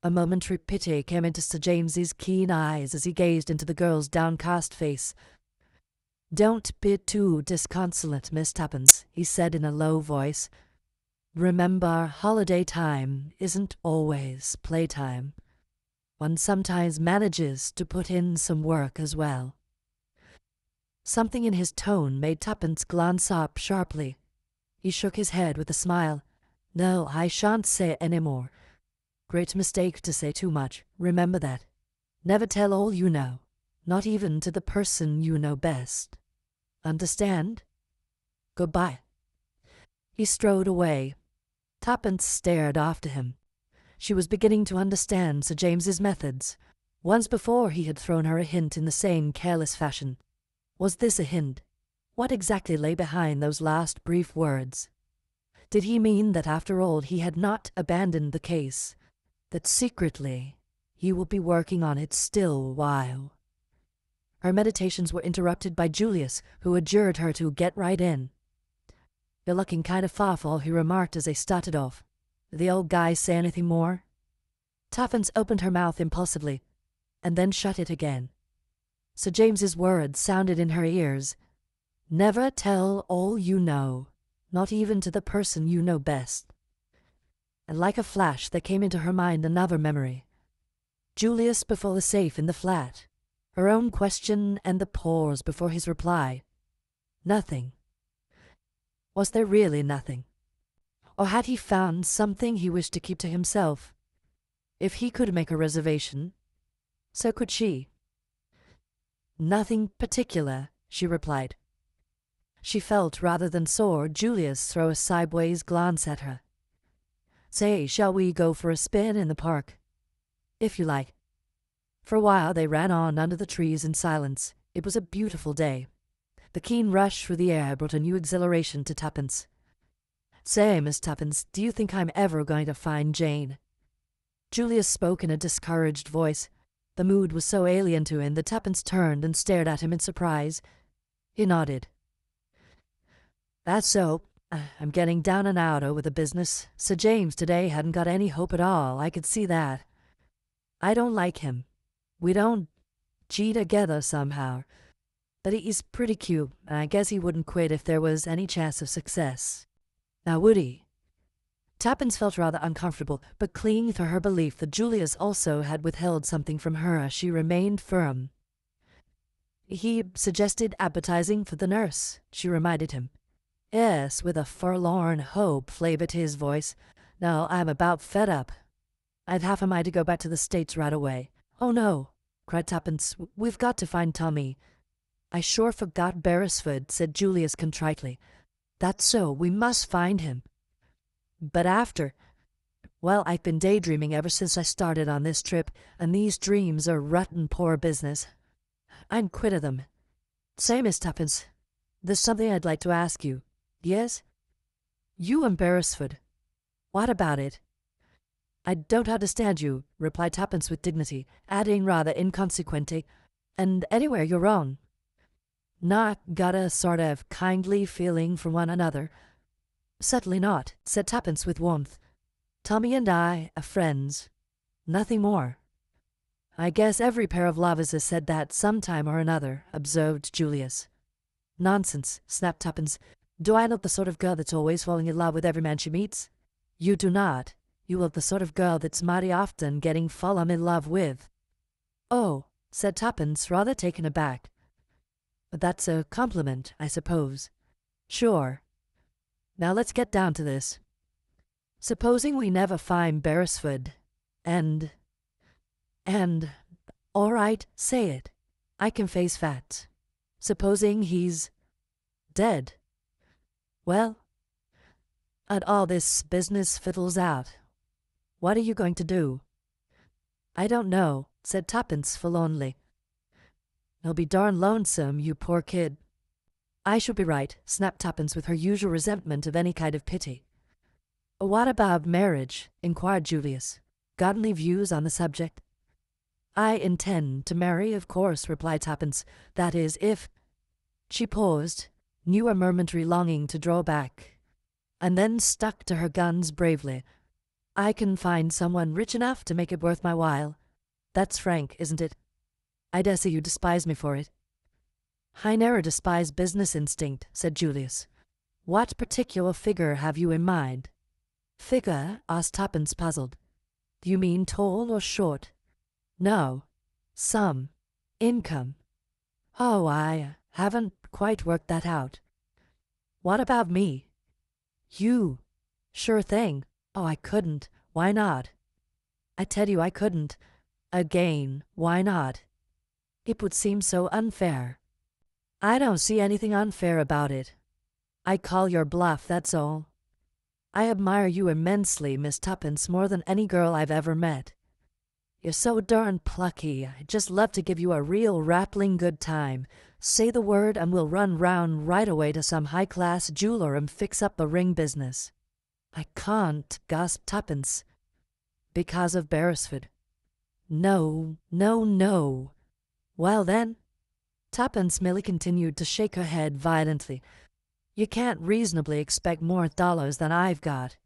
S1: A momentary pity came into Sir James's keen eyes as he gazed into the girl's downcast face. Don't be too disconsolate, Miss Tuppence, he said in a low voice. Remember, holiday time isn't always playtime. One sometimes manages to put in some work as well. Something in his tone made Tuppence glance up sharply. He shook his head with a smile. No, I shan't say any more. Great mistake to say too much. Remember that. Never tell all you know, not even to the person you know best. Understand? Goodbye. He strode away. Tuppence stared after him. She was beginning to understand Sir James's methods. Once before he had thrown her a hint in the same careless fashion. Was this a hint? What exactly lay behind those last brief words? Did he mean that after all he had not abandoned the case, that secretly he will be working on it still while? Her meditations were interrupted by Julius, who adjured her to get right in. You're looking kind of thoughtful, he remarked as they started off. Did the old guy say anything more? Tuppence opened her mouth impulsively, and then shut it again. Sir James's words sounded in her ears. Never tell all you know, not even to the person you know best. And like a flash there came into her mind another memory. Julius before the safe in the flat. Her own question and the pause before his reply. Nothing. Was there really nothing? Or had he found something he wished to keep to himself? If he could make a reservation, so could she. Nothing particular, she replied. She felt, rather than saw, Julius throw a sideways glance at her. Say, shall we go for a spin in the park? If you like. For a while they ran on under the trees in silence. It was a beautiful day. The keen rush through the air brought a new exhilaration to Tuppence. "Say, Miss Tuppence, do you think I'm ever going to find Jane?" Julius spoke in a discouraged voice. The mood was so alien to him that Tuppence turned and stared at him in surprise. He nodded. "That's so. I'm getting down and out over the business. Sir James today hadn't got any hope at all, I could see that. I don't like him. We don't gee together somehow. But he's pretty cute, and I guess he wouldn't quit if there was any chance of success. Now would he?" Tuppence felt rather uncomfortable, but clinging to her belief that Julius also had withheld something from her, she remained firm. "He suggested advertising for the nurse," she reminded him. "Yes," with a forlorn hope flavored his voice. "No, I'm about fed up. I'd half a mind to go back to the States right away." "Oh, no," cried Tuppence. "We've got to find Tommy." "I sure forgot Beresford," said Julius contritely. "That's so. We must find him." "But after—" "Well, I've been daydreaming ever since I started on this trip, and these dreams are rotten poor business. I'm quit of them. Say, Miss Tuppence, there's something I'd like to ask you." "Yes?" "You and Beresford. What about it?" "I don't understand you," replied Tuppence with dignity, adding rather inconsequently, "and anywhere you're wrong. Not got a sort of kindly feeling for one another?" "Certainly not," said Tuppence with warmth. "Tommy and I are friends. Nothing more." "I guess every pair of lovers has said that some time or another," observed Julius. "Nonsense," snapped Tuppence. "Do I look the sort of girl that's always falling in love with every man she meets? You do not. You look the sort of girl that's mighty often getting fallen in love with." "Oh," said Tuppence, rather taken aback. "That's a compliment, I suppose." "Sure. Now let's get down to this. Supposing we never find Beresford, and, all right, say it. I can face facts. Supposing he's dead. Well, and all this business fiddles out. What are you going to do?" "I don't know," said Tuppence forlornly. "He'll be darn lonesome, you poor kid." "I shall be right," snapped Tuppence with her usual resentment of any kind of pity. "What about marriage?" inquired Julius. "Got any views on the subject?" "I intend to marry, of course," replied Tuppence. "That is, if—" She paused, knew a momentary longing to draw back, and then stuck to her guns bravely. "I can find someone rich enough to make it worth my while. That's frank, isn't it? I dare say you despise me for it." "I never despise business instinct," said Julius. "What particular figure have you in mind?" "Figure?" asked Tuppence, puzzled. "Do you mean tall or short?" "No. Sum. Income." "Oh, I haven't quite worked that out." "What about me?" "You? Sure thing. Oh, I couldn't. Why not?" "I tell you I couldn't. Again, why not?" "It would seem so unfair." "I don't see anything unfair about it. I call your bluff, that's all. I admire you immensely, Miss Tuppence, more than any girl I've ever met. You're so darn plucky. I'd just love to give you a real rattling good time. Say the word and we'll run round right away to some high-class jeweler and fix up the ring business." "I can't," gasped Tuppence. "Because of Beresford." "No, no, no." "Well, then—" Tuppence merely continued to shake her head violently. "You can't reasonably expect more dollars than I've got."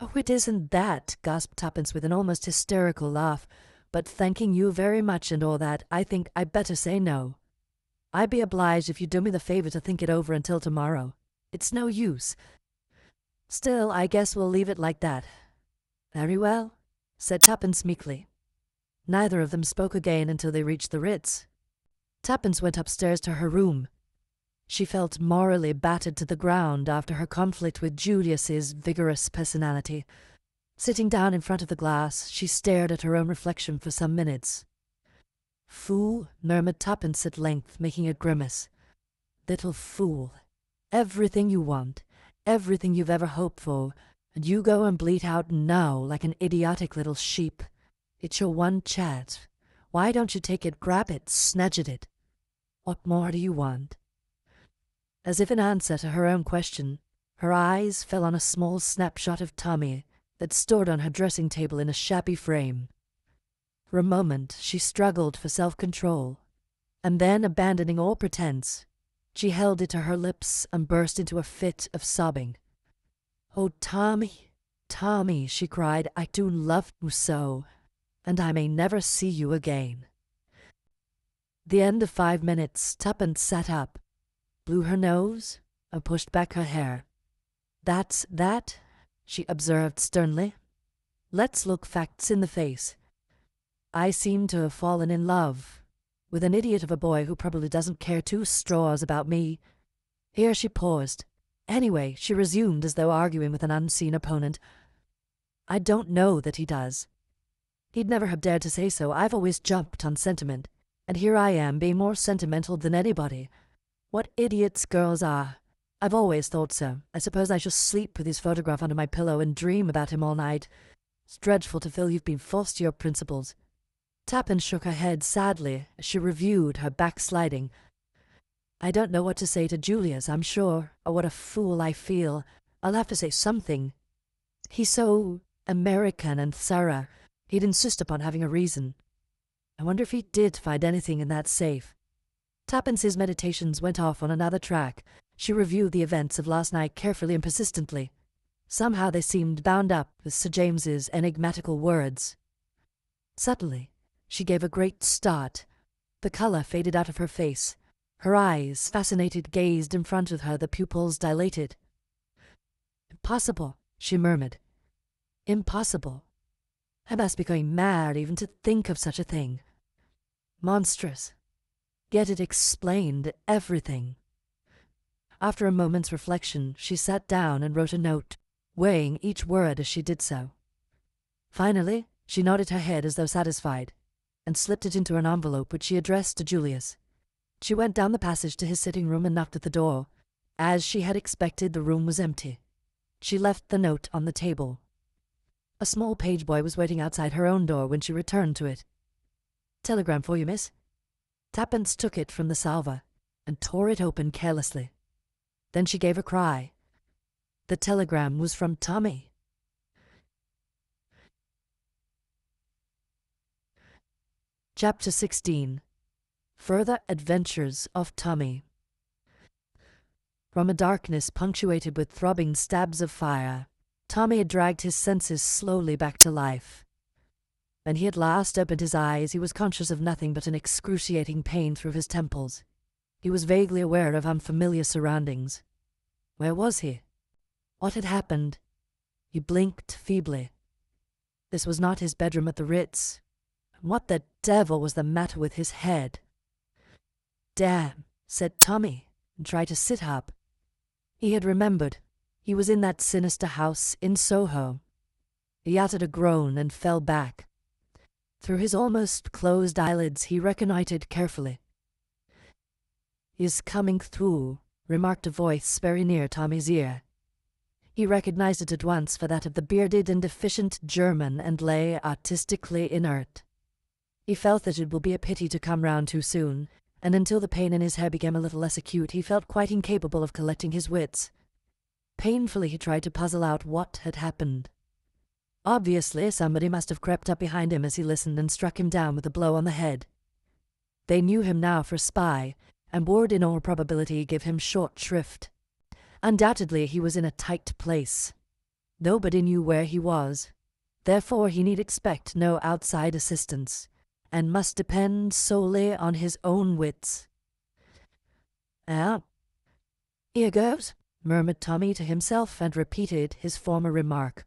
S1: "Oh, it isn't that," gasped Tuppence with an almost hysterical laugh. "But thanking you very much and all that, I think I'd better say no. I'd be obliged if you'd do me the favor to think it over until tomorrow. It's no use. Still, I guess we'll leave it like that." "Very well," said Tuppence meekly. Neither of them spoke again until they reached the Ritz. Tuppence went upstairs to her room. She felt morally battered to the ground after her conflict with Julius's vigorous personality. Sitting down in front of the glass, she stared at her own reflection for some minutes. "Fool," murmured Tuppence at length, making a grimace. "Little fool. Everything you want, everything you've ever hoped for, and you go and bleat out no like an idiotic little sheep. It's your one chance. Why don't you take it, grab it, snatch at it? What more do you want?" As if in answer to her own question, her eyes fell on a small snapshot of Tommy that stood on her dressing table in a shabby frame. For a moment she struggled for self-control, and then, abandoning all pretense, she held it to her lips and burst into a fit of sobbing. "Oh, Tommy, Tommy," she cried, "I do love you so, and I may never see you again." At the end of 5 minutes, Tuppence sat up, blew her nose, and pushed back her hair. "That's that," she observed sternly. "Let's look facts in the face. I seem to have fallen in love with an idiot of a boy who probably doesn't care 2 straws about me." Here she paused. "Anyway," she resumed as though arguing with an unseen opponent, "I don't know that he does. He'd never have dared to say so. I've always jumped on sentiment, and here I am being more sentimental than anybody. What idiots girls are. I've always thought so. I suppose I shall sleep with his photograph under my pillow and dream about him all night. It's dreadful to feel you've been false to your principles." Tuppence shook her head sadly as she reviewed her backsliding. "I don't know what to say to Julius, I'm sure, or what a fool I feel. I'll have to say something. He's so American and thorough. He'd insist upon having a reason. I wonder if he did find anything in that safe." Tuppence's meditations went off on another track. She reviewed the events of last night carefully and persistently. Somehow they seemed bound up with Sir James's enigmatical words. Suddenly, she gave a great start. The colour faded out of her face. Her eyes, fascinated, gazed in front of her, the pupils dilated. "Impossible," she murmured. "Impossible. I must be going mad even to think of such a thing. Monstrous. Yet it explained everything." After a moment's reflection, she sat down and wrote a note, weighing each word as she did so. Finally, she nodded her head as though satisfied, and slipped it into an envelope which she addressed to Julius. She went down the passage to his sitting room and knocked at the door. As she had expected, the room was empty. She left the note on the table. A small page boy was waiting outside her own door when she returned to it. "Telegram for you, miss." Tuppence took it from the salver and tore it open carelessly. Then she gave a cry. The telegram was from Tommy. Chapter 16. Further Adventures of Tommy. From a darkness punctuated with throbbing stabs of fire, Tommy had dragged his senses slowly back to life. When he at last opened his eyes, he was conscious of nothing but an excruciating pain through his temples. He was vaguely aware of unfamiliar surroundings. Where was he? What had happened? He blinked feebly. This was not his bedroom at the Ritz. What the devil was the matter with his head? "Damn," said Tommy, and tried to sit up. He had remembered. He was in that sinister house in Soho. He uttered a groan and fell back. Through his almost closed eyelids he reconnoitered carefully. "He's coming through," remarked a voice very near Tommy's ear. He recognized it at once for that of the bearded and deficient German, and lay artistically inert. He felt that it would be a pity to come round too soon, and until the pain in his head became a little less acute, he felt quite incapable of collecting his wits. Painfully he tried to puzzle out what had happened. Obviously, somebody must have crept up behind him as he listened and struck him down with a blow on the head. They knew him now for a spy, and would in all probability give him short shrift. Undoubtedly he was in a tight place. Nobody knew where he was. Therefore he need expect no outside assistance, and must depend solely on his own wits. "Ah, here goes," murmured Tommy to himself, and repeated his former remark.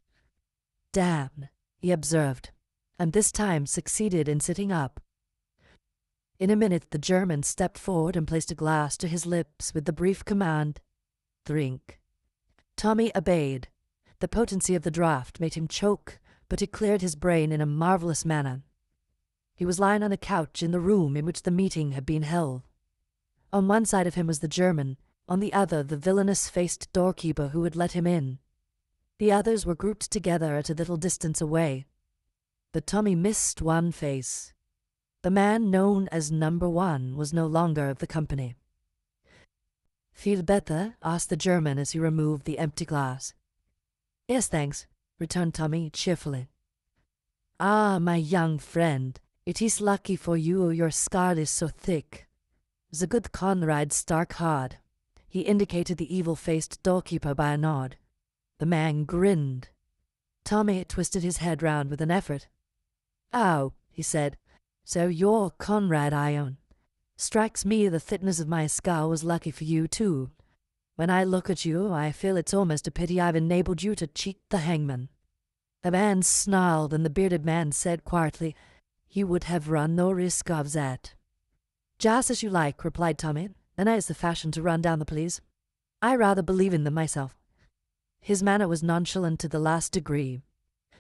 S1: "Damn," he observed, and this time succeeded in sitting up. In a minute the German stepped forward and placed a glass to his lips with the brief command, "Drink." Tommy obeyed. The potency of the draught made him choke, but it cleared his brain in a marvelous manner. He was lying on a couch in the room in which the meeting had been held. On one side of him was the German, on the other the villainous-faced doorkeeper who had let him in. The others were grouped together at a little distance away. But Tommy missed one face. The man known as Number 1 was no longer of the company. Feel better? Asked the German as he removed the empty glass. Yes, thanks, returned Tommy cheerfully. Ah, my young friend, it is lucky for you your scar is so thick. The good Conrad struck hard. He indicated the evil-faced doorkeeper by a nod. The man grinned. Tommy twisted his head round with an effort. Oh, he said, so you're Conrad Ion. Strikes me the thickness of my skull was lucky for you, too. When I look at you, I feel it's almost a pity I've enabled you to cheat the hangman. The man snarled, and the bearded man said quietly, he would have run no risk of that. Just as you like, replied Tommy. And it's the fashion to run down the police. I rather believe in them myself. His manner was nonchalant to the last degree.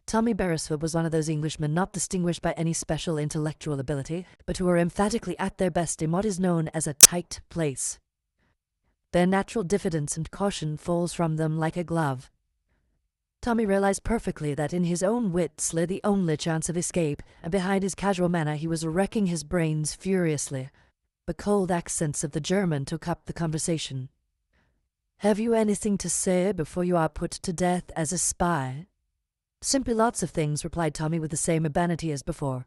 S1: Tommy Beresford was one of those Englishmen not distinguished by any special intellectual ability, but who are emphatically at their best in what is known as a tight place. Their natural diffidence and caution falls from them like a glove. Tommy realized perfectly that in his own wits lay the only chance of escape, and behind his casual manner he was wrecking his brains furiously. The cold accents of the German took up the conversation. Have you anything to say before you are put to death as a spy? Simply lots of things, replied Tommy with the same urbanity as before.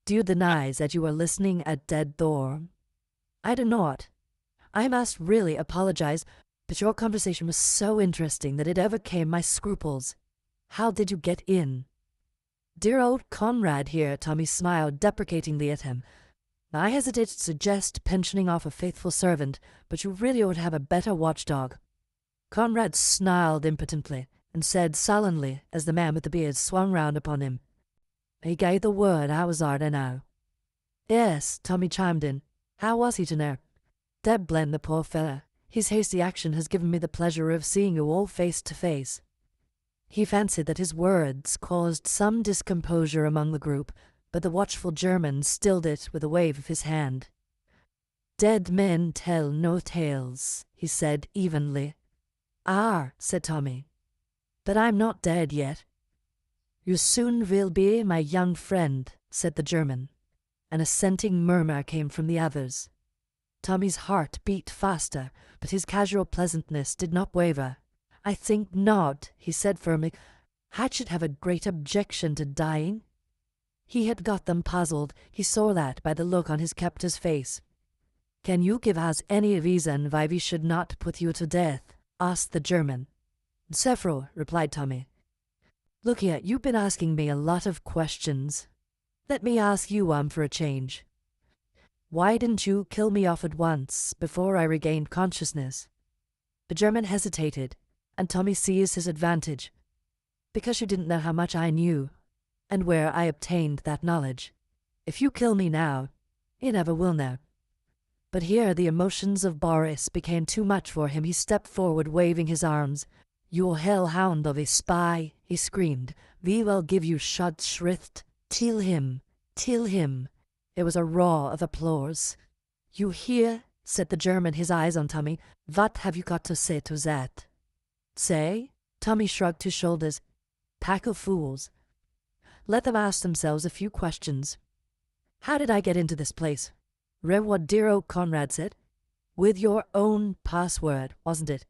S1: Do you deny that you were listening at dead door? I do not. I must really apologize, but your conversation was so interesting that it overcame my scruples. How did you get in? Dear old Conrad here, Tommy smiled deprecatingly at him. I hesitate to suggest pensioning off a faithful servant, but you really ought to have a better watchdog. Conrad snarled impotently, and said sullenly, as the man with the beard swung round upon him, he gave the word I was there now. Yes, Tommy chimed in. How was he to know? Deb blame the poor fellow. His hasty action has given me the pleasure of seeing you all face to face. He fancied that his words caused some discomposure among the group, but the watchful German stilled it with a wave of his hand. Dead men tell no tales, he said evenly. Ah, said Tommy, but I'm not dead yet. You soon will be, my young friend, said the German. An assenting murmur came from the others. Tommy's heart beat faster, but his casual pleasantness did not waver. I think not, he said firmly. I should have a great objection to dying. He had got them puzzled. He saw that by the look on his captor's face. Can you give us any reason why we should not put you to death? Asked the German. Several, replied Tommy. Look here, you've been asking me a lot of questions. Let me ask you one for a change. Why didn't you kill me off at once, before I regained consciousness? The German hesitated, and Tommy seized his advantage. Because you didn't know how much I knew, and where I obtained that knowledge. If you kill me now, you never will know. But here the emotions of Boris became too much for him. He stepped forward, waving his arms. You hellhound of a spy, he screamed. We will give you Schutzschrift. Till him. Till him. There was a roar of applause. You hear? Said the German, his eyes on Tommy. What have you got to say to that? Say? Tommy shrugged his shoulders. Pack of fools. Let them ask themselves a few questions. How did I get into this place? Remember what dear old Conrad said? With your own password, wasn't it?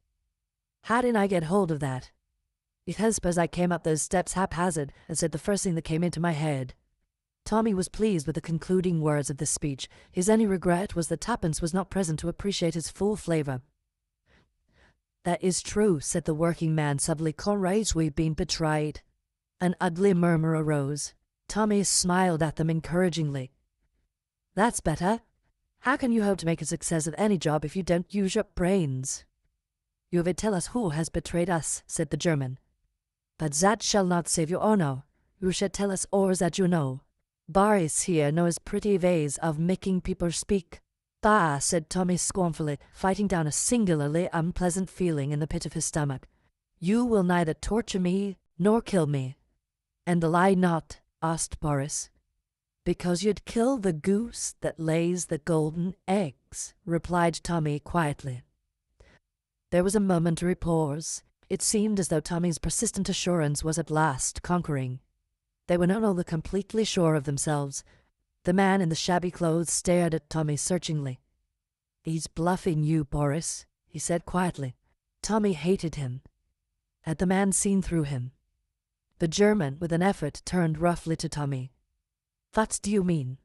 S1: How did I get hold of that? Because suppose I came up those steps haphazard and said the first thing that came into my head. Tommy was pleased with the concluding words of this speech. His only regret was that Tuppence was not present to appreciate its full flavour. That is true, said the working man suddenly. Conrad, we've been betrayed. An ugly murmur arose. Tommy smiled at them encouragingly. That's better. How can you hope to make a success of any job if you don't use your brains? You will tell us who has betrayed us, said the German. But that shall not save your honor. You shall tell us all that you know. Boris here knows pretty ways of making people speak. Bah, said Tommy scornfully, fighting down a singularly unpleasant feeling in the pit of his stomach. You will neither torture me nor kill me. And lie not? Asked Boris. Because you'd kill the goose that lays the golden eggs, replied Tommy quietly. There was a momentary pause. It seemed as though Tommy's persistent assurance was at last conquering. They were no longer completely sure of themselves. The man in the shabby clothes stared at Tommy searchingly. He's bluffing you, Boris, he said quietly. Tommy hated him. Had the man seen through him? The German, with an effort, turned roughly to Tommy. What do you mean?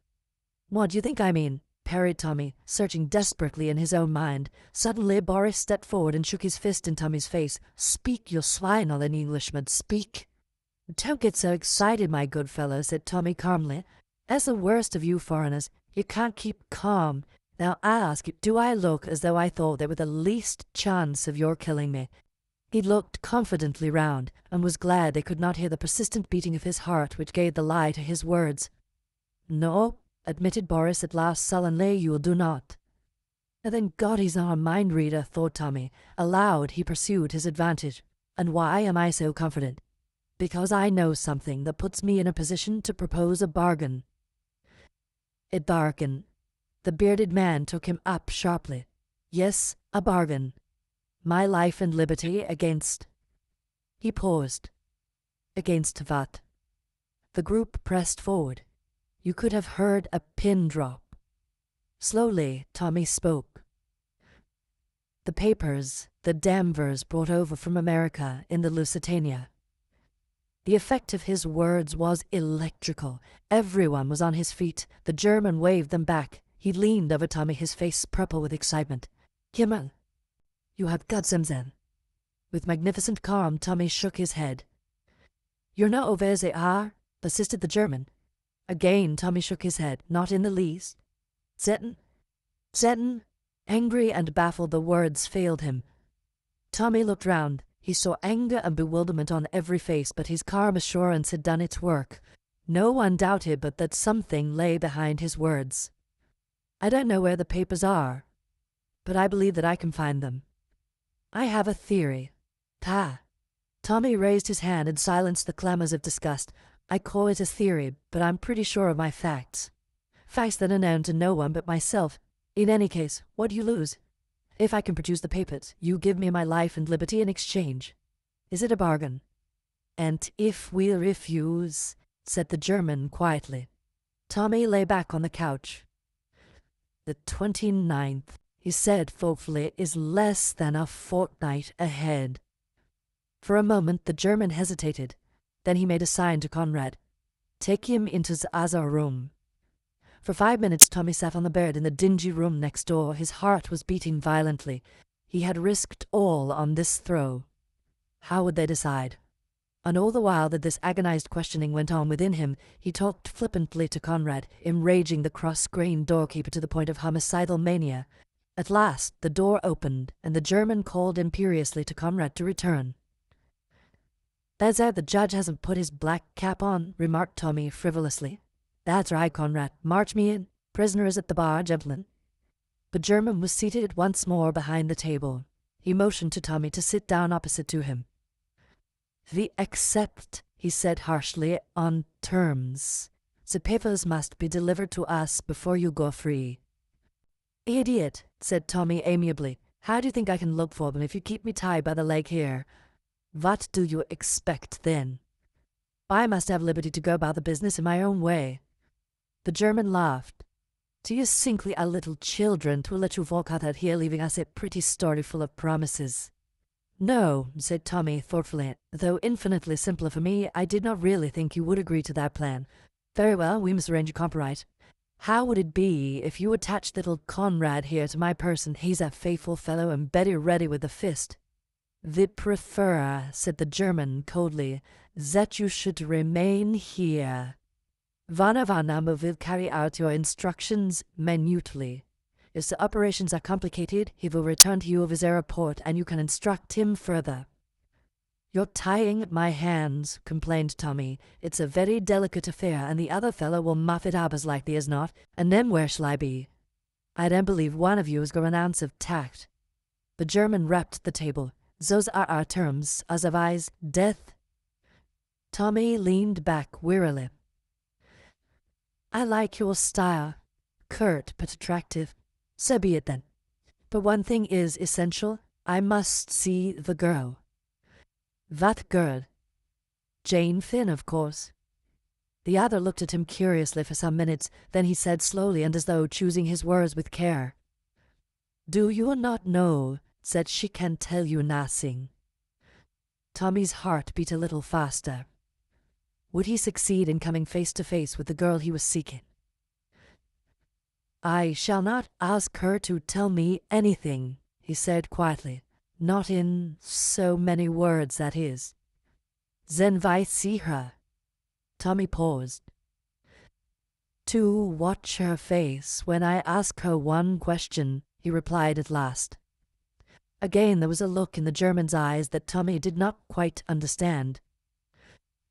S1: What do you think I mean? Parried Tommy, searching desperately in his own mind. Suddenly Boris stepped forward and shook his fist in Tommy's face. Speak, you swine, all an Englishman, speak. Don't get so excited, my good fellow, said Tommy calmly. As the worst of you foreigners, you can't keep calm. Now I ask you, do I look as though I thought there were the least chance of your killing me? He looked confidently round, and was glad they could not hear the persistent beating of his heart which gave the lie to his words. No, admitted Boris at last sullenly, you do not. Then God he's not a mind-reader, thought Tommy. Aloud he pursued his advantage. And why am I so confident? Because I know something that puts me in a position to propose a bargain. A bargain. The bearded man took him up sharply. Yes, a bargain. My life and liberty against... He paused. Against what? The group pressed forward. You could have heard a pin drop. Slowly, Tommy spoke. The papers the Danvers brought over from America in the Lusitania. The effect of his words was electrical. Everyone was on his feet. The German waved them back. He leaned over Tommy, his face purple with excitement. Himmel, you have got them then. With magnificent calm, Tommy shook his head. You know where they are? Persisted the German. Again Tommy shook his head. Not in the least. Zetten? Angry and baffled, the words failed him. Tommy looked round. He saw anger and bewilderment on every face, but his calm assurance had done its work. No one doubted but that something lay behind his words. I don't know where the papers are, but I believe that I can find them. I have a theory. Tommy raised his hand and silenced the clamors of disgust. I call it a theory, but I'm pretty sure of my facts. Facts that are known to no one but myself. In any case, what do you lose? If I can produce the papers, you give me my life and liberty in exchange. Is it a bargain? And if we refuse, said the German quietly. Tommy lay back on the couch. The 29th, he said thoughtfully, is less than a fortnight ahead. For a moment the German hesitated. Then he made a sign to Conrad. Take him into the other room. For 5 minutes Tommy sat on the bed in the dingy room next door. His heart was beating violently. He had risked all on this throw. How would they decide? And all the while that this agonized questioning went on within him, he talked flippantly to Conrad, enraging the cross-grained doorkeeper to the point of homicidal mania. At last the door opened, and the German called imperiously to Conrad to return. That's how the judge hasn't put his black cap on, remarked Tommy frivolously. That's right, Conrad. March me in. Prisoner is at the bar, gentlemen. The German was seated once more behind the table. He motioned to Tommy to sit down opposite to him. We accept, he said harshly, on terms. The papers must be delivered to us before you go free. Idiot, said Tommy amiably. How do you think I can look for them if you keep me tied by the leg here? What do you expect then? I must have liberty to go about the business in my own way. The German laughed. Do you think we are little children to let you walk out here leaving us a pretty story full of promises? No, said Tommy thoughtfully. Though infinitely simpler for me, I did not really think you would agree to that plan. Very well, we must arrange a compromise. How would it be if you attached little Conrad here to my person? He's a faithful fellow and better ready with the fist. We prefer, said the German coldly, that you should remain here. One of our number will carry out your instructions minutely. If the operations are complicated, he will return to you with a report, and you can instruct him further. You're tying my hands, complained Tommy. It's a very delicate affair, and the other fellow will muff it up as likely as not, and then where shall I be? I don't believe one of you has got an ounce of tact. The German rapped the table. Those are our terms, otherwise death. Tommy leaned back wearily. I like your style. Curt but attractive. So be it then. But one thing is essential. I must see the girl. What girl? Jane Finn, of course. The other looked at him curiously for some minutes. Then he said slowly and as though choosing his words with care. "Do you not know that she can tell you nothing?" Tommy's heart beat a little faster. Would he succeed in coming face to face with the girl he was seeking? "I shall not ask her to tell me anything," he said quietly. "Not in so many words, that is." "Then why see her?" Tommy paused. "To watch her face when I ask her one question," he replied at last. Again there was a look in the German's eyes that Tommy did not quite understand.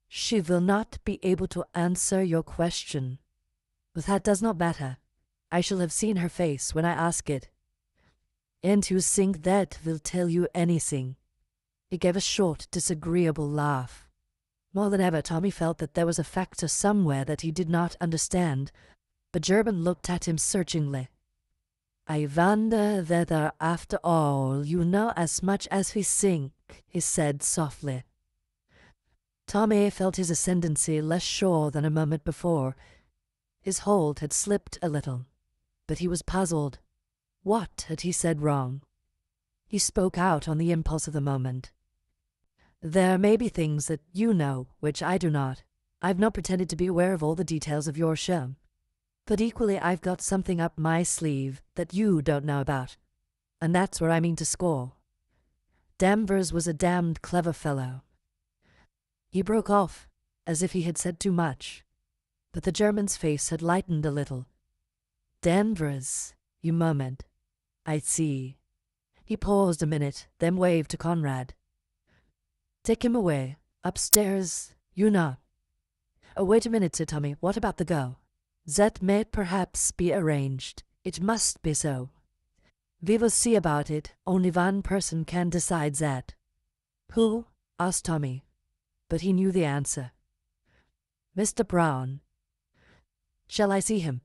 S1: "She will not be able to answer your question. But that does not matter. I shall have seen her face when I ask it. And you think that will tell you anything?" He gave a short, disagreeable laugh. More than ever, Tommy felt that there was a factor somewhere that he did not understand. The German looked at him searchingly. "I wonder whether, after all, you know as much as we think," he said softly. Tommy felt his ascendancy less sure than a moment before. His hold had slipped a little, but he was puzzled. What had he said wrong? He spoke out on the impulse of the moment. "There may be things that you know which I do not. I've not pretended to be aware of all the details of your show. But equally I've got something up my sleeve that you don't know about. And that's where I mean to score. Danvers was a damned clever fellow." He broke off, as if he had said too much. But the German's face had lightened a little. "Danvers," he murmured. "I see." He paused a minute, then waved to Conrad. "Take him away. Upstairs, you know." "Oh, wait a minute," said Tommy. "What about the girl?" "That may perhaps be arranged. It must be so. We will see about it. Only one person can decide that." "Who?" asked Tommy. But he knew the answer. "Mr. Brown." "Shall I see him?"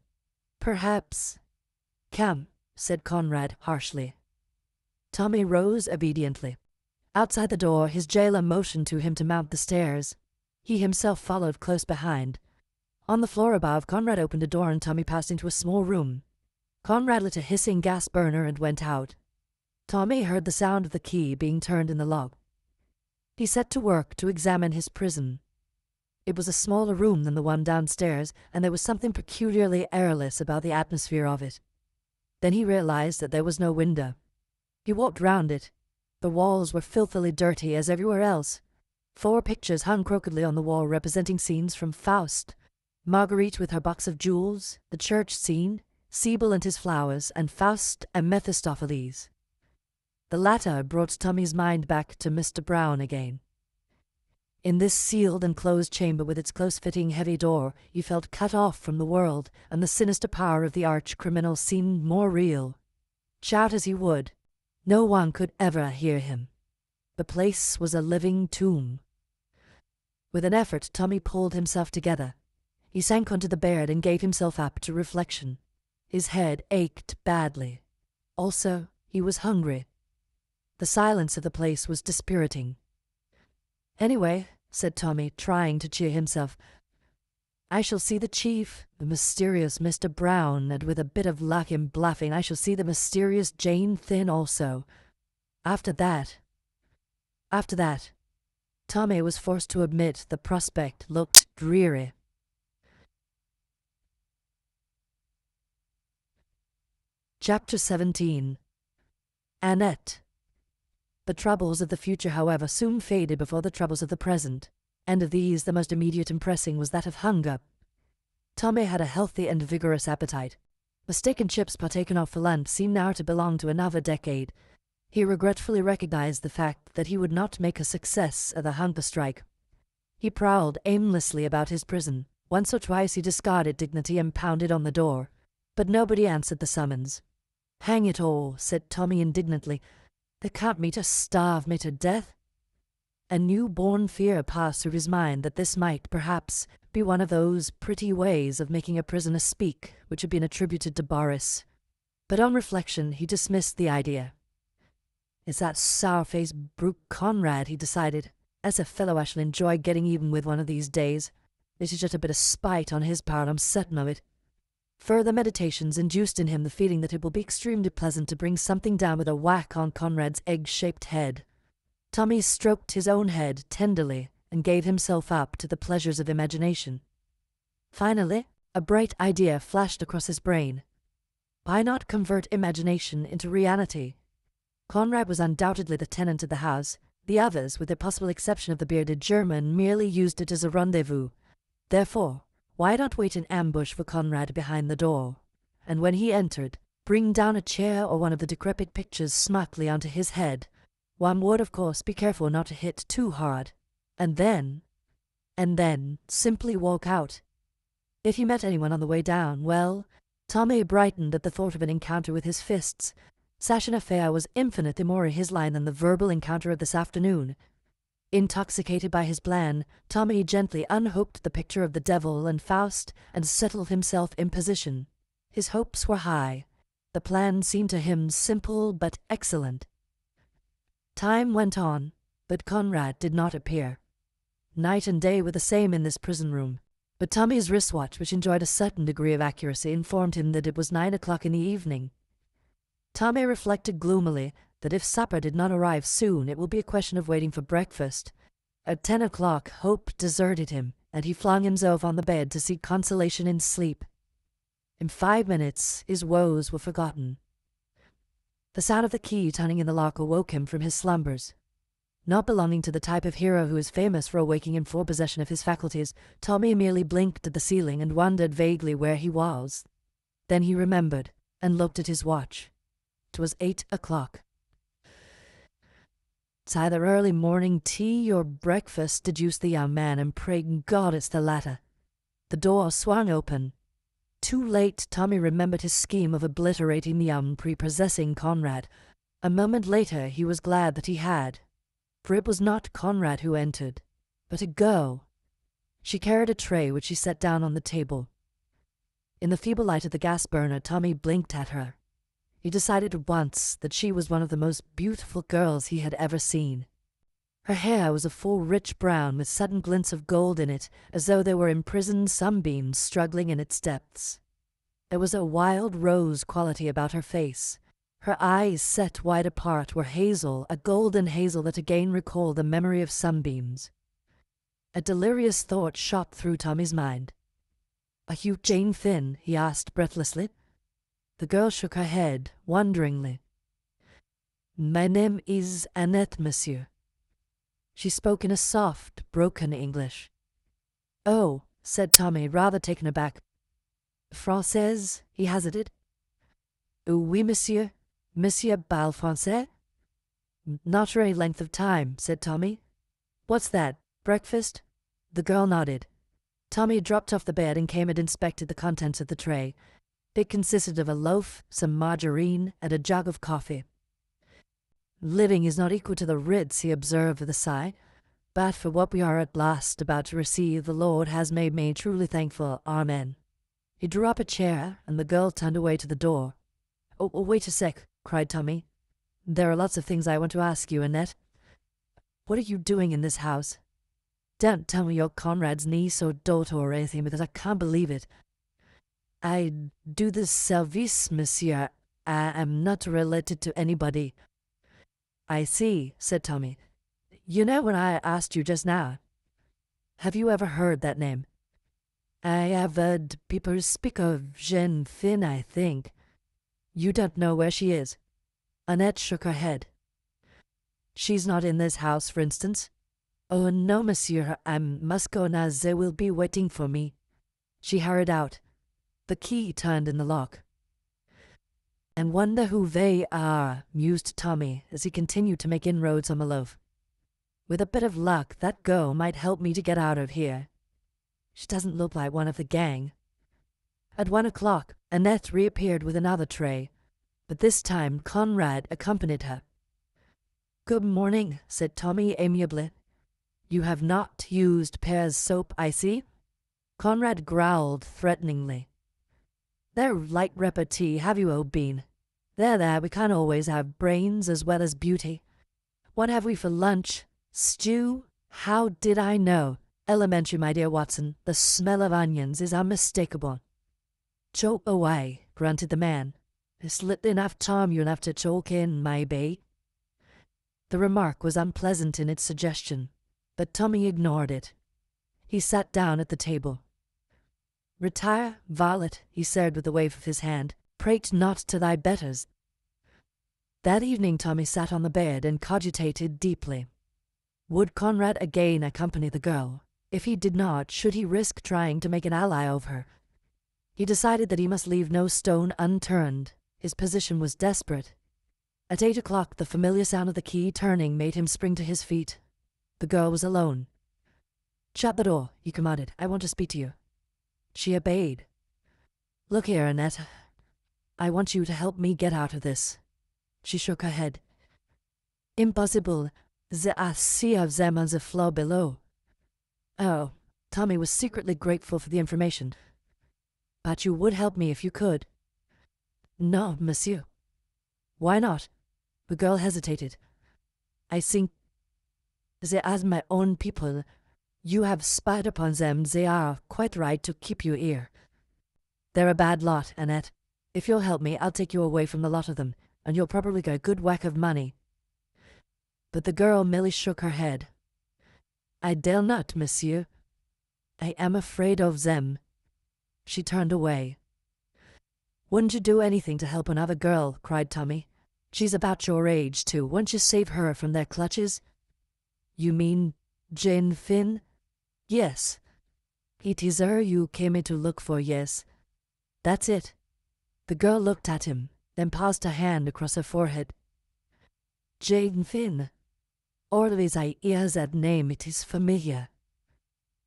S1: "Perhaps." "Come," said Conrad harshly. Tommy rose obediently. Outside the door, his jailer motioned to him to mount the stairs. He himself followed close behind. On the floor above, Conrad opened a door and Tommy passed into a small room. Conrad lit a hissing gas burner and went out. Tommy heard the sound of the key being turned in the lock. He set to work to examine his prison. It was a smaller room than the one downstairs, and there was something peculiarly airless about the atmosphere of it. Then he realized that there was no window. He walked round it. The walls were filthily dirty as everywhere else. 4 pictures hung crookedly on the wall representing scenes from Faust: Marguerite with her box of jewels, the church scene, Sibyl and his flowers, and Faust and Mephistopheles. The latter brought Tommy's mind back to Mr. Brown again. In this sealed and closed chamber with its close-fitting heavy door, he felt cut off from the world, and the sinister power of the arch-criminal seemed more real. Shout as he would, no one could ever hear him. The place was a living tomb. With an effort, Tommy pulled himself together. He sank onto the bed and gave himself up to reflection. His head ached badly. Also, he was hungry. The silence of the place was dispiriting. "Anyway," said Tommy, trying to cheer himself, "I shall see the chief, the mysterious Mr. Brown, and with a bit of luck in bluffing I shall see the mysterious Jane Thin also. After that, Tommy was forced to admit the prospect looked dreary. Chapter 17. Annette. The troubles of the future, however, soon faded before the troubles of the present, and of these the most immediate and pressing was that of hunger. Tommy had a healthy and vigorous appetite. The steak and chips partaken of for lunch seemed now to belong to another decade. He regretfully recognized the fact that he would not make a success of the hunger strike. He prowled aimlessly about his prison. Once or twice he discarded dignity and pounded on the door, but nobody answered the summons. "Hang it all," said Tommy indignantly. "They can't mean to starve me to death." A new-born fear passed through his mind that this might, perhaps, be one of those pretty ways of making a prisoner speak which had been attributed to Boris. But on reflection he dismissed the idea. "It's that sour-faced brute Conrad," he decided. "That's a fellow I shall enjoy getting even with one of these days. This is just a bit of spite on his part, I'm certain of it." Further meditations induced in him the feeling that it will be extremely pleasant to bring something down with a whack on Conrad's egg-shaped head. Tommy stroked his own head tenderly and gave himself up to the pleasures of imagination. Finally, a bright idea flashed across his brain. Why not convert imagination into reality? Conrad was undoubtedly the tenant of the house. The others, with the possible exception of the bearded German, merely used it as a rendezvous. Therefore, why not wait in ambush for Conrad behind the door, and when he entered, bring down a chair or one of the decrepit pictures smartly onto his head. One would, of course, be careful not to hit too hard, and then simply walk out. If he met anyone on the way down, well, Tommy brightened at the thought of an encounter with his fists. Such an affair was infinitely more in his line than the verbal encounter of this afternoon. Intoxicated by his plan, Tommy gently unhooked the picture of the devil and Faust and settled himself in position. His hopes were high. The plan seemed to him simple but excellent. Time went on, but Conrad did not appear. Night and day were the same in this prison room, but Tommy's wristwatch, which enjoyed a certain degree of accuracy, informed him that it was 9 o'clock in the evening. Tommy reflected gloomily that if supper did not arrive soon, it will be a question of waiting for breakfast. At 10 o'clock, hope deserted him, and he flung himself on the bed to seek consolation in sleep. In 5 minutes, his woes were forgotten. The sound of the key turning in the lock awoke him from his slumbers. Not belonging to the type of hero who is famous for awaking in full possession of his faculties, Tommy merely blinked at the ceiling and wondered vaguely where he was. Then he remembered, and looked at his watch. It was 8 o'clock. "It's either early morning tea or breakfast," deduced the young man, and prayed God it's the latter. The door swung open. Too late, Tommy remembered his scheme of obliterating the prepossessing Conrad. A moment later he was glad that he had, for it was not Conrad who entered, but a girl. She carried a tray which she set down on the table. In the feeble light of the gas burner, Tommy blinked at her. He decided at once that she was one of the most beautiful girls he had ever seen. Her hair was a full rich brown with sudden glints of gold in it, as though there were imprisoned sunbeams struggling in its depths. There was a wild rose quality about her face. Her eyes, set wide apart, were hazel, a golden hazel that again recalled the memory of sunbeams. A delirious thought shot through Tommy's mind. "Are you Jane Finn?" he asked breathlessly. The girl shook her head, wonderingly. "My name is Annette, monsieur." She spoke in a soft, broken English. "Oh," said Tommy, rather taken aback. "Française?" he hazarded. "Oui, monsieur. Monsieur parle français?" "Not for any length of time," said Tommy. "What's that, breakfast?" The girl nodded. Tommy dropped off the bed and came and inspected the contents of the tray. It consisted of a loaf, some margarine, and a jug of coffee. "Living is not equal to the Ritz," he observed with a sigh, "but for what we are at last about to receive, the Lord has made me truly thankful. Amen." He drew up a chair, and the girl turned away to the door. Oh, wait a sec," cried Tommy. "There are lots of things I want to ask you, Annette. What are you doing in this house? Don't tell me you're Conrad's niece or daughter or anything, because I can't believe it." "I do this service, monsieur. I am not related to anybody." "I see," said Tommy. "You know when I asked you just now, have you ever heard that name?" "I have heard people speak of Jane Finn, I think." "You don't know where she is?" Annette shook her head. "She's not in this house, for instance?" "Oh, no, monsieur. I must go now. They will be waiting for me." She hurried out. The key turned in the lock. "And wonder who they are," mused Tommy as he continued to make inroads on the loaf. "With a bit of luck, that girl might help me to get out of here. She doesn't look like one of the gang." At 1 o'clock, Annette reappeared with another tray, but this time Conrad accompanied her. "Good morning," said Tommy amiably. "You have not used Pear's soap, I see." Conrad growled threateningly. "They're light repartee, have you, old bean? There, we can't always have brains as well as beauty. What have we for lunch? Stew? How did I know? Elementary, my dear Watson. The smell of onions is unmistakable." Choke away, grunted the man. It's little enough time you'll have to choke in, maybe. The remark was unpleasant in its suggestion, but Tommy ignored it. He sat down at the table. Retire, varlet, he said with a wave of his hand. Prate not to thy betters. That evening Tommy sat on the bed and cogitated deeply. Would Conrad again accompany the girl? If he did not, should he risk trying to make an ally of her? He decided that he must leave no stone unturned. His position was desperate. At 8 o'clock, the familiar sound of the key turning made him spring to his feet. The girl was alone. Shut the door, he commanded. I want to speak to you. She obeyed. Look here, Annette. I want you to help me get out of this. She shook her head. Impossible. I see of them on the floor below. Oh, Tommy was secretly grateful for the information. But you would help me if you could. No, monsieur. Why not? The girl hesitated. I think they are my own people. You have spied upon them. They are quite right to keep you here. They're a bad lot, Annette. If you'll help me, I'll take you away from the lot of them, and you'll probably get a good whack of money. But the girl merely shook her head. I dare not, monsieur. I am afraid of them. She turned away. Wouldn't you do anything to help another girl? Cried Tommy. She's about your age, too. Wouldn't you save her from their clutches? You mean Jane Finn? Yes. It is her you came in to look for, yes. That's it. The girl looked at him, then passed a hand across her forehead. Jane Finn. Always I hear that name, it is familiar.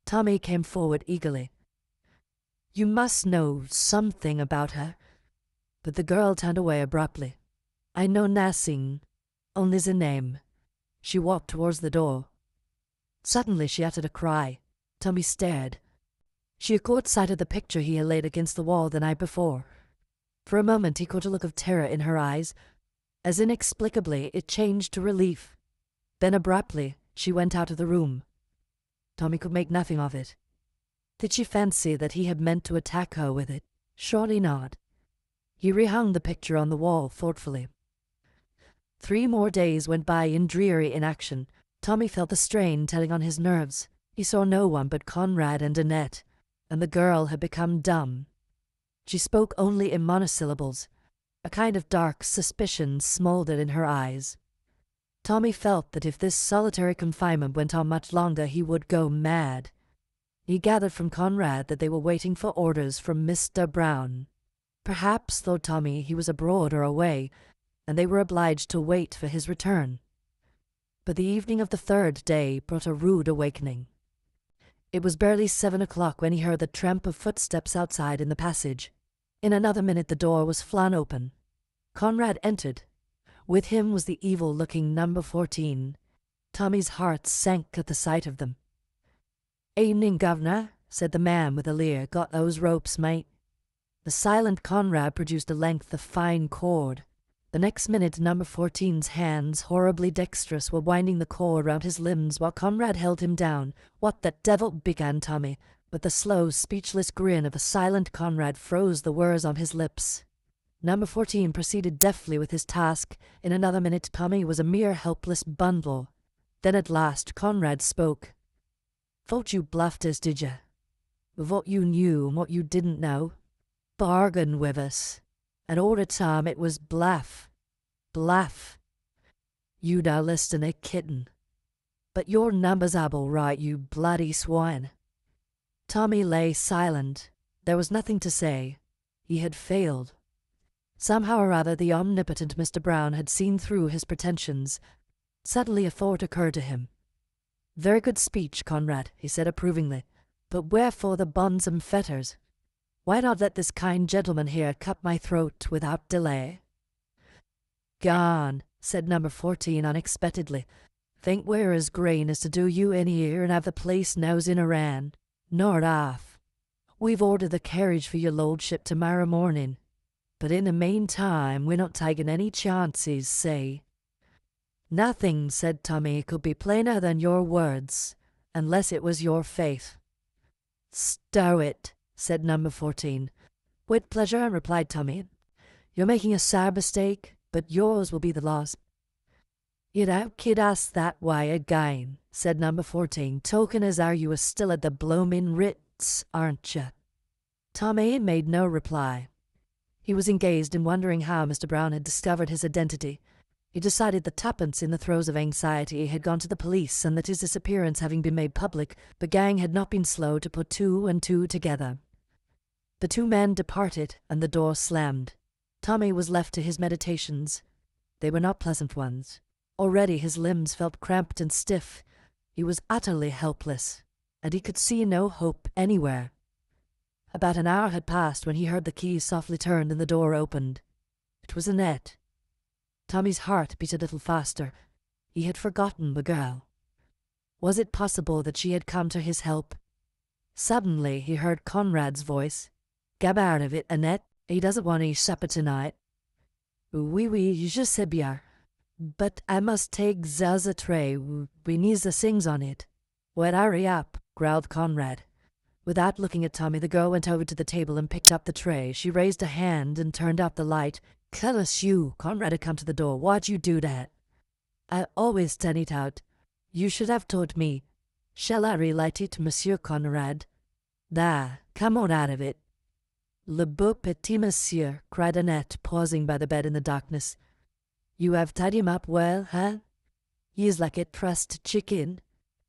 S1: Tommy came forward eagerly. You must know something about her. But the girl turned away abruptly. I know nothing, only the name. She walked towards the door. Suddenly she uttered a cry. Tommy stared. She had caught sight of the picture he had laid against the wall the night before. For a moment he caught a look of terror in her eyes. As inexplicably, it changed to relief. Then abruptly, she went out of the room. Tommy could make nothing of it. Did she fancy that he had meant to attack her with it? Surely not. He rehung the picture on the wall thoughtfully. 3 more days went by in dreary inaction. Tommy felt the strain telling on his nerves. He saw no one but Conrad and Annette, and the girl had become dumb. She spoke only in monosyllables. A kind of dark suspicion smoldered in her eyes. Tommy felt that if this solitary confinement went on much longer, he would go mad. He gathered from Conrad that they were waiting for orders from Mr. Brown. Perhaps, thought Tommy, he was abroad or away, and they were obliged to wait for his return. But the evening of the 3rd day brought a rude awakening. It was barely 7 o'clock when he heard the tramp of footsteps outside in the passage. In another minute the door was flung open. Conrad entered. With him was the evil-looking number 14. Tommy's heart sank at the sight of them. "Evening, governor," said the man with a leer. "Got those ropes, mate?" The silent Conrad produced a length of fine cord. The next minute number 14's hands, horribly dexterous, were winding the cord round his limbs while Conrad held him down. "What the devil—" began Tommy, but the slow, speechless grin of a silent Conrad froze the words on his lips. Number 14 proceeded deftly with his task. In another minute Tommy was a mere helpless bundle. Then at last Conrad spoke. "Thought you bluffed us, did you? With what you knew and what you didn't know? Bargained with us. And all the time it was bluff. Bluff. You no less than a kitten. But your numbers are all right, you bloody swine." Tommy lay silent. There was nothing to say. He had failed. Somehow or other the omnipotent Mr. Brown had seen through his pretensions. Suddenly a thought occurred to him. "Very good speech, Conrad," he said approvingly. "But wherefore the bonds and fetters? Why not let this kind gentleman here cut my throat without delay?" "Gone," said number 14 unexpectedly. "Think we're as green as to do you in here and have the place nose in Iran? Not half. We've ordered the carriage for your lordship tomorrow morning. But in the meantime, we're not taking any chances, say." "Nothing," said Tommy, "could be plainer than your words, unless it was your faith." "Stow it," said number 14. With pleasure, replied Tommy. You're making a sad mistake, but yours will be the loss. You don't kid us that way again, said number 14, token as are you are still at the bloomin' Ritz, aren't you? Tommy made no reply. He was engaged in wondering how Mr. Brown had discovered his identity. He decided that tuppence, in the throes of anxiety, had gone to the police, and that his disappearance having been made public, the gang had not been slow to put two and two together. The two men departed, and the door slammed. Tommy was left to his meditations. They were not pleasant ones. Already his limbs felt cramped and stiff. He was utterly helpless, and he could see no hope anywhere. About an hour had passed when he heard the key softly turned and the door opened. It was Annette. Tommy's heart beat a little faster. He had forgotten the girl. Was it possible that she had come to his help? Suddenly he heard Conrad's voice. "Get out of it, Annette. He doesn't want any supper tonight." Oui, je sais bien. But I must take the tray. We need the things on it." "Well, hurry up," growled Conrad. Without looking at Tommy, the girl went over to the table and picked up the tray. She raised a hand and turned up the light. "Curse you!" Conrad had come to the door. "Why'd you do that?" "I always turn it out. You should have told me. Shall I relight it, Monsieur Conrad?" "There, come on out of it." "Le beau petit monsieur," cried Annette, pausing by the bed in the darkness. "You have tied him up well, huh? He is like a trussed chicken."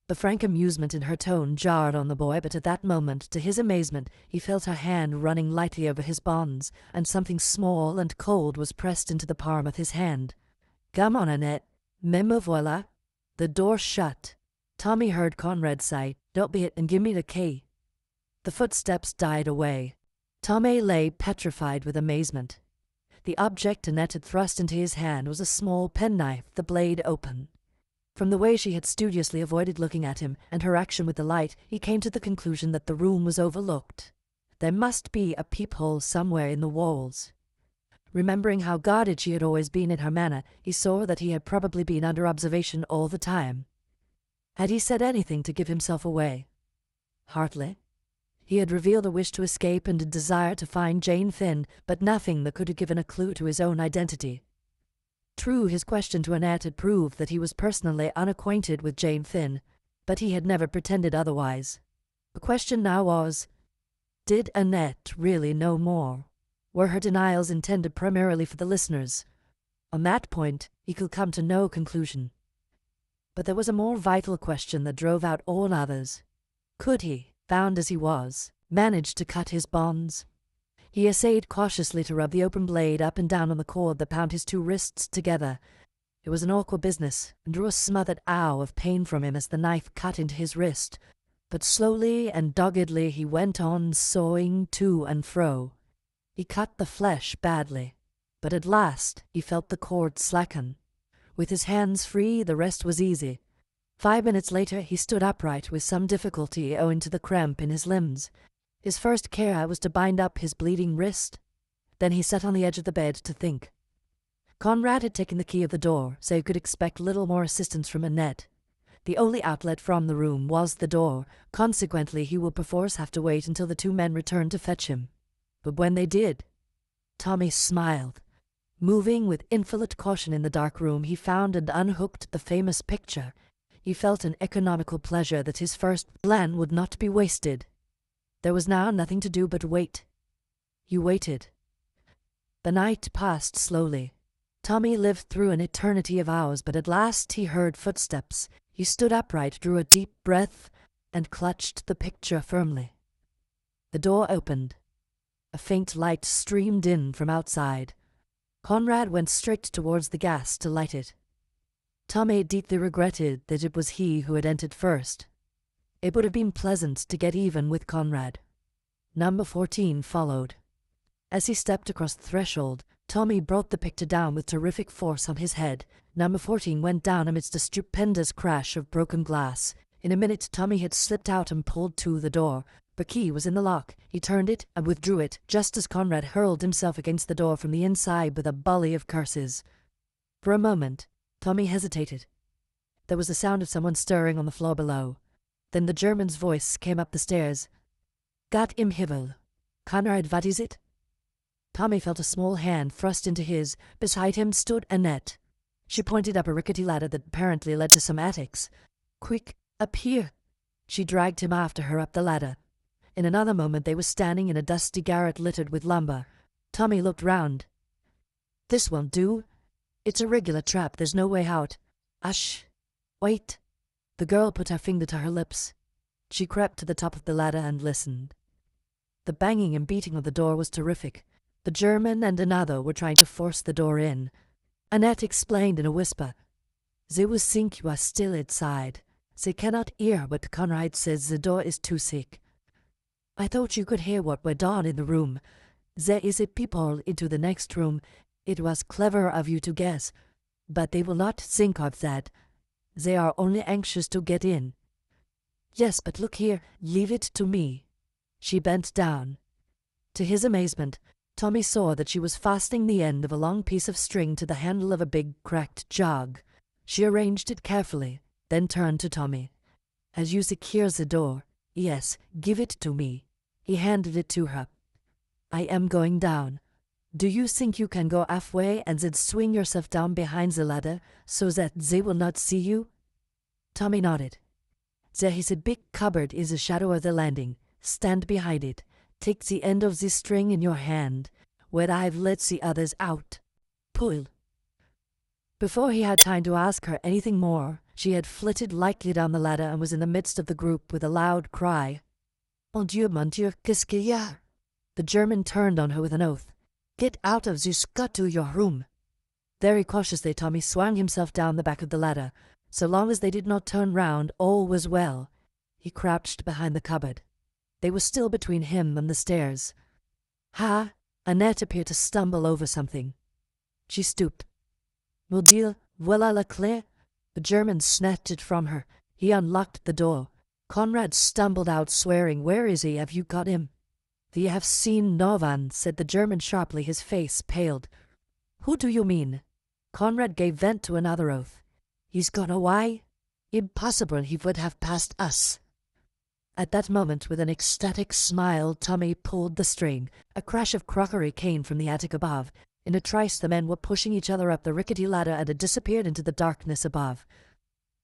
S1: The frank amusement in her tone jarred on the boy, but at that moment, to his amazement, he felt her hand running lightly over his bonds, and something small and cold was pressed into the palm of his hand. "Come on, Annette. Me voilà." The door shut. Tommy heard Conrad say, "Don't be it, and give me the key." The footsteps died away. Tommy lay petrified with amazement. The object Annette had thrust into his hand was a small penknife, the blade open. From the way she had studiously avoided looking at him, and her action with the light, he came to the conclusion that the room was overlooked. There must be a peephole somewhere in the walls. Remembering how guarded she had always been in her manner, he saw that he had probably been under observation all the time. Had he said anything to give himself away? Hardly. He had revealed a wish to escape and a desire to find Jane Finn, but nothing that could have given a clue to his own identity. True, his question to Annette had proved that he was personally unacquainted with Jane Finn, but he had never pretended otherwise. The question now was, did Annette really know more? Were her denials intended primarily for the listeners? On that point, he could come to no conclusion. But there was a more vital question that drove out all others. Could he, bound as he was, manage to cut his bonds? He essayed cautiously to rub the open blade up and down on the cord that bound his two wrists together. It was an awkward business, and drew a smothered ow of pain from him as the knife cut into his wrist. But slowly and doggedly he went on sawing to and fro. He cut the flesh badly, but at last he felt the cord slacken. With his hands free, the rest was easy. 5 minutes later he stood upright with some difficulty owing to the cramp in his limbs. His first care was to bind up his bleeding wrist. Then he sat on the edge of the bed to think. Conrad had taken the key of the door, so he could expect little more assistance from Annette. The only outlet from the room was the door, consequently he would perforce have to wait until the two men returned to fetch him. But when they did, Tommy smiled. Moving with infinite caution in the dark room, he found and unhooked the famous picture. He felt an economical pleasure that his first plan would not be wasted. There was now nothing to do but wait. He waited. The night passed slowly. Tommy lived through an eternity of hours, but at last he heard footsteps. He stood upright, drew a deep breath, and clutched the picture firmly. The door opened. A faint light streamed in from outside. Conrad went straight towards the gas to light it. Tommy deeply regretted that it was he who had entered first. It would have been pleasant to get even with Conrad. Number 14 followed. As he stepped across the threshold, Tommy brought the picture down with terrific force on his head. Number 14 went down amidst a stupendous crash of broken glass. In a minute Tommy had slipped out and pulled to the door. The key was in the lock. He turned it and withdrew it, just as Conrad hurled himself against the door from the inside with a volley of curses. For a moment, Tommy hesitated. There was the sound of someone stirring on the floor below. Then the German's voice came up the stairs. "Gott im Himmel. Conrad, what is it?" Tommy felt a small hand thrust into his. Beside him stood Annette. She pointed up a rickety ladder that apparently led to some attics. "Quick, up here!" She dragged him after her up the ladder. In another moment they were standing in a dusty garret littered with lumber. Tommy looked round. "This won't do. It's a regular trap. There's no way out." "Hush! Wait!" The girl put her finger to her lips. She crept to the top of the ladder and listened. The banging and beating of the door was terrific. The German and another were trying to force the door in. Annette explained in a whisper. "They will think you are still inside. They cannot hear what Conrad says. The door is too thick." "I thought you could hear what went on in the room. There is a peephole into the next room. It was clever of you to guess, but they will not think of that. They are only anxious to get in." "Yes, but look here, leave it to me." She bent down. To his amazement, Tommy saw that she was fastening the end of a long piece of string to the handle of a big, cracked jug. She arranged it carefully, then turned to Tommy. "As you secure the door, yes, give it to me." He handed it to her. "I am going down. Do you think you can go halfway and then swing yourself down behind the ladder so that they will not see you?" Tommy nodded. "There is a big cupboard in the shadow of the landing. Stand behind it. Take the end of the string in your hand, where I've let the others out. Pull." Before he had time to ask her anything more, she had flitted lightly down the ladder and was in the midst of the group with a loud cry. Mon Dieu, qu'est-ce qu'il y a?" The German turned on her with an oath. "Get out of this, got to your room." Very cautiously Tommy swung himself down the back of the ladder. So long as they did not turn round, all was well. He crouched behind the cupboard. They were still between him and the stairs. "Ha!" Annette appeared to stumble over something. She stooped. "Mon Dieu, voilà la clé." The German snatched it from her. He unlocked the door. Conrad stumbled out, swearing. "Where is he? Have you got him?" "We have seen no one," said the German sharply, his face paled. "Who do you mean?" Conrad gave vent to another oath. "He's gone away? Impossible, he would have passed us." At that moment, with an ecstatic smile, Tommy pulled the string. A crash of crockery came from the attic above. In a trice the men were pushing each other up the rickety ladder and had disappeared into the darkness above.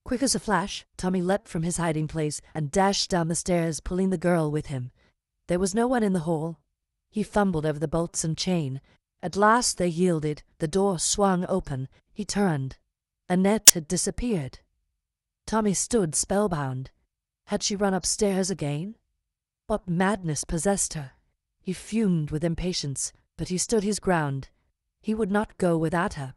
S1: Quick as a flash, Tommy leapt from his hiding place and dashed down the stairs, pulling the girl with him. There was no one in the hall. He fumbled over the bolts and chain. At last they yielded. The door swung open. He turned. Annette had disappeared. Tommy stood spellbound. Had she run upstairs again? What madness possessed her? He fumed with impatience, but he stood his ground. He would not go without her.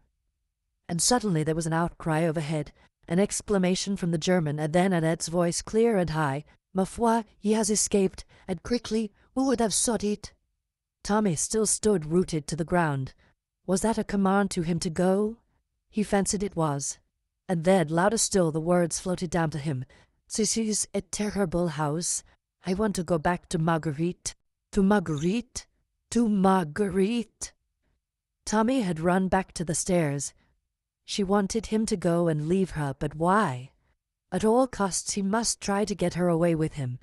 S1: And suddenly there was an outcry overhead, an exclamation from the German, and then Annette's voice, clear and high. "Ma foi, he has escaped, and quickly. Who would have thought it?" Tommy still stood rooted to the ground. Was that a command to him to go? He fancied it was. And then, louder still, the words floated down to him. "This is a terrible house. I want to go back to Marguerite. To Marguerite. To Marguerite." Tommy had run back to the stairs. She wanted him to go and leave her, but why? At all costs he must try to get her away with him.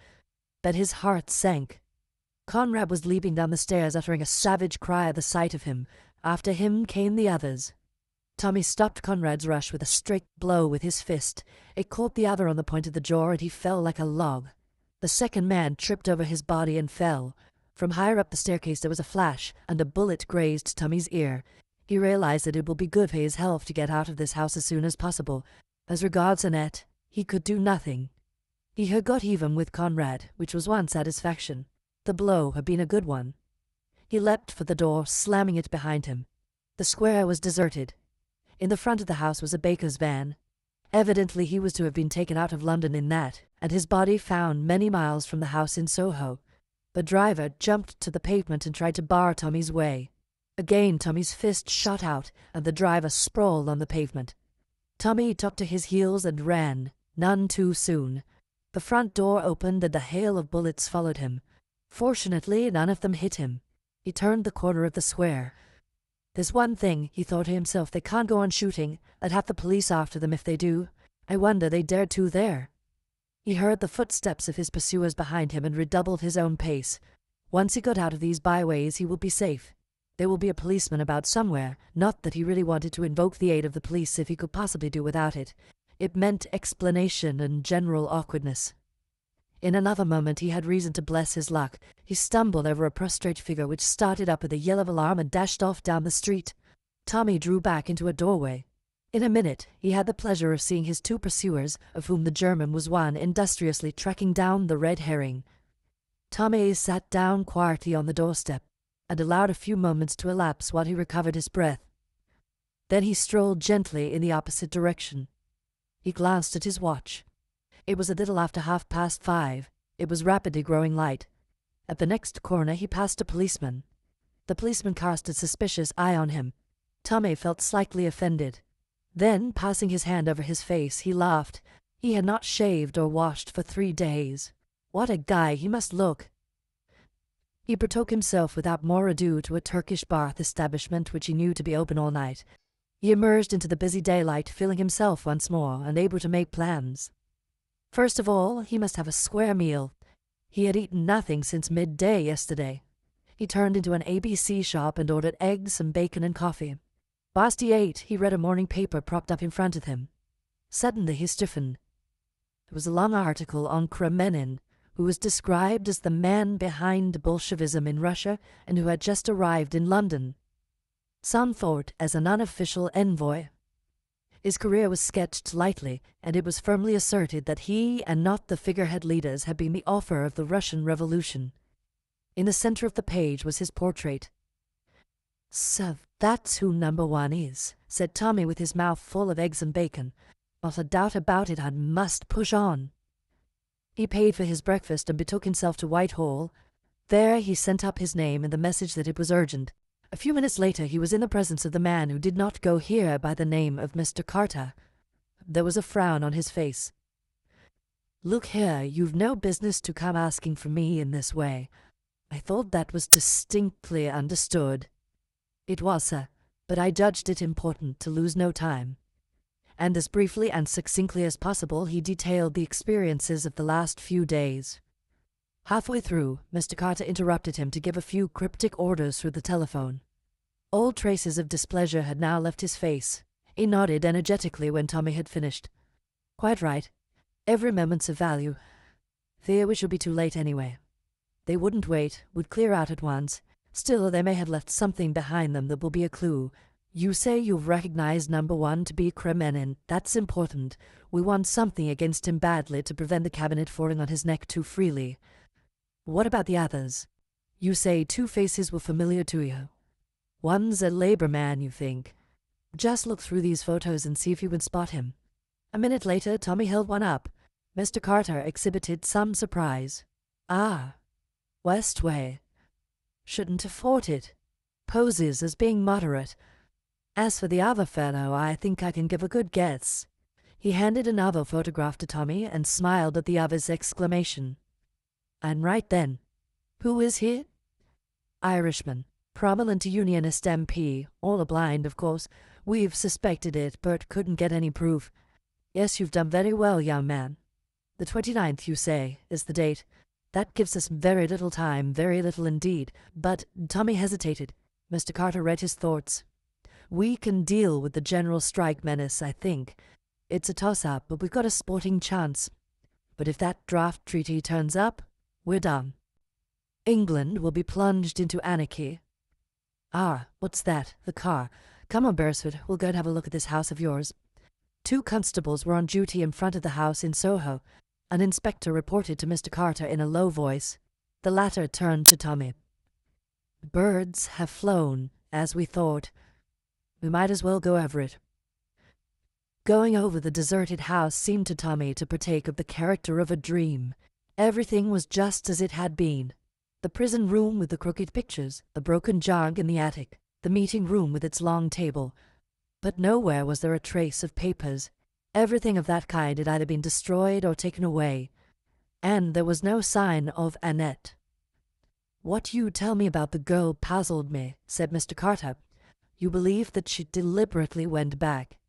S1: But his heart sank. Conrad was leaping down the stairs, uttering a savage cry at the sight of him. After him came the others. Tommy stopped Conrad's rush with a straight blow with his fist. It caught the other on the point of the jaw, and he fell like a log. The second man tripped over his body and fell. From higher up the staircase there was a flash, and a bullet grazed Tommy's ear. He realized that it will be good for his health to get out of this house as soon as possible. As regards Annette, he could do nothing. He had got even with Conrad, which was one satisfaction. The blow had been a good one. He leapt for the door, slamming it behind him. The square was deserted. In the front of the house was a baker's van. Evidently he was to have been taken out of London in that, and his body found many miles from the house in Soho. The driver jumped to the pavement and tried to bar Tommy's way. Again Tommy's fist shot out, and the driver sprawled on the pavement. Tommy took to his heels and ran, none too soon. The front door opened and a hail of bullets followed him. Fortunately, none of them hit him. He turned the corner of the square. "There's one thing," he thought to himself, "they can't go on shooting. I'd have the police after them if they do. I wonder they dared to there." He heard the footsteps of his pursuers behind him and redoubled his own pace. Once he got out of these byways he would be safe. There will be a policeman about somewhere, not that he really wanted to invoke the aid of the police if he could possibly do without it. It meant explanation and general awkwardness. In another moment he had reason to bless his luck. He stumbled over a prostrate figure which started up with a yell of alarm and dashed off down the street. Tommy drew back into a doorway. In a minute he had the pleasure of seeing his two pursuers, of whom the German was one, industriously tracking down the red herring. Tommy sat down quietly on the doorstep, and allowed a few moments to elapse while he recovered his breath. Then he strolled gently in the opposite direction. He glanced at his watch. It was a little after 5:30. It was rapidly growing light. At the next corner he passed a policeman. The policeman cast a suspicious eye on him. Tommy felt slightly offended. Then, passing his hand over his face, he laughed. He had not shaved or washed for 3 days. What a guy he must look! He betook himself without more ado to a Turkish bath establishment which he knew to be open all night. He emerged into the busy daylight, feeling himself once more, and able to make plans. First of all, he must have a square meal. He had eaten nothing since midday yesterday. He turned into an ABC shop and ordered eggs and bacon and coffee. Whilst he ate, he read a morning paper propped up in front of him. Suddenly he stiffened. There was a long article on Kremenin, who was described as the man behind Bolshevism in Russia and who had just arrived in London. Some thought as an unofficial envoy. His career was sketched lightly, and it was firmly asserted that he and not the figurehead leaders had been the author of the Russian Revolution. In the center of the page was his portrait. "So that's who number one is," said Tommy with his mouth full of eggs and bacon. "Not a doubt about it, I must push on." He paid for his breakfast and betook himself to Whitehall. There he sent up his name and the message that it was urgent. A few minutes later he was in the presence of the man who did not go here by the name of Mr. Carter. There was a frown on his face. "Look here, you've no business to come asking for me in this way. I thought that was distinctly understood." "It was, sir, but I judged it important to lose no time." And as briefly and succinctly as possible he detailed the experiences of the last few days. Halfway through, Mr. Carter interrupted him to give a few cryptic orders through the telephone. All traces of displeasure had now left his face. He nodded energetically when Tommy had finished. "Quite right. Every moment's of value. Fear we shall be too late anyway." They wouldn't wait, would clear out at once. Still, they may have left something behind them that will be a clue. "You say you've recognized number one to be Kremenin. That's important. We want something against him badly to prevent the cabinet falling on his neck too freely. What about the others? You say 2 faces were familiar to you. One's a labor man, you think. Just look through these photos and see if you can spot him." A minute later, Tommy held one up. Mr. Carter exhibited some surprise. "Ah, Westway. Shouldn't have thought it. Poses as being moderate. As for the other fellow, I think I can give a good guess." He handed another photograph to Tommy and smiled at the other's exclamation. "I'm right then. Who is he?" "Irishman. Prominent Unionist MP. All a blind, of course. We've suspected it, but couldn't get any proof. Yes, you've done very well, young man. The 29th, you say, is the date. That gives us very little time, very little indeed." But Tommy hesitated. Mr. Carter read his thoughts. "We can deal with the general strike menace, I think. It's a toss-up, but we've got a sporting chance. But if that draft treaty turns up, we're done. England will be plunged into anarchy." "Ah, what's that? The car. Come on, Beresford, we'll go and have a look at this house of yours." 2 constables were on duty in front of the house in Soho. An inspector reported to Mr. Carter in a low voice. The latter turned to Tommy. "Birds have flown, as we thought. We might as well go over it." Going over the deserted house seemed to Tommy to partake of the character of a dream. Everything was just as it had been. The prison room with the crooked pictures, the broken jug in the attic, the meeting room with its long table. But nowhere was there a trace of papers. Everything of that kind had either been destroyed or taken away. And there was no sign of Annette. "What you tell me about the girl puzzled me," said Mr. Carter. "You believe that she deliberately went back?"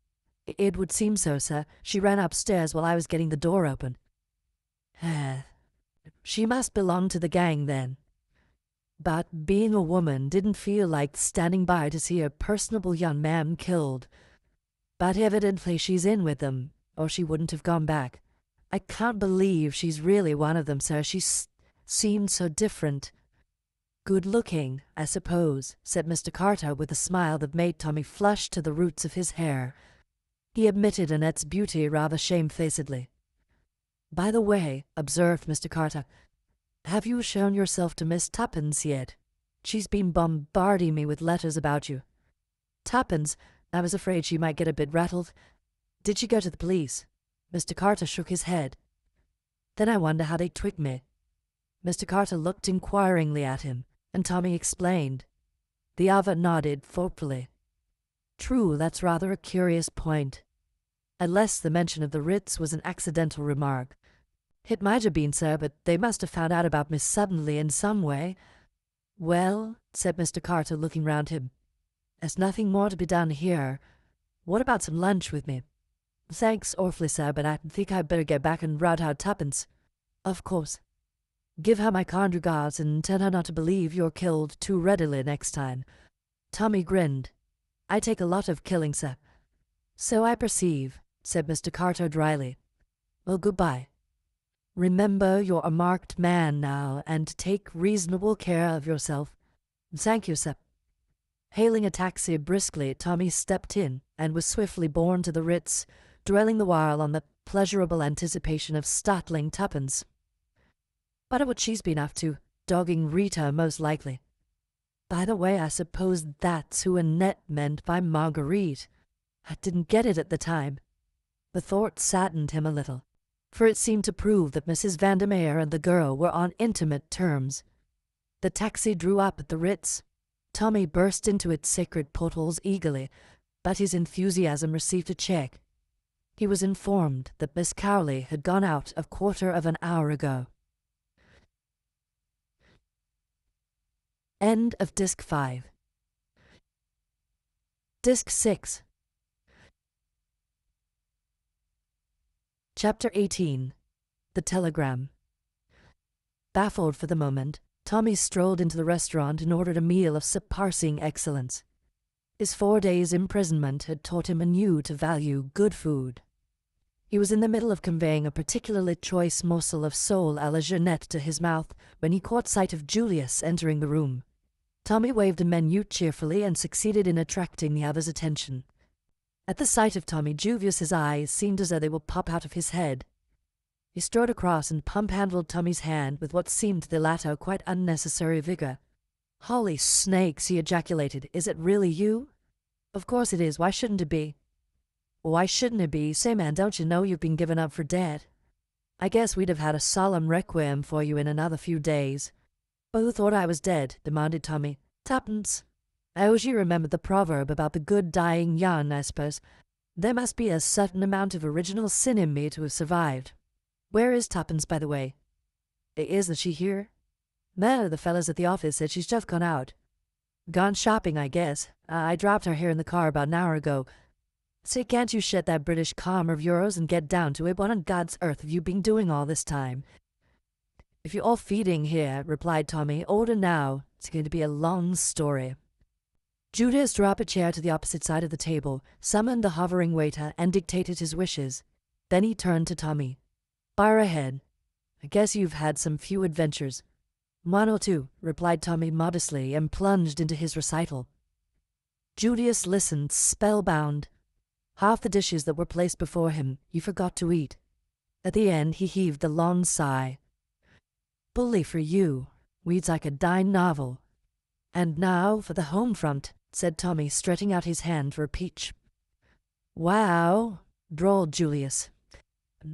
S1: "It would seem so, sir. She ran upstairs while I was getting the door open." "She must belong to the gang, then." But being a woman didn't feel like standing by to see a personable young man killed. But evidently she's in with them, or she wouldn't have gone back. I can't believe she's really one of them, sir. She seemed so different. Good-looking, I suppose, said Mr. Carter with a smile that made Tommy flush to the roots of his hair. He admitted Annette's beauty rather shamefacedly. "By the way," observed Mr. Carter, "have you shown yourself to Miss Tuppence yet? She's been bombarding me with letters about you." "Tuppence? I was afraid she might get a bit rattled. Did she go to the police?" Mr. Carter shook his head. "Then I wonder how they twigged me." Mr. Carter looked inquiringly at him, and Tommy explained. The other nodded thoughtfully. "True, that's rather a curious point. Unless the mention of the writs was an accidental remark. It might have been, sir, but they must have found out about me suddenly in some way." "Well," said Mr. Carter, looking round him, "there's nothing more to be done here. What about some lunch with me?" "Thanks awfully, sir, but I think I'd better get back and rout out Tuppence." "Of course. Give her my kind regards and tell her not to believe you're killed too readily next time." Tommy grinned. "I take a lot of killing, sir." "So I perceive," said Mr. Carter dryly. "Well, goodbye. Remember you're a marked man now, and take reasonable care of yourself." "Thank you, sir." Hailing a taxi briskly, Tommy stepped in and was swiftly borne to the Ritz, dwelling the while on the pleasurable anticipation of startling Tuppence. Wonder what she's been up to, dogging Rita most likely. By the way, I suppose that's who Annette meant by Marguerite. I didn't get it at the time. The thought saddened him a little, for it seemed to prove that Mrs. Vandermeer and the girl were on intimate terms. The taxi drew up at the Ritz. Tommy burst into its sacred portals eagerly, but his enthusiasm received a check. He was informed that Miss Cowley had gone out a quarter of an hour ago. End of Disc 5. Disc 6. Chapter 18. The Telegram. Baffled for the moment, Tommy strolled into the restaurant and ordered a meal of surpassing excellence. His 4 days' imprisonment had taught him anew to value good food. He was in the middle of conveying a particularly choice morsel of sole à la Jeannette to his mouth when he caught sight of Julius entering the room. Tommy waved a menu cheerfully and succeeded in attracting the other's attention. At the sight of Tommy, Julius's eyes seemed as though they would pop out of his head. He strode across and pump-handled Tommy's hand with what seemed to the latter quite unnecessary vigor. "Holy snakes," he ejaculated. "Is it really you?" "Of course it is. Why shouldn't it be?" "Why shouldn't it be? Say, man, don't you know you've been given up for dead? I guess we'd have had a solemn requiem for you in another few days." "Well, who thought I was dead?" demanded Tommy. "Tuppence. I suppose you remember the proverb about the good dying young, I suppose. There must be a certain amount of original sin in me to have survived. Where is Tuppence, by the way?" Isn't she here?" "No, the fellows at the office said she's just gone out." "Gone shopping, I guess. I dropped her here in the car about an hour ago. Say, can't you shed that British calm of yours and get down to it? What on God's earth have you been doing all this time?" "If you're all feeding here," replied Tommy, "order now. It's going to be a long story." Julius drew up a chair to the opposite side of the table, summoned the hovering waiter, and dictated his wishes. Then he turned to Tommy. "Fire ahead. I guess you've had some few adventures." "One or two," replied Tommy modestly, and plunged into his recital. Julius listened, spellbound. Half the dishes that were placed before him he forgot to eat. At the end he heaved a long sigh. "Bully for you. Reads like a dime novel." "And now for the home front," said Tommy, stretching out his hand for a peach. "Wow," drawled Julius.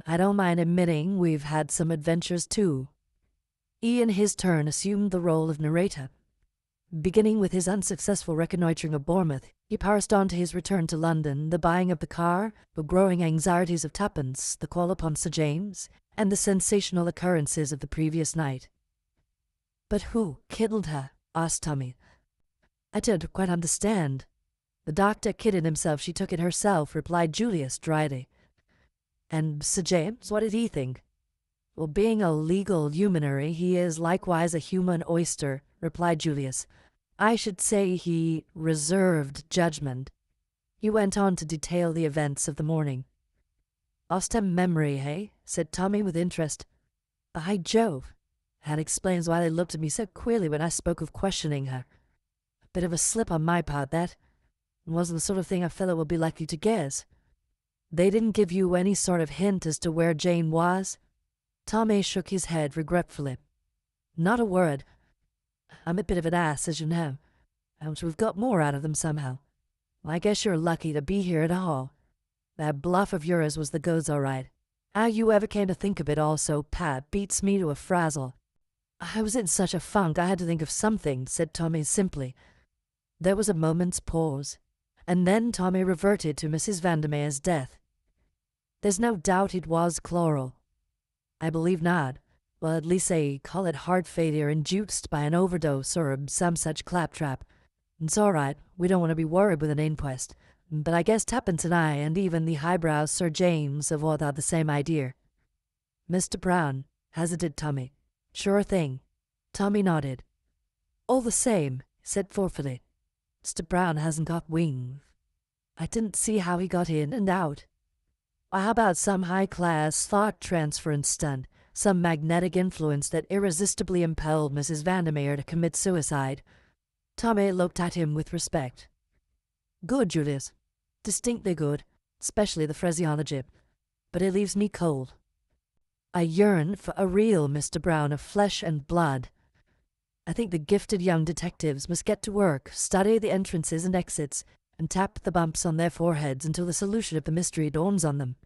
S1: "I don't mind admitting we've had some adventures too." He in his turn assumed the role of narrator. Beginning with his unsuccessful reconnoitring of Bournemouth, he passed on to his return to London, the buying of the car, the growing anxieties of Tuppence, the call upon Sir James, and the sensational occurrences of the previous night. "But who killed her?" asked Tommy. "I don't quite understand." "The doctor kidded himself she took it herself," replied Julius dryly. "And Sir James, what did he think?" Well, being a legal luminary, he is likewise a human oyster, replied Julius. I should say he reserved judgment. He went on to detail the events of the morning. Lost her memory, hey? Said Tommy with interest. By Jove! That explains why they looked at me so queerly when I spoke of questioning her. A bit of a slip on my part, that. It wasn't the sort of thing a fellow would be likely to guess. They didn't give you any sort of hint as to where Jane was? Tommy shook his head regretfully. Not a word. I'm a bit of an ass, as you know. And we've got more out of them somehow. Well, I guess you're lucky to be here at all. That bluff of yours was the goods, all right. How you ever came to think of it all so pat beats me to a frazzle. I was in such a funk I had to think of something, said Tommy simply. There was a moment's pause, and then Tommy reverted to Mrs. Vandermeer's death. There's no doubt it was chloral. I believe not. Well, at least they call it heart failure induced by an overdose or some such claptrap. It's all right. We don't want to be worried with an inquest. But I guess Tuppence and I, and even the highbrow Sir James, have all thought the same idea. Mr. Brown, hesitated Tommy. Sure thing. Tommy nodded. All the same, said thoughtfully. Mr. Brown hasn't got wings. I didn't see how he got in and out. How about some high-class thought transference stunt, some magnetic influence that irresistibly impelled Mrs. Vandermeer to commit suicide? Tommy looked at him with respect. Good, Julius. Distinctly good, especially the phraseology. But it leaves me cold. I yearn for a real Mr. Brown of flesh and blood. I think the gifted young detectives must get to work, study the entrances and exits, and tap the bumps on their foreheads until the solution of the mystery dawns on them.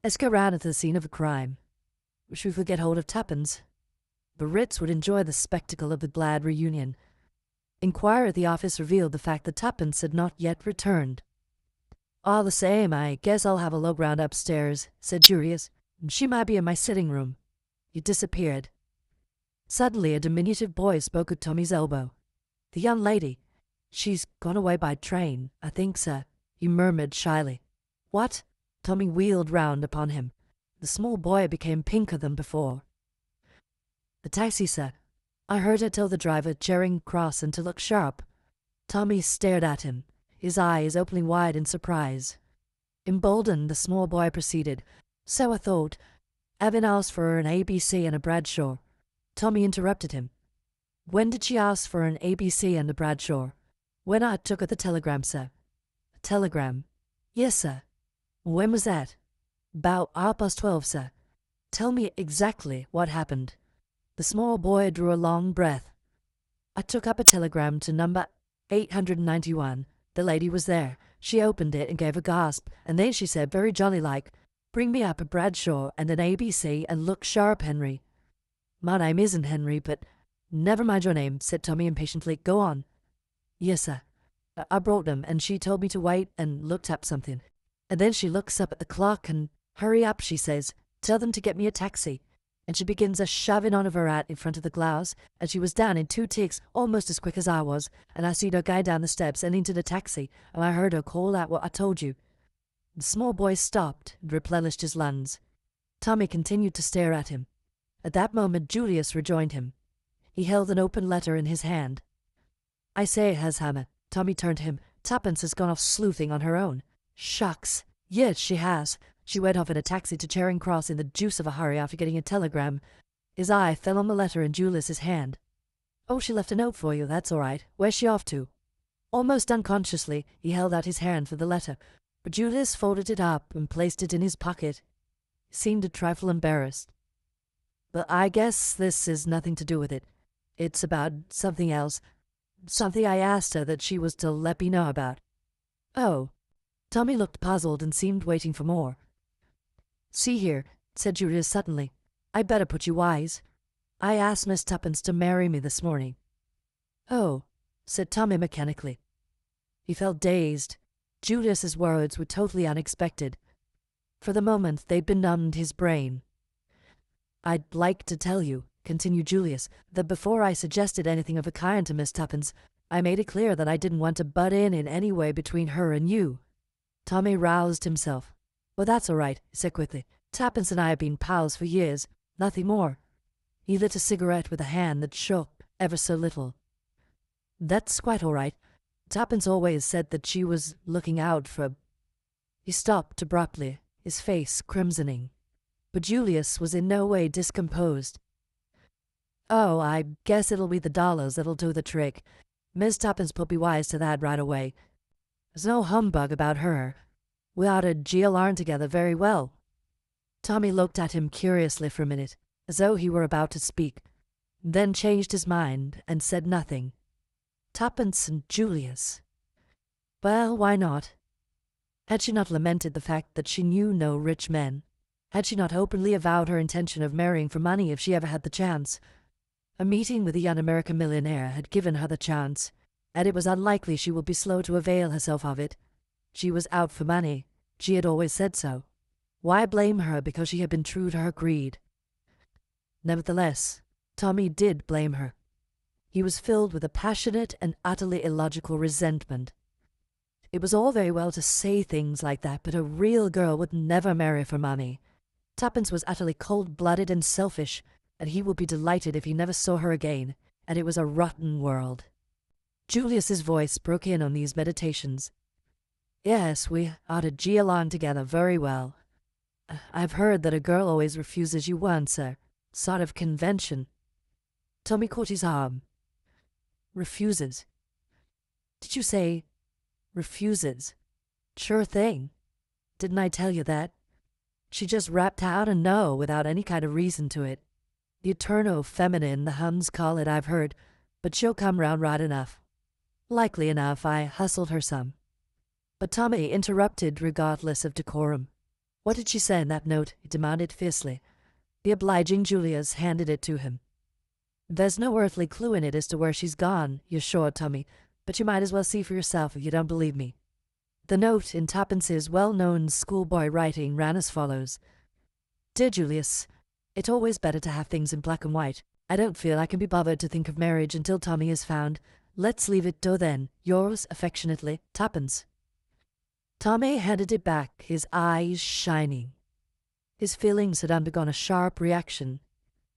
S1: Let's go round to the scene of the crime. Wish we could get hold of Tuppence. The Ritz would enjoy the spectacle of the glad reunion. Inquiry at the office revealed the fact that Tuppence had not yet returned. All the same, I guess I'll have a look round upstairs, said Julius. She might be in my sitting room. He disappeared. Suddenly a diminutive boy spoke at Tommy's elbow. The young lady. She's gone away by train, I think, sir, he murmured shyly. What? Tommy wheeled round upon him. The small boy became pinker than before. The taxi, sir. I heard her tell the driver Charing Cross and to look sharp. Tommy stared at him, his eyes opening wide in surprise. Emboldened, the small boy proceeded. So I thought. Evan asked for an ABC and a Bradshaw. Tommy interrupted him. When did she ask for an ABC and a Bradshaw? When I took her the telegram, sir. A telegram? Yes, sir. When was that? About 12:30, sir. Tell me exactly what happened. The small boy drew a long breath. I took up a telegram to number 891. The lady was there. She opened it and gave a gasp, and then she said, very jolly-like, Bring me up a Bradshaw and an ABC and look sharp, Henry. My name isn't Henry, but never mind your name, said Tommy impatiently. Go on. Yes, sir. I brought them, and she told me to wait and looked up something. And then she looks up at the clock and, hurry up, she says, tell them to get me a taxi. And she begins a shoving on of her hat in front of the glass, and she was down in 2 ticks, almost as quick as I was, and I seed her guy down the steps and into the taxi, and I heard her call out what I told you. The small boy stopped and replenished his lungs. Tommy continued to stare at him. At that moment Julius rejoined him. He held an open letter in his hand. I say, Hashammer, Tommy turned to him, Tuppence has gone off sleuthing on her own. Shucks. Yes, she has. She went off in a taxi to Charing Cross in the deuce of a hurry after getting a telegram. His eye fell on the letter in Julius's hand. Oh, she left a note for you, that's all right. Where's she off to? Almost unconsciously, he held out his hand for the letter, but Julius folded it up and placed it in his pocket. He seemed a trifle embarrassed. But I guess this is nothing to do with it. It's about something else. Something I asked her that she was to let me know about. Oh. Tommy looked puzzled and seemed waiting for more. See here, said Julius suddenly. I'd better put you wise. I asked Miss Tuppence to marry me this morning. Oh, said Tommy mechanically. He felt dazed. Julius's words were totally unexpected. For the moment they benumbed his brain. I'd like to tell you, continued Julius, that before I suggested anything of the kind to Miss Tuppence, I made it clear that I didn't want to butt in any way between her and you. Tommy roused himself. Well, that's all right, he said quickly. Tuppence and I have been pals for years. nothing more. He lit a cigarette with a hand that shook ever so little. That's quite all right. Tuppence always said that she was looking out for... He stopped abruptly, his face crimsoning. But Julius was in no way discomposed. Oh, I guess it'll be the dollars that'll do the trick. Miss Tuppence will be wise to that right away. There's no humbug about her. We ought to GLR together very well. Tommy looked at him curiously for a minute, as though he were about to speak, then changed his mind and said nothing. Tuppence and Julius. Well, why not? Had she not lamented the fact that she knew no rich men? Had she not openly avowed her intention of marrying for money if she ever had the chance? A meeting with a young American millionaire had given her the chance, and it was unlikely she would be slow to avail herself of it. She was out for money. She had always said so. Why blame her because she had been true to her greed? Nevertheless, Tommy did blame her. He was filled with a passionate and utterly illogical resentment. It was all very well to say things like that, but a real girl would never marry for money. Tuppence was utterly cold-blooded and selfish, and he would be delighted if he never saw her again, and it was a rotten world. Julius's voice broke in on these meditations. Yes, we ought to gee along together very well. I've heard that a girl always refuses you once, a sort of convention. Tommy caught his arm. Refuses. Did you say refuses? Sure thing. Didn't I tell you that? She just rapped out a no without any kind of reason to it. The eternal feminine, the Huns call it, I've heard, but she'll come round right enough. Likely enough, I hustled her some. But Tommy interrupted regardless of decorum. What did she say in that note? He demanded fiercely. The obliging Julius handed it to him. There's no earthly clue in it as to where she's gone, you're sure, Tommy, but you might as well see for yourself if you don't believe me. The note, in Tuppence's well-known schoolboy writing, ran as follows. Dear Julius, it's always better to have things in black and white. I don't feel I can be bothered to think of marriage until Tommy is found. Let's leave it till then. Yours affectionately, Tuppence. Tommy handed it back, his eyes shining. His feelings had undergone a sharp reaction.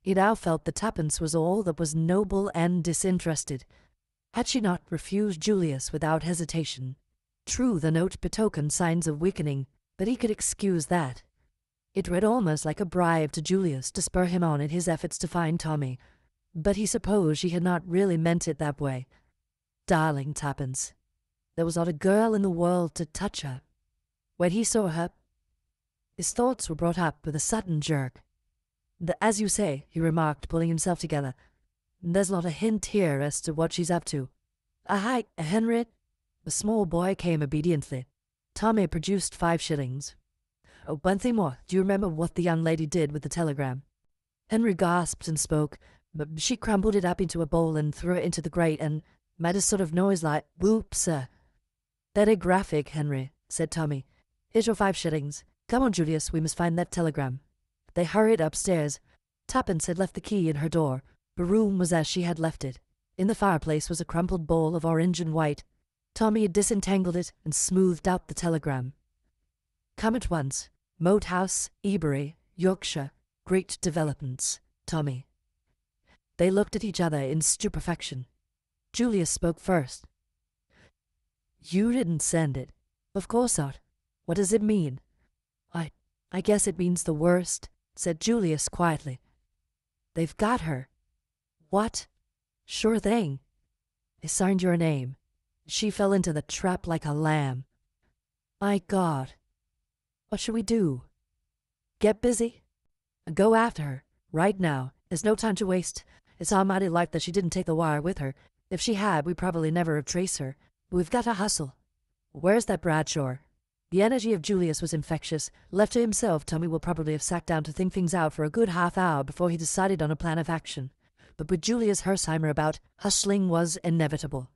S1: He now felt that Tuppence was all that was noble and disinterested. Had she not refused Julius without hesitation? True, the note betokened signs of weakening, but he could excuse that. It read almost like a bribe to Julius to spur him on in his efforts to find Tommy, but he supposed she had not really meant it that way. Darling Tuppence. There was not a girl in the world to touch her. When he saw her, his thoughts were brought up with a sudden jerk. As you say, he remarked, pulling himself together, there's not a hint here as to what she's up to. Hi, Henry. The small boy came obediently. Tommy produced 5 shillings. Oh, one thing more. Do you remember what the young lady did with the telegram? Henry gasped and spoke, but she crumbled it up into a bowl and threw it into the grate and made a sort of noise like, whoop, sir. Very graphic, Henry, said Tommy. Here's your 5 shillings. Come on, Julius, we must find that telegram. They hurried upstairs. Tuppence had left the key in her door. The room was as she had left it. In the fireplace was a crumpled bowl of orange and white. Tommy had disentangled it and smoothed out the telegram. Come at once. Moat House, Ebury, Yorkshire. Great developments. Tommy. They looked at each other in stupefaction. Julius spoke first. You didn't send it. Of course not. What does it mean? I guess it means the worst, said Julius quietly. They've got her. What? Sure thing. They signed your name. She fell into the trap like a lamb. My God. What should we do? Get busy? Go after her. Right now. There's no time to waste. It's almighty like that she didn't take the wire with her. If she had, we'd probably never have traced her. But we've got to hustle. Where's that Bradshaw? The energy of Julius was infectious. Left to himself, Tommy will probably have sat down to think things out for a good half-hour before he decided on a plan of action. But with Julius Hersheimer about, hustling was inevitable.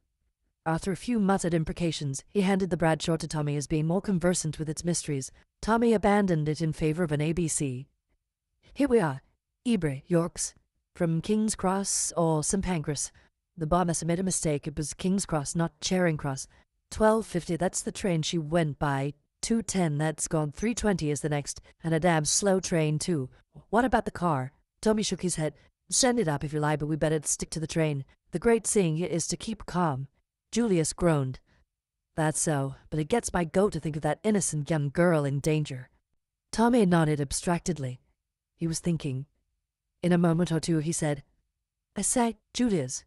S1: After a few muttered imprecations, he handed the Bradshaw to Tommy as being more conversant with its mysteries. Tommy abandoned it in favor of an ABC. Here we are. Ebury, Yorks. From King's Cross or St. Pancras. The bar must have made a mistake. It was King's Cross, not Charing Cross. 12:50, that's the train she went by. 2:10, that's gone. 3:20 is the next, and a damn slow train, too. What about the car? Tommy shook his head. Send it up if you like, but we better stick to the train. The great thing is to keep calm. Julius groaned. That's so, but it gets my goat to think of that innocent young girl in danger. Tommy nodded abstractedly. He was thinking. In a moment or two he said, I say, Julius,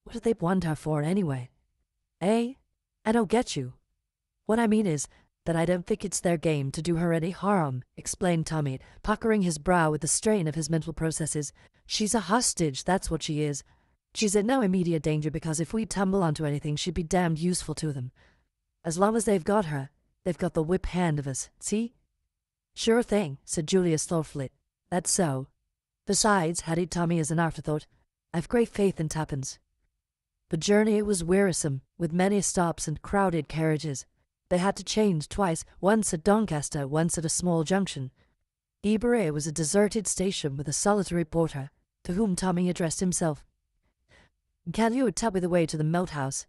S1: what do they want her for anyway? Eh? I don't get you. What I mean is that I don't think it's their game to do her any harm, explained Tommy, puckering his brow with the strain of his mental processes. She's a hostage, that's what she is. She's in no immediate danger because if we tumble onto anything, she'd be damned useful to them. As long as they've got her, they've got the whip hand of us, see? Sure thing, said Julius thoughtfully. That's so. Besides, added Tommy as an afterthought, I've great faith in Tuppence. The journey was wearisome, with many stops and crowded carriages. They had to change twice, once at Doncaster, once at a small junction. Ypres was a deserted station with a solitary porter, to whom Tommy addressed himself. Can you tell me the way to the moat house?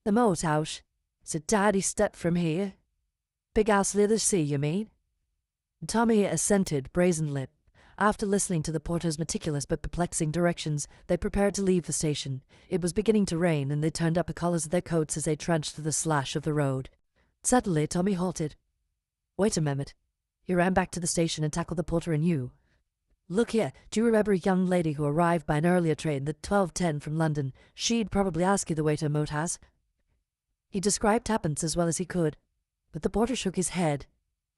S1: The moat house? Is it daddy step from here? Big house near the sea, you mean? Tommy assented, brazen-lipped. After listening to the porter's meticulous but perplexing directions, they prepared to leave the station. It was beginning to rain, and they turned up the collars of their coats as they trudged through the slash of the road. Suddenly, Tommy halted. Wait a minute. He ran back to the station and tackled the porter anew. Look here, do you remember a young lady who arrived by an earlier train, the 12:10 from London? She'd probably ask you the way to Moat House. He described Tuppence as well as he could, but the porter shook his head.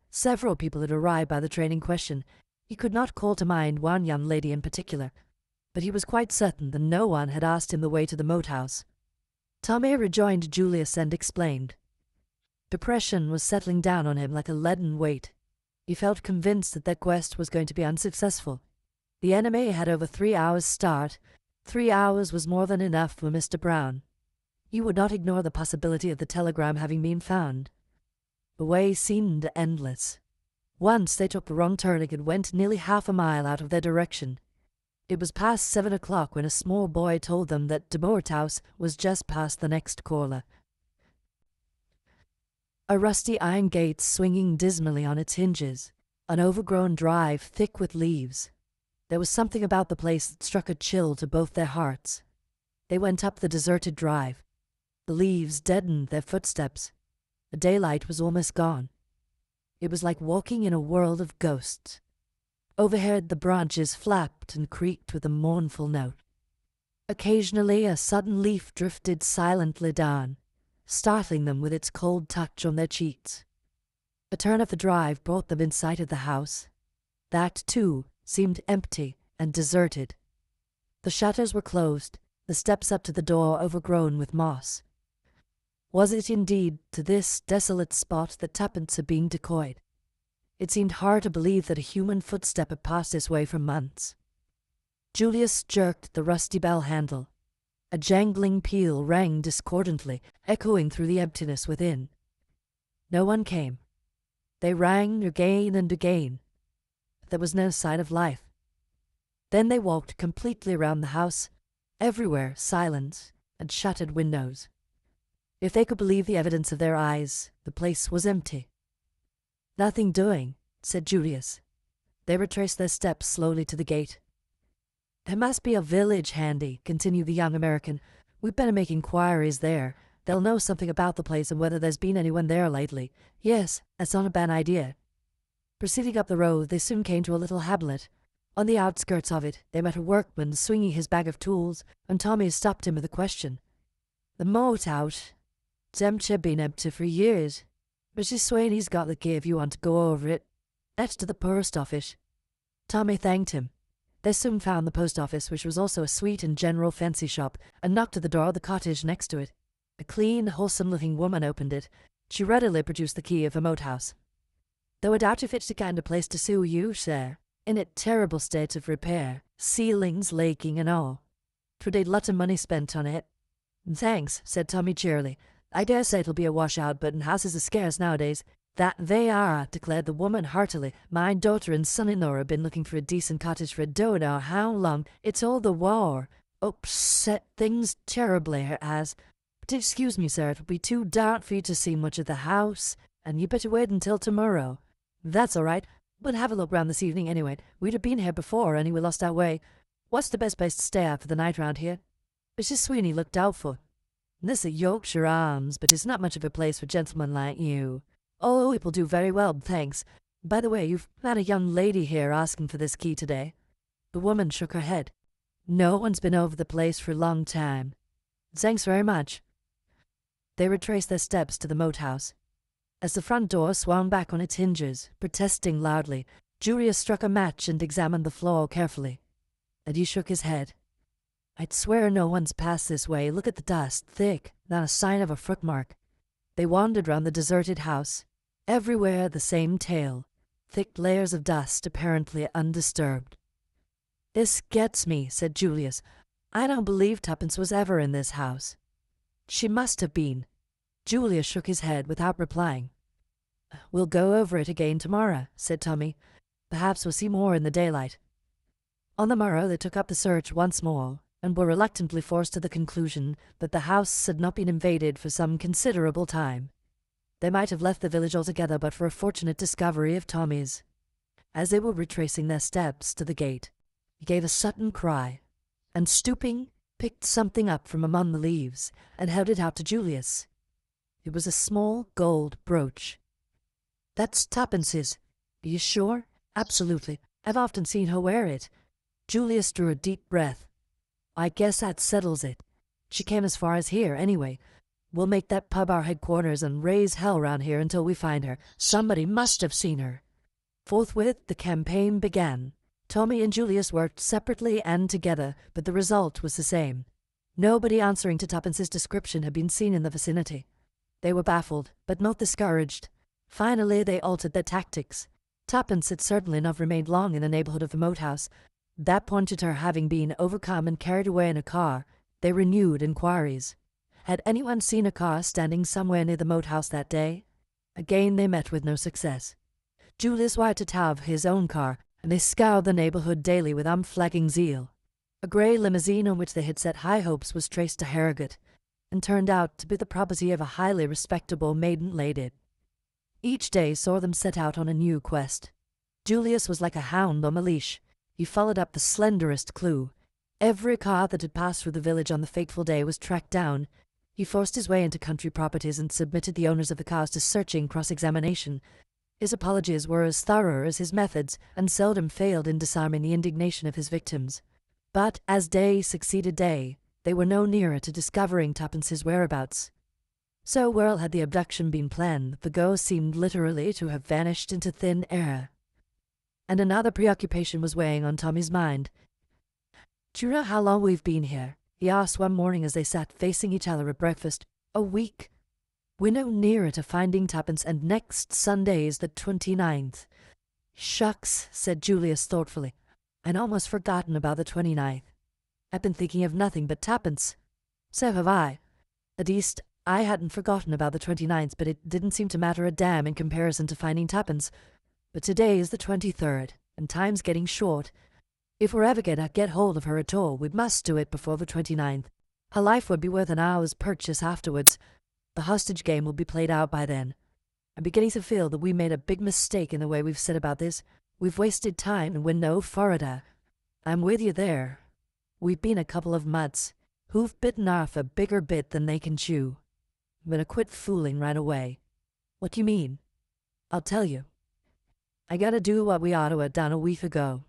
S1: Several people had arrived by the train in question. He could not call to mind one young lady in particular, but he was quite certain that no one had asked him the way to the Moat House. Tommy rejoined Julius and explained. Depression was settling down on him like a leaden weight. He felt convinced that their quest was going to be unsuccessful. The enemy had over 3 hours' start. 3 hours was more than enough for Mr. Brown. He would not ignore the possibility of the telegram having been found. The way seemed endless. Once they took the wrong turning and went nearly half a mile out of their direction. It was past 7 o'clock when a small boy told them that the Moat House was just past the next corner. A rusty iron gate swinging dismally on its hinges, an overgrown drive thick with leaves. There was something about the place that struck a chill to both their hearts. They went up the deserted drive. The leaves deadened their footsteps. The daylight was almost gone. It was like walking in a world of ghosts. Overhead the branches flapped and creaked with a mournful note. Occasionally a sudden leaf drifted silently down, startling them with its cold touch on their cheeks. A turn of the drive brought them in sight of the house. That, too, seemed empty and deserted. The shutters were closed, the steps up to the door overgrown with moss. Was it indeed to this desolate spot that Tuppence had been decoyed? It seemed hard to believe that a human footstep had passed this way for months. Julius jerked the rusty bell handle. A jangling peal rang discordantly, echoing through the emptiness within. No one came. They rang again and again, but there was no sign of life. Then they walked completely round the house, everywhere silence and shuttered windows. If they could believe the evidence of their eyes, the place was empty. Nothing doing, said Julius. They retraced their steps slowly to the gate. There must be a village handy, continued the young American. We'd better make inquiries there. They'll know something about the place and whether there's been anyone there lately. Yes, that's not a bad idea. Proceeding up the road, they soon came to a little hamlet. On the outskirts of it, they met a workman swinging his bag of tools, and Tommy stopped him with a question. The moat house? It's empty, been empty for years. Mrs. Swaney's got the key if you want to go over it. That's to the post office. Tommy thanked him. They soon found the post office, which was also a sweet and general fancy shop, and knocked at the door of the cottage next to it. A clean, wholesome-looking woman opened it. She readily produced the key of the moat house. Though I doubt if it's the kind of place to suit you, sir. In a terrible state of repair, ceilings leaking and all. 'Twould a lot of money spent on it. Thanks, said Tommy cheerily. I dare say it'll be a washout, but houses are scarce nowadays. That they are, declared the woman heartily. My daughter and son-in-law have been looking for a decent cottage for a don't know how long. It's all the war. Upset things terribly, it has. But excuse me, sir, it'll be too dark for you to see much of the house, and you better wait until tomorrow. That's all right. We'll have a look round this evening anyway. We'd have been here before, and we lost our way. What's the best place to stay at for the night round here? Mrs. Sweeney looked doubtful. This is Yorkshire Arms, but it's not much of a place for gentlemen like you. Oh, it will do very well, thanks. By the way, you've had a young lady here asking for this key today. The woman shook her head. No one's been over the place for a long time. Thanks very much. They retraced their steps to the moat house. As the front door swung back on its hinges, protesting loudly, Julius struck a match and examined the floor carefully. And he shook his head. I'd swear no one's passed this way. Look at the dust, thick, not a sign of a footmark. They wandered round the deserted house. Everywhere the same tale, thick layers of dust, apparently undisturbed. This gets me, said Julius. I don't believe Tuppence was ever in this house. She must have been. Julius shook his head without replying. We'll go over it again tomorrow, said Tommy. Perhaps we'll see more in the daylight. On the morrow they took up the search once more, and were reluctantly forced to the conclusion that the house had not been invaded for some considerable time. They might have left the village altogether but for a fortunate discovery of Tommy's. As they were retracing their steps to the gate, he gave a sudden cry, and stooping, picked something up from among the leaves, and held it out to Julius. It was a small gold brooch. That's Tuppence's. Are you sure? Absolutely. I've often seen her wear it. Julius drew a deep breath. I guess that settles it. She came as far as here, anyway. We'll make that pub our headquarters and raise hell round here until we find her. Somebody must have seen her. Forthwith the campaign began. Tommy and Julius worked separately and together, but the result was the same. Nobody answering to Tuppence's description had been seen in the vicinity. They were baffled, but not discouraged. Finally they altered their tactics. Tuppence had certainly not remained long in the neighbourhood of the moat house. That point to her having been overcome and carried away in a car, they renewed inquiries. Had anyone seen a car standing somewhere near the moat house that day? Again they met with no success. Julius wired to Tav his own car, and they scoured the neighbourhood daily with unflagging zeal. A grey limousine on which they had set high hopes was traced to Harrogate, and turned out to be the property of a highly respectable maiden lady. Each day saw them set out on a new quest. Julius was like a hound on a leash. He followed up the slenderest clue. Every car that had passed through the village on the fateful day was tracked down. He forced his way into country properties and submitted the owners of the cars to searching cross-examination. His apologies were as thorough as his methods, and seldom failed in disarming the indignation of his victims. But as day succeeded day, they were no nearer to discovering Tuppence's whereabouts. So well had the abduction been planned that the ghost seemed literally to have vanished into thin air. And another preoccupation was weighing on Tommy's mind. Do you know how long we've been here? He asked one morning as they sat facing each other at breakfast. A week. We're no nearer to finding Tuppence, and next Sunday is the 29th. Shucks, said Julius thoughtfully. I'd almost forgotten about the 29th. I've been thinking of nothing but Tuppence. So have I. At least, I hadn't forgotten about the 29th, but it didn't seem to matter a damn in comparison to finding Tuppence. But today is the 23rd, and time's getting short. If we're ever going to get hold of her at all, we must do it before the 29th. Her life would be worth an hour's purchase afterwards. The hostage game will be played out by then. I'm beginning to feel that we made a big mistake in the way we've set about this. We've wasted time and we're no further. I'm with you there. We've been a couple of mutts who've bitten off a bigger bit than they can chew. I'm going to quit fooling right away. What do you mean? I'll tell you. I got to do what we ought to have done a week ago.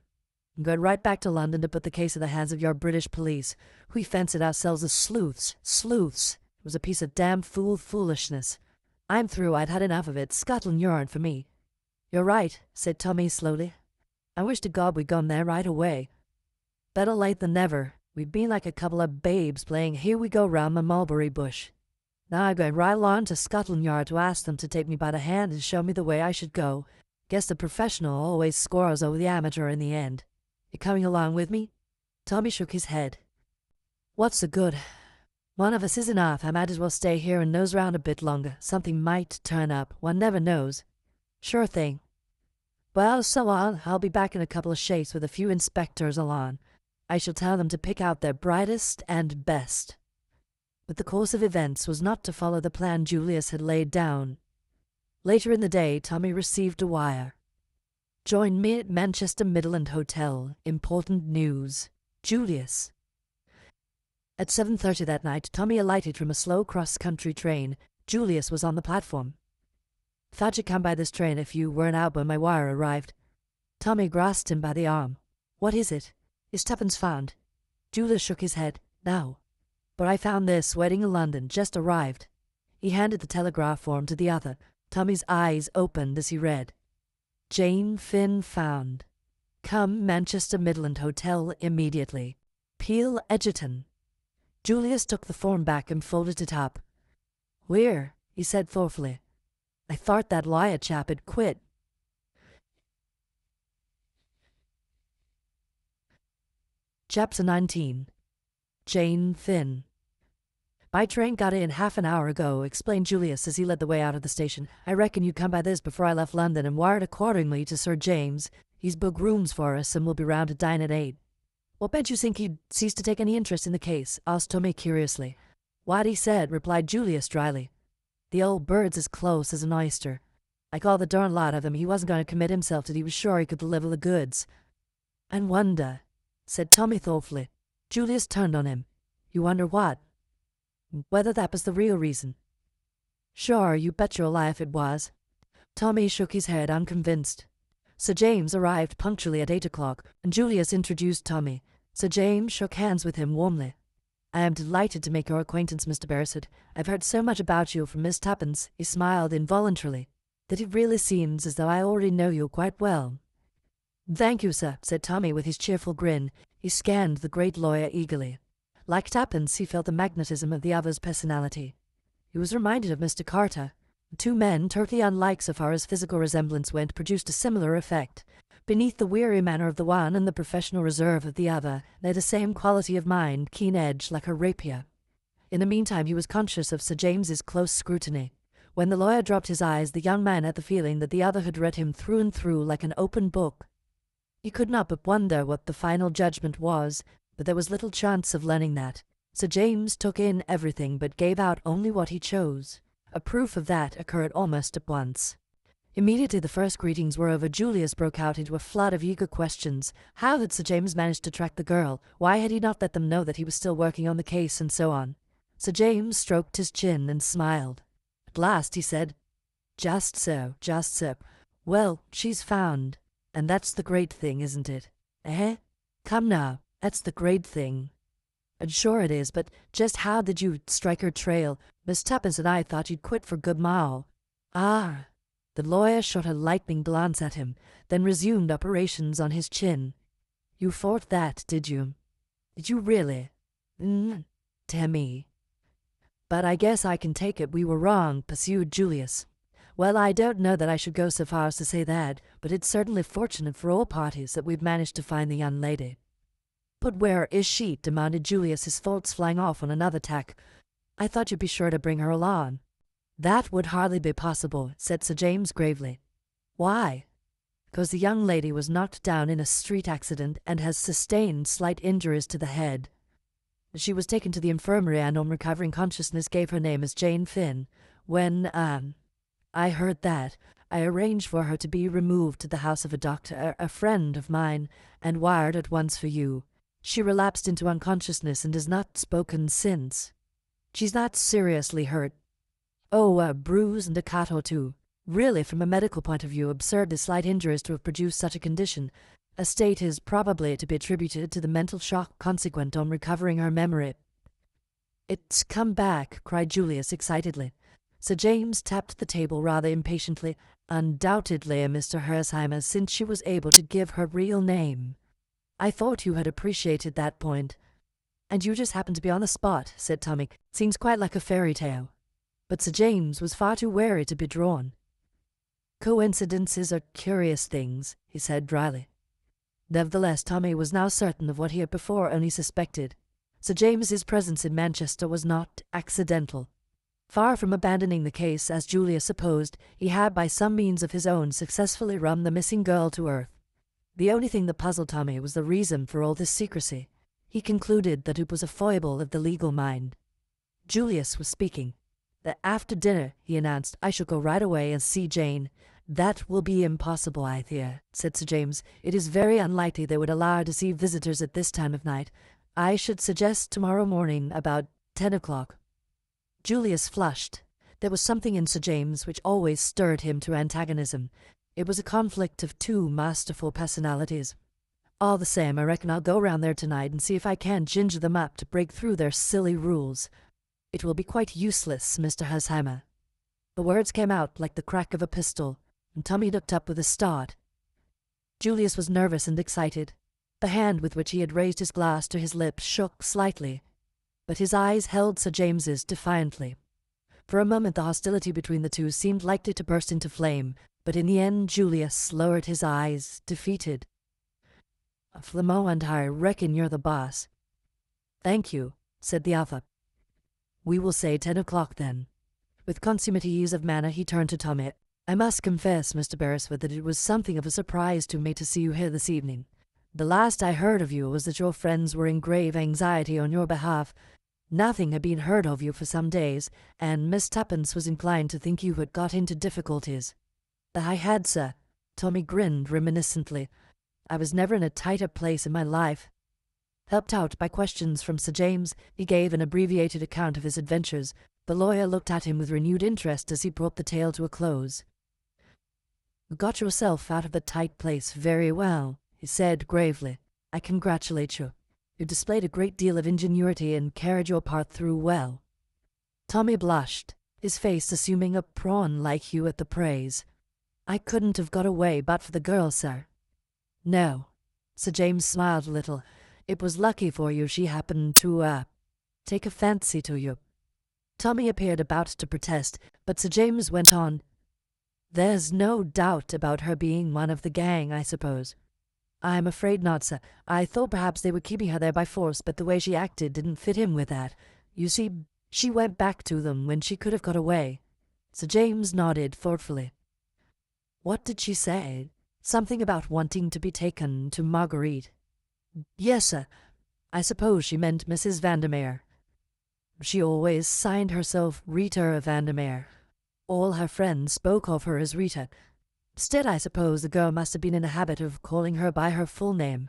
S1: I'm going right back to London to put the case in the hands of your British police. We fancied ourselves as sleuths. It was a piece of damn foolishness. I'm through. I'd had enough of it. Scotland Yard for me. You're right, said Tommy slowly. I wish to God we'd gone there right away. Better late than never. We'd been like a couple of babes playing Here We Go round the mulberry bush. Now I'm going right along to Scotland Yard to ask them to take me by the hand and show me the way I should go. Guess the professional always scores over the amateur in the end. You coming along with me? Tommy shook his head. What's the good? One of us is enough. I might as well stay here and nose round a bit longer. Something might turn up. One never knows. Sure thing. Well, so on. I'll be back in a couple of shakes with a few inspectors along. I shall tell them to pick out their brightest and best. But the course of events was not to follow the plan Julius had laid down. Later in the day, Tommy received a wire. Join me at Manchester Midland Hotel. Important news. Julius. At 7:30 that night, Tommy alighted from a slow cross-country train. Julius was on the platform. Thought you'd come by this train if you weren't out when my wire arrived. Tommy grasped him by the arm. What is it? Is tuppence found? Julius shook his head. No. But I found this, waiting in London, just arrived. He handed the telegraph form to the other. Tommy's eyes opened as he read. Jane Finn found. Come Manchester Midland Hotel immediately. Peel Egerton. Julius took the form back and folded it up. Where? He said thoughtfully. I thought that lawyer chap had quit. Chapter 19. Jane Finn. My train got in half an hour ago, explained Julius as he led the way out of the station. I reckon you'd come by this before I left London and wired accordingly to Sir James. He's booked rooms for us and will be round to dine at 8. What made you think he'd cease to take any interest in the case? Asked Tommy curiously. What he said, replied Julius dryly. The old bird's as close as an oyster. Like all the darn lot of them, he wasn't going to commit himself till he was sure he could deliver the goods. And wonder, said Tommy thoughtfully. Julius turned on him. You wonder what? Whether that was the real reason. Sure, you bet your life it was. Tommy shook his head, unconvinced. Sir James arrived punctually at 8 o'clock, and Julius introduced Tommy. Sir James shook hands with him warmly. I am delighted to make your acquaintance, Mr. Beresford. I've heard so much about you from Miss Tuppence, he smiled involuntarily, that it really seems as though I already know you quite well. Thank you, sir, said Tommy with his cheerful grin. He scanned the great lawyer eagerly. Like Tuppence, he felt the magnetism of the other's personality. He was reminded of Mr. Carter. The two men, totally unlike so far as physical resemblance went, produced a similar effect. Beneath the weary manner of the one and the professional reserve of the other lay the same quality of mind, keen edge, like a rapier. In the meantime he was conscious of Sir James's close scrutiny. When the lawyer dropped his eyes, the young man had the feeling that the other had read him through and through like an open book. He could not but wonder what the final judgment was, but there was little chance of learning that. Sir James took in everything but gave out only what he chose. A proof of that occurred almost at once. Immediately the first greetings were over, Julius broke out into a flood of eager questions. How had Sir James managed to track the girl? Why had he not let them know that he was still working on the case, and so on? Sir James stroked his chin and smiled. At last he said, Just so, just so. Well, she's found. And that's the great thing, isn't it? Eh? Come now, that's the great thing. And sure it is, but just how did you strike her trail? Miss Tuppence and I thought you'd quit for good mile. Ah. The lawyer shot a lightning glance at him, then resumed operations on his chin. You thought that, did you? Did you really? Dear me. But I guess I can take it we were wrong, pursued Julius. Well, I don't know that I should go so far as to say that, but it's certainly fortunate for all parties that we've managed to find the young lady. But where is she? Demanded Julius, his thoughts flying off on another tack. I thought you'd be sure to bring her along. That would hardly be possible, said Sir James gravely. Why? Because the young lady was knocked down in a street accident and has sustained slight injuries to the head. She was taken to the infirmary and on recovering consciousness gave her name as Jane Finn. When, I heard that, I arranged for her to be removed to the house of a doctor, a friend of mine, and wired at once for you. She relapsed into unconsciousness and has not spoken since. She's not seriously hurt. Oh, a bruise and a cut or two. Really, from a medical point of view, absurd as slight injuries to have produced such a condition. A state is probably to be attributed to the mental shock consequent on recovering her memory. It's come back, cried Julius excitedly. Sir James tapped the table rather impatiently. Undoubtedly, Mr. Hersheimer, since she was able to give her real name. I thought you had appreciated that point. And you just happened to be on the spot, said Tommy. Seems quite like a fairy tale. But Sir James was far too wary to be drawn. Coincidences are curious things, he said dryly. Nevertheless, Tommy was now certain of what he had before only suspected. Sir James's presence in Manchester was not accidental. Far from abandoning the case, as Julius supposed, he had by some means of his own successfully run the missing girl to earth. The only thing that puzzled Tommy was the reason for all this secrecy. He concluded that it was a foible of the legal mind. Julius was speaking. That after dinner, he announced, I shall go right away and see Jane, "That will be impossible, I fear," said Sir James. "It is very unlikely they would allow her to see visitors at this time of night. I should suggest tomorrow morning about 10 o'clock. Julius flushed. There was something in Sir James which always stirred him to antagonism. It was a conflict of two masterful personalities. "All the same, I reckon I'll go round there tonight and see if I can ginger them up to break through their silly rules. It will be quite useless, Mr. Hersheimer." The words came out like the crack of a pistol, and Tommy looked up with a start. Julius was nervous and excited. The hand with which he had raised his glass to his lips shook slightly, but his eyes held Sir James's defiantly. For a moment the hostility between the two seemed likely to burst into flame, but in the end Julius lowered his eyes, defeated. "Flamand, I reckon you're the boss." "Thank you," said the other. "We will say 10 o'clock then." With consummate ease of manner he turned to Tommy. "I must confess, Mr. Beresford, that it was something of a surprise to me to see you here this evening. The last I heard of you was that your friends were in grave anxiety on your behalf. Nothing had been heard of you for some days, and Miss Tuppence was inclined to think you had got into difficulties." "I had, sir." Tommy grinned reminiscently. "I was never in a tighter place in my life." Helped out by questions from Sir James, he gave an abbreviated account of his adventures. The lawyer looked at him with renewed interest as he brought the tale to a close. "You got yourself out of the tight place very well," he said gravely. "I congratulate you. You displayed a great deal of ingenuity and carried your part through well." Tommy blushed, his face assuming a prawn-like hue at the praise. "I couldn't have got away but for the girl, sir." "No." Sir James smiled a little. "It was lucky for you she happened to, take a fancy to you." Tommy appeared about to protest, but Sir James went on. "There's no doubt about her being one of the gang, I suppose." "I'm afraid not, sir. I thought perhaps they were keeping her there by force, but the way she acted didn't fit in with that. You see, she went back to them when she could have got away." Sir James nodded thoughtfully. "What did she say? Something about wanting to be taken to Marguerite." "Yes, sir. I suppose she meant Mrs. Vandermeer." "She always signed herself Rita Vandermeer. All her friends spoke of her as Rita. Instead, I suppose the girl must have been in the habit of calling her by her full name,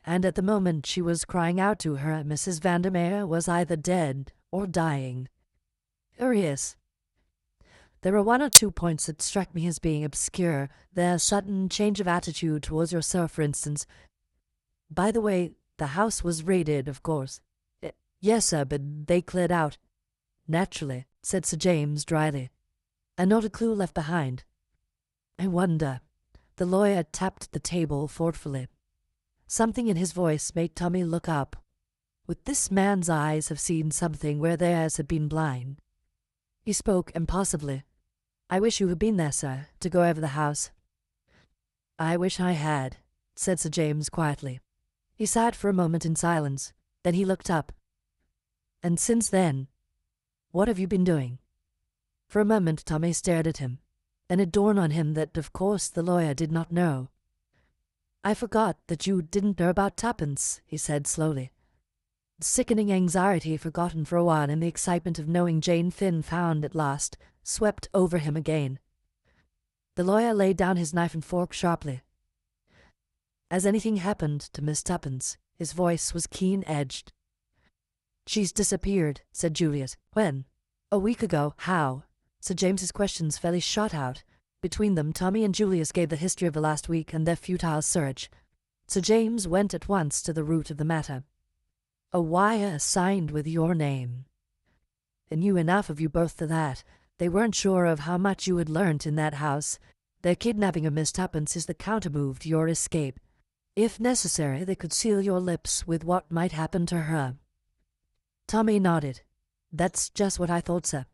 S1: and at the moment she was crying out to her, Mrs. Vandermeer was either dead or dying." "Curious. There are one or two points that struck me as being obscure. Their sudden change of attitude towards yourself, for instance. By the way, the house was raided, of course." "Yes, sir, but they cleared out." "Naturally," said Sir James dryly. "And not a clue left behind." "I wonder." The lawyer tapped the table thoughtfully. Something in his voice made Tommy look up. Would this man's eyes have seen something where theirs had been blind? He spoke impulsively. "I wish you had been there, sir, to go over the house." "I wish I had," said Sir James quietly. He sat for a moment in silence. Then he looked up. "And since then, what have you been doing?" For a moment Tommy stared at him. Then it dawned on him that of course the lawyer did not know. "I forgot that you didn't know about Tuppence," he said slowly. Sickening anxiety, forgotten for a while in the excitement of knowing Jane Finn found at last, swept over him again. The lawyer laid down his knife and fork sharply. "Has anything happened to Miss Tuppence?" His voice was keen-edged. "She's disappeared," said Julius. "When?" "A week ago." "How?" Sir James's questions fairly shot out. Between them, Tommy and Julius gave the history of the last week and their futile search. Sir James went at once to the root of the matter. "A wire signed with your name. They knew enough of you both for that. They weren't sure of how much you had learnt in that house. Their kidnapping of Miss Tuppence is the countermove to your escape. If necessary, they could seal your lips with what might happen to her." Tommy nodded. "That's just what I thought, sir."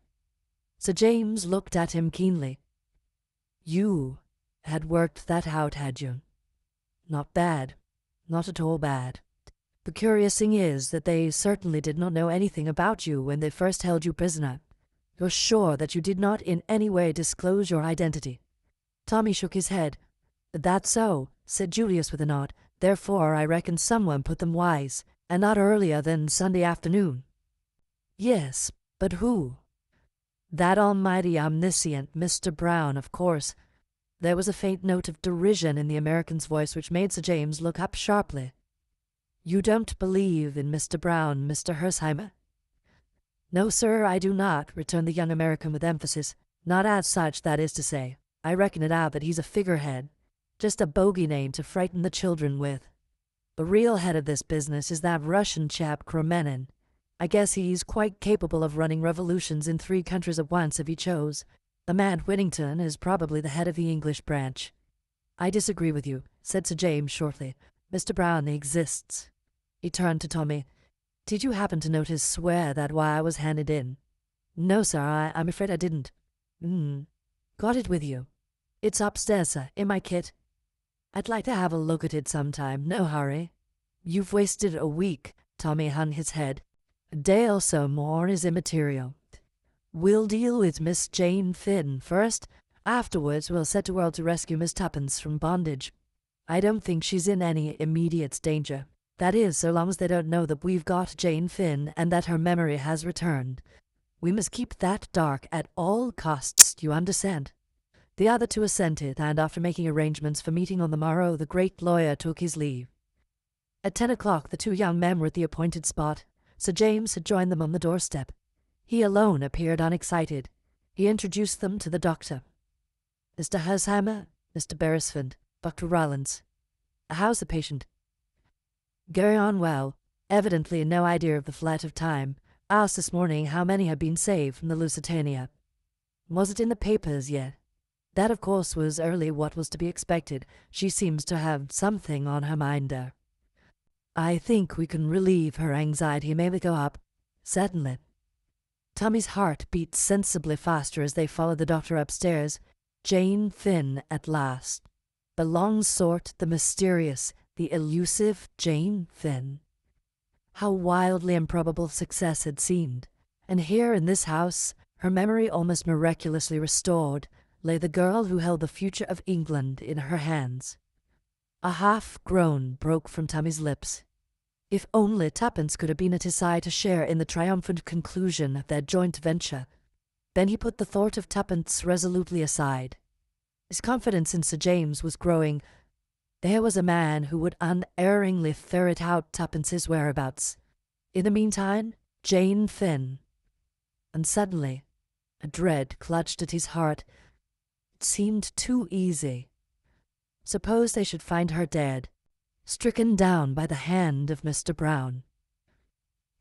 S1: Sir James looked at him keenly. "You had worked that out, had you? Not bad. Not at all bad. The curious thing is that they certainly did not know anything about you when they first held you prisoner. You're sure that you did not in any way disclose your identity?" Tommy shook his head. "That's so," said Julius with a nod. "Therefore I reckon someone put them wise, and not earlier than Sunday afternoon." "Yes, but who?" "That almighty omniscient Mr. Brown, of course. There was a faint note of derision in the American's voice which made Sir James look up sharply. "You don't believe in Mr. Brown, Mr. Hersheimer?" "No, sir, I do not," returned the young American with emphasis. "Not as such, that is to say. I reckon it out that he's a figurehead, just a bogey name to frighten the children with. The real head of this business is that Russian chap Kremenin. I guess he's quite capable of running revolutions in 3 countries at once if he chose. The man Whittington is probably the head of the English branch." "I disagree with you," said Sir James shortly. "Mr. Brown exists." He turned to Tommy. "Did you happen to notice swear that why I was handed in?" "No, sir, I'm afraid I didn't." Got it with you?" "It's upstairs, sir, in my kit." "I'd like to have a look at it sometime, no hurry." "You've wasted a week," Tommy hung his head. "A day or so more is immaterial. We'll deal with Miss Jane Finn first. Afterwards we'll set to work to rescue Miss Tuppence from bondage. I don't think she's in any immediate danger. That is, so long as they don't know that we've got Jane Finn and that her memory has returned. We must keep that dark at all costs, you understand?" The other 2 assented, and after making arrangements for meeting on the morrow, the great lawyer took his leave. At 10 o'clock the 2 young men were at the appointed spot. Sir James had joined them on the doorstep. He alone appeared unexcited. He introduced them to the doctor. "Mr. Hersheimer, Mr. Beresford, Dr. Rollins. How's the patient?" "Going on well. Evidently no idea of the flight of time. Asked this morning how many had been saved from the Lusitania. Was it in the papers yet?" "That, of course, was early what was to be expected. She seems to have something on her mind there." "I think we can relieve her anxiety. May we go up?" "Certainly." Tommy's heart beat sensibly faster as they followed the doctor upstairs. Jane Finn at last. The long sort, the mysterious, the elusive Jane Finn. How wildly improbable success had seemed. And here in this house, her memory almost miraculously restored, lay the girl who held the future of England in her hands. A half-groan broke from Tommy's lips. If only Tuppence could have been at his side to share in the triumphant conclusion of their joint venture. Then he put the thought of Tuppence resolutely aside. His confidence in Sir James was growing. There was a man who would unerringly ferret out Tuppence's whereabouts. In the meantime, Jane Finn. And suddenly, a dread clutched at his heart. It seemed too easy. Suppose they should find her dead, stricken down by the hand of Mr. Brown.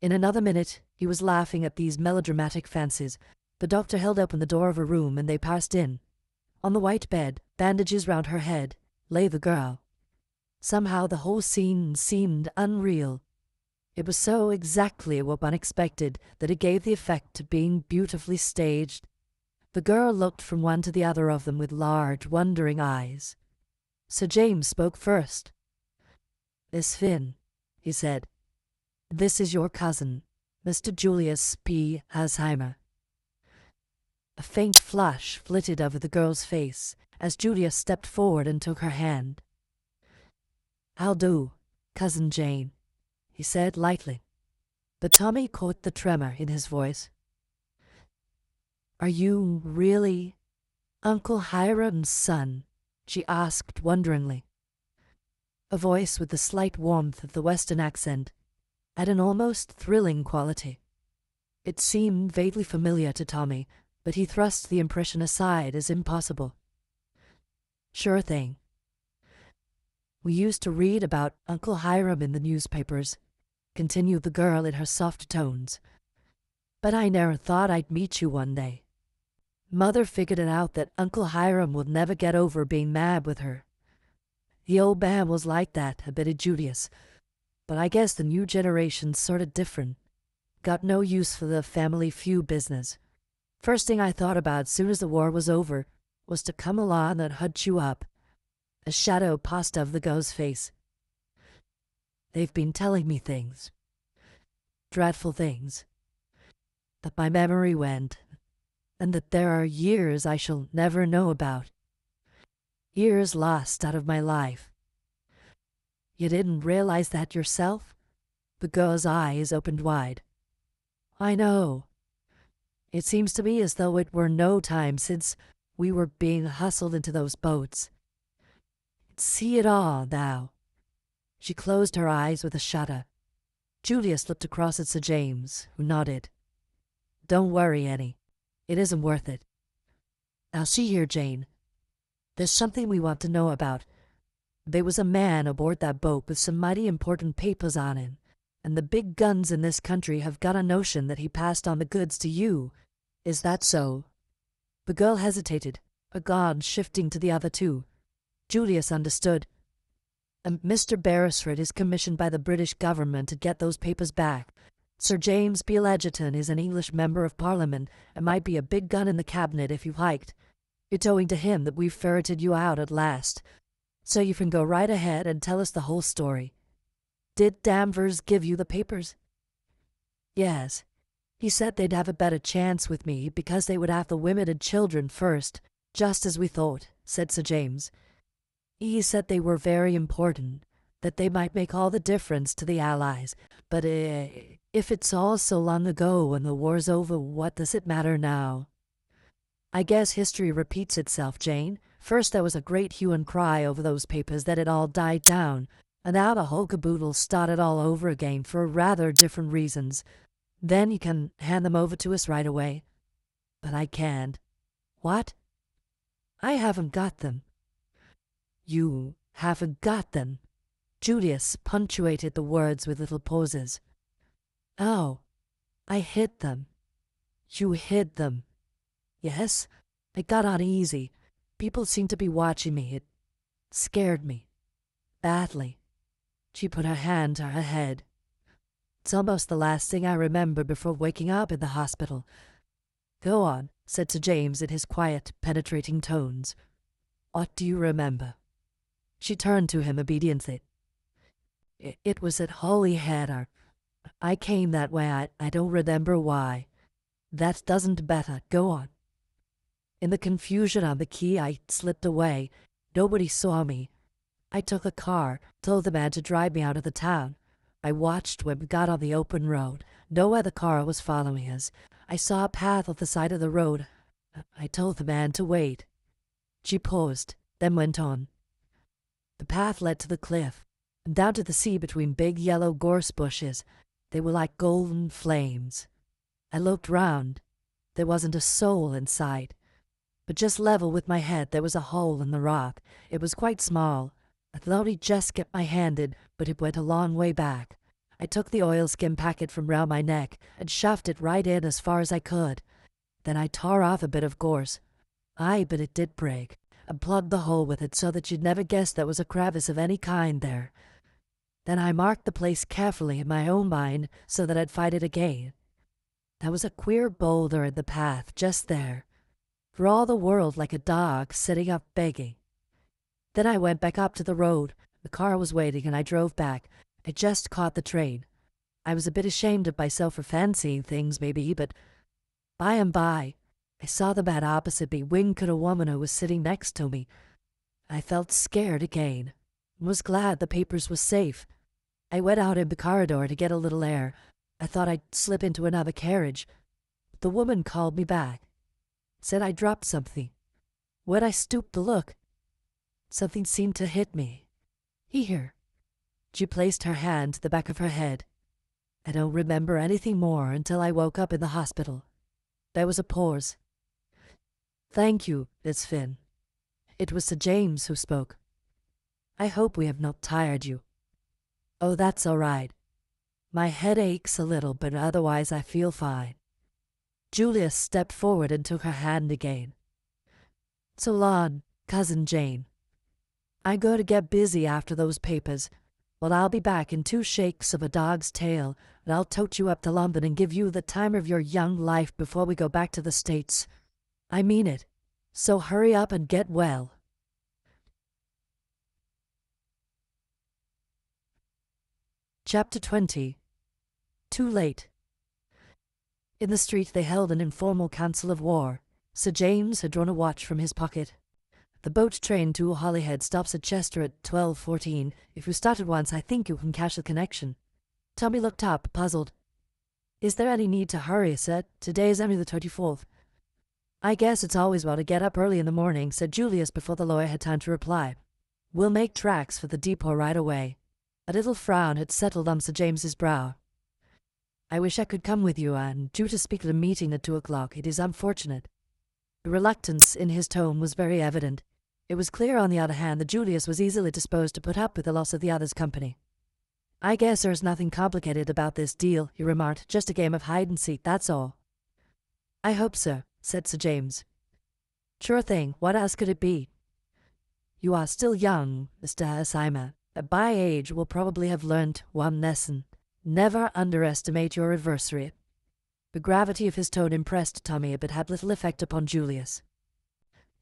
S1: In another minute he was laughing at these melodramatic fancies. The doctor held open the door of a room, and they passed in. On the white bed, bandages round her head, lay the girl. Somehow the whole scene seemed unreal. It was so exactly what one expected that it gave the effect of being beautifully staged. The girl looked from one to the other of them with large, wondering eyes. Sir James spoke first. "Miss Finn," he said, "this is your cousin, Mr. Julius P. Hersheimer." A faint flush flitted over the girl's face as Julius stepped forward and took her hand. "How do, Cousin Jane," he said lightly. But Tommy caught the tremor in his voice. "Are you really Uncle Hiram's son?" she asked wonderingly. A voice with the slight warmth of the Western accent had an almost thrilling quality. It seemed vaguely familiar to Tommy, but he thrust the impression aside as impossible. "Sure thing. We used to read about Uncle Hiram in the newspapers," continued the girl in her soft tones. "But I never thought I'd meet you one day. Mother figured it out that Uncle Hiram would never get over being mad with her. The old man was like that," admitted Julius. "But I guess the new generation's sort of different. Got no use for the family feud business. First thing I thought about soon as the war was over was to come along and hunt you up." A shadow passed over the girl's face. "They've been telling me things. Dreadful things. That my memory went, and that there are years I shall never know about. Years lost out of my life. You didn't realize that yourself?" The girl's eyes opened wide. "I know. It seems to me as though it were no time since We were being hustled into those boats. See it all now." She closed her eyes with a shudder. Julius looked across at Sir James, who nodded. "Don't worry, Annie. It isn't worth it. Now see here, Jane. There's something we want to know about. There was a man aboard that boat with some mighty important papers on him, and the big guns in this country have got a notion that he passed on the goods to you. Is that so?" The girl hesitated, her glance shifting to the other two. Julius understood. "Mr. Beresford is commissioned by the British government to get those papers back. Sir James Beale Egerton is an English member of Parliament and might be a big gun in the cabinet if you liked. It's owing to him that we've ferreted you out at last. So you can go right ahead and tell us the whole story. Did Danvers give you the papers?" "Yes. He said they'd have a better chance with me because they would have the women and children first, just as we thought," said Sir James. "He said they were very important, that they might make all the difference to the Allies. But if it's all so long ago and the war's over, what does it matter now?" "I guess history repeats itself, Jane. First there was a great hue and cry over those papers, then it all died down, and now the whole caboodle started all over again for rather different reasons. Then you can hand them over to us right away." "But I can't." "What?" "I haven't got them." "You haven't got them?" Julius punctuated the words with little pauses. "Oh, I hid them." "You hid them?" "Yes, I got uneasy. People seemed to be watching me. It scared me. Badly." She put her hand to her head. "It's almost the last thing I remember before waking up in the hospital." "Go on," said Sir James in his quiet, penetrating tones. "What do you remember?" She turned to him obediently. It was at Holyhead. I came that way. I don't remember why." "That doesn't matter. Go on." "In the confusion on the quay, I slipped away. Nobody saw me. I took a car, told the man to drive me out of the town. I watched when we got on the open road. No other car was following us. I saw a path off the side of the road. I told the man to wait." She paused, then went on. "The path led to the cliff, and down to the sea between big yellow gorse bushes. They were like golden flames. I looked round. There wasn't a soul in sight. But just level with my head there was a hole in the rock. It was quite small. I thought he'd just get my hand in, but it went a long way back. I took the oilskin packet from round my neck and shoved it right in as far as I could. Then I tore off a bit of gorse. Aye, but it did break, and plugged the hole with it so that you'd never guess there was a crevice of any kind there. Then I marked the place carefully in my own mind so that I'd find it again. There was a queer boulder in the path just there, for all the world like a dog sitting up begging. Then I went back up to the road. The car was waiting and I drove back. I just caught the train. I was a bit ashamed of myself for fancying things, maybe, but by and by I saw the man opposite me wink at a woman who was sitting next to me. I felt scared again, and was glad the papers were safe. I went out in the corridor to get a little air. I thought I'd slip into another carriage. But the woman called me back. Said I dropped something. When I stooped to look, something seemed to hit me. Here." She placed her hand to the back of her head. "I don't remember anything more until I woke up in the hospital." There was a pause. "Thank you, Miss Finn." It was Sir James who spoke. "I hope we have not tired you." "Oh, that's all right. My head aches a little, but otherwise I feel fine." Julius stepped forward and took her hand again. "So long, Cousin Jane. I'm going to get busy after those papers, but I'll be back in 2 shakes of a dog's tail, and I'll tote you up to London and give you the time of your young life before we go back to the States. I mean it. So hurry up and get well." Chapter 20. Too late. In the street they held an informal council of war. Sir James had drawn a watch from his pocket. "The boat train to Holyhead stops at Chester at 12:14. If you started once, I think you can catch the connection." Tommy looked up, puzzled. "Is there any need to hurry, sir? Today is only the 24th. I guess it's always well to get up early in the morning, said Julius before the lawyer had time to reply. We'll make tracks for the depot right away. A little frown had settled on Sir James's brow. I wish I could come with you, and due to speak at a meeting at 2 o'clock. It is unfortunate. The reluctance in his tone was very evident. It was clear, on the other hand, that Julius was easily disposed to put up with the loss of the other's company. I guess there's nothing complicated about this deal, he remarked. Just a game of hide-and-seek, that's all. I hope so, said Sir James. Sure thing. What else could it be? You are still young, Mr. Hersheimer. By age will probably have learnt one lesson. Never underestimate your adversary. The gravity of his tone impressed Tommy, but had little effect upon Julius.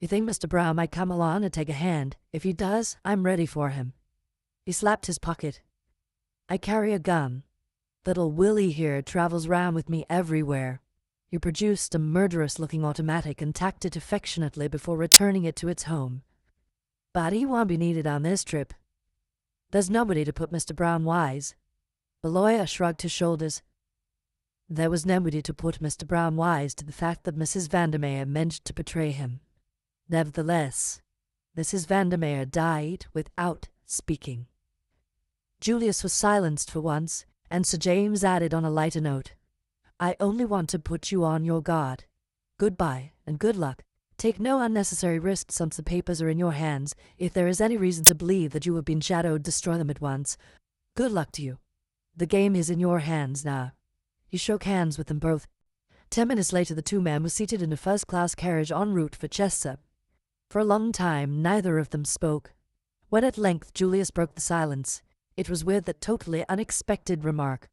S1: You think Mr. Brown might come along and take a hand? If he does, I'm ready for him. He slapped his pocket. I carry a gun. Little Willie here travels round with me everywhere. He produced a murderous-looking automatic and tacked it affectionately before returning it to its home. But he won't be needed on this trip. There's nobody to put Mr. Brown wise. The lawyer shrugged his shoulders. There was nobody to put Mr. Brown wise to the fact that Mrs. Vandermeer meant to betray him. Nevertheless, Mrs. Vandermeer died without speaking. Julius was silenced for once, and Sir James added on a lighter note, I only want to put you on your guard. Goodbye, and good luck. Take no unnecessary risks once the papers are in your hands. If there is any reason to believe that you have been shadowed, destroy them at once. Good luck to you. The game is in your hands now. He shook hands with them both. 10 minutes later, the two men were seated in a first-class carriage en route for Chester. For a long time, neither of them spoke. When at length Julius broke the silence, it was with a totally unexpected remark.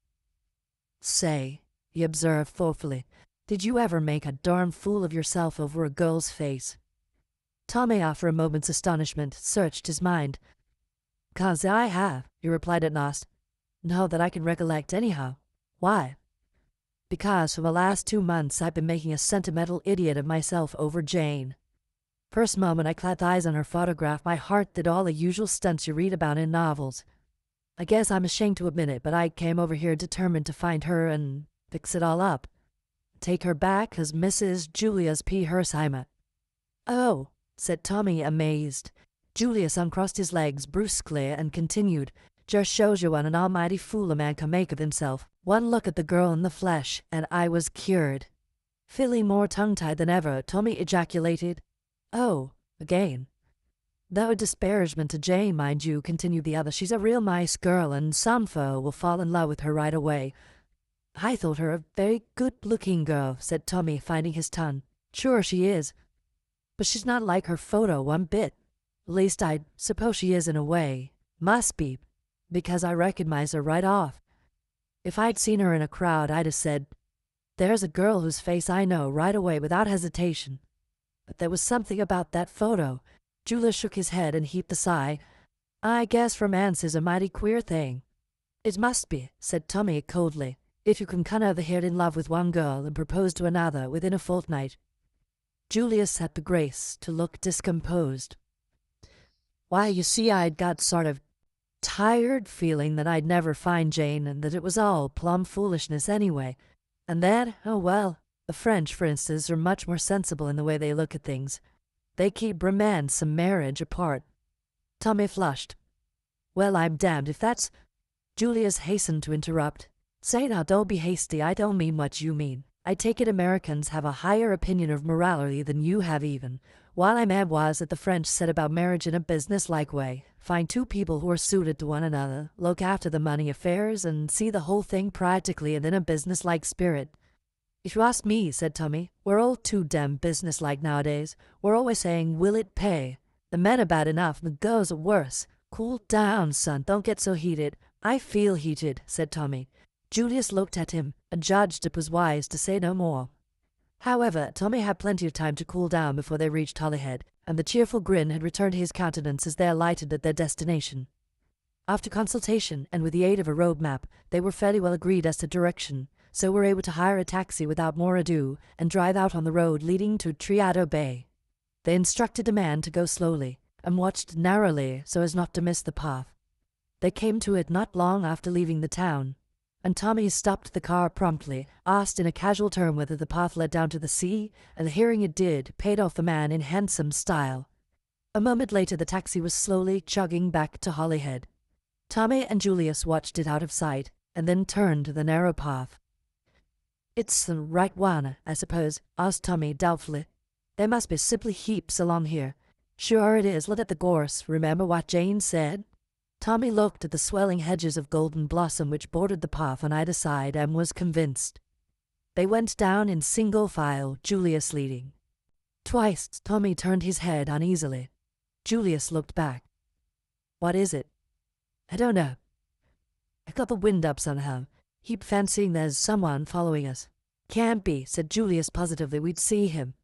S1: Say, he observed thoughtfully, did you ever make a darn fool of yourself over a girl's face? Tommy, after a moment's astonishment, searched his mind. "'Cause I have," he replied at last. "No, that I can recollect anyhow. Why?" "Because for the last 2 months I've been making a sentimental idiot of myself over Jane. First moment I clapped eyes on her photograph, my heart did all the usual stunts you read about in novels. I guess I'm ashamed to admit it, but I came over here determined to find her and fix it all up. Take her back as Mrs. Julius P. Hersheimer." "Oh," said Tommy, amazed. Julius uncrossed his legs brusquely and continued, "Just shows you what an almighty fool a man can make of himself. One look at the girl in the flesh, and I was cured." Feeling more tongue-tied than ever, Tommy ejaculated, "Oh," again. "No disparagement to Jane, mind you," continued the other. "She's a real nice girl, and some fellow will fall in love with her right away." "I thought her a very good-looking girl," said Tommy, finding his tongue. "Sure she is. But she's not like her photo one bit. At least I suppose she is in a way. Must be, because I recognize her right off. If I'd seen her in a crowd, I'd have said, 'There's a girl whose face I know,' right away without hesitation. But there was something about that photo." Julius shook his head and heaved a sigh. "I guess romance is a mighty queer thing." "It must be," said Tommy coldly, "if you can come over here in love with one girl and propose to another within a fortnight." Julius had the grace to look discomposed. "Why, you see, I'd got sort of tired feeling that I'd never find Jane and that it was all plumb foolishness anyway. And then, oh well, the French, for instance, are much more sensible in the way they look at things. They keep romance and marriage apart." Tommy flushed. "Well, I'm damned if that's—" Julius hastened to interrupt. "Say now, don't be hasty. I don't mean what you mean. I take it Americans have a higher opinion of morality than you have even. What I meant was that the French set about marriage in a business-like way. Find two people who are suited to one another, look after the money affairs, and see the whole thing practically and in a business-like spirit." "If you ask me," said Tommy, "we're all too damn business-like nowadays. We're always saying, 'Will it pay?' The men are bad enough, the girls are worse. Cool down, son. Don't get so heated." "I feel heated," said Tommy. Julius looked at him and judged it was wise to say no more. However, Tommy had plenty of time to cool down before they reached Holyhead, and the cheerful grin had returned to his countenance as they alighted at their destination. After consultation, and with the aid of a road map, they were fairly well agreed as to direction, so were able to hire a taxi without more ado and drive out on the road leading to Triado Bay. They instructed the man to go slowly, and watched narrowly so as not to miss the path. They came to it not long after leaving the town. and Tommy stopped the car promptly, asked in a casual tone whether the path led down to the sea, and hearing it did, paid off the man in handsome style. A moment later the taxi was slowly chugging back to Holyhead. Tommy and Julius watched it out of sight, and then turned to the narrow path. "It's the right one, I suppose," asked Tommy doubtfully. "There must be simply heaps along here." "Sure it is. Look at the gorse. Remember what Jane said?" Tommy looked at the swelling hedges of golden blossom which bordered the path on either side and was convinced. They went down in single file, Julius leading. Twice Tommy turned his head uneasily. Julius looked back. "What is it?" "I don't know. I got the wind up somehow. Keep fancying there's someone following us." "Can't be," said Julius positively. "We'd see him."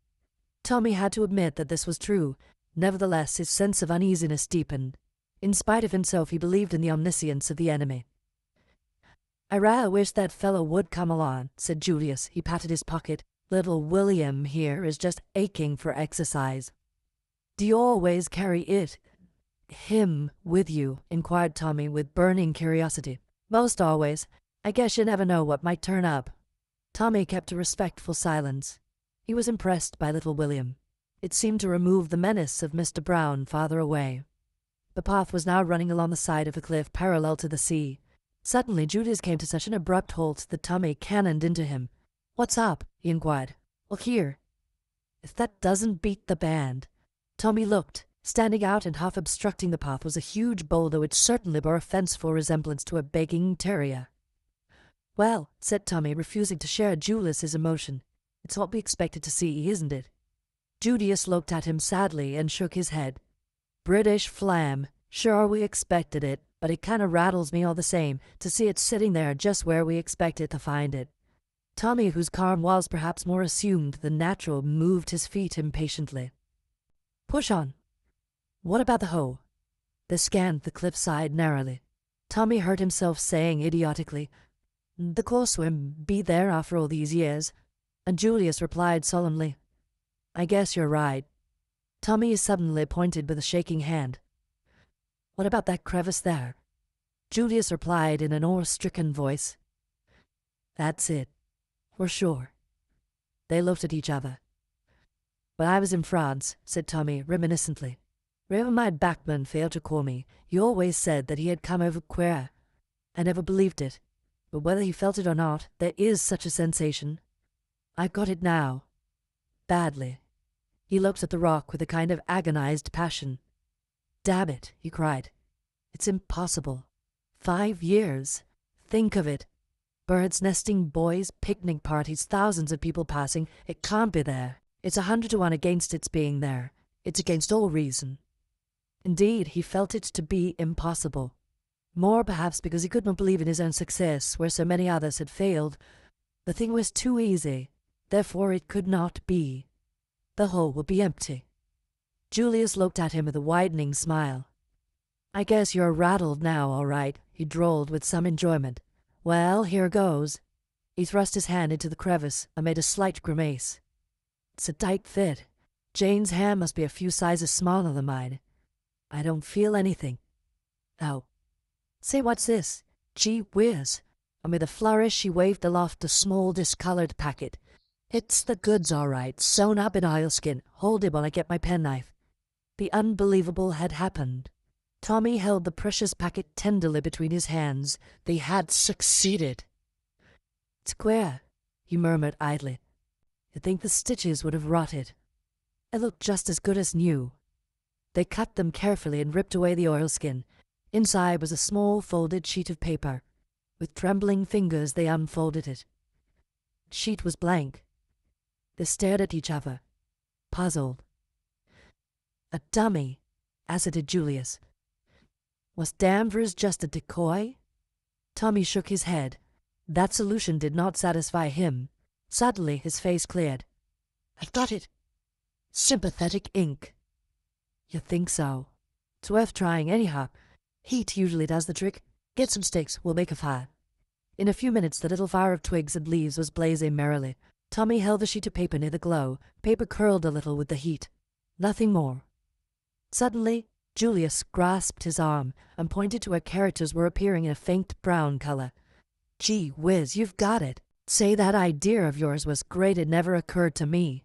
S1: Tommy had to admit that this was true. Nevertheless, his sense of uneasiness deepened. In spite of himself, he believed in the omniscience of the enemy. "I rather wish that fellow would come along," said Julius. He patted his pocket. "Little William here is just aching for exercise." "Do you always carry him with you?" inquired Tommy with burning curiosity. "Most always. I guess you never know what might turn up." Tommy kept a respectful silence. He was impressed by little William. It seemed to remove the menace of Mr. Brown farther away. The path was now running along the side of a cliff parallel to the sea. Suddenly Julius came to such an abrupt halt that Tommy cannoned into him. "What's up?" he inquired. "Look here." "If that doesn't beat the band." Tommy looked. Standing out and half obstructing the path was a huge boulder which certainly bore a fanciful resemblance to a begging terrier. "Well," said Tommy, refusing to share Julius's emotion, "it's what we expected to see, isn't it?" Julius looked at him sadly and shook his head. "British flam. Sure, we expected it, but it kind of rattles me all the same to see it sitting there just where we expected to find it." Tommy, whose calm was perhaps more assumed than natural, moved his feet impatiently. "Push on. What about the hoe?" They scanned the cliffside narrowly. Tommy heard himself saying idiotically, "The course wouldn't be there after all these years," and Julius replied solemnly, "I guess you're right." Tommy suddenly pointed with a shaking hand. "What about that crevice there?" Julius replied in an awe-stricken voice, "That's it. We're sure." They looked at each other. "When I was in France," said Tommy reminiscently, "wherever my backman failed to call me, he always said that he had come over queer. I never believed it, but whether he felt it or not, there is such a sensation. I've got it now. Badly." He looked at the rock with a kind of agonized passion. "Damn it," he cried. "It's impossible. 5 years. Think of it. Birds nesting, boys, picnic parties, thousands of people passing. It can't be there. It's 100 to 1 against its being there. It's against all reason." Indeed, he felt it to be impossible. More perhaps because he could not believe in his own success where so many others had failed. The thing was too easy. Therefore it could not be. The hole would be empty. Julius looked at him with a widening smile. "I guess you're rattled now, all right," he drawled with some enjoyment. "Well, here goes." He thrust his hand into the crevice and made a slight grimace. "It's a tight fit. Jane's hand must be a few sizes smaller than mine. I don't feel anything. Oh. Say, what's this? Gee whiz." And with a flourish she waved aloft a small discolored packet. "It's the goods, all right, sewn up in oilskin. Hold it while I get my penknife." The unbelievable had happened. Tommy held the precious packet tenderly between his hands. They had succeeded. "It's queer," he murmured idly. "You'd think the stitches would have rotted. It looked just as good as new." They cut them carefully and ripped away the oilskin. Inside was a small folded sheet of paper. With trembling fingers they unfolded it. The sheet was blank. They stared at each other, puzzled. "A dummy," asserted Julius. "Was Danvers just a decoy?" Tommy shook his head. That solution did not satisfy him. Suddenly his face cleared. "I've got it. Sympathetic ink." "You think so? It's worth trying anyhow. Heat usually does the trick. Get some sticks, we'll make a fire." In a few minutes the little fire of twigs and leaves was blazing merrily. Tommy held the sheet of paper near the glow. Paper curled a little with the heat. Nothing more. Suddenly Julius grasped his arm and pointed to where characters were appearing in a faint brown color. Gee whiz, you've got it. Say that idea of yours was great, it never occurred to me.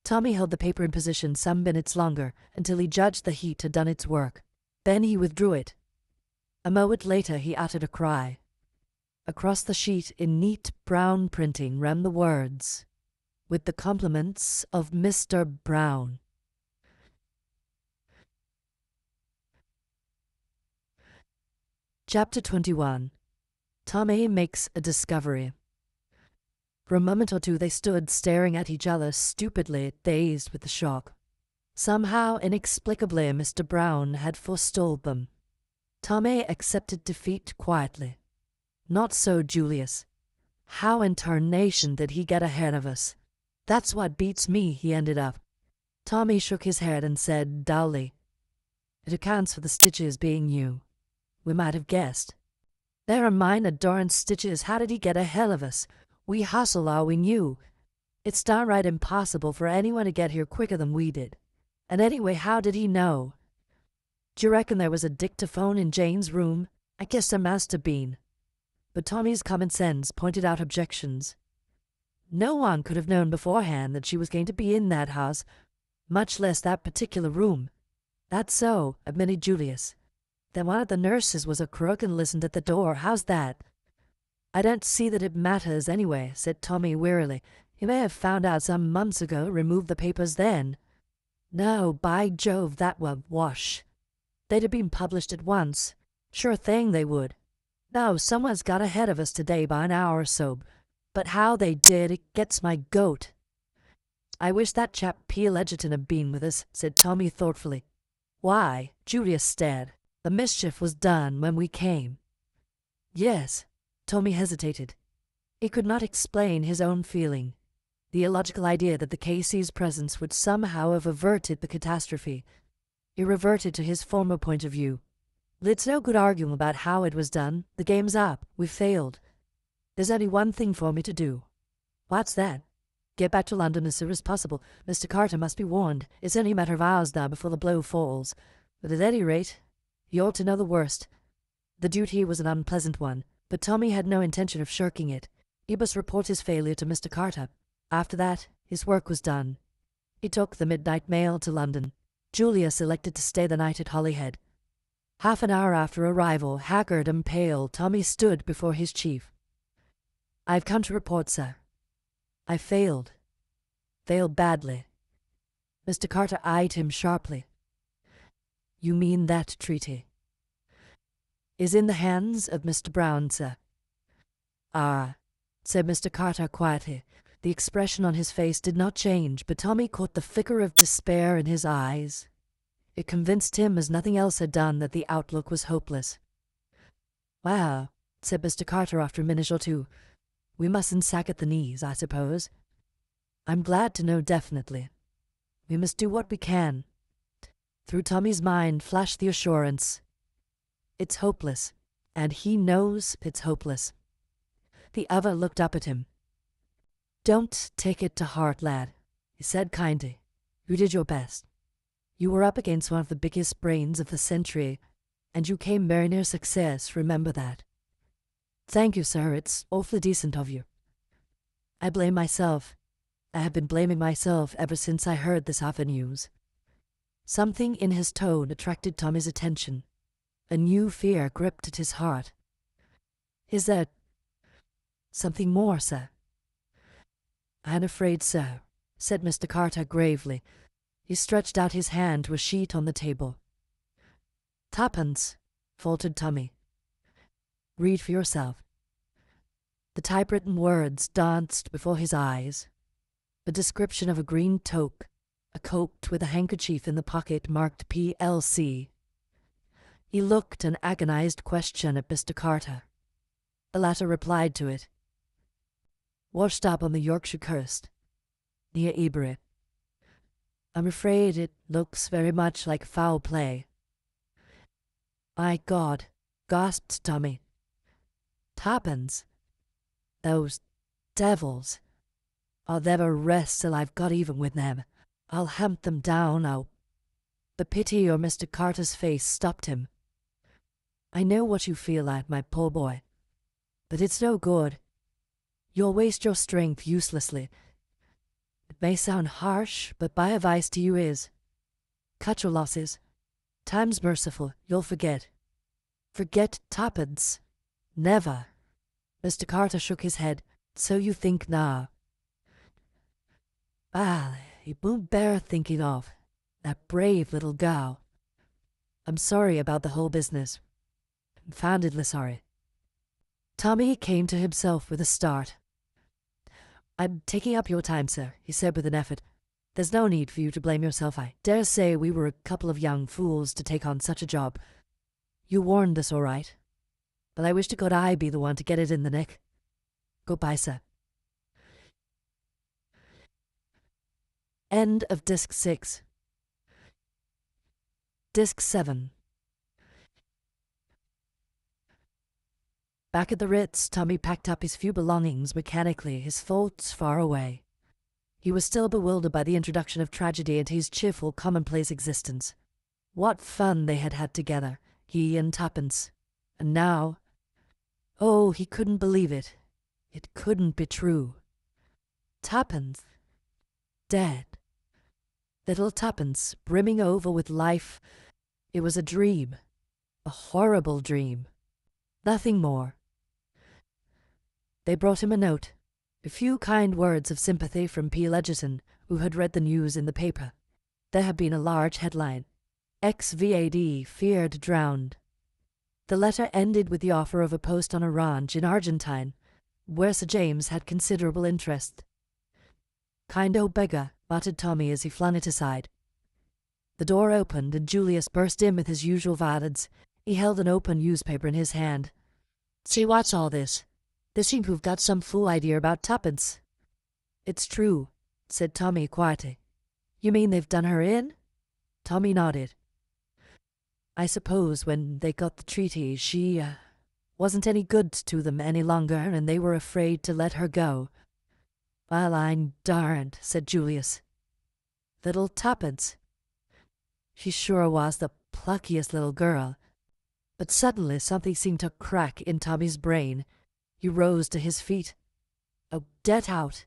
S1: Tommy held the paper in position some minutes longer, until he judged the heat had done its work. Then he withdrew it. A moment later he uttered a cry. Across the sheet in neat brown printing ran the words, "With the compliments of Mr. Brown." Chapter 21. Tommy makes a discovery. For a moment or two they stood staring at each other, stupidly dazed with the shock. Somehow, inexplicably, Mr. Brown had forestalled them. Tommy accepted defeat quietly. Not so Julius. How in tarnation did he get ahead of us? That's what beats me, he ended up. Tommy shook his head and said dully, "It accounts for the stitches being you. We might have guessed." "Never mind the darn stitches, how did he get ahead of us? We hustle all we knew. It's downright impossible for anyone to get here quicker than we did. And anyway, how did he know? D'you reckon there was a dictaphone in Jane's room? I guess there must have been." But Tommy's common sense pointed out objections. No one could have known beforehand that she was going to be in that house, much less that particular room. "That's so," admitted Julius. "Then one of the nurses was a crook and listened at the door. How's that?" "I don't see that it matters anyway," said Tommy wearily. "He may have found out some months ago, removed the papers then. No, by Jove, that would wash. They'd have been published at once. Sure thing they would. No, someone's got ahead of us today by an hour or so. But how they did, it gets my goat." "I wish that chap Peel Edgerton had been with us," said Tommy thoughtfully. "Why?" Julius stared. "The mischief was done when we came." "Yes." Tommy hesitated. He could not explain his own feeling. The illogical idea that the K.C.'s presence would somehow have averted the catastrophe. He reverted to his former point of view. "It's no good arguing about how it was done. The game's up. We've failed. There's only one thing for me to do." "What's that?" "Get back to London as soon as possible. Mr. Carter must be warned. It's only a matter of hours now before the blow falls. But at any rate, you ought to know the worst." The duty was an unpleasant one, but Tommy had no intention of shirking it. He must report his failure to Mr. Carter. After that, his work was done. He took the midnight mail to London. Julius elected to stay the night at Holyhead. Half an hour after arrival, haggard and pale, Tommy stood before his chief. "I've come to report, sir. I failed. Failed badly." Mr. Carter eyed him sharply. "You mean that treaty?" "Is in the hands of Mr. Brown, sir." "Ah," said Mr. Carter quietly. The expression on his face did not change, but Tommy caught the flicker of despair in his eyes. It convinced him, as nothing else had done, that the outlook was hopeless. "Well," said Mr. Carter after a minute or two, "we mustn't sack at the knees, I suppose. I'm glad to know definitely. We must do what we can." Through Tommy's mind flashed the assurance, "It's hopeless, and he knows it's hopeless." The other looked up at him. "Don't take it to heart, lad," he said kindly. "You did your best. You were up against one of the biggest brains of the century, and you came very near success, remember that." "Thank you, sir, it's awfully decent of you." "I blame myself. I have been blaming myself ever since I heard this awful news." Something in his tone attracted Tommy's attention. A new fear gripped at his heart. "Is there something more, sir?" "I'm afraid so," said Mr. Carter gravely. He stretched out his hand to a sheet on the table. "Tuppence," faltered Tommy. "Read for yourself." The typewritten words danced before his eyes. A description of a green toque, a coat with a handkerchief in the pocket marked P.L.C. He looked an agonized question at Mr. Carter. The latter replied to it. "Washed up on the Yorkshire coast, near Ebury. I'm afraid it looks very much like foul play." "My God," gasped Tommy. "Tuppence! Those devils! I'll never rest till I've got even with them. I'll hunt them down, The pity on Mr. Carter's face stopped him. "I know what you feel like, my poor boy. But it's no good. You'll waste your strength uselessly. It may sound harsh, but my advice to you is, cut your losses. Time's merciful, you'll forget. Forget tuppence. Never. Mr. Carter shook his head. So you think now. It won't bear thinking of. That brave little gal. I'm sorry about the whole business. Confoundedly sorry. Tommy came to himself with a start. I'm taking up your time, sir, he said with an effort. There's no need for you to blame yourself. I dare say we were a couple of young fools to take on such a job. You warned us all right. But I wish to God I be the one to get it in the neck. Goodbye, sir. End of Disc 6. Disc 7. Back at the Ritz, Tommy packed up his few belongings mechanically, his thoughts far away. He was still bewildered by the introduction of tragedy into his cheerful, commonplace existence. What fun they had had together, he and tuppence. And now... Oh, he couldn't believe it. It couldn't be true. Tuppence. Dead. Little tuppence, brimming over with life. It was a dream. A horrible dream. Nothing more. They brought him a note. A few kind words of sympathy from P. Legerton, who had read the news in the paper. There had been a large headline. XVAD feared drowned. The letter ended with the offer of a post on a ranch in Argentine, where Sir James had considerable interest. Kind old beggar, muttered Tommy as he flung it aside. The door opened and Julius burst in with his usual violence. He held an open newspaper in his hand. See, what's all this? They seem to have got some fool idea about tuppence. It's true, said Tommy quietly. You mean they've done her in? Tommy nodded. I suppose when they got the treaty, she wasn't any good to them any longer, and they were afraid to let her go. Well, I'm darned, said Julius. Little tuppence. She sure was the pluckiest little girl. But suddenly something seemed to crack in Tommy's brain. He rose to his feet. Oh, get out.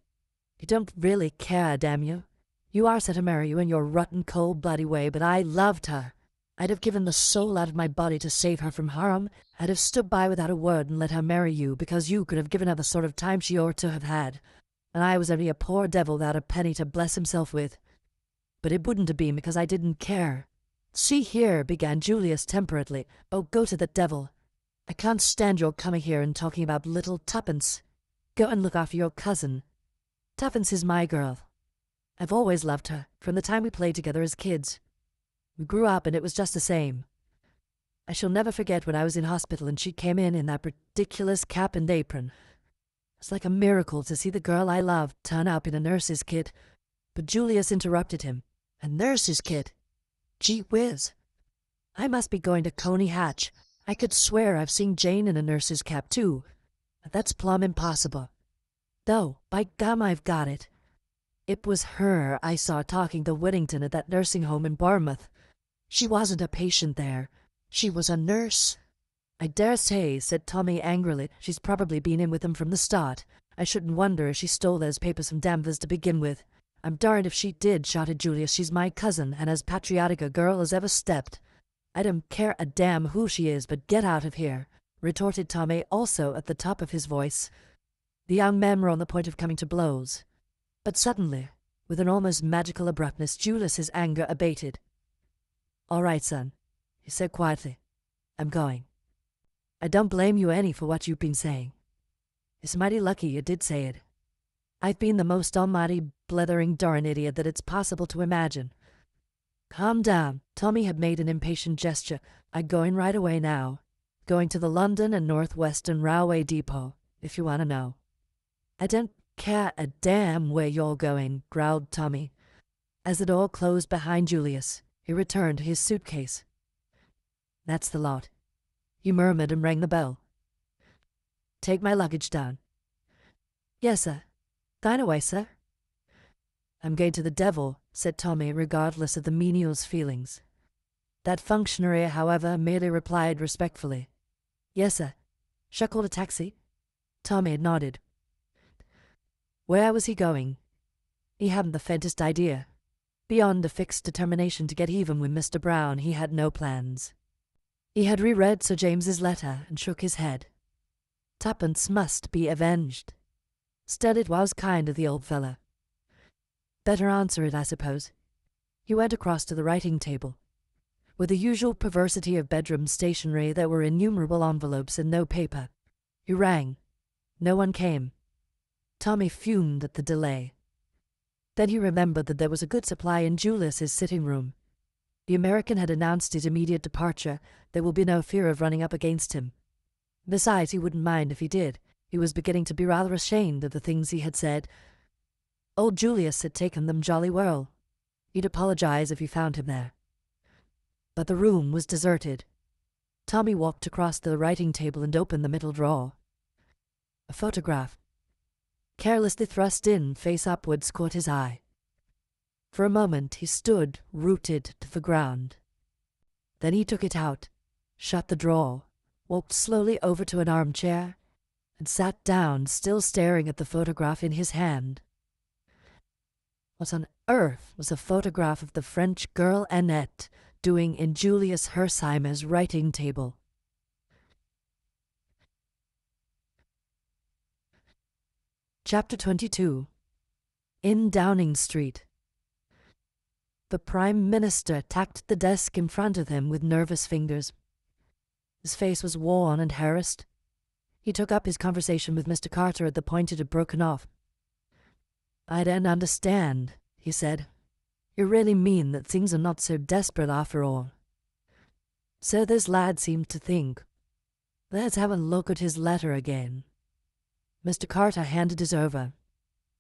S1: You don't really care, damn you. You are set to marry you in your rotten, cold-bloody way, but I loved her. I'd have given the soul out of my body to save her from harm. I'd have stood by without a word and let her marry you, because you could have given her the sort of time she ought to have had. And I was only a poor devil without a penny to bless himself with. But it wouldn't have been because I didn't care. See here, began Julius temperately. Oh, go to the devil. I can't stand your coming here and talking about little tuppence. Go and look after your cousin. Tuppence is my girl. I've always loved her, from the time we played together as kids. We grew up and it was just the same. I shall never forget when I was in hospital and she came in that ridiculous cap and apron. It's like a miracle to see the girl I loved turn up in a nurse's kit. But Julius interrupted him. A nurse's kit? Gee whiz. I must be going to Coney Hatch. I could swear I've seen Jane in a nurse's cap, too. That's plumb impossible. Though, by gum, I've got it. It was her I saw talking to Whittington at that nursing home in Bournemouth. She wasn't a patient there. She was a nurse. I dare say, said Tommy angrily. She's probably been in with him from the start. I shouldn't wonder if she stole those papers from Danvers to begin with. I'm darned if she did, shouted Julius. She's my cousin, and as patriotic a girl as ever stepped. I don't care a damn who she is, but get out of here, retorted Tommy, also at the top of his voice. The young men were on the point of coming to blows. But suddenly, with an almost magical abruptness, Julius's anger abated. All right, son, he said quietly. I'm going. I don't blame you any for what you've been saying. It's mighty lucky you did say it. I've been the most almighty blethering darn idiot that it's possible to imagine. Calm down. Tommy had made an impatient gesture. I'm going right away now. Going to the London and North Western Railway Depot, if you want to know. I don't care a damn where you're going, growled Tommy. As the door closed behind Julius, he returned to his suitcase. That's the lot. He murmured and rang the bell. Take my luggage down. Yes, sir. Dine away, sir. I'm going to the devil, said Tommy, regardless of the menial's feelings. That functionary, however, merely replied respectfully. Yes, sir. Shall I call a taxi? Tommy nodded. Where was he going? He hadn't the faintest idea. Beyond a fixed determination to get even with Mr. Brown, he had no plans. He had reread Sir James's letter and shook his head. Tuppence must be avenged. Still, it was kind of the old fellow. Better answer it, I suppose. He went across to the writing table. With the usual perversity of bedroom stationery, there were innumerable envelopes and no paper. He rang. No one came. Tommy fumed at the delay. Then he remembered that there was a good supply in Julius's sitting room. The American had announced his immediate departure. There will be no fear of running up against him. Besides, he wouldn't mind if he did. He was beginning to be rather ashamed of the things he had said. Old Julius had taken them jolly well. He'd apologize if he found him there. But the room was deserted. Tommy walked across to the writing table and opened the middle drawer. A photograph, carelessly thrust in, face upwards, caught his eye. For a moment he stood rooted to the ground. Then he took it out, shut the drawer, walked slowly over to an armchair, and sat down, still staring at the photograph in his hand. What on earth was a photograph of the French girl Annette doing in Julius Hersheimer's writing table? Chapter 22. In Downing Street. The Prime Minister tapped the desk in front of him with nervous fingers. His face was worn and harassed. He took up his conversation with Mr. Carter at the point it had broken off. "I don't understand," he said. "You really mean that things are not so desperate after all?" So this lad seemed to think. Let's have a look at his letter again. Mr. Carter handed his over.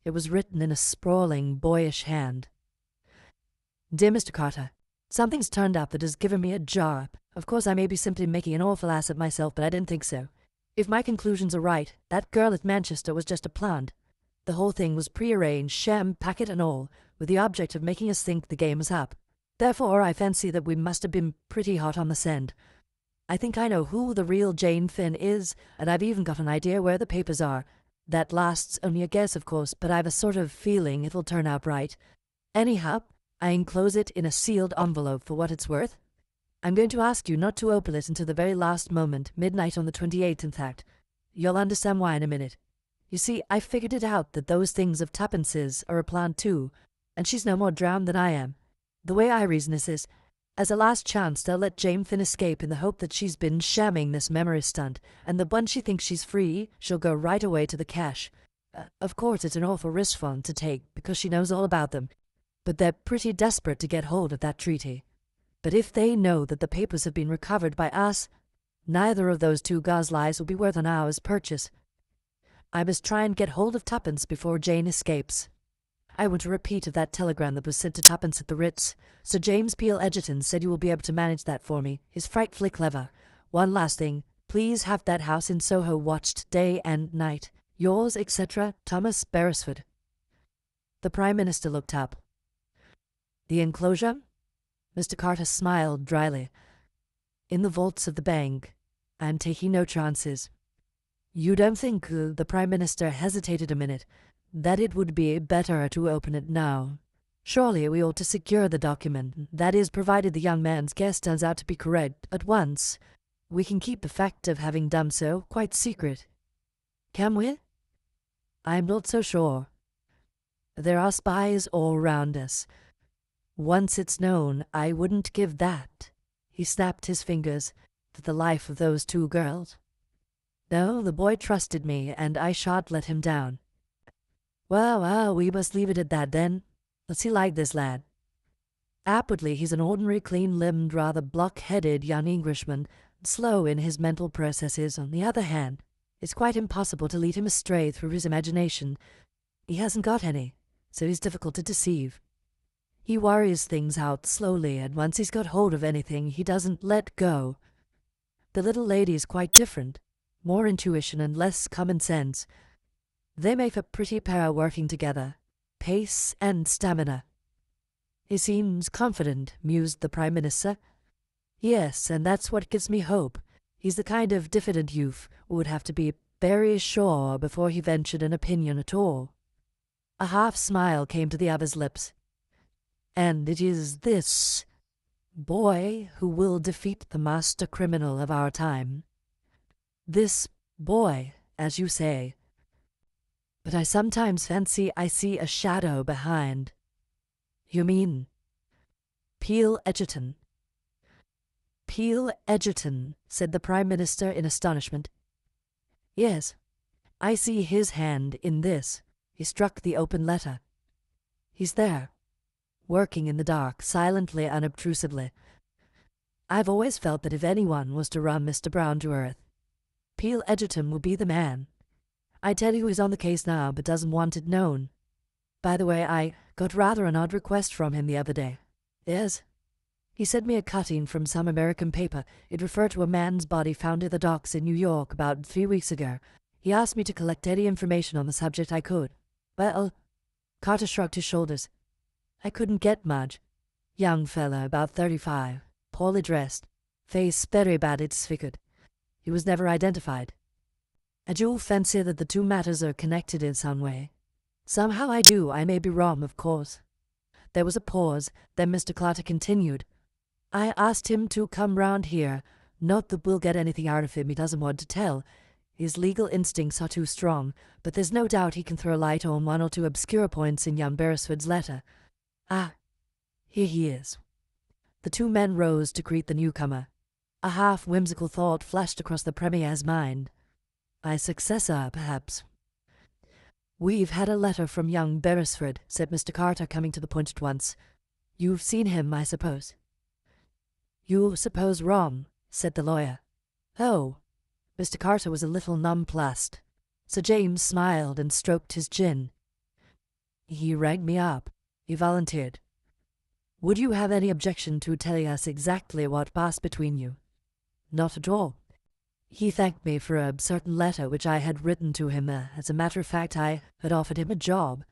S1: It was written in a sprawling, boyish hand. "Dear Mr. Carter, something's turned up that has given me a jar. Of course, I may be simply making an awful ass of myself, but I didn't think so. If my conclusions are right, that girl at Manchester was just a plant. The whole thing was prearranged, sham packet and all, with the object of making us think the game was up. Therefore, I fancy that we must have been pretty hot on the scent. I think I know who the real Jane Finn is, and I've even got an idea where the papers are. That last's only a guess, of course, but I've a sort of feeling it'll turn out right. Anyhow, I enclose it in a sealed envelope for what it's worth. I'm going to ask you not to open it until the very last moment, midnight on the 28th, in fact. You'll understand why in a minute. You see, I figured it out that those things of Tuppence's are a plant too, and she's no more drowned than I am. The way I reason is, as a last chance, they'll let Jane Finn escape in the hope that she's been shamming this memory stunt, and the once she thinks she's free, she'll go right away to the cash. Of course, it's an awful risk one to take, because she knows all about them, but they're pretty desperate to get hold of that treaty. But if they know that the papers have been recovered by us, neither of those two goslies will be worth an hour's purchase. I must try and get hold of Tuppence before Jane escapes. I want a repeat of that telegram that was sent to Tuppence at the Ritz. Sir James Peel Egerton said you will be able to manage that for me. He's frightfully clever. One last thing. Please have that house in Soho watched day and night. Yours, etc., Thomas Beresford. The Prime Minister looked up. The enclosure? Mr. Carter smiled dryly. In the vaults of the bank. I'm taking no chances. You don't think, the Prime Minister hesitated a minute, that it would be better to open it now? Surely we ought to secure the document, that is, provided the young man's guess turns out to be correct, at once. We can keep the fact of having done so quite secret. Can we? I'm not so sure. There are spies all round us. Once it's known, I wouldn't give that, he snapped his fingers, for the life of those two girls. No, the boy trusted me, and I shan't let him down. Well, we must leave it at that then. What's he like, this lad? Outwardly, he's an ordinary, clean-limbed, rather block-headed young Englishman, slow in his mental processes. On the other hand, it's quite impossible to lead him astray through his imagination. He hasn't got any, so he's difficult to deceive. He worries things out slowly, and once he's got hold of anything, he doesn't let go. The little lady's quite different. More intuition and less common sense. They make a pretty pair working together. Pace and stamina. He seems confident, mused the Prime Minister. Yes, and that's what gives me hope. He's the kind of diffident youth who would have to be very sure before he ventured an opinion at all. A half-smile came to the other's lips. "And it is this boy who will defeat the master criminal of our time. This boy, as you say. But I sometimes fancy I see a shadow behind." "You mean?" "Peel Egerton." "Peel Egerton," said the Prime Minister in astonishment. "Yes, I see his hand in this." He struck the open letter. "He's there, working in the dark, silently, unobtrusively. I've always felt that if anyone was to run Mr. Brown to earth, Peel Egerton will be the man. I tell you he's on the case now, but doesn't want it known. By the way, I got rather an odd request from him the other day." "Yes?" "He sent me a cutting from some American paper. It referred to a man's body found in the docks in New York about 3 weeks ago. He asked me to collect any information on the subject I could. Well," Carter shrugged his shoulders, "I couldn't get much. Young fella, about 35, poorly dressed, face very badly disfigured. He was never identified. I do fancy that the two matters are connected in some way. Somehow I do. I may be wrong, of course." There was a pause. Then Mr. Carter continued. "I asked him to come round here. Not that we'll get anything out of him he doesn't want to tell. His legal instincts are too strong, but there's no doubt he can throw light on one or two obscure points in young Beresford's letter. Ah, here he is." The two men rose to greet the newcomer. A half-whimsical thought flashed across the Premier's mind. "My successor, perhaps." "We've had a letter from young Beresford," said Mr. Carter, coming to the point at once. "You've seen him, I suppose?" "You suppose wrong," said the lawyer. "Oh." Mr. Carter was a little nonplussed. Sir James smiled and stroked his chin. "He rang me up. He volunteered. Would you have any objection to telling us exactly what passed between you?" "Not at all. He thanked me for a certain letter which I had written to him. As a matter of fact, I had offered him a job.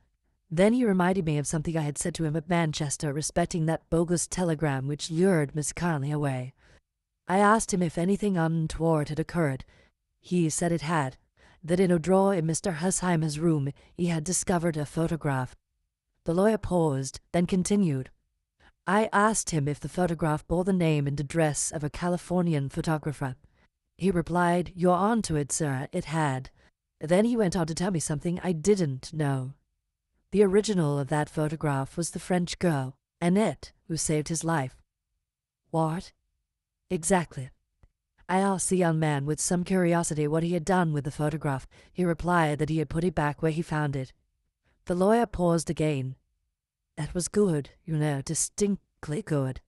S1: Then he reminded me of something I had said to him at Manchester respecting that bogus telegram which lured Miss Carney away. I asked him if anything untoward had occurred. He said it had, that in a drawer in Mr. Husheimer's room he had discovered a photograph." The lawyer paused, then continued. "I asked him if the photograph bore the name and address of a Californian photographer. He replied, 'You're on to it, sir, it had.' Then he went on to tell me something I didn't know. The original of that photograph was the French girl, Annette, who saved his life." "What?" "Exactly. I asked the young man with some curiosity what he had done with the photograph. He replied that he had put it back where he found it." The lawyer paused again. "That was good, you know, distinctly good.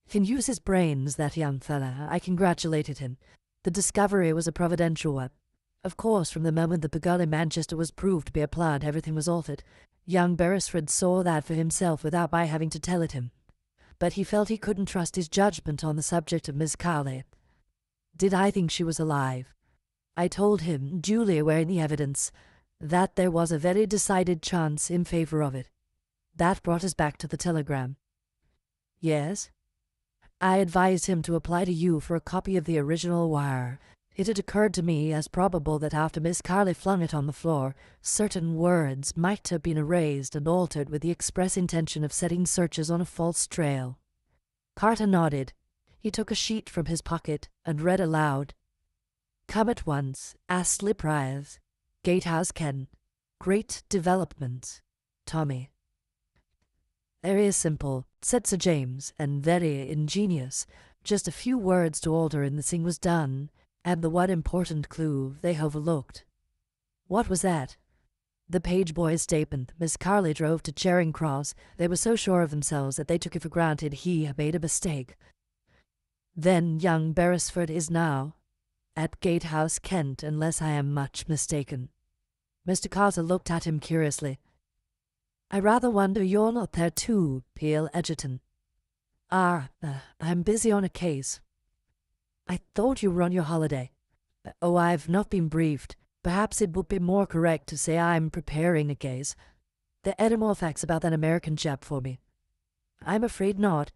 S1: Can use his brains, that young fella. I congratulated him. The discovery was a providential one. Of course, from the moment that the girl in Manchester was proved to be a plant, everything was altered. Young Beresford saw that for himself without my having to tell it him. But he felt he couldn't trust his judgment on the subject of Miss Carley. Did I think she was alive? I told him, duly aware in the evidence, that there was a very decided chance in favor of it. That brought us back to the telegram." "Yes?" "I advised him to apply to you for a copy of the original wire. It had occurred to me as probable that after Miss Carley flung it on the floor, certain words might have been erased and altered with the express intention of setting searchers on a false trail." Carter nodded. He took a sheet from his pocket and read aloud. "Come at once, Astley Priors, Gatehouse, Kent. Great development. Tommy." "Very simple," said Sir James, "and very ingenious. Just a few words to alter and the thing was done, and the one important clue they overlooked." "What was that?" "The page boy's statement. Miss Carley drove to Charing Cross. They were so sure of themselves that they took it for granted he had made a mistake. Then young Beresford is now at Gatehouse, Kent, unless I am much mistaken." Mr. Carter looked at him curiously. "I rather wonder you're not there too, Peel Egerton." I'm busy on a case." "I thought you were on your holiday." "Oh, I've not been briefed. Perhaps it would be more correct to say I'm preparing a case. There are any more facts about that American chap for me?" "I'm afraid not."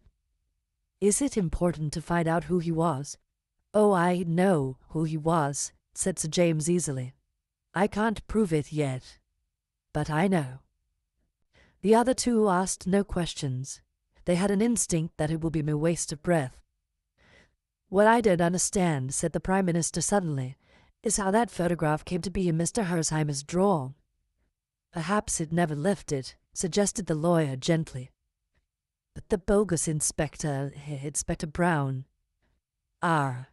S1: "Is it important to find out who he was?" "Oh, I know who he was. said Sir James easily. "I can't prove it yet, but I know." The other two asked no questions. They had an instinct that it would be a waste of breath. "What I don't understand," said the Prime Minister suddenly, "is how that photograph came to be in Mr. Hersheimer's drawer." "Perhaps it never left it," suggested the lawyer gently. "But the bogus Inspector Brown—" "Ah,"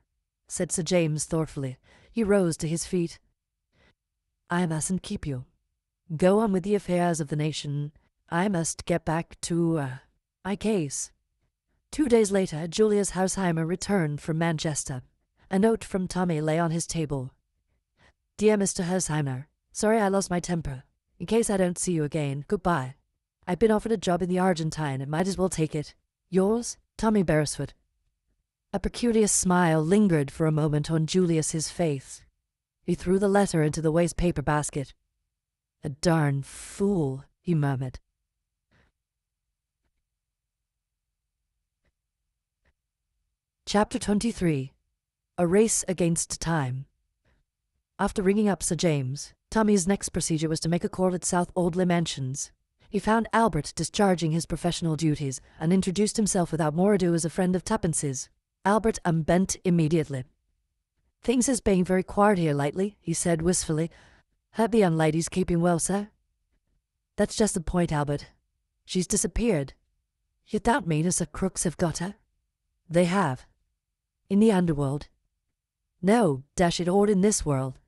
S1: said Sir James thoughtfully. He rose to his feet. "I mustn't keep you. Go on with the affairs of the nation. I must get back to my case." 2 days later, Julius Hersheimer returned from Manchester. A note from Tommy lay on his table. "Dear Mr. Hersheimer, sorry I lost my temper. In case I don't see you again, goodbye. I've been offered a job in the Argentine and might as well take it. Yours, Tommy Beresford." A peculiar smile lingered for a moment on Julius's face. He threw the letter into the waste paper basket. "A darn fool," he murmured. Chapter 23. A Race Against Time. After ringing up Sir James, Tommy's next procedure was to make a call at South Audley Mansions. He found Albert discharging his professional duties and introduced himself without more ado as a friend of Tuppence's. Albert unbent immediately. "Things has been very quiet here lately," he said wistfully. "Hope the young lady's keeping well, sir." "That's just the point, Albert. She's disappeared." "You don't mean as the crooks have got her?" "They have." "In the underworld?" "No, dash it all, in this world."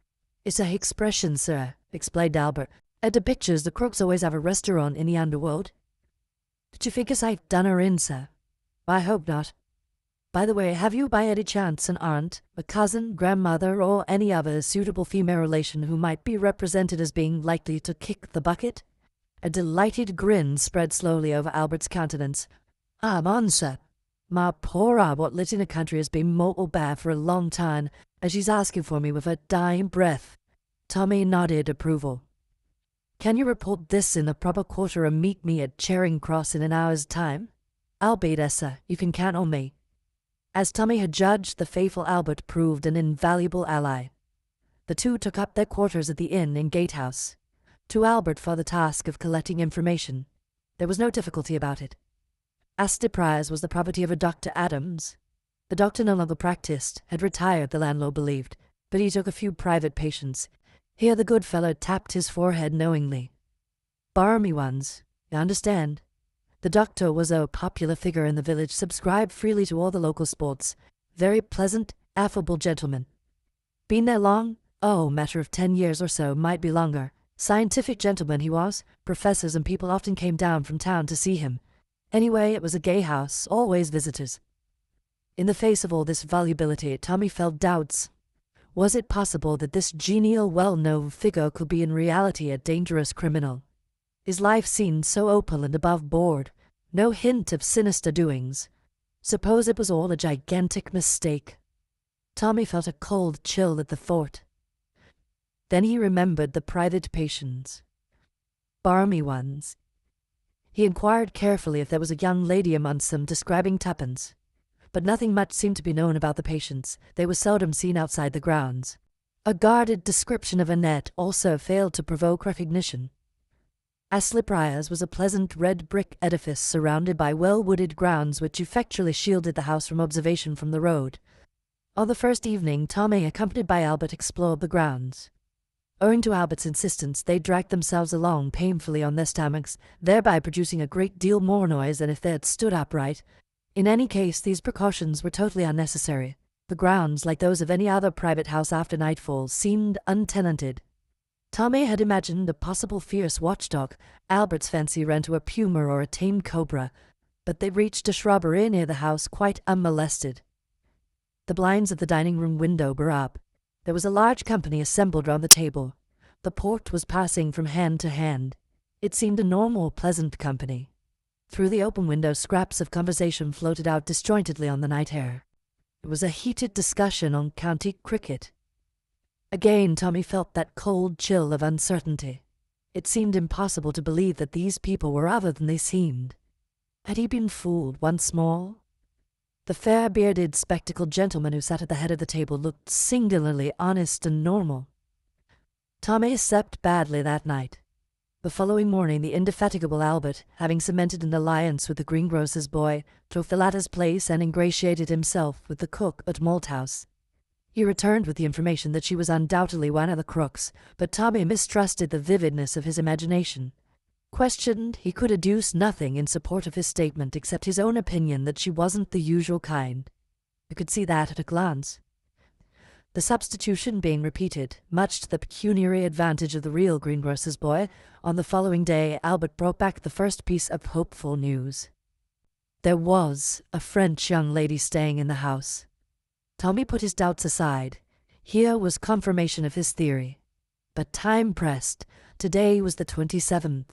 S1: "It's a expression, sir," explained Albert. "At the pictures, the crooks always have a restaurant in the underworld." "Did you think as I've done her in, sir?" "I hope not. By the way, have you by any chance an aunt, a cousin, grandmother, or any other suitable female relation who might be represented as being likely to kick the bucket?" A delighted grin spread slowly over Albert's countenance. "Mon, sir. My poor aunt, what lives in the country, has been mortal bad for a long time, and she's asking for me with her dying breath." Tommy nodded approval. "Can you report this in the proper quarter and meet me at Charing Cross in an hour's time?" "I'll be there, sir. You can count on me." As Tommy had judged, the faithful Albert proved an invaluable ally. The two took up their quarters at the inn in Gatehouse. To Albert for the task of collecting information. There was no difficulty about it. Astley Priors was the property of a Dr. Adams. The doctor no longer practiced, had retired, the landlord believed, but he took a few private patients. Here the good fellow tapped his forehead knowingly. "Borrow me ones, you understand." The doctor was a popular figure in the village, subscribed freely to all the local sports. Very pleasant, affable gentleman. Been there long? Oh, matter of 10 years or so, might be longer. Scientific gentleman he was. Professors and people often came down from town to see him. Anyway, it was a gay house, always visitors. In the face of all this volubility, Tommy felt doubts. Was it possible that this genial, well-known figure could be in reality a dangerous criminal? His life seemed so open and above board, no hint of sinister doings. Suppose it was all a gigantic mistake? Tommy felt a cold chill at the thought. Then he remembered the private patients. "Barmy ones." He inquired carefully if there was a young lady amongst them, describing Tuppence. But nothing much seemed to be known about the patients. They were seldom seen outside the grounds. A guarded description of Annette also failed to provoke recognition. Astley Priors was a pleasant red brick edifice surrounded by well-wooded grounds which effectually shielded the house from observation from the road. On the first evening, Tommy, accompanied by Albert, explored the grounds. Owing to Albert's insistence, they dragged themselves along painfully on their stomachs, thereby producing a great deal more noise than if they had stood upright. In any case, these precautions were totally unnecessary. The grounds, like those of any other private house after nightfall, seemed untenanted. Tommy had imagined a possible fierce watchdog. Albert's fancy ran to a puma or a tame cobra, but they reached a shrubbery near the house quite unmolested. The blinds of the dining-room window were up. There was a large company assembled round the table. The port was passing from hand to hand. It seemed a normal, pleasant company. Through the open window, scraps of conversation floated out disjointedly on the night air. It was a heated discussion on county cricket. Again Tommy felt that cold chill of uncertainty. It seemed impossible to believe that these people were other than they seemed. Had he been fooled once more? The fair-bearded, spectacled gentleman who sat at the head of the table looked singularly honest and normal. Tommy slept badly that night. The following morning, the indefatigable Albert, having cemented an alliance with the greengrocer's boy, drove to the latter's place and ingratiated himself with the cook at Malthouse. He returned with the information that she was undoubtedly one of the crooks, but Tommy mistrusted the vividness of his imagination. Questioned, he could adduce nothing in support of his statement except his own opinion that she wasn't the usual kind. You could see that at a glance. The substitution being repeated, much to the pecuniary advantage of the real greengrocer's boy, on the following day Albert brought back the first piece of hopeful news. There was a French young lady staying in the house. Tommy put his doubts aside. Here was confirmation of his theory. But time pressed. Today was the 27th.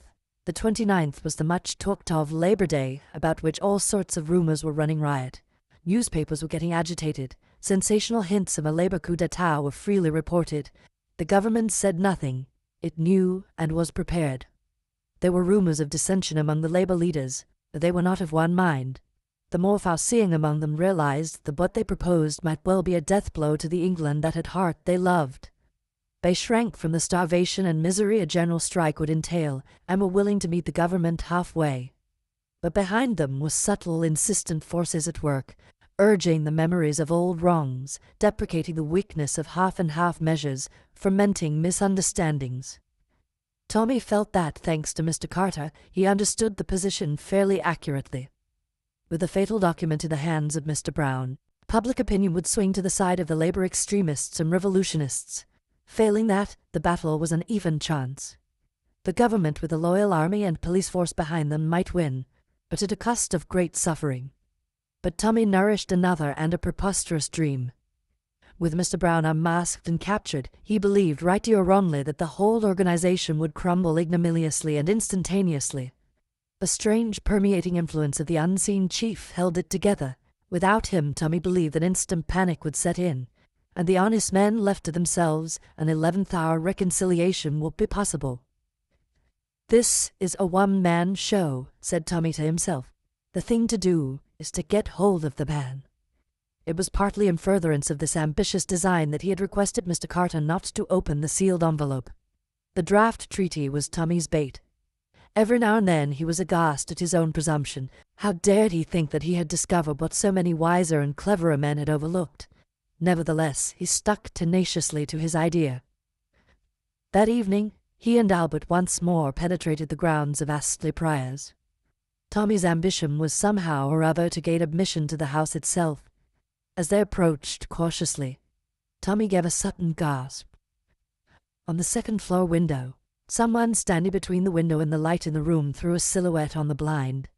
S1: The 29th was the much-talked-of Labor Day, about which all sorts of rumors were running riot. Newspapers were getting agitated. Sensational hints of a Labour coup d'etat were freely reported. The government said nothing. It knew and was prepared. There were rumors of dissension among the Labour leaders, but they were not of one mind. The more far-seeing among them realized that what they proposed might well be a death-blow to the England that at heart they loved. They shrank from the starvation and misery a general strike would entail, and were willing to meet the government halfway. But behind them were subtle, insistent forces at work, urging the memories of old wrongs, deprecating the weakness of half-and-half measures, fermenting misunderstandings. Tommy felt that, thanks to Mr. Carter, he understood the position fairly accurately. With the fatal document in the hands of Mr. Brown, public opinion would swing to the side of the Labour extremists and revolutionists. Failing that, the battle was an even chance. The government, with a loyal army and police force behind them, might win, but at a cost of great suffering. But Tommy nourished another and a preposterous dream. With Mr. Brown unmasked and captured, he believed, rightly or wrongly, that the whole organization would crumble ignominiously and instantaneously. The strange permeating influence of the unseen chief held it together. Without him, Tommy believed that instant panic would set in, and the honest men left to themselves, an 11th-hour reconciliation would be possible. "This is a one-man show," said Tommy to himself. "The thing to do is to get hold of the man." It was partly in furtherance of this ambitious design that he had requested Mr. Carter not to open the sealed envelope. The draft treaty was Tommy's bait. Every now and then he was aghast at his own presumption. How dared he think that he had discovered what so many wiser and cleverer men had overlooked? Nevertheless, he stuck tenaciously to his idea. That evening, he and Albert once more penetrated the grounds of Astley Priors. Tommy's ambition was somehow or other to gain admission to the house itself. As they approached cautiously, Tommy gave a sudden gasp. On the second-floor window, someone standing between the window and the light in the room threw a silhouette on the blind.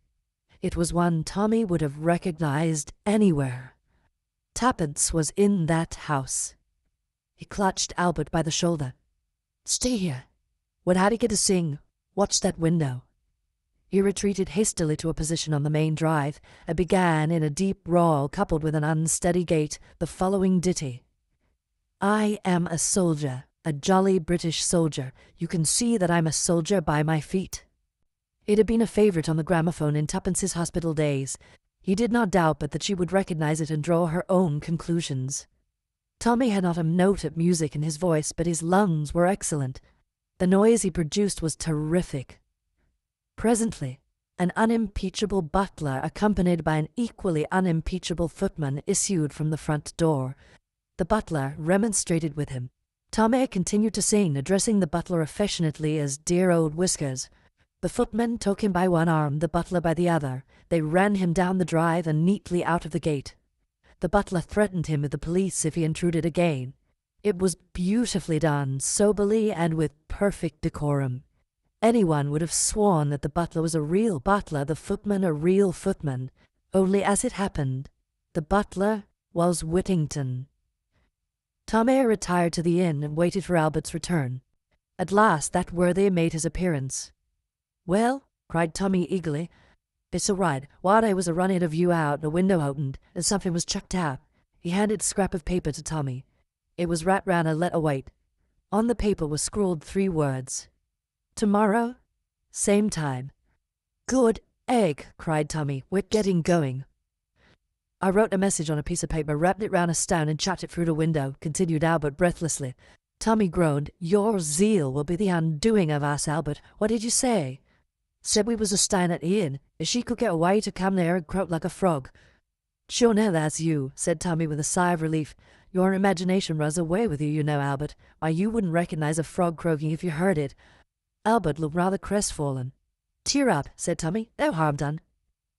S1: It was one Tommy would have recognized anywhere. Tuppence was in that house. He clutched Albert by the shoulder. "Stay here. When Hattie get to sing, watch that window." He retreated hastily to a position on the main drive, and began, in a deep drawl coupled with an unsteady gait, the following ditty. "I am a soldier, a jolly British soldier. You can see that I'm a soldier by my feet." It had been a favourite on the gramophone in Tuppence's hospital days. He did not doubt but that she would recognize it and draw her own conclusions. Tommy had not a note of music in his voice, but his lungs were excellent. The noise he produced was terrific. Presently, an unimpeachable butler, accompanied by an equally unimpeachable footman, issued from the front door. The butler remonstrated with him. Tommy continued to sing, addressing the butler affectionately as "dear old Whiskers." The footman took him by one arm, the butler by the other. They ran him down the drive and neatly out of the gate. The butler threatened him with the police if he intruded again. It was beautifully done, soberly and with perfect decorum. Anyone would have sworn that the butler was a real butler, the footman a real footman. Only, as it happened, the butler was Whittington. Tommy retired to the inn and waited for Albert's return. At last that worthy made his appearance. "Well," cried Tommy eagerly, "it's all right. While I was a-running of you out, the window opened, and something was chucked out." He handed a scrap of paper to Tommy. It was wrapped round a letter weight. On the paper was scrawled 3 words. "Tomorrow, same time." "Good egg!" cried Tommy. "We're getting going." I wrote a message on a piece of paper, wrapped it round a stone, and chucked it through the window, continued Albert breathlessly. Tommy groaned. Your zeal will be the undoing of us, Albert. What did you say? Said we was a staying at Ian. If she could get away to come there and croak like a frog. Sure now that's you, said Tommy with a sigh of relief. Your imagination runs away with you, you know, Albert. Why, you wouldn't recognize a frog croaking if you heard it. Albert looked rather crestfallen. Cheer up, said Tommy. No harm done.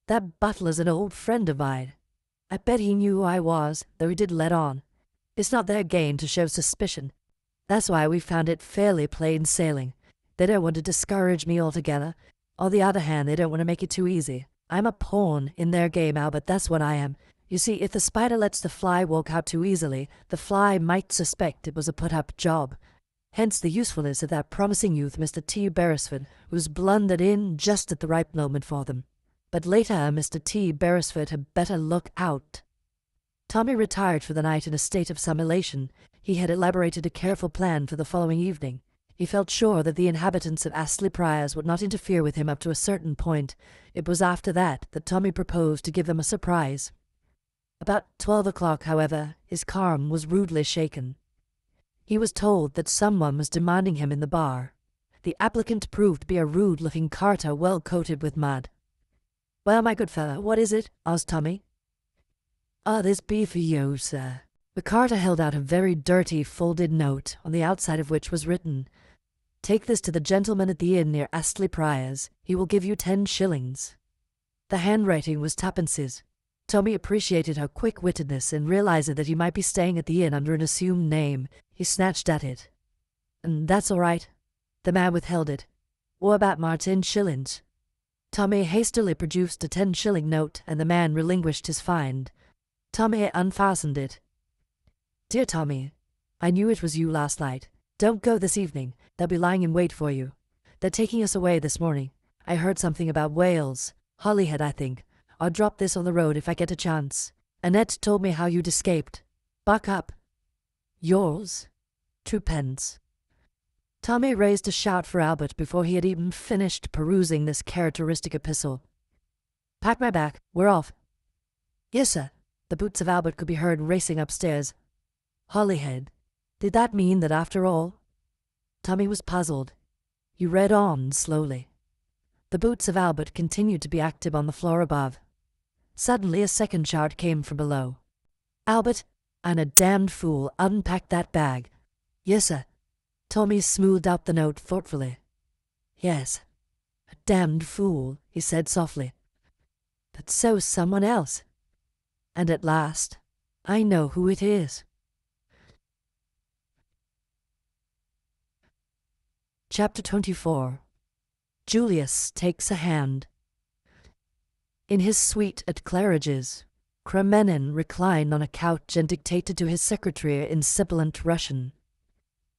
S1: That butler's an old friend of mine. I bet he knew who I was, though he did let on. It's not their game to show suspicion. That's why we found it fairly plain sailing. They don't want to discourage me altogether. On the other hand, they don't want to make it too easy. I'm a pawn in their game, Albert, that's what I am. You see, if the spider lets the fly walk out too easily, the fly might suspect it was a put-up job. Hence the usefulness of that promising youth, Mr. T. Beresford, who's blundered in just at the right moment for them. But later, Mr. T. Beresford had better look out. Tommy retired for the night in a state of some elation. He had elaborated a careful plan for the following evening. He felt sure that the inhabitants of Astley Priors would not interfere with him up to a certain point. It was after that Tommy proposed to give them a surprise. About 12 o'clock, however, his calm was rudely shaken. He was told that someone was demanding him in the bar. The applicant proved to be a rude-looking carter well coated with mud. Well, my good fellow, what is it? Asked Tommy. This be for you, sir. The carter held out a very dirty, folded note, on the outside of which was written, Take this to the gentleman at the inn near Astley Priors. He will give you 10 shillings. The handwriting was tuppences. Tommy appreciated her quick-wittedness, and realizing that he might be staying at the inn under an assumed name, he snatched at it. And that's all right. The man withheld it. What about my 10 shillings? Tommy hastily produced a 10-shilling note, and the man relinquished his find. Tommy unfastened it. Dear Tommy, I knew it was you last night. Don't go this evening. They'll be lying in wait for you. They're taking us away this morning. I heard something about Wales. Holyhead, I think. I'll drop this on the road if I get a chance. Annette told me how you'd escaped. Buck up. Yours, 2 pence. Tommy raised a shout for Albert before he had even finished perusing this characteristic epistle. Pack my bag. We're off. Yes, sir. The boots of Albert could be heard racing upstairs. Holyhead. Did that mean that after all? Tommy was puzzled. He read on slowly. The boots of Albert continued to be active on the floor above. Suddenly a second shout came from below. Albert, I'm a damned fool. Unpack that bag. Yes, sir. Tommy smoothed out the note thoughtfully. Yes, a damned fool, he said softly. But so's someone else. And at last, I know who it is. Chapter 24. Julius takes a hand. In his suite at Claridge's, Kremenin reclined on a couch and dictated to his secretary in sibilant Russian.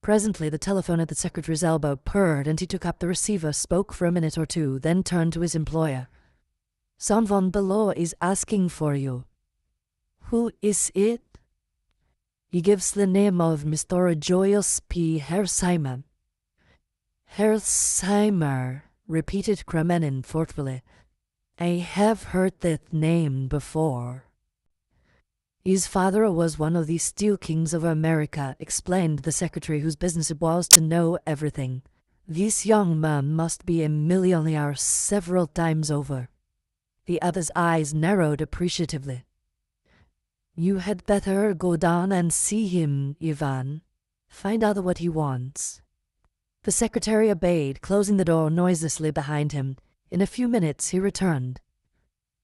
S1: Presently the telephone at the secretary's elbow purred, and he took up the receiver, spoke for a minute or two, then turned to his employer. Someone below is asking for you. Who is it? He gives the name of Mr. Julius P. Hersheimer. Hersheimer, repeated Kremenin thoughtfully. I have heard that name before. His father was one of the steel kings of America, explained the secretary, whose business it was to know everything. This young man must be a millionaire several times over. The other's eyes narrowed appreciatively. You had better go down and see him, Ivan. Find out what he wants. The secretary obeyed, closing the door noiselessly behind him. In a few minutes he returned.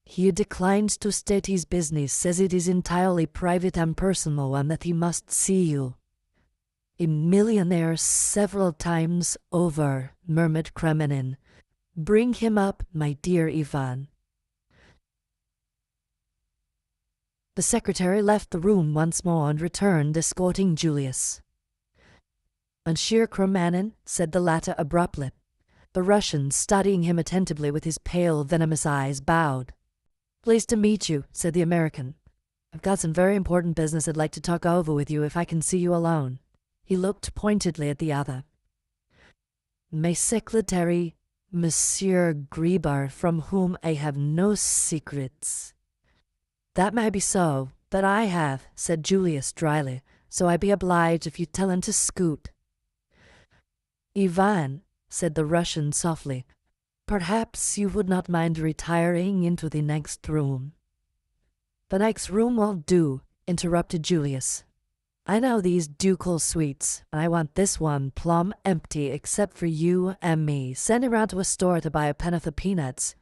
S1: He declines to state his business, says it is entirely private and personal, and that he must see you. A millionaire several times over, murmured Kremenin. Bring him up, my dear Ivan. The secretary left the room once more and returned, escorting Julius. Monsieur Kremenin, said the latter abruptly. The Russian, studying him attentively with his pale, venomous eyes, bowed. Pleased to meet you, said the American. I've got some very important business I'd like to talk over with you if I can see you alone. He looked pointedly at the other. My secretary, Monsieur Grieber, from whom I have no secrets. That may be so, but I have, said Julius dryly, so I be obliged if you tell him to scoot. Ivan, said the Russian softly, perhaps you would not mind retiring into the next room. The next room won't do, interrupted Julius. I know these ducal suites, and I want this one plumb empty except for you and me. Send around to a store to buy a pen'orth of peanuts.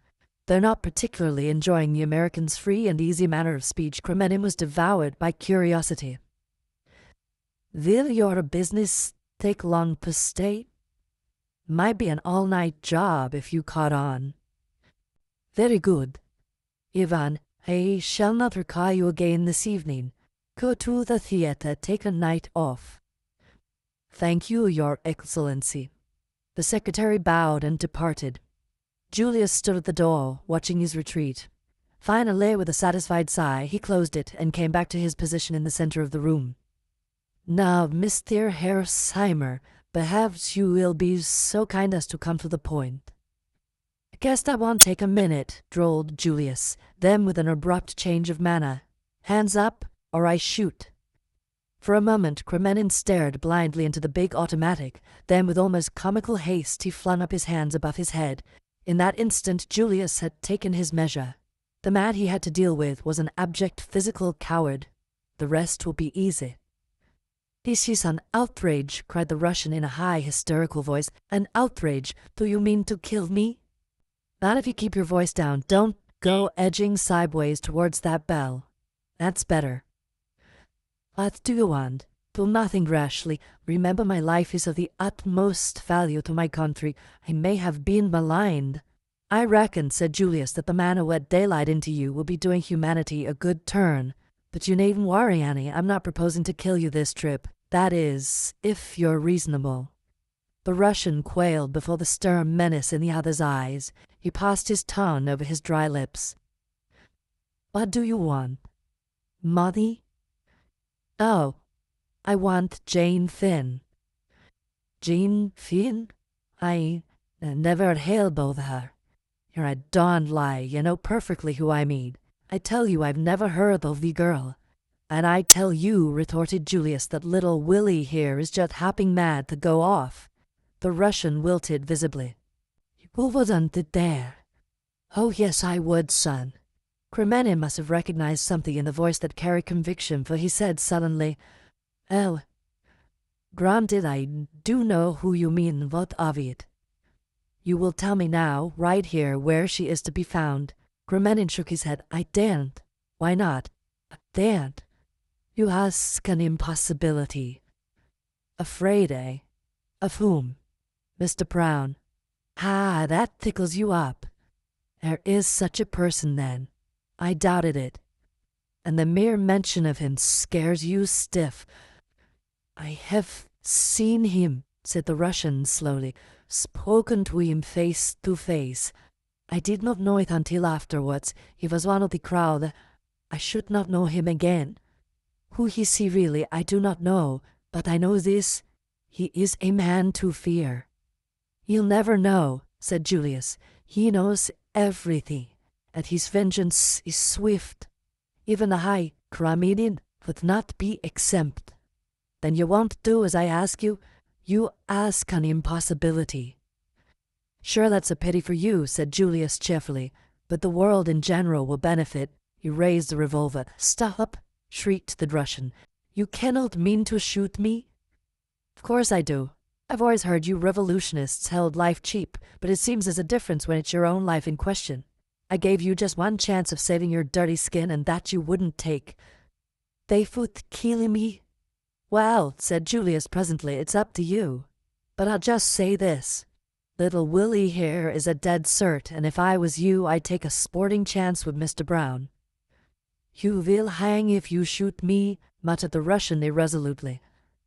S1: They're not particularly enjoying the American's free and easy manner of speech. Kremenin was devoured by curiosity. Will your business take long to stay? Might be an all-night job if you caught on. Very good. Ivan, I shall not require you again this evening. Go to the theatre, take a night off. Thank you, Your Excellency. The secretary bowed and departed. Julius stood at the door, watching his retreat. Finally, with a satisfied sigh, he closed it and came back to his position in the center of the room. Now, Mr. Hersheimer, perhaps you will be so kind as to come to the point. I guess that won't take a minute, drawled Julius, then with an abrupt change of manner. Hands up, or I shoot. For a moment, Kremenin stared blindly into the big automatic, then with almost comical haste he flung up his hands above his head. In that instant, Julius had taken his measure. The man he had to deal with was an abject physical coward. The rest will be easy. This is an outrage, cried the Russian in a high, hysterical voice. An outrage? Do you mean to kill me? Not if you keep your voice down. Don't go edging sideways towards that bell. That's better. What do you want? Do nothing rashly. Remember, my life is of the utmost value to my country. I may have been maligned. I reckon, said Julius, that the man who let daylight into you will be doing humanity a good turn. But you needn't worry, Annie. I'm not proposing to kill you this trip. That is, if you're reasonable. The Russian quailed before the stern menace in the other's eyes. He passed his tongue over his dry lips. What do you want? Money? Oh, I want Jane Finn. Jane Finn? I never hailed both her. You're a darned lie. You know perfectly who I mean. I tell you I've never heard of the girl. And I tell you, retorted Julius, that little Willie here is just hopping mad to go off. The Russian wilted visibly. You wouldn't dare. Oh, yes, I would, son. Kremenin must have recognized something in the voice that carried conviction, for he said sullenly, Oh, granted, I do know who you mean. What of it? You will tell me now, right here, where she is to be found. Kremenin shook his head. I daren't. Why not? I daren't. You ask an impossibility. Afraid, eh? Of whom? Mr. Brown. Ah, that tickles you up. There is such a person, then. I doubted it. And the mere mention of him scares you stiff. I have seen him, said the Russian slowly, spoken to him face to face. I did not know it until afterwards. He was one of the crowd. I should not know him again. Who is he really, I do not know, but I know this. He is a man to fear. You'll never know, said Julius. He knows everything, and his vengeance is swift. Even the high Kremenin would not be exempt. Then you won't do as I ask you? You ask an impossibility. Sure, that's a pity for you, said Julius cheerfully, but the world in general will benefit. He raised the revolver. Stop, shrieked the Russian. You cannot mean to shoot me? Of course I do. I've always heard you revolutionists held life cheap, but it seems there's a difference when it's your own life in question. I gave you just one chance of saving your dirty skin, and that you wouldn't take. They would kill me. Well, said Julius presently, it's up to you. But I'll just say this. Little Willie here is a dead cert, and if I was you, I'd take a sporting chance with Mr. Brown. You will hang if you shoot me, muttered the Russian irresolutely.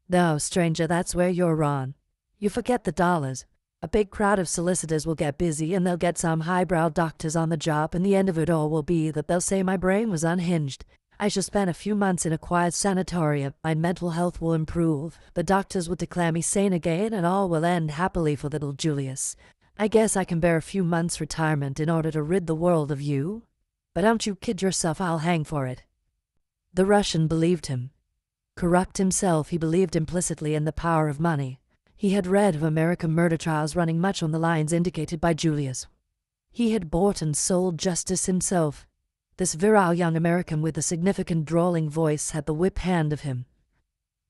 S1: No, stranger, that's where you're wrong. You forget the dollars. A big crowd of solicitors will get busy, and they'll get some highbrow doctors on the job, and the end of it all will be that they'll say my brain was unhinged. I shall spend a few months in a quiet sanatorium. My mental health will improve. The doctors will declare me sane again, and all will end happily for little Julius. I guess I can bear a few months' retirement in order to rid the world of you. But don't you kid yourself, I'll hang for it. The Russian believed him. Corrupt himself, he believed implicitly in the power of money. He had read of American murder trials running much on the lines indicated by Julius. He had bought and sold justice himself. This virile young American with a significant drawling voice had the whip hand of him.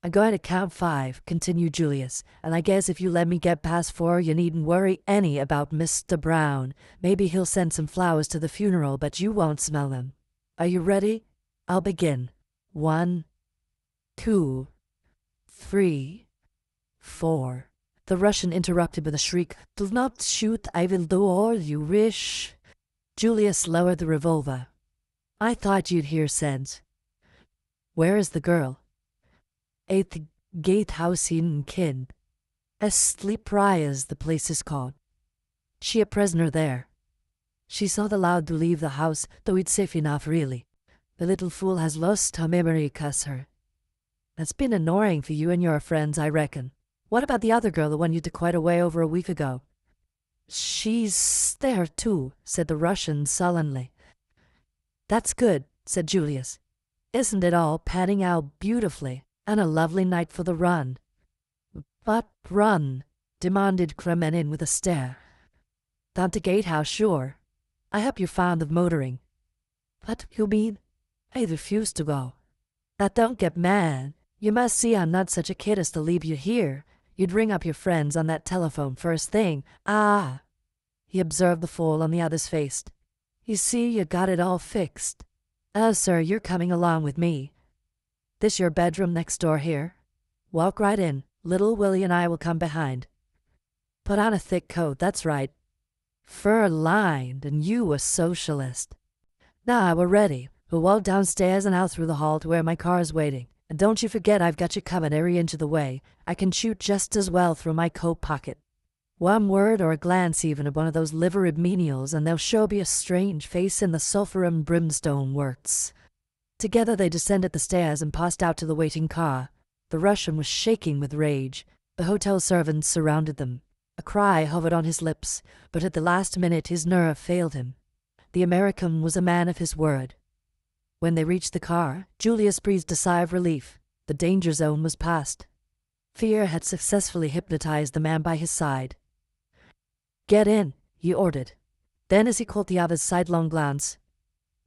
S1: "I'm going to count 5, continued Julius, "and I guess if you let me get past 4, you needn't worry any about Mr. Brown. Maybe he'll send some flowers to the funeral, but you won't smell them. Are you ready? I'll begin. 1, 2, 3, 4. The Russian interrupted with a shriek. "Do not shoot, I will do all you wish." Julius lowered the revolver. "I thought you'd hear sense. Where is the girl?" "At the gatehouse in Kent. Asleep as the place is called. She a prisoner there. She saw the lad to leave the house, though it's safe enough really. The little fool has lost her memory, cuss her. That's been annoying for you and your friends, I reckon. What about the other girl, the one you decoyed away over a week ago?" "She's there too," said the Russian sullenly. "That's good," said Julius. "Isn't it all panning out beautifully? And a lovely night for the run." "What run?" demanded Kremenin with a stare. "Down to Gatehouse, sure. I hope you're fond of motoring." "What you mean? I refuse to go." "That don't get mad. You must see I'm not such a kid as to leave you here. You'd ring up your friends on that telephone first thing." "Ah!" He observed the fall on the other's face. "You see, you got it all fixed. Sir, you're coming along with me. This your bedroom next door here? Walk right in. Little Willie and I will come behind. Put on a thick coat, that's right. Fur-lined, and you a socialist. Now we're ready. We'll walk downstairs and out through the hall to where my car's waiting. And don't you forget I've got you covered every inch of the way. I can shoot just as well through my coat pocket. One word or a glance even of one of those liveried menials, and they'll sure be a strange face in the sulphur and brimstone works." Together they descended the stairs and passed out to the waiting car. The Russian was shaking with rage. The hotel servants surrounded them. A cry hovered on his lips, but at the last minute his nerve failed him. The American was a man of his word. When they reached the car, Julius breathed a sigh of relief. The danger zone was past. Fear had successfully hypnotized the man by his side. "Get in," he ordered. Then, as he caught the other's sidelong glance,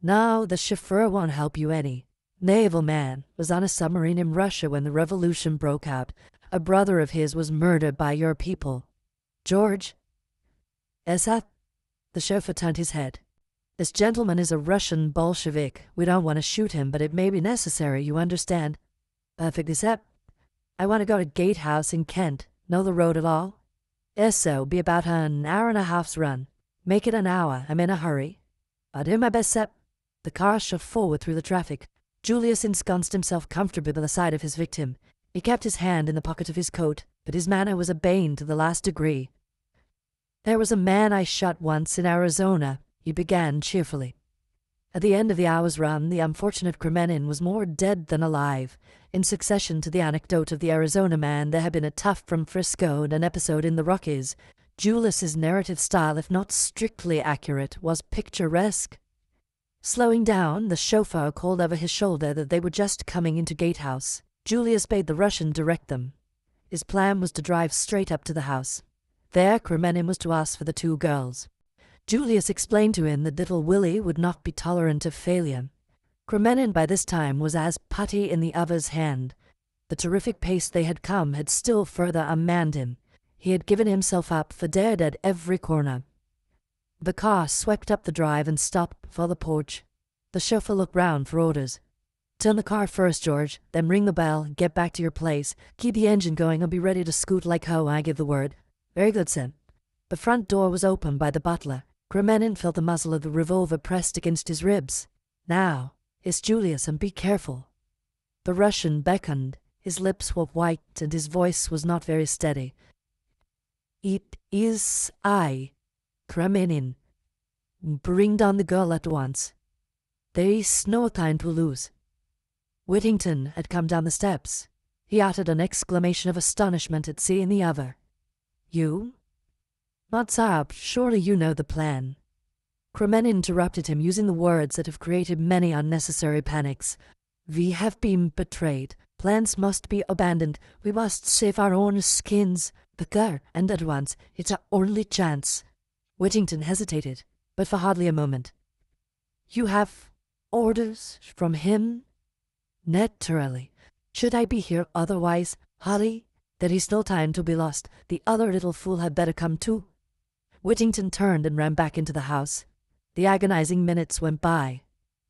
S1: "No, the chauffeur won't help you any. Naval man, was on a submarine in Russia when the revolution broke out. A brother of his was murdered by your people. George?" "Is that?" The chauffeur turned his head. "This gentleman is a Russian Bolshevik. We don't want to shoot him, but it may be necessary, you understand." "Perfectly, sir. I want to go to Gatehouse in Kent. Know the road at all?" "Yes, so. Be about an hour and a half's run. Make it an hour. I'm in a hurry." "I'll do my best, sir." The car shot forward through the traffic. Julius ensconced himself comfortably by the side of his victim. He kept his hand in the pocket of his coat, but his manner was urbane to the last degree. "There was a man I shot once in Arizona," he began cheerfully. At the end of the hour's run, the unfortunate Kremenin was more dead than alive. In succession to the anecdote of the Arizona man, there had been a tough from Frisco and an episode in the Rockies. Julius's narrative style, if not strictly accurate, was picturesque. Slowing down, the chauffeur called over his shoulder that they were just coming into Gatehouse. Julius bade the Russian direct them. His plan was to drive straight up to the house. There, Kremenin was to ask for the 2 girls. Julius explained to him that little Willie would not be tolerant of failure. Kremenin by this time was as putty in the other's hand. The terrific pace they had come had still further unmanned him. He had given himself up for dead at every corner. The car swept up the drive and stopped before the porch. The chauffeur looked round for orders. "Turn the car first, George, then ring the bell, get back to your place. Keep the engine going and be ready to scoot like ho when I give the word." "Very good, sir." The front door was opened by the butler. Kremenin felt the muzzle of the revolver pressed against his ribs. "Now," hissed Julius, "and be careful." The Russian beckoned. His lips were white and his voice was not very steady. "It is I, Kremenin. Bring down the girl at once. There is no time to lose." Whittington had come down the steps. He uttered an exclamation of astonishment at seeing the other. "You? What's up? Surely you know the plan." Kremen interrupted him, using the words that have created many unnecessary panics. We have been betrayed. Plans must be abandoned. We must save our own skins. The girl, and at once. It's our only chance. Whittington hesitated, but for hardly a moment. You have orders from him? Naturally. Should I be here otherwise? Hurry. There is no time to be lost. The other little fool had better come too. Whittington turned and ran back into the house. The agonizing minutes went by.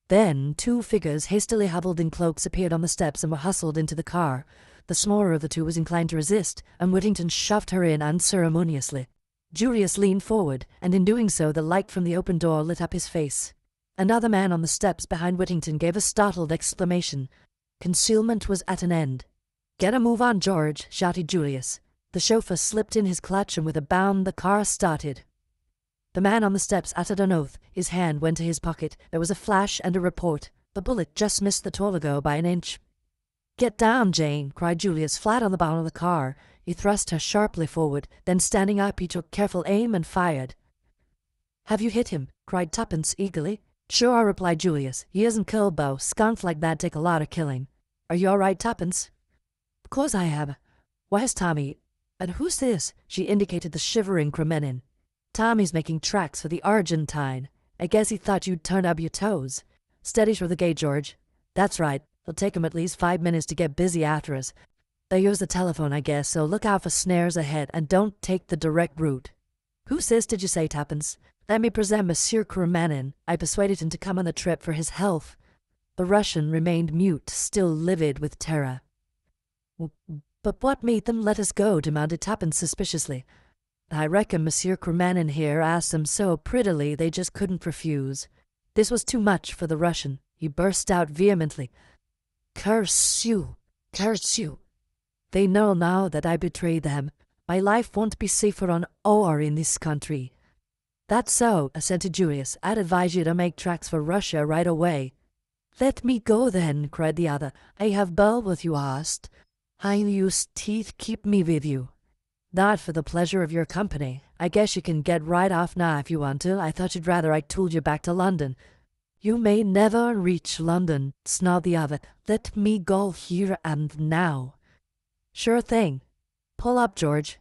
S1: Then 2 figures hastily huddled in cloaks appeared on the steps and were hustled into the car. The smaller of the 2 was inclined to resist, and Whittington shoved her in unceremoniously. Julius leaned forward, and in doing so the light from the open door lit up his face. Another man on the steps behind Whittington gave a startled exclamation. Concealment was at an end. "Get a move on, George," shouted Julius. The chauffeur slipped in his clutch, and with a bound the car started. The man on the steps uttered an oath. His hand went to his pocket. There was a flash and a report. The bullet just missed the Tolago by an inch. "Get down, Jane," cried Julius, flat on the bottom of the car. He thrust her sharply forward. Then, standing up, he took careful aim and fired. "Have you hit him?" cried Tuppence eagerly. "Sure," replied Julius. "He isn't killed, though. Skunks like that take a lot of killing. Are you all right, Tuppence?" "Of course I am. Where's Tommy? And who's this?" She indicated the shivering Kremenin. "Tommy's making tracks for the Argentine. I guess he thought you'd turn up your toes. Steady for the gate, George." "That's right. It'll take him at least 5 minutes to get busy after us. They use the telephone, I guess, so look out for snares ahead and don't take the direct route." "Who's this, did you say, Tuppence?" "Let me present Monsieur Kremenin. I persuaded him to come on the trip for his health." The Russian remained mute, still livid with terror. "But what made them let us go?" demanded Tuppence suspiciously. "I reckon Monsieur Kremenin here asked them so prettily they just couldn't refuse." This was too much for the Russian. He burst out vehemently. "Curse you! Curse you! They know now that I betrayed them. My life won't be safer on or in this country." "That's so," assented Julius. "I'd advise you to make tracks for Russia right away." "Let me go then," cried the other. "I have bell with you asked. Hind-use teeth keep me with you." "Not for the pleasure of your company. I guess you can get right off now if you want to. I thought you'd rather I tooled you back to London." "You may never reach London," snarled the other. "Let me go here and now." "Sure thing. Pull up, George.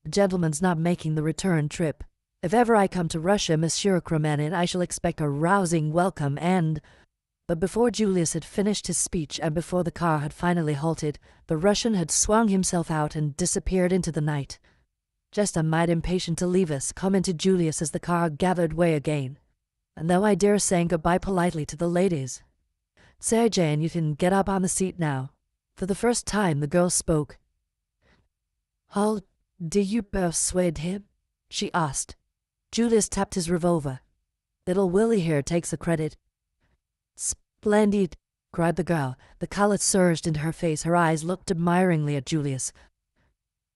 S1: The gentleman's not making the return trip. If ever I come to Russia, Monsieur Kremenin, I shall expect a rousing welcome and—" But before Julius had finished his speech and before the car had finally halted, the Russian had swung himself out and disappeared into the night. "Just a mite impatient to leave us," commented Julius as the car gathered way again. "And though I dare saying goodbye politely to the ladies. Say, Jane, you can get up on the seat now." For the first time the girl spoke. "How did you persuade him?" she asked. Julius tapped his revolver. "Little Willie here takes the credit." "Splendid!" cried the girl. The color surged into her face. Her eyes looked admiringly at Julius.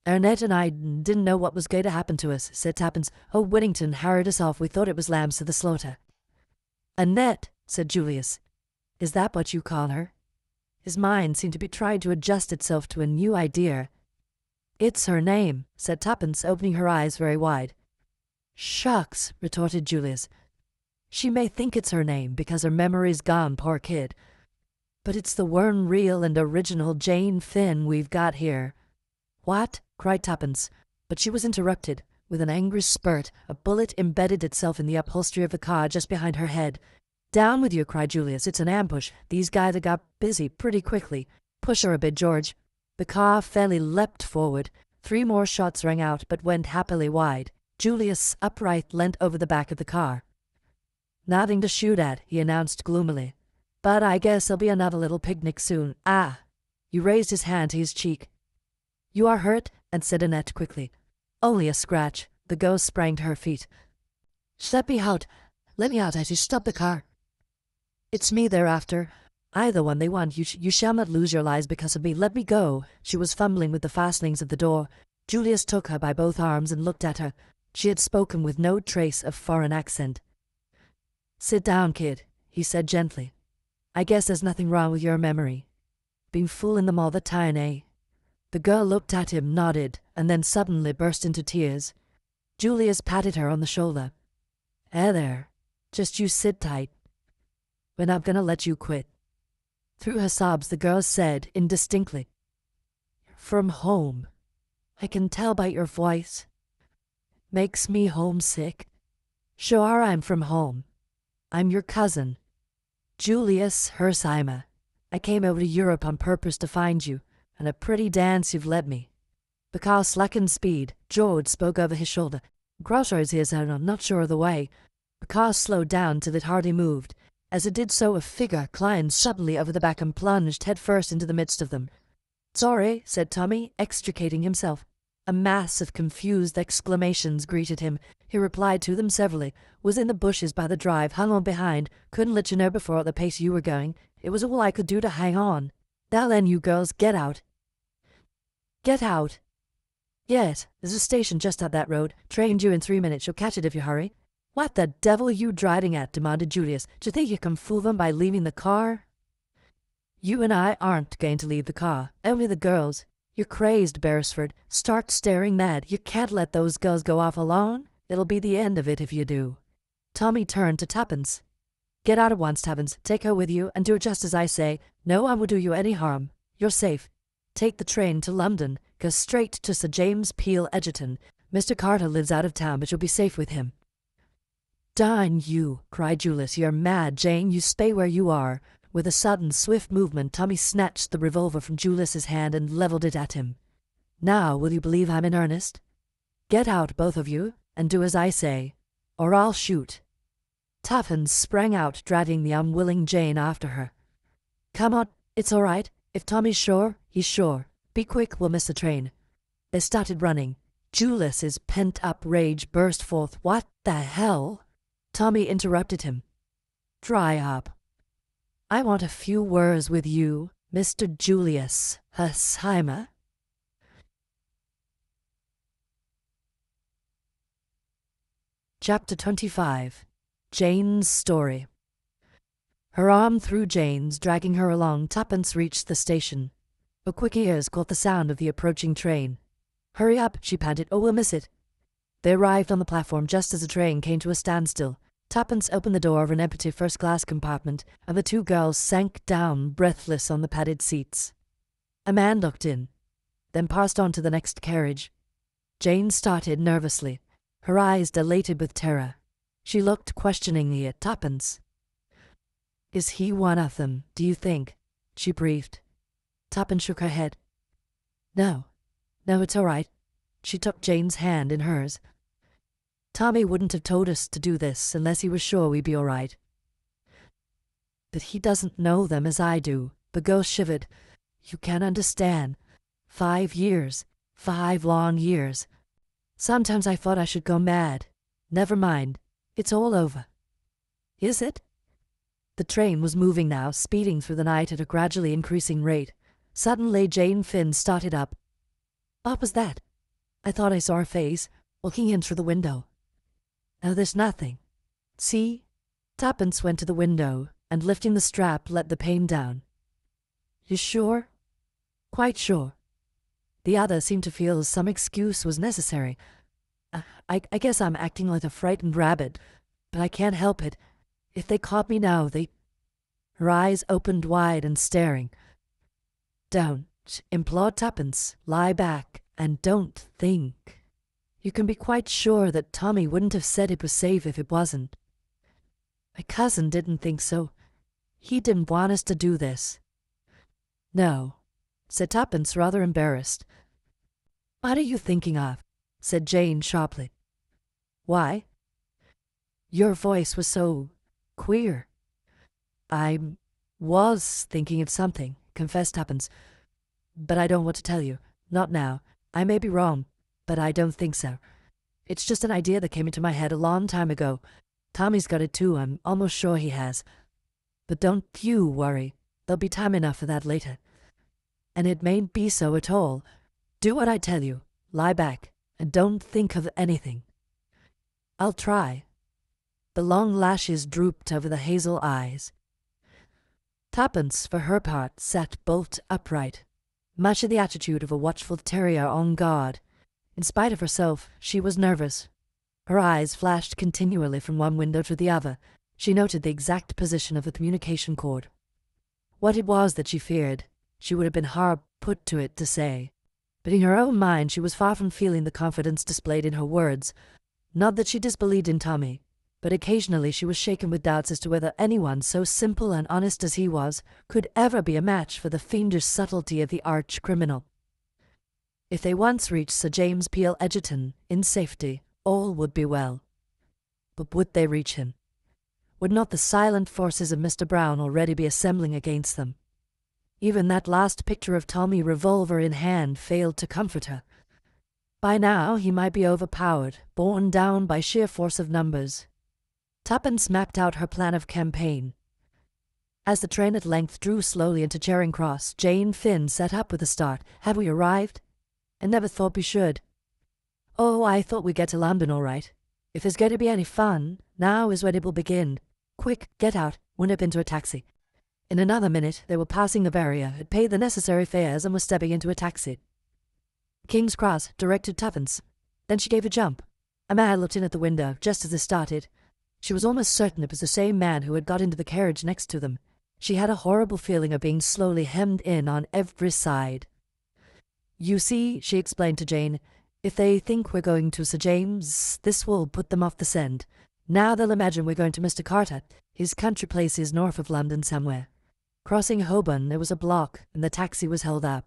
S1: "Ernest and I didn't know what was going to happen to us," said Tuppence. "Oh, Whittington hurried us off. We thought it was lambs to the slaughter." "Annette," said Julius. "Is that what you call her?" His mind seemed to be trying to adjust itself to a new idea. "It's her name," said Tuppence, opening her eyes very wide. "Shucks," retorted Julius. "She may think it's her name because her memory's gone, poor kid. But it's the one real and original Jane Finn we've got here." "What?" cried Tuppence, but she was interrupted. With an angry spurt, a bullet embedded itself in the upholstery of the car just behind her head. "Down with you," cried Julius. "It's an ambush. These guys have got busy pretty quickly. Push her a bit, George." The car fairly leapt forward. 3 more shots rang out, but went happily wide. Julius, upright, leant over the back of the car. "Nothing to shoot at," he announced gloomily. "But I guess there'll be another little picnic soon. Ah!" He raised his hand to his cheek. "You are hurt?" said Annette quickly. "Only a scratch." The ghost sprang to her feet. "Let me out! Let me out! I just stop the car." "It's me they're after. I the one they want. You shall not lose your lives because of me. Let me go." She was fumbling with the fastenings of the door. Julius took her by both arms and looked at her. She had spoken with no trace of foreign accent. "Sit down, kid," he said gently. "I guess there's nothing wrong with your memory. Been fooling them all the time, eh?" The girl looked at him, nodded, and then suddenly burst into tears. Julius patted her on the shoulder. "Eh there. Just you sit tight. We're not gonna let you quit." Through her sobs, the girl said indistinctly, "From home. I can tell by your voice. Makes me homesick. Sure, I'm from home. I'm your cousin, Julius Hersheimer. I came over to Europe on purpose to find you, and a pretty dance you've led me." The car slackened speed. George spoke over his shoulder. "Crossroads here, sir. I'm not sure of the way." The car slowed down till it hardly moved. As it did so, a figure climbed suddenly over the back and plunged headfirst into the midst of them. "Sorry," said Tommy, extricating himself. A mass of confused exclamations greeted him. He replied to them severally. "Was in the bushes by the drive, hung on behind. Couldn't let you know before at the pace you were going. It was all I could do to hang on. Now then, you girls, get out." "Get out." "Yes, there's a station just up that road. Train due in 3 minutes. You'll catch it if you hurry." "What the devil are you driving at?" demanded Julius. "Do you think you can fool them by leaving the car?" "You and I aren't going to leave the car. Only the girls. You're crazed, Beresford. Start staring mad. You can't let those girls go off alone. It'll be the end of it if you do." Tommy turned to Tuppence. "Get out at once, Tuppence. Take her with you, and do just as I say. No one will do you any harm. You're safe. Take the train to London. Go straight to Sir James Peel Egerton. Mr. Carter lives out of town, but you'll be safe with him." "Darn you!" cried Julius. "You're mad, Jane. You stay where you are." With a sudden, swift movement, Tommy snatched the revolver from Julius's hand and leveled it at him. "Now, will you believe I'm in earnest? Get out, both of you, and do as I say, or I'll shoot." Tuppence sprang out, dragging the unwilling Jane after her. "Come on, it's all right. If Tommy's sure, he's sure. Be quick, we'll miss the train." They started running. Julius's pent-up rage burst forth. "What the hell?" Tommy interrupted him. "Dry up. I want a few words with you, Mr. Julius Hersheimer." Chapter 25. Jane's Story. Her arm through Jane's, dragging her along, Tuppence reached the station. Her quick ears caught the sound of the approaching train. "Hurry up," she panted, "or we'll miss it." They arrived on the platform just as the train came to a standstill. Tuppence opened the door of an empty first-class compartment, and the two girls sank down, breathless, on the padded seats. A man looked in, then passed on to the next carriage. Jane started nervously, her eyes dilated with terror. She looked questioningly at Tuppence. "Is he one of them, do you think?" she breathed. Tuppence shook her head. No, it's all right." She took Jane's hand in hers. "Tommy wouldn't have told us to do this unless he was sure we'd be all right. But he doesn't know them as I do." The girl shivered. "You can't understand. 5 years. 5 long years. Sometimes I thought I should go mad. Never mind. It's all over." "Is it?" The train was moving now, speeding through the night at a gradually increasing rate. Suddenly Jane Finn started up. "What was that? I thought I saw her face, looking in through the window." "No, there's nothing. See?" Tuppence went to the window, and lifting the strap, let the pane down. "You sure?" "Quite sure." The other seemed to feel some excuse was necessary. I guess I'm acting like a frightened rabbit, but I can't help it. If they caught me now, they—" Her eyes opened wide and staring. "Don't," implored Tuppence. "Lie back, and don't think. You can be quite sure that Tommy wouldn't have said it was safe if it wasn't. My cousin didn't think so. He didn't want us to do this." "No," said Tuppence, rather embarrassed. "What are you thinking of?" said Jane sharply. "Why?" "Your voice was so queer." "I was thinking of something," confessed Tuppence. "But I don't want to tell you. Not now. I may be wrong, but I don't think so. It's just an idea that came into my head a long time ago. Tommy's got it too, I'm almost sure he has. But don't you worry. There'll be time enough for that later. And it mayn't be so at all. Do what I tell you. Lie back, and don't think of anything." "I'll try." The long lashes drooped over the hazel eyes. Tuppence, for her part, sat bolt upright, much in the attitude of a watchful terrier on guard. In spite of herself, she was nervous. Her eyes flashed continually from one window to the other. She noted the exact position of the communication cord. What it was that she feared, she would have been hard put to it to say. But in her own mind she was far from feeling the confidence displayed in her words. Not that she disbelieved in Tommy, but occasionally she was shaken with doubts as to whether anyone so simple and honest as he was could ever be a match for the fiendish subtlety of the arch-criminal. If they once reached Sir James Peel Egerton in safety, all would be well. But would they reach him? Would not the silent forces of Mr. Brown already be assembling against them? Even that last picture of Tommy, revolver in hand, failed to comfort her. By now he might be overpowered, borne down by sheer force of numbers. Tuppence mapped out her plan of campaign. As the train at length drew slowly into Charing Cross, Jane Finn sat up with a start. Had we arrived? I never thought we should. Oh, I thought we'd get to London all right. If there's going to be any fun, now is when it will begin. Quick, get out, went up into a taxi. In another minute they were passing the barrier, had paid the necessary fares, and were stepping into a taxi. King's Cross, directed Tuppence. Then she gave a jump. A man looked in at the window, just as they started. She was almost certain it was the same man who had got into the carriage next to them. She had a horrible feeling of being slowly hemmed in on every side. You see, she explained to Jane, if they think we're going to Sir James, this will put them off the scent. Now they'll imagine we're going to Mr. Carter. His country place is north of London somewhere. Crossing Holborn, there was a block, and the taxi was held up.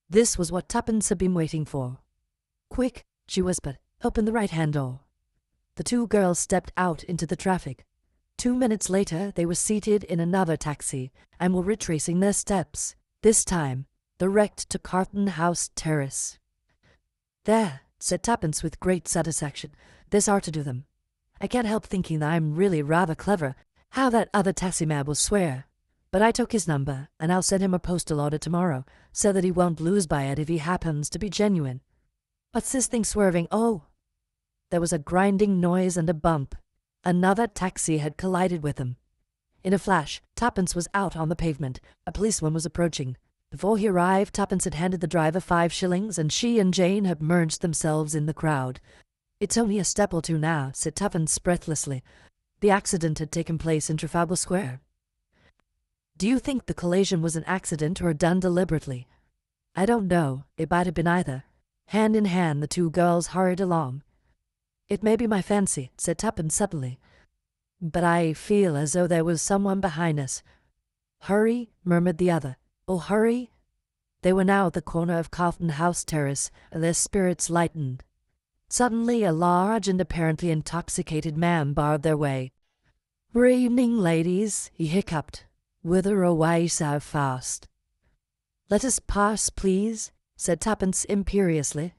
S1: This was what Tuppence had been waiting for. Quick, she whispered, open the right-hand door. The two girls stepped out into the traffic. 2 minutes later, they were seated in another taxi, and were retracing their steps, this time direct to Carlton House Terrace. There, said Tuppence with great satisfaction, there's art to do them. I can't help thinking that I'm really rather clever. How that other taxi-man will swear. But I took his number, and I'll send him a postal order tomorrow, so that he won't lose by it if he happens to be genuine. What's this thing swerving? Oh! There was a grinding noise and a bump. Another taxi had collided with him. In a flash, Tuppence was out on the pavement. A policeman was approaching. Before he arrived, Tuppence had handed the driver 5 shillings, and she and Jane had merged themselves in the crowd. It's only a step or two now, said Tuppence breathlessly. The accident had taken place in Trafalgar Square. Do you think the collision was an accident or done deliberately? I don't know. It might have been either. Hand in hand, the two girls hurried along. It may be my fancy, said Tuppence suddenly, but I feel as though there was someone behind us. Hurry, murmured the other. Oh, hurry! They were now at the corner of Carlton House Terrace, and their spirits lightened. Suddenly a large and apparently intoxicated man barred their way. "Good evening, ladies," he hiccuped. "Whither away so fast?" "Let us pass, please," said Tuppence imperiously.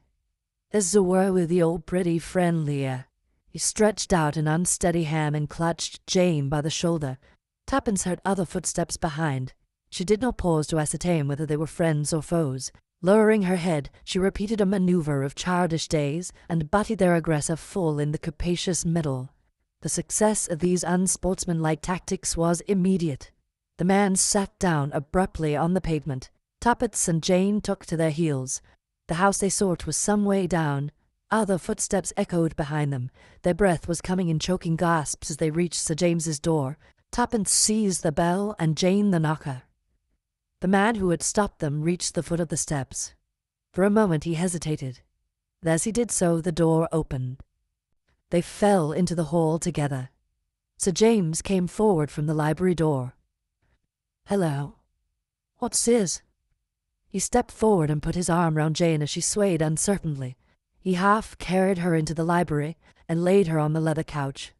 S1: "There's a word with your pretty friend Leah." He stretched out an unsteady hand and clutched Jane by the shoulder. Tuppence heard other footsteps behind. She did not pause to ascertain whether they were friends or foes. Lowering her head, she repeated a maneuver of childish days and butted their aggressor full in the capacious middle. The success of these unsportsmanlike tactics was immediate. The man sat down abruptly on the pavement. Tuppence and Jane took to their heels. The house they sought was some way down. Other footsteps echoed behind them. Their breath was coming in choking gasps as they reached Sir James's door. Tuppence seized the bell and Jane the knocker. The man who had stopped them reached the foot of the steps. For a moment he hesitated. And as he did so, the door opened. They fell into the hall together. Sir James came forward from the library door. "Hello. What's this?" He stepped forward and put his arm round Jane as she swayed uncertainly. He half carried her into the library and laid her on the leather couch.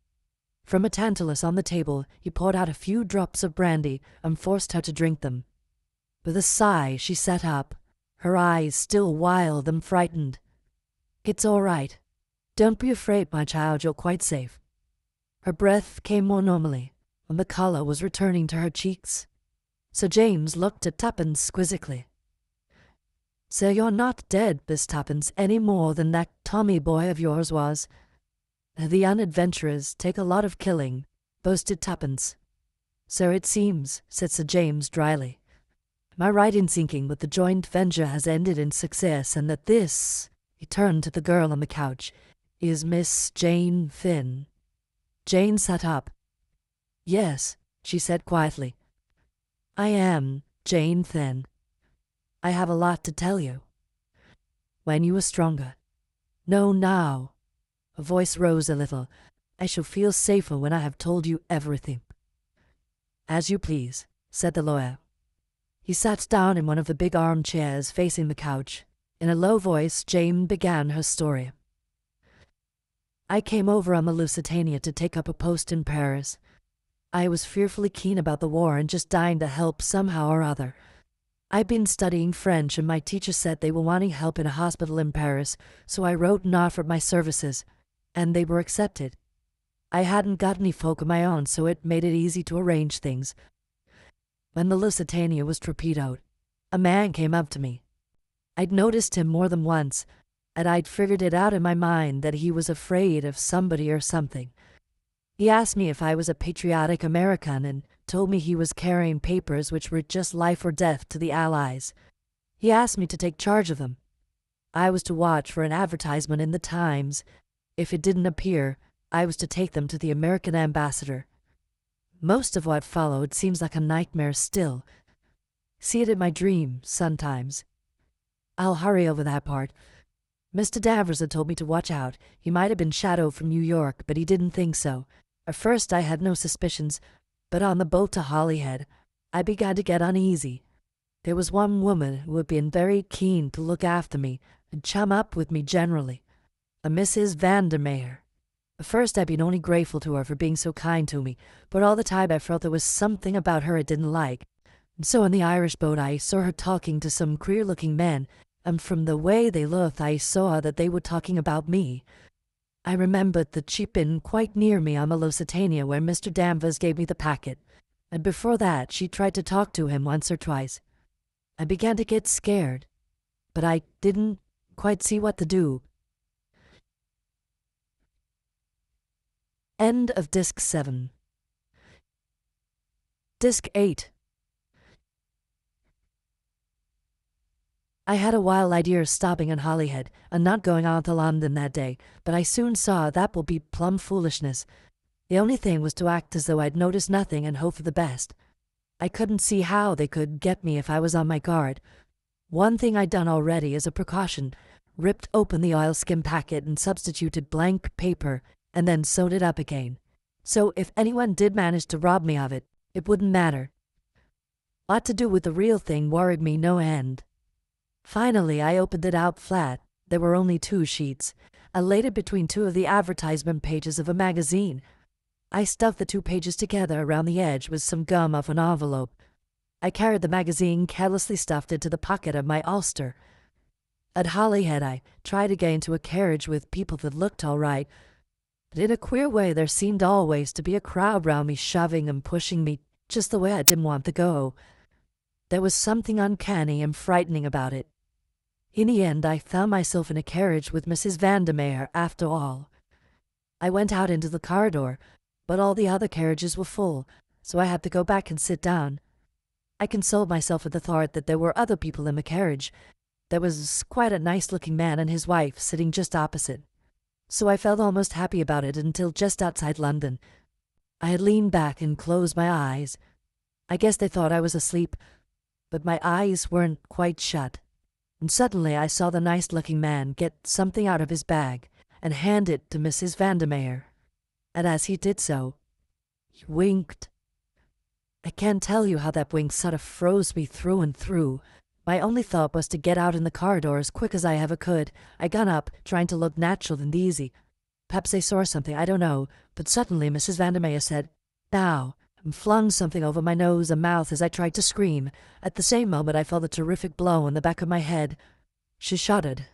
S1: From a tantalus on the table he poured out a few drops of brandy and forced her to drink them. With a sigh she sat up, her eyes still wild and frightened. "It's all right. Don't be afraid, my child, you're quite safe." Her breath came more normally, and the colour was returning to her cheeks. Sir James looked at Tuppence quizzically. "So you're not dead, Miss Tuppence, any more than that Tommy boy of yours was." "The unadventurers take a lot of killing," boasted Tuppence. "So it seems," said Sir James dryly. "Am I right in thinking that the joint venture has ended in success, and that this," he turned to the girl on the couch, "is Miss Jane Finn?" Jane sat up. Yes, she said quietly. I am Jane Thin. I have a lot to tell you. When you are stronger. No, now. Her voice rose a little. I shall feel safer when I have told you everything. As you please, said the lawyer. He sat down in one of the big armchairs facing the couch. In a low voice, Jane began her story. I came over on the Lusitania to take up a post in Paris. I was fearfully keen about the war and just dying to help somehow or other. I'd been studying French and my teacher said they were wanting help in a hospital in Paris, so I wrote and offered my services, and they were accepted. I hadn't got any folk of my own, so it made it easy to arrange things. When the Lusitania was torpedoed, a man came up to me. I'd noticed him more than once, and I'd figured it out in my mind that he was afraid of somebody or something. He asked me if I was a patriotic American and told me he was carrying papers which were just life or death to the Allies. He asked me to take charge of them. I was to watch for an advertisement in the Times. If it didn't appear, I was to take them to the American ambassador. Most of what followed seems like a nightmare still. See it in my dreams sometimes. I'll hurry over that part. Mr. Danvers had told me to watch out. He might have been shadowed from New York, but he didn't think so. At first I had no suspicions, but on the boat to Holyhead, I began to get uneasy. There was one woman who had been very keen to look after me and chum up with me generally, a Mrs. Vandermeer. At first I'd been only grateful to her for being so kind to me, but all the time I felt there was something about her I didn't like. And so on the Irish boat I saw her talking to some queer-looking men, and from the way they looked I saw that they were talking about me. I remembered that she'd been quite near me on the Lusitania where Mr. Danvers gave me the packet, and before that she tried to talk to him once or twice. I began to get scared, but I didn't quite see what to do. End of Disc 7. Disc 8. I had a wild idea of stopping in Holyhead and not going on to London that day, but I soon saw that would be plumb foolishness. The only thing was to act as though I'd noticed nothing and hope for the best. I couldn't see how they could get me if I was on my guard. One thing I'd done already as a precaution, ripped open the oilskin packet and substituted blank paper and then sewed it up again. So if anyone did manage to rob me of it, it wouldn't matter. What to do with the real thing worried me no end. Finally, I opened it out flat. There were only 2 sheets. I laid it between 2 of the advertisement pages of a magazine. I stuffed the 2 pages together around the edge with some gum off an envelope. I carried the magazine carelessly stuffed into the pocket of my ulster. At Holyhead, I tried to get into a carriage with people that looked all right, but in a queer way there seemed always to be a crowd round me shoving and pushing me just the way I didn't want to go. There was something uncanny and frightening about it. In the end, I found myself in a carriage with Mrs. Vandermeer after all. I went out into the corridor, but all the other carriages were full, so I had to go back and sit down. I consoled myself with the thought that there were other people in the carriage. There was quite a nice-looking man and his wife sitting just opposite. So I felt almost happy about it until just outside London. I had leaned back and closed my eyes. I guess they thought I was asleep, but my eyes weren't quite shut. And suddenly I saw the nice-looking man get something out of his bag and hand it to Mrs. Vandermeer. And as he did so, he winked. I can't tell you how that wink sort of froze me through and through. My only thought was to get out in the corridor as quick as I ever could. I got up, trying to look natural and easy. Perhaps they saw something, I don't know, but suddenly Mrs. Vandermeer said, "Now," and flung something over my nose and mouth as I tried to scream. At the same moment I felt a terrific blow on the back of my head. She shuddered.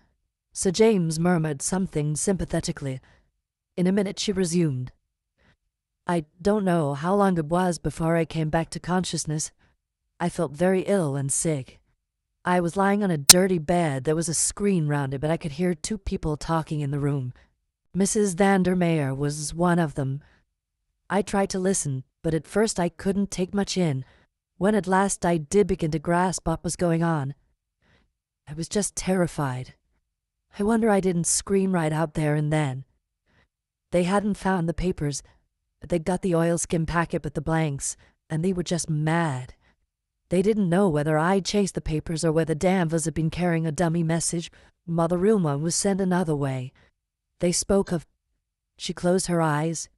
S1: Sir James murmured something sympathetically. In a minute she resumed. I don't know how long it was before I came back to consciousness. I felt very ill and sick. I was lying on a dirty bed. There was a screen round it, but I could hear 2 people talking in the room. Mrs. Vandermeer was one of them. I tried to listen, but at first I couldn't take much in. When at last I did begin to grasp what was going on, I was just terrified. I wonder I didn't scream right out there and then. They hadn't found the papers. They got the oilskin packet with the blanks, and they were just mad. They didn't know whether I'd chased the papers or whether Danvers had been carrying a dummy message while the real one was sent another way. They spoke of— She closed her eyes.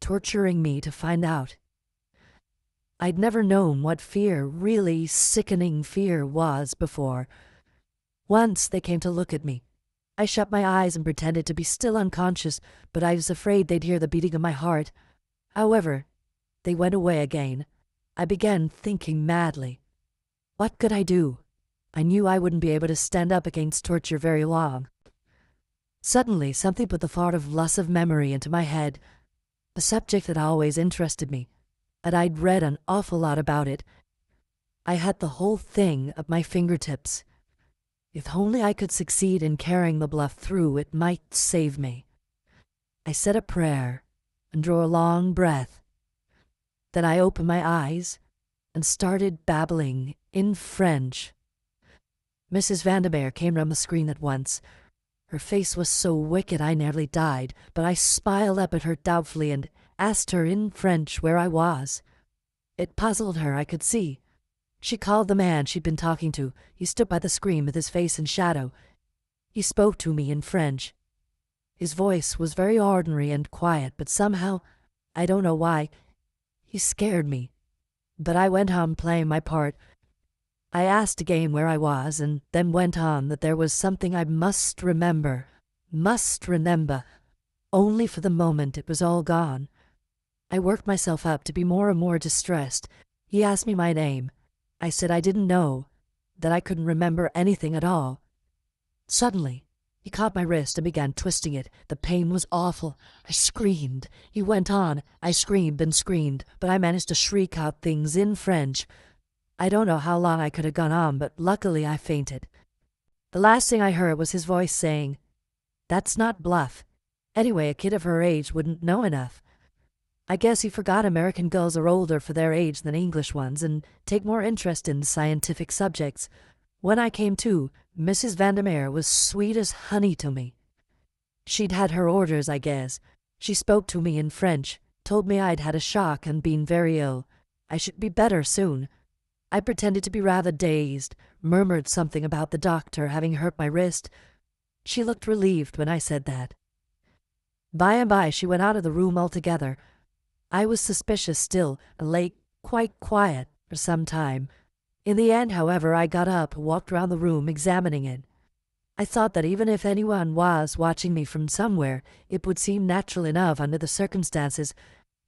S1: Torturing me to find out. I'd never known what fear, really sickening fear, was before. Once they came to look at me. I shut my eyes and pretended to be still unconscious, but I was afraid they'd hear the beating of my heart. However, they went away again. I began thinking madly. What could I do? I knew I wouldn't be able to stand up against torture very long. Suddenly, something put the thought of loss of memory into my head, a subject that always interested me, and I'd read an awful lot about it. I had the whole thing at my fingertips. If only I could succeed in carrying the bluff through, it might save me. I said a prayer and drew a long breath. Then I opened my eyes and started babbling in French. Mrs. Vandermeer came round the screen at once. Her face was so wicked I nearly died, but I smiled up at her doubtfully and asked her in French where I was. It puzzled her, I could see. She called the man she'd been talking to. He stood by the screen with his face in shadow. He spoke to me in French. His voice was very ordinary and quiet, but somehow, I don't know why, he scared me. But I went on playing my part. I asked again where I was, and then went on that there was something I must remember. Only for the moment it was all gone. I worked myself up to be more and more distressed. He asked me my name. I said I didn't know, that I couldn't remember anything at all. Suddenly, he caught my wrist and began twisting it. The pain was awful. I screamed. He went on. I screamed and screamed, but I managed to shriek out things in French. I don't know how long I could have gone on, but luckily I fainted. The last thing I heard was his voice saying, "That's not bluff. Anyway, a kid of her age wouldn't know enough." I guess he forgot American girls are older for their age than English ones and take more interest in scientific subjects. When I came to, Mrs. Vandermeer was sweet as honey to me. She'd had her orders, I guess. She spoke to me in French, told me I'd had a shock and been very ill. I should be better soon. I pretended to be rather dazed, murmured something about the doctor having hurt my wrist. She looked relieved when I said that. By and by she went out of the room altogether. I was suspicious still, and lay quite quiet for some time. In the end, however, I got up and walked round the room examining it. I thought that even if anyone was watching me from somewhere, it would seem natural enough under the circumstances.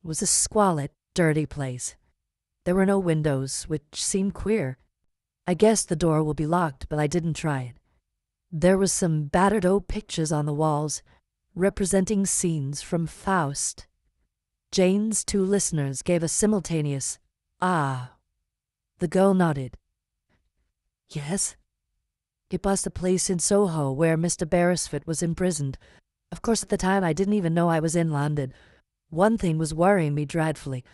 S1: It was a squalid, dirty place. There were no windows, which seemed queer. I guessed the door would be locked, but I didn't try it. There was some battered old pictures on the walls, representing scenes from Faust. Jane's two listeners gave a simultaneous, "Ah." The girl nodded. Yes. It was the place in Soho where Mr. Beresford was imprisoned. Of course, at the time I didn't even know I was in London. One thing was worrying me dreadfully,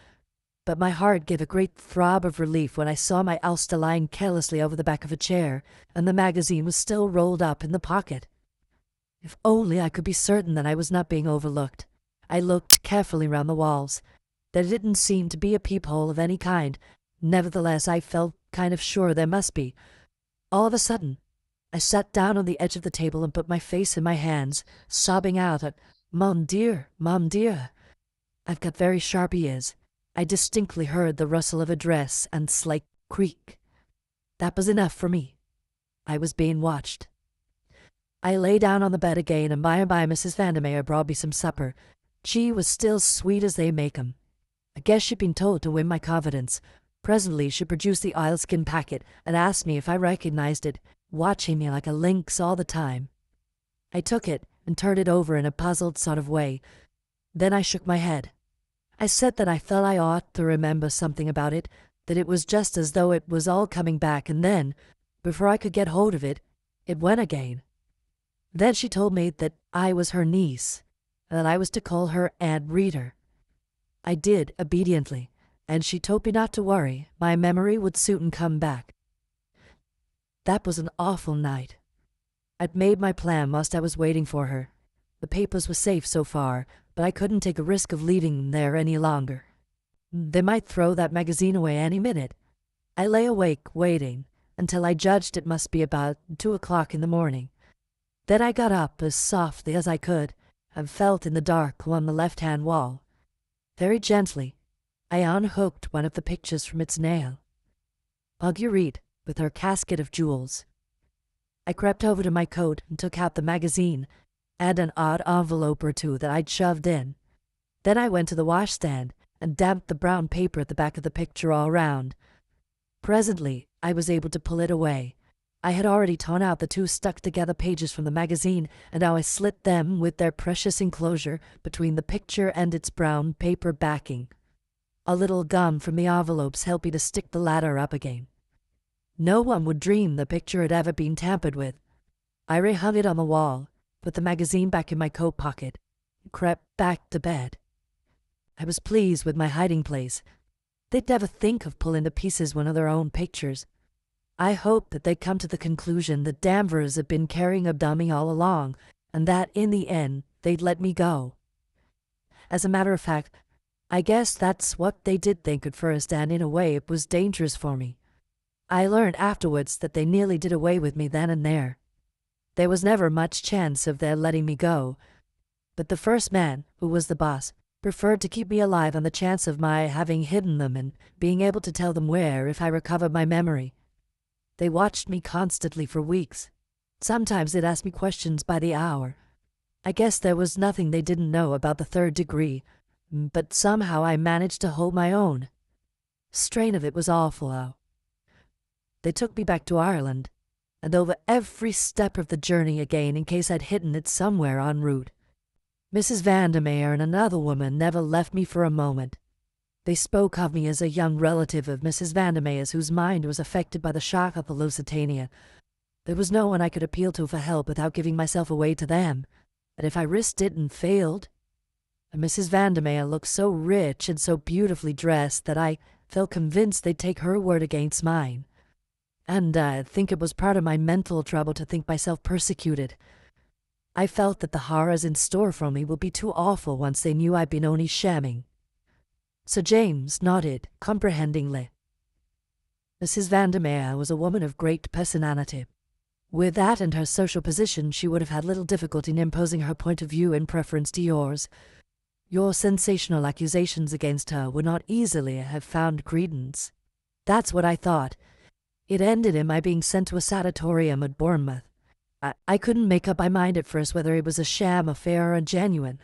S1: but my heart gave a great throb of relief when I saw my ulster lying carelessly over the back of a chair, and the magazine was still rolled up in the pocket. If only I could be certain that I was not being overlooked. I looked carefully round the walls. There didn't seem to be a peephole of any kind. Nevertheless, I felt kind of sure there must be. All of a sudden, I sat down on the edge of the table and put my face in my hands, sobbing out at, "Mon Dieu, mon Dieu." I've got very sharp ears. I distinctly heard the rustle of a dress and slight creak. That was enough for me. I was being watched. I lay down on the bed again, and by Mrs. Vandermeer brought me some supper. She was still sweet as they make 'em. I guess she'd been told to win my confidence. Presently she produced the oilskin packet and asked me if I recognized it, watching me like a lynx all the time. I took it and turned it over in a puzzled sort of way. Then I shook my head. I said that I felt I ought to remember something about it, that it was just as though it was all coming back, and then, before I could get hold of it, it went again. Then she told me that I was her niece, and that I was to call her Aunt Reader. I did obediently, and she told me not to worry, my memory would soon come back. That was an awful night. I'd made my plan whilst I was waiting for her. The papers were safe so far, but I couldn't take a risk of leaving them there any longer. They might throw that magazine away any minute. I lay awake, waiting, until I judged it must be about 2 o'clock in the morning. Then I got up as softly as I could and felt in the dark along the left-hand wall. Very gently, I unhooked one of the pictures from its nail. Marguerite, with her casket of jewels. I crept over to my coat and took out the magazine and an odd envelope or two that I'd shoved in. Then I went to the washstand and damped the brown paper at the back of the picture all round. Presently, I was able to pull it away. I had already torn out the 2 stuck-together pages from the magazine, and now I slit them with their precious enclosure between the picture and its brown paper backing. A little gum from the envelopes helped me to stick the latter up again. No one would dream the picture had ever been tampered with. I rehung it on the wall, put the magazine back in my coat pocket, and crept back to bed. I was pleased with my hiding place. They'd never think of pulling to pieces one of their own pictures. I hoped that they'd come to the conclusion that Danvers had been carrying a dummy all along, and that, in the end, they'd let me go. As a matter of fact, I guess that's what they did think at first, and in a way it was dangerous for me. I learned afterwards that they nearly did away with me then and there. There was never much chance of their letting me go, but the first man, who was the boss, preferred to keep me alive on the chance of my having hidden them and being able to tell them where if I recovered my memory. They watched me constantly for weeks. Sometimes they'd ask me questions by the hour. I guess there was nothing they didn't know about the 3rd degree, but somehow I managed to hold my own. Strain of it was awful, though. They took me back to Ireland, and over every step of the journey again in case I'd hidden it somewhere en route. Mrs. Vandermeer and another woman never left me for a moment. They spoke of me as a young relative of Mrs. Vandermeer's whose mind was affected by the shock of the Lusitania. There was no one I could appeal to for help without giving myself away to them, and if I risked it and failed... And Mrs. Vandermeer looked so rich and so beautifully dressed that I felt convinced they'd take her word against mine. And I think it was part of my mental trouble to think myself persecuted. I felt that the horrors in store for me would be too awful once they knew I'd been only shamming. Sir James nodded comprehendingly. Mrs. Vandermeer was a woman of great personality. With that and her social position, she would have had little difficulty in imposing her point of view in preference to yours. Your sensational accusations against her would not easily have found credence. That's what I thought. It ended in my being sent to a sanatorium at Bournemouth. I couldn't make up my mind at first whether it was a sham affair or genuine.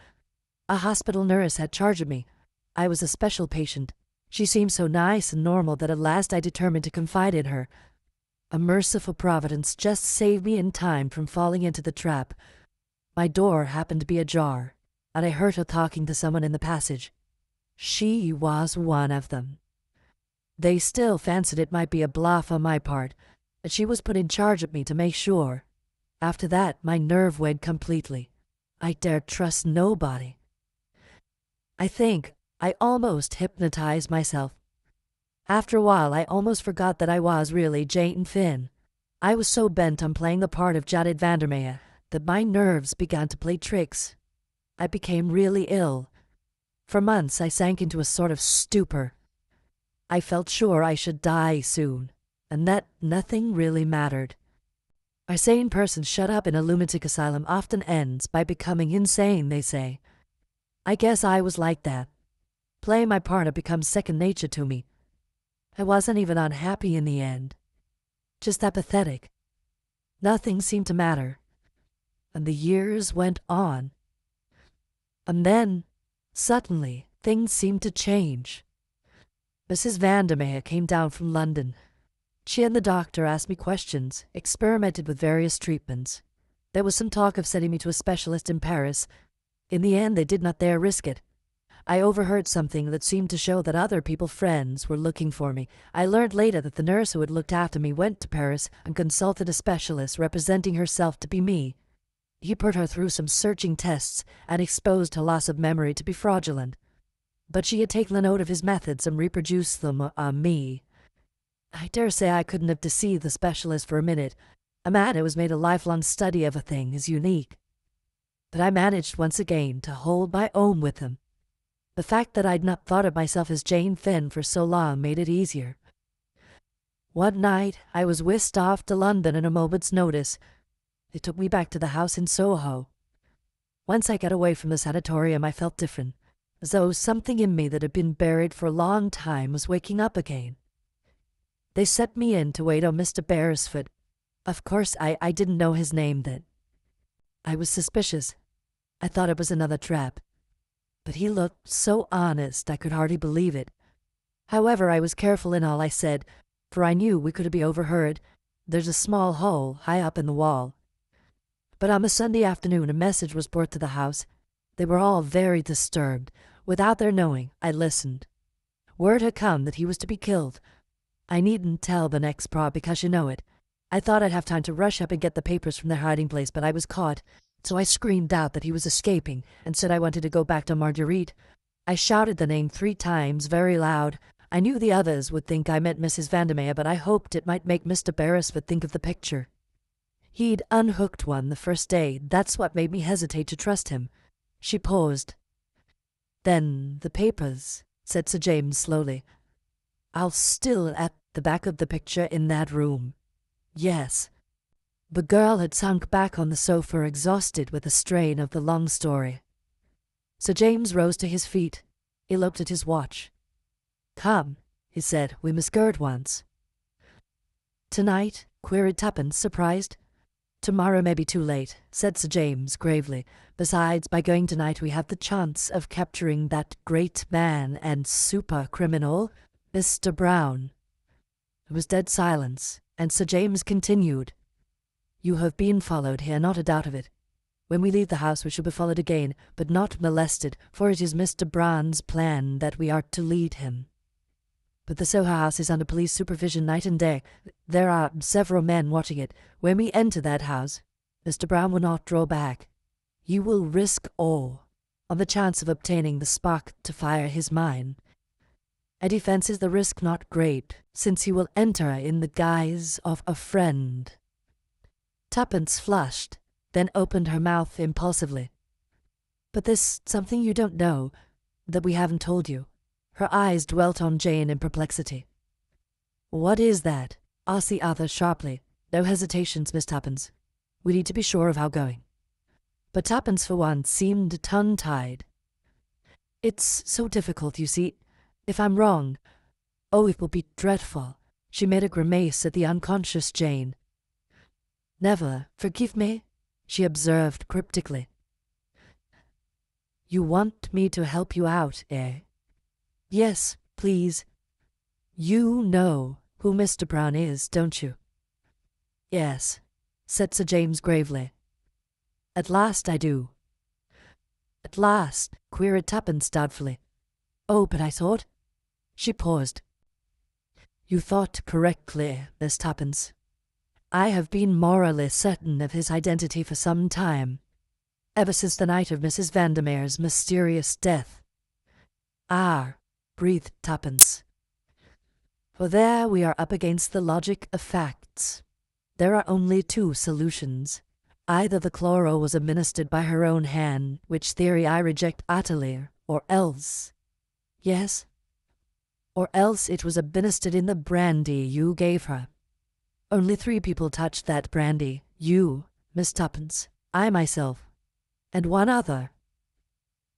S1: A hospital nurse had charge of me. I was a special patient. She seemed so nice and normal that at last I determined to confide in her. A merciful providence just saved me in time from falling into the trap. My door happened to be ajar, and I heard her talking to someone in the passage. She was one of them. They still fancied it might be a bluff on my part, but she was put in charge of me to make sure. After that, my nerve went completely. I dared trust nobody. I think I almost hypnotized myself. After a while, I almost forgot that I was really Jane Finn. I was so bent on playing the part of Judith Vandermeer that my nerves began to play tricks. I became really ill. For months, I sank into a sort of stupor. I felt sure I should die soon, and that nothing really mattered. A sane person shut up in a lunatic asylum often ends by becoming insane, they say. I guess I was like that. Playing my part had become second nature to me. I wasn't even unhappy in the end. Just apathetic. Nothing seemed to matter. And the years went on. And then, suddenly, things seemed to change. Mrs. Vandermeer came down from London. She and the doctor asked me questions, experimented with various treatments. There was some talk of sending me to a specialist in Paris. In the end, they did not dare risk it. I overheard something that seemed to show that other people, friends, were looking for me. I learned later that the nurse who had looked after me went to Paris and consulted a specialist representing herself to be me. He put her through some searching tests and exposed her loss of memory to be fraudulent. But she had taken a note of his methods and reproduced them on me. I dare say I couldn't have deceived the specialist for a minute. A man who has made a lifelong study of a thing is unique. but I managed once again to hold my own with him. The fact that I'd not thought of myself as Jane Finn for so long made it easier. One night I was whisked off to London at a moment's notice. They took me back to the house in Soho. Once I got away from the sanatorium, I felt different, as though something in me that had been buried for a long time was waking up again. They sent me in to wait on Mr. Beresford. Of course, I didn't know his name then. I was suspicious. I thought it was another trap. But he looked so honest I could hardly believe it. However, I was careful in all I said, for I knew we could be overheard. There's a small hole high up in the wall. But on the Sunday afternoon a message was brought to the house. They were all very disturbed. Without their knowing, I listened. Word had come that he was to be killed. I needn't tell the next part because you know it. I thought I'd have time to rush up and get the papers from their hiding place, but I was caught. So I screamed out that he was escaping and said I wanted to go back to Marguerite. I shouted the name 3 times, very loud. I knew the others would think I meant Mrs. Vandermeer, but I hoped it might make Mr. Beresford think of the picture. He'd unhooked one the first day. That's what made me hesitate to trust him. She paused. Then the papers, said Sir James slowly. I'll still at the back of the picture in that room. Yes. The girl had sunk back on the sofa, exhausted with the strain of the long story. Sir James rose to his feet. He looked at his watch. Come, he said, we must go at once. Tonight? Queried Tuppence, surprised. Tomorrow may be too late, said Sir James gravely. Besides, by going tonight we have the chance of capturing that great man and super-criminal, Mr. Brown. There was dead silence, and Sir James continued. You have been followed here, not a doubt of it. When we leave the house we shall be followed again, but not molested, for it is Mr. Brown's plan that we are to lead him. But the Soho house is under police supervision night and day. There are several men watching it. When we enter that house, Mr. Brown will not draw back. You will risk all, on the chance of obtaining the spark to fire his mind. And he fancies the risk not great, since he will enter in the guise of a friend. Tuppence flushed, then opened her mouth impulsively. But there's something you don't know, that we haven't told you. Her eyes dwelt on Jane in perplexity. What is that? asked the other sharply. No hesitations, Miss Tuppence. We need to be sure of our going. But Tuppence, for once, seemed tongue-tied. It's so difficult, you see. If I'm wrong, oh, it will be dreadful. She made a grimace at the unconscious Jane. Never, forgive me, she observed cryptically. You want me to help you out, eh? Yes, please. You know who Mr. Brown is, don't you? Yes, said Sir James gravely. At last I do. At last, queried Tuppence doubtfully. Oh, but I thought... She paused. You thought correctly, Miss Tuppence. I have been morally certain of his identity for some time, ever since the night of Mrs. Vandermeer's mysterious death. Ah, breathed Tuppence. For there we are up against the logic of facts. There are only 2 solutions. Either the chloral was administered by her own hand, which theory I reject utterly, or else... Yes? Or else it was administered in the brandy you gave her. Only 3 people touched that brandy. You, Miss Tuppence, I myself, and one other.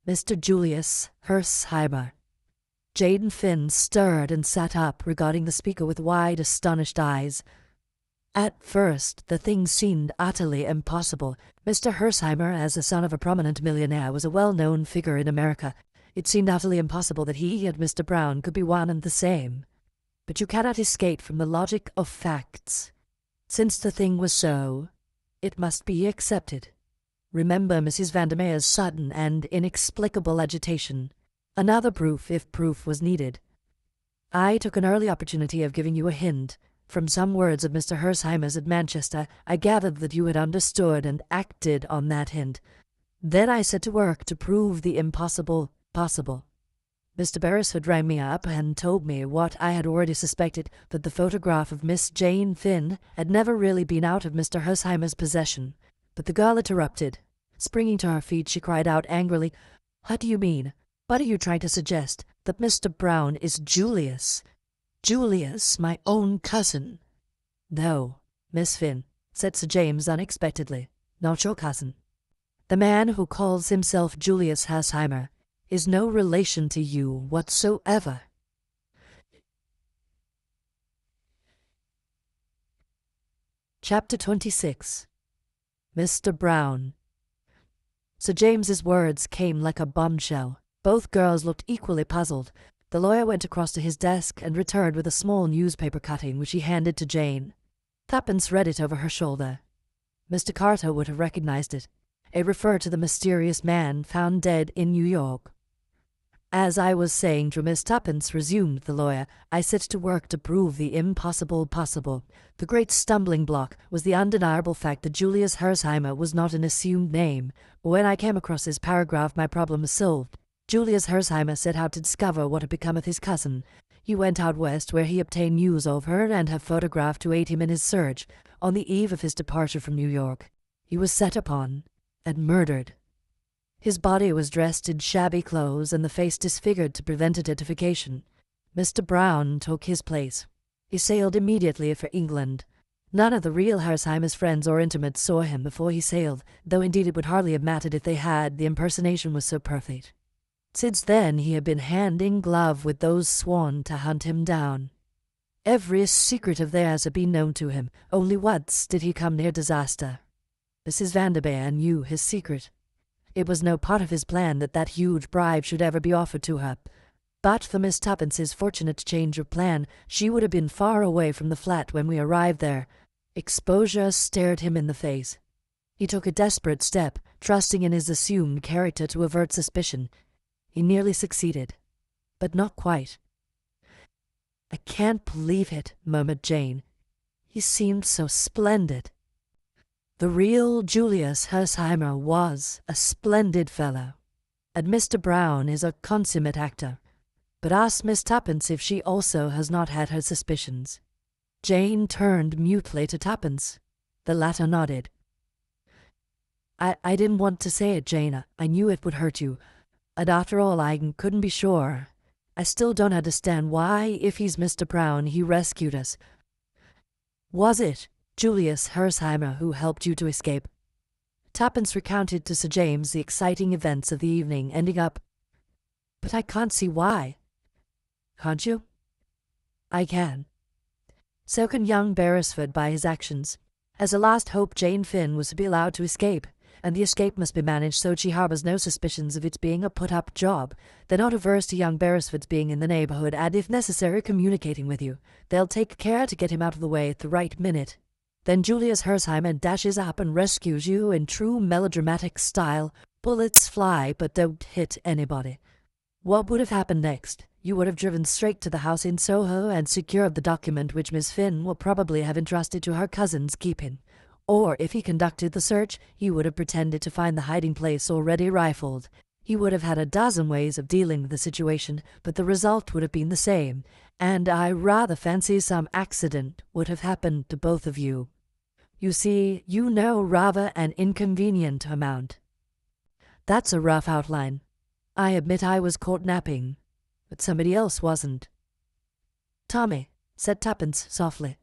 S1: Mr. Julius Hersheimer. Jane Finn stirred and sat up, regarding the speaker with wide, astonished eyes. At first, the thing seemed utterly impossible. Mr. Hersheimer, as the son of a prominent millionaire, was a well-known figure in America. It seemed utterly impossible that he and Mr. Brown could be one and the same. But you cannot escape from the logic of facts. Since the thing was so, it must be accepted. Remember Mrs. Vandermeer's sudden and inexplicable agitation. Another proof, if proof was needed. I took an early opportunity of giving you a hint. From some words of Mr. Hersheimer's at Manchester, I gathered that you had understood and acted on that hint. Then I set to work to prove the impossible possible. Mr. Beresford rang me up and told me what I had already suspected, that the photograph of Miss Jane Finn had never really been out of Mr. Hersheimer's possession. But the girl interrupted. Springing to her feet, she cried out angrily, "What do you mean? What are you trying to suggest? That Mr. Brown is Julius? Julius, my own cousin?" "No, Miss Finn," said Sir James unexpectedly, "not your cousin. The man who calls himself Julius Hersheimer is no relation to you whatsoever." Chapter 26. Mr. Brown. Sir James's words came like a bombshell. Both girls looked equally puzzled. The lawyer went across to his desk and returned with a small newspaper cutting which he handed to Jane. Tuppence read it over her shoulder. Mr. Carter would have recognized it. It referred to the mysterious man found dead in New York. "As I was saying to Miss Tuppence," resumed the lawyer, "I set to work to prove the impossible possible. The great stumbling block was the undeniable fact that Julius Hersheimer was not an assumed name. When I came across this paragraph, my problem was solved. Julius Hersheimer set out to discover what had become of his cousin. He went out west, where he obtained news of her and her photograph to aid him in his search. On the eve of his departure from New York, he was set upon and murdered. His body was dressed in shabby clothes and the face disfigured to prevent identification. Mr. Brown took his place. He sailed immediately for England. None of the real Hersheimer's friends or intimates saw him before he sailed, though indeed it would hardly have mattered if they had, the impersonation was so perfect. Since then he had been hand in glove with those sworn to hunt him down. Every secret of theirs had been known to him. Only once did he come near disaster. Mrs. Vandermeer knew his secret. It was no part of his plan that huge bribe should ever be offered to her. But for Miss Tuppence's fortunate change of plan, she would have been far away from the flat when we arrived there. Exposure stared him in the face. He took a desperate step, trusting in his assumed character to avert suspicion. He nearly succeeded, but not quite. "I can't believe it," murmured Jane. "He seemed so splendid." The real Julius Hersheimer was a splendid fellow, and Mr. Brown is a consummate actor. But ask Miss Tuppence if she also has not had her suspicions. Jane turned mutely to Tuppence. The latter nodded. I didn't want to say it, Jane. I knew it would hurt you. And after all, I couldn't be sure. I still don't understand why, if he's Mr. Brown, he rescued us. Was it Julius Hersheimer who helped you to escape?" Tuppence recounted to Sir James the exciting events of the evening, ending up, "But I can't see why." "Can't you?" "I can. So can young Beresford by his actions. As a last hope, Jane Finn was to be allowed to escape, and the escape must be managed so she harbors no suspicions of its being a put-up job. They're not averse to young Beresford's being in the neighborhood and, if necessary, communicating with you. They'll take care to get him out of the way at the right minute. Then Julius Hersheimer dashes up and rescues you in true melodramatic style. Bullets fly, but don't hit anybody. What would have happened next? You would have driven straight to the house in Soho and secured the document which Miss Finn will probably have entrusted to her cousin's keeping. Or, if he conducted the search, he would have pretended to find the hiding place already rifled. He would have had a dozen ways of dealing with the situation, but the result would have been the same, and I rather fancy some accident would have happened to both of you. You see, you know rather an inconvenient amount. That's a rough outline. I admit I was caught napping, but somebody else wasn't." "Tommy," said Tuppence softly.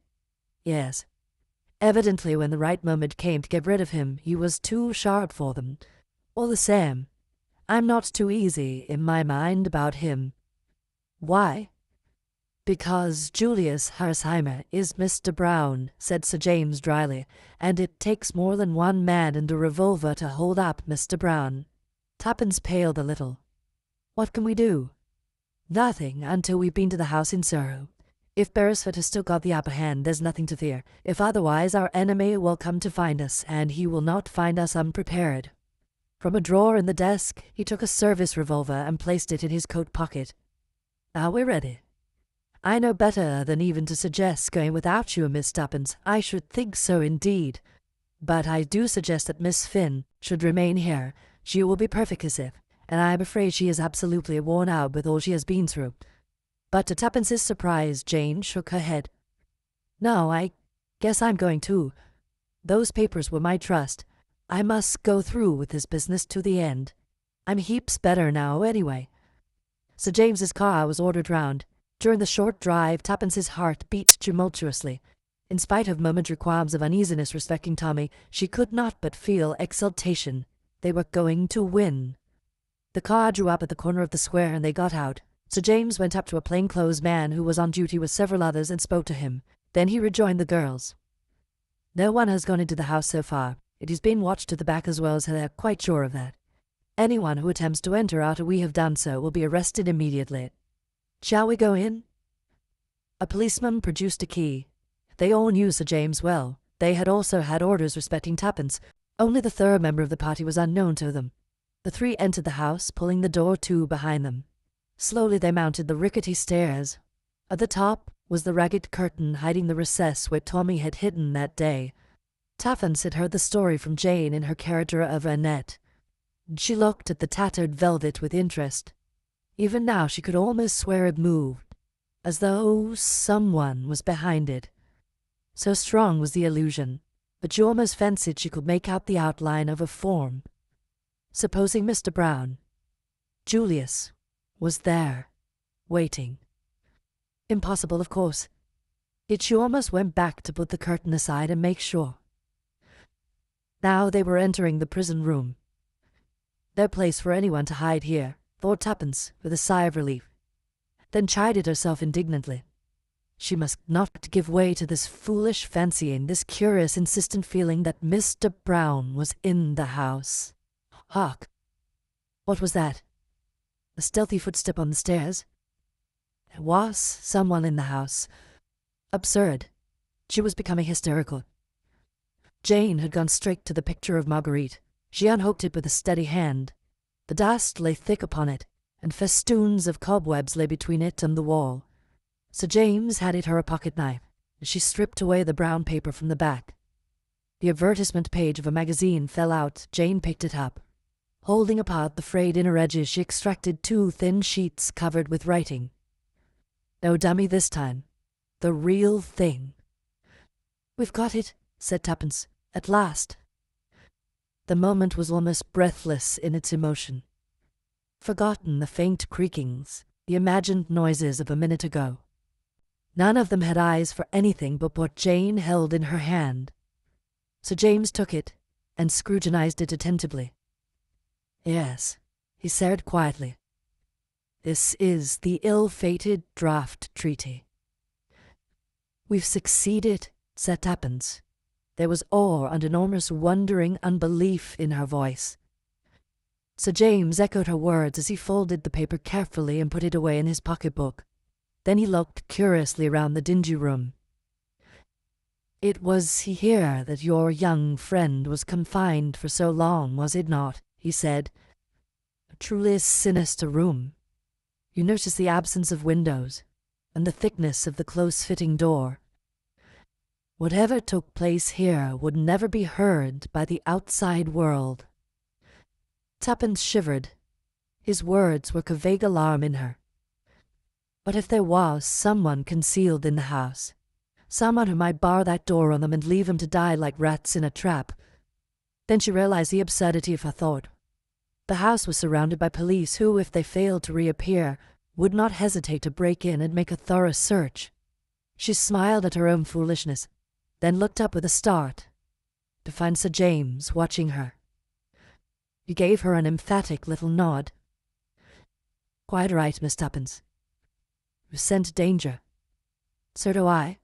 S1: "Yes. Evidently when the right moment came to get rid of him, he was too sharp for them. All the same, I'm not too easy in my mind about him." "Why?" "Because Julius Hersheimer is Mr. Brown," said Sir James dryly, "and it takes more than one man and a revolver to hold up Mr. Brown." Tuppence paled a little. "What can we do?" "Nothing until we've been to the house in Soho. If Beresford has still got the upper hand, there's nothing to fear. If otherwise, our enemy will come to find us, and he will not find us unprepared." From a drawer in the desk, he took a service revolver and placed it in his coat pocket. "Now we're ready. I know better than even to suggest going without you, Miss Tuppence. I should think so indeed. But I do suggest that Miss Finn should remain here. She will be perfectly safe, and I am afraid she is absolutely worn out with all she has been through." But to Tuppence's surprise, Jane shook her head. "No, I guess I'm going too. Those papers were my trust. I must go through with this business to the end. I'm heaps better now, anyway. Sir James's car was ordered round. During the short drive, Tuppence's heart beat tumultuously. In spite of momentary qualms of uneasiness respecting Tommy, she could not but feel exultation. They were going to win. The car drew up at the corner of the square and they got out. Sir James went up to a plainclothes man who was on duty with several others and spoke to him. Then he rejoined the girls. No one has gone into the house so far. It has been watched at the back as well, so they're quite sure of that. Anyone who attempts to enter after we have done so will be arrested immediately. Shall we go in? A policeman produced a key. They all knew Sir James well. They had also had orders respecting Tuppence. Only the third member of the party was unknown to them. The three entered the house, pulling the door to behind them. Slowly they mounted the rickety stairs. At the top was the ragged curtain hiding the recess where Tommy had hidden that day. Tuppence had heard the story from Jane in her character of Annette. She looked at the tattered velvet with interest. Even now she could almost swear it moved, as though someone was behind it. So strong was the illusion, but she almost fancied she could make out the outline of a form. Supposing Mr. Brown, Julius, was there, waiting. Impossible, of course. Yet she almost went back to put the curtain aside and make sure. Now they were entering the prison room. No place for anyone to hide here, thought Tuppence, with a sigh of relief. Then chided herself indignantly. She must not give way to this foolish fancying, this curious, insistent feeling that Mr. Brown was in the house. Hark! What was that? A stealthy footstep on the stairs? There was someone in the house. Absurd. She was becoming hysterical. Jane had gone straight to the picture of Marguerite. She unhooked it with a steady hand. The dust lay thick upon it, and festoons of cobwebs lay between it and the wall. Sir James handed her a pocket-knife, and she stripped away the brown paper from the back. The advertisement page of a magazine fell out. Jane picked it up. Holding apart the frayed inner edges, she extracted 2 thin sheets covered with writing. No dummy this time. The real thing. "We've got it," said Tuppence. "At last." The moment was almost breathless in its emotion. Forgotten the faint creakings, the imagined noises of a minute ago. None of them had eyes for anything but what Jane held in her hand. Sir James took it and scrutinized it attentively. "Yes," he said quietly. "This is the ill-fated draft treaty." "We've succeeded," said Tuppence. There was awe and enormous wondering unbelief in her voice. Sir James echoed her words as he folded the paper carefully and put it away in his pocket-book. Then he looked curiously round the dingy room. "It was here that your young friend was confined for so long, was it not?" he said. "A truly sinister room. You notice the absence of windows, and the thickness of the close-fitting door. Whatever took place here would never be heard by the outside world." Tuppence shivered. His words woke a vague alarm in her. What if there was someone concealed in the house? Someone who might bar that door on them and leave them to die like rats in a trap? Then she realized the absurdity of her thought. The house was surrounded by police who, if they failed to reappear, would not hesitate to break in and make a thorough search. She smiled at her own foolishness, then looked up with a start, to find Sir James watching her. He gave her an emphatic little nod. "Quite right, Miss Tuppence. You scent danger. So do I.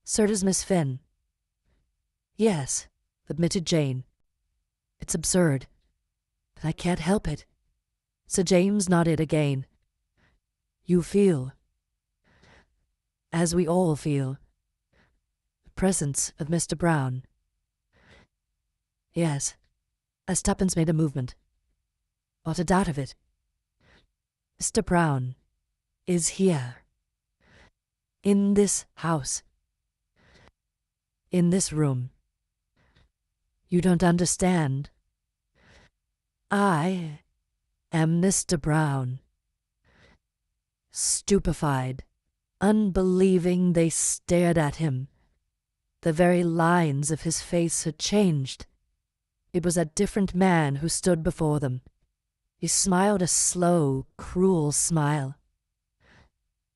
S1: So does Miss Finn." "Yes," admitted Jane. "It's absurd, but I can't help it." Sir James nodded again. "You feel, as we all feel, the presence of Mr. Brown." "Yes," as Tuppence made a movement. "Not a doubt of it. Mr. Brown is here. In this house. In this room. You don't understand. I am Mr. Brown." Stupefied, unbelieving, they stared at him. The very lines of his face had changed. It was a different man who stood before them. He smiled a slow, cruel smile.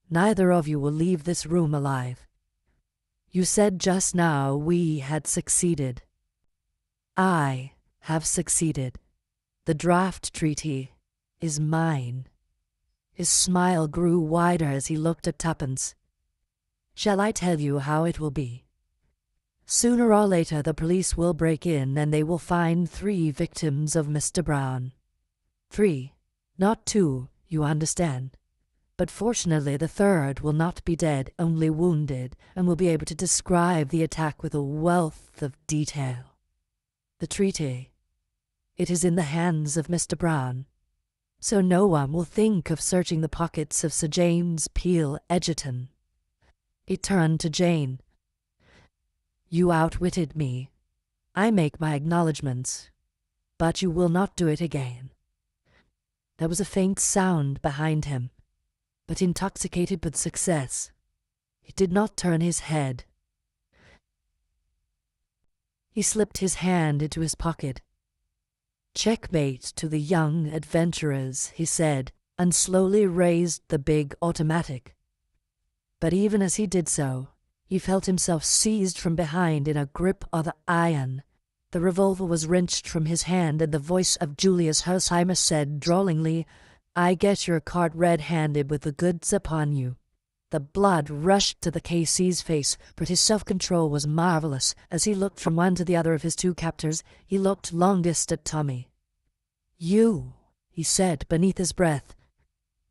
S1: "Neither of you will leave this room alive. You said just now we had succeeded. I have succeeded. The draft treaty is mine." His smile grew wider as he looked at Tuppence. "Shall I tell you how it will be? Sooner or later the police will break in and they will find 3 victims of Mr. Brown. 3, not 2, you understand. But fortunately the 3rd will not be dead, only wounded, and will be able to describe the attack with a wealth of detail. The treaty, it is in the hands of Mr. Brown, so no one will think of searching the pockets of Sir James Peel Egerton." He turned to Jane. "You outwitted me. I make my acknowledgments, but you will not do it again." There was a faint sound behind him, but intoxicated with success, he did not turn his head. He slipped his hand into his pocket. "Checkmate to the young adventurers," he said, and slowly raised the big automatic. But even as he did so, he felt himself seized from behind in a grip of iron. The revolver was wrenched from his hand, and the voice of Julius Hersheimer said drawlingly, "I guess you're caught red-handed with the goods upon you." The blood rushed to the KC's face, but his self-control was marvelous. As he looked from one to the other of his 2 captors, he looked longest at Tommy. "You," he said beneath his breath.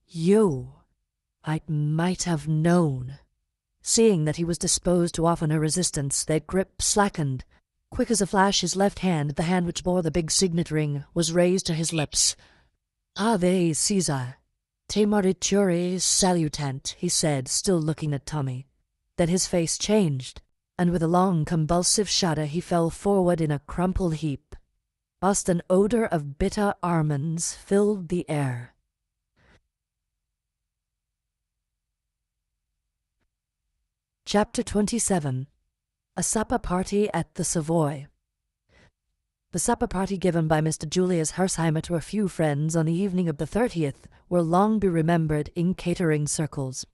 S1: "You. I might have known." Seeing that he was disposed to offer no resistance, their grip slackened. Quick as a flash, his left hand, the hand which bore the big signet ring, was raised to his lips. "Ave Caesar, te moriture salutant," he said, still looking at Tommy. Then his face changed, and with a long convulsive shudder he fell forward in a crumpled heap, whilst an odour of bitter almonds filled the air. Chapter 27. A Supper Party at the Savoy. The supper party given by Mr. Julius Hersheimer to a few friends on the evening of the 30th will long be remembered in catering circles.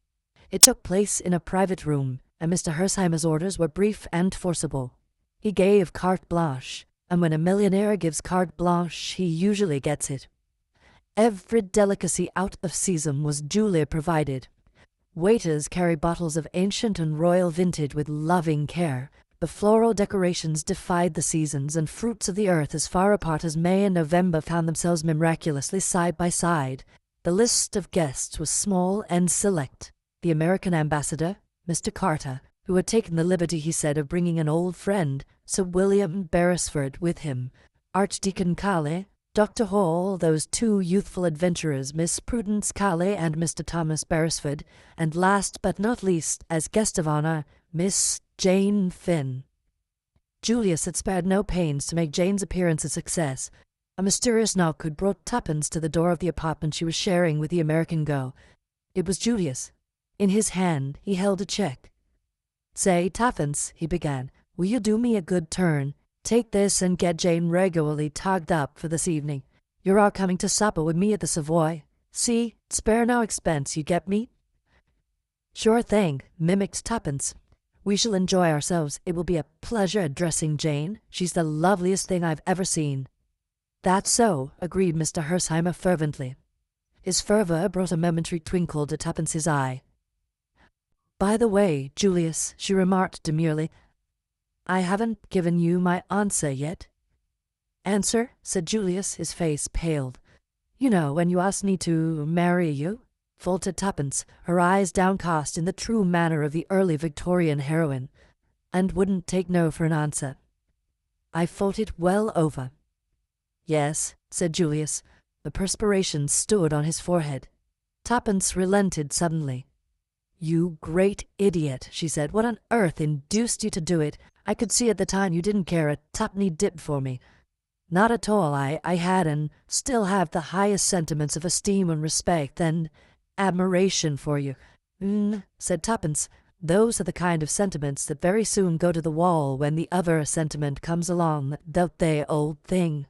S1: It took place in a private room, and Mr. Hersheimer's orders were brief and forcible. He gave carte blanche, and when a millionaire gives carte blanche, he usually gets it. Every delicacy out of season was duly provided. Waiters carried bottles of ancient and royal vintage with loving care. The floral decorations defied the seasons, and fruits of the earth as far apart as May and November found themselves miraculously side by side. The list of guests was small and select. The American ambassador, Mr. Carter, who had taken the liberty, he said, of bringing an old friend, Sir William Beresford, with him, Archdeacon Calley, Dr. Hall, those 2 youthful adventurers, Miss Prudence Calley and Mr. Thomas Beresford, and last but not least, as guest of honour, Miss Jane Finn. Julius had spared no pains to make Jane's appearance a success. A mysterious knock had brought Tuppence to the door of the apartment she was sharing with the American girl. It was Julius. In his hand he held a cheque. "Say, Tuppence," he began, "will you do me a good turn? Take this and get Jane regularly togged up for this evening. You're all coming to supper with me at the Savoy. See, spare no expense, you get me?" "Sure thing," mimicked Tuppence. "We shall enjoy ourselves. It will be a pleasure addressing Jane. She's the loveliest thing I've ever seen." "That's so," agreed Mr. Hersheimer fervently. His fervour brought a momentary twinkle to Tuppence's eye. "By the way, Julius," she remarked demurely, "I haven't given you my answer yet." "Answer?" said Julius, his face paled. "You know, when you asked me to marry you," faltered Tuppence, her eyes downcast in the true manner of the early Victorian heroine, and wouldn't take no for an answer. "I thought it well over." "Yes," said Julius. The perspiration stood on his forehead. Tuppence relented suddenly. "You great idiot," she said. "What on earth induced you to do it? I could see at the time you didn't care a tuppenny dip for me." "Not at all. I had and still have the highest sentiments of esteem and respect and admiration for you." Said Tuppence. Those are the kind of sentiments that very soon go to the wall when the other sentiment comes along, don't they, old thing?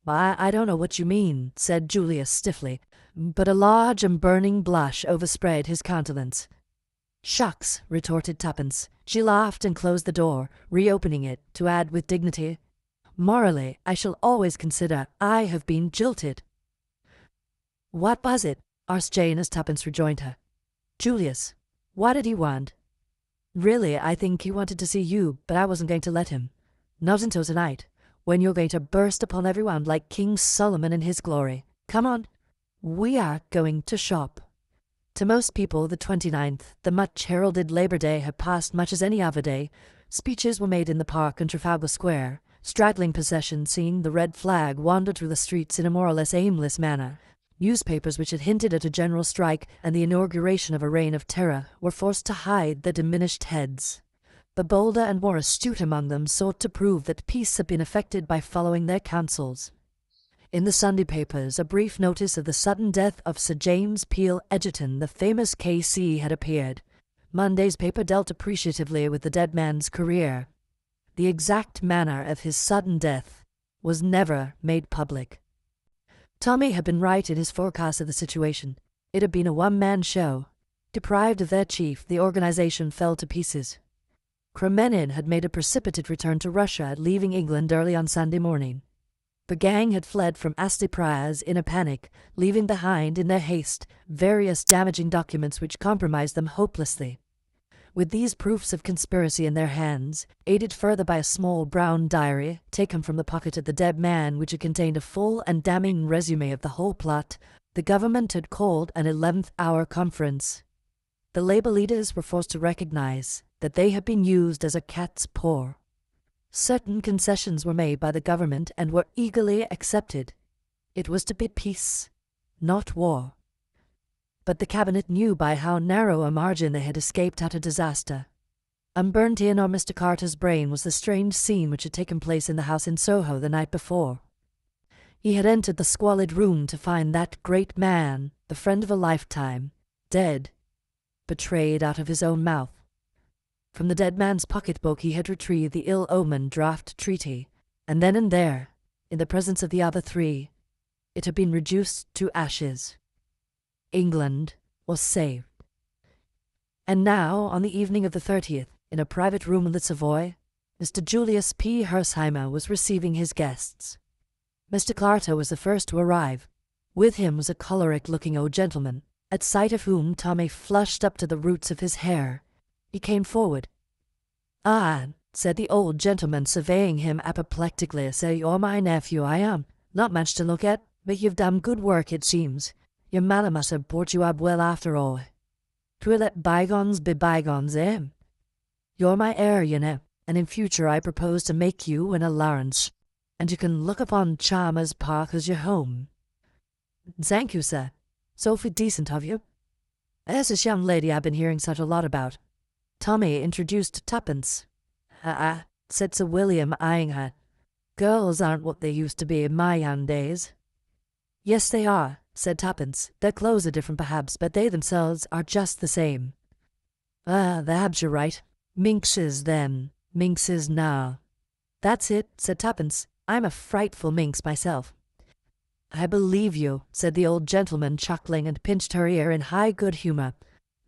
S1: I don't know what you mean, said Julius stiffly, but a large and burning blush overspread his countenance. Shucks, retorted Tuppence. She laughed and closed the door, reopening it, to add with dignity, morally, I shall always consider I have been jilted. What was it? asked Jane as Tuppence rejoined her. Julius, what did he want? Really, I think he wanted to see you, but I wasn't going to let him. Not until tonight, when you're going to burst upon everyone like King Solomon in his glory. Come on. We are going to shop. To most people, the 29th, the much-heralded Labor Day, had passed much as any other day. Speeches were made in the park and Trafalgar Square, straggling processions seeing the red flag wander through the streets in a more or less aimless manner. Newspapers which had hinted at a general strike and the inauguration of a reign of terror were forced to hide their diminished heads. The bolder and more astute among them sought to prove that peace had been effected by following their counsels. In the Sunday papers, a brief notice of the sudden death of Sir James Peel Egerton, the famous K.C., had appeared. Monday's paper dealt appreciatively with the dead man's career. The exact manner of his sudden death was never made public. Tommy had been right in his forecast of the situation. It had been a one-man show. Deprived of their chief, the organization fell to pieces. Kremenin had made a precipitate return to Russia, leaving England early on Sunday morning. The gang had fled from Asti Priors in a panic, leaving behind, in their haste, various damaging documents which compromised them hopelessly. With these proofs of conspiracy in their hands, aided further by a small brown diary, taken from the pocket of the dead man, which had contained a full and damning resume of the whole plot, the government had called an 11th-hour conference. The labor leaders were forced to recognize that they had been used as a cat's paw. Certain concessions were made by the government and were eagerly accepted. It was to bid peace, not war. But the cabinet knew by how narrow a margin they had escaped out of disaster. Unburnt in on Mr. Carter's brain was the strange scene which had taken place in the house in Soho the night before. He had entered the squalid room to find that great man, the friend of a lifetime, dead, betrayed out of his own mouth. From the dead man's pocketbook he had retrieved the ill-omened draft treaty, and then and there, in the presence of the other three, it had been reduced to ashes. England was saved. And now, on the evening of the 30th, in a private room in the Savoy, Mr. Julius P. Hersheimer was receiving his guests. Mr. Carter was the first to arrive. With him was a choleric-looking old gentleman, at sight of whom Tommy flushed up to the roots of his hair. He came forward. "Ah," said the old gentleman, surveying him apoplectically, "so you're my nephew, I am. Not much to look at, but you've done good work, it seems. Your mother must have brought you up well after all. 'Twill let bygones be bygones, eh? You're my heir, you know, and in future I propose to make you an allowance, and you can look upon Chalmers Park as your home." "Thank you, sir. So decent of you. There's this young lady I've been hearing such a lot about." Tommy introduced Tuppence. Said Sir William, eyeing her. "Girls aren't what they used to be in my young days." "Yes, they are," said Tuppence. "Their clothes are different perhaps, but they themselves are just the same." Perhaps you're right. Minxes then, minxes now." "That's it," said Tuppence. "I'm a frightful minx myself." "I believe you," said the old gentleman, chuckling, and pinched her ear in high good humour.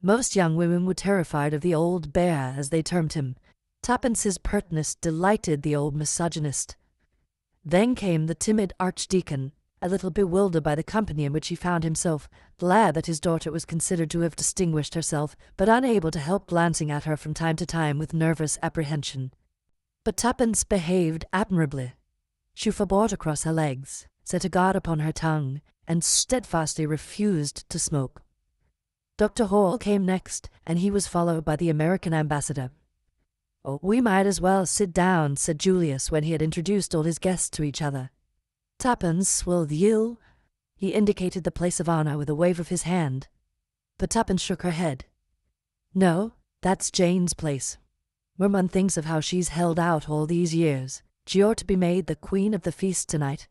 S1: Most young women were terrified of the old bear, as they termed him. Tuppence's pertness delighted the old misogynist. Then came the timid archdeacon, a little bewildered by the company in which he found himself, glad that his daughter was considered to have distinguished herself, but unable to help glancing at her from time to time with nervous apprehension. But Tuppence behaved admirably. She forbore to cross her legs, set a guard upon her tongue, and steadfastly refused to smoke. Dr. Hall came next, and he was followed by the American ambassador. "Oh, we might as well sit down," said Julius when he had introduced all his guests to each other. "Tuppence, will you?" He indicated the place of honor with a wave of his hand. But Tuppence shook her head. "No, that's Jane's place. When one thinks of how she's held out all these years, she ought to be made the queen of the feast tonight."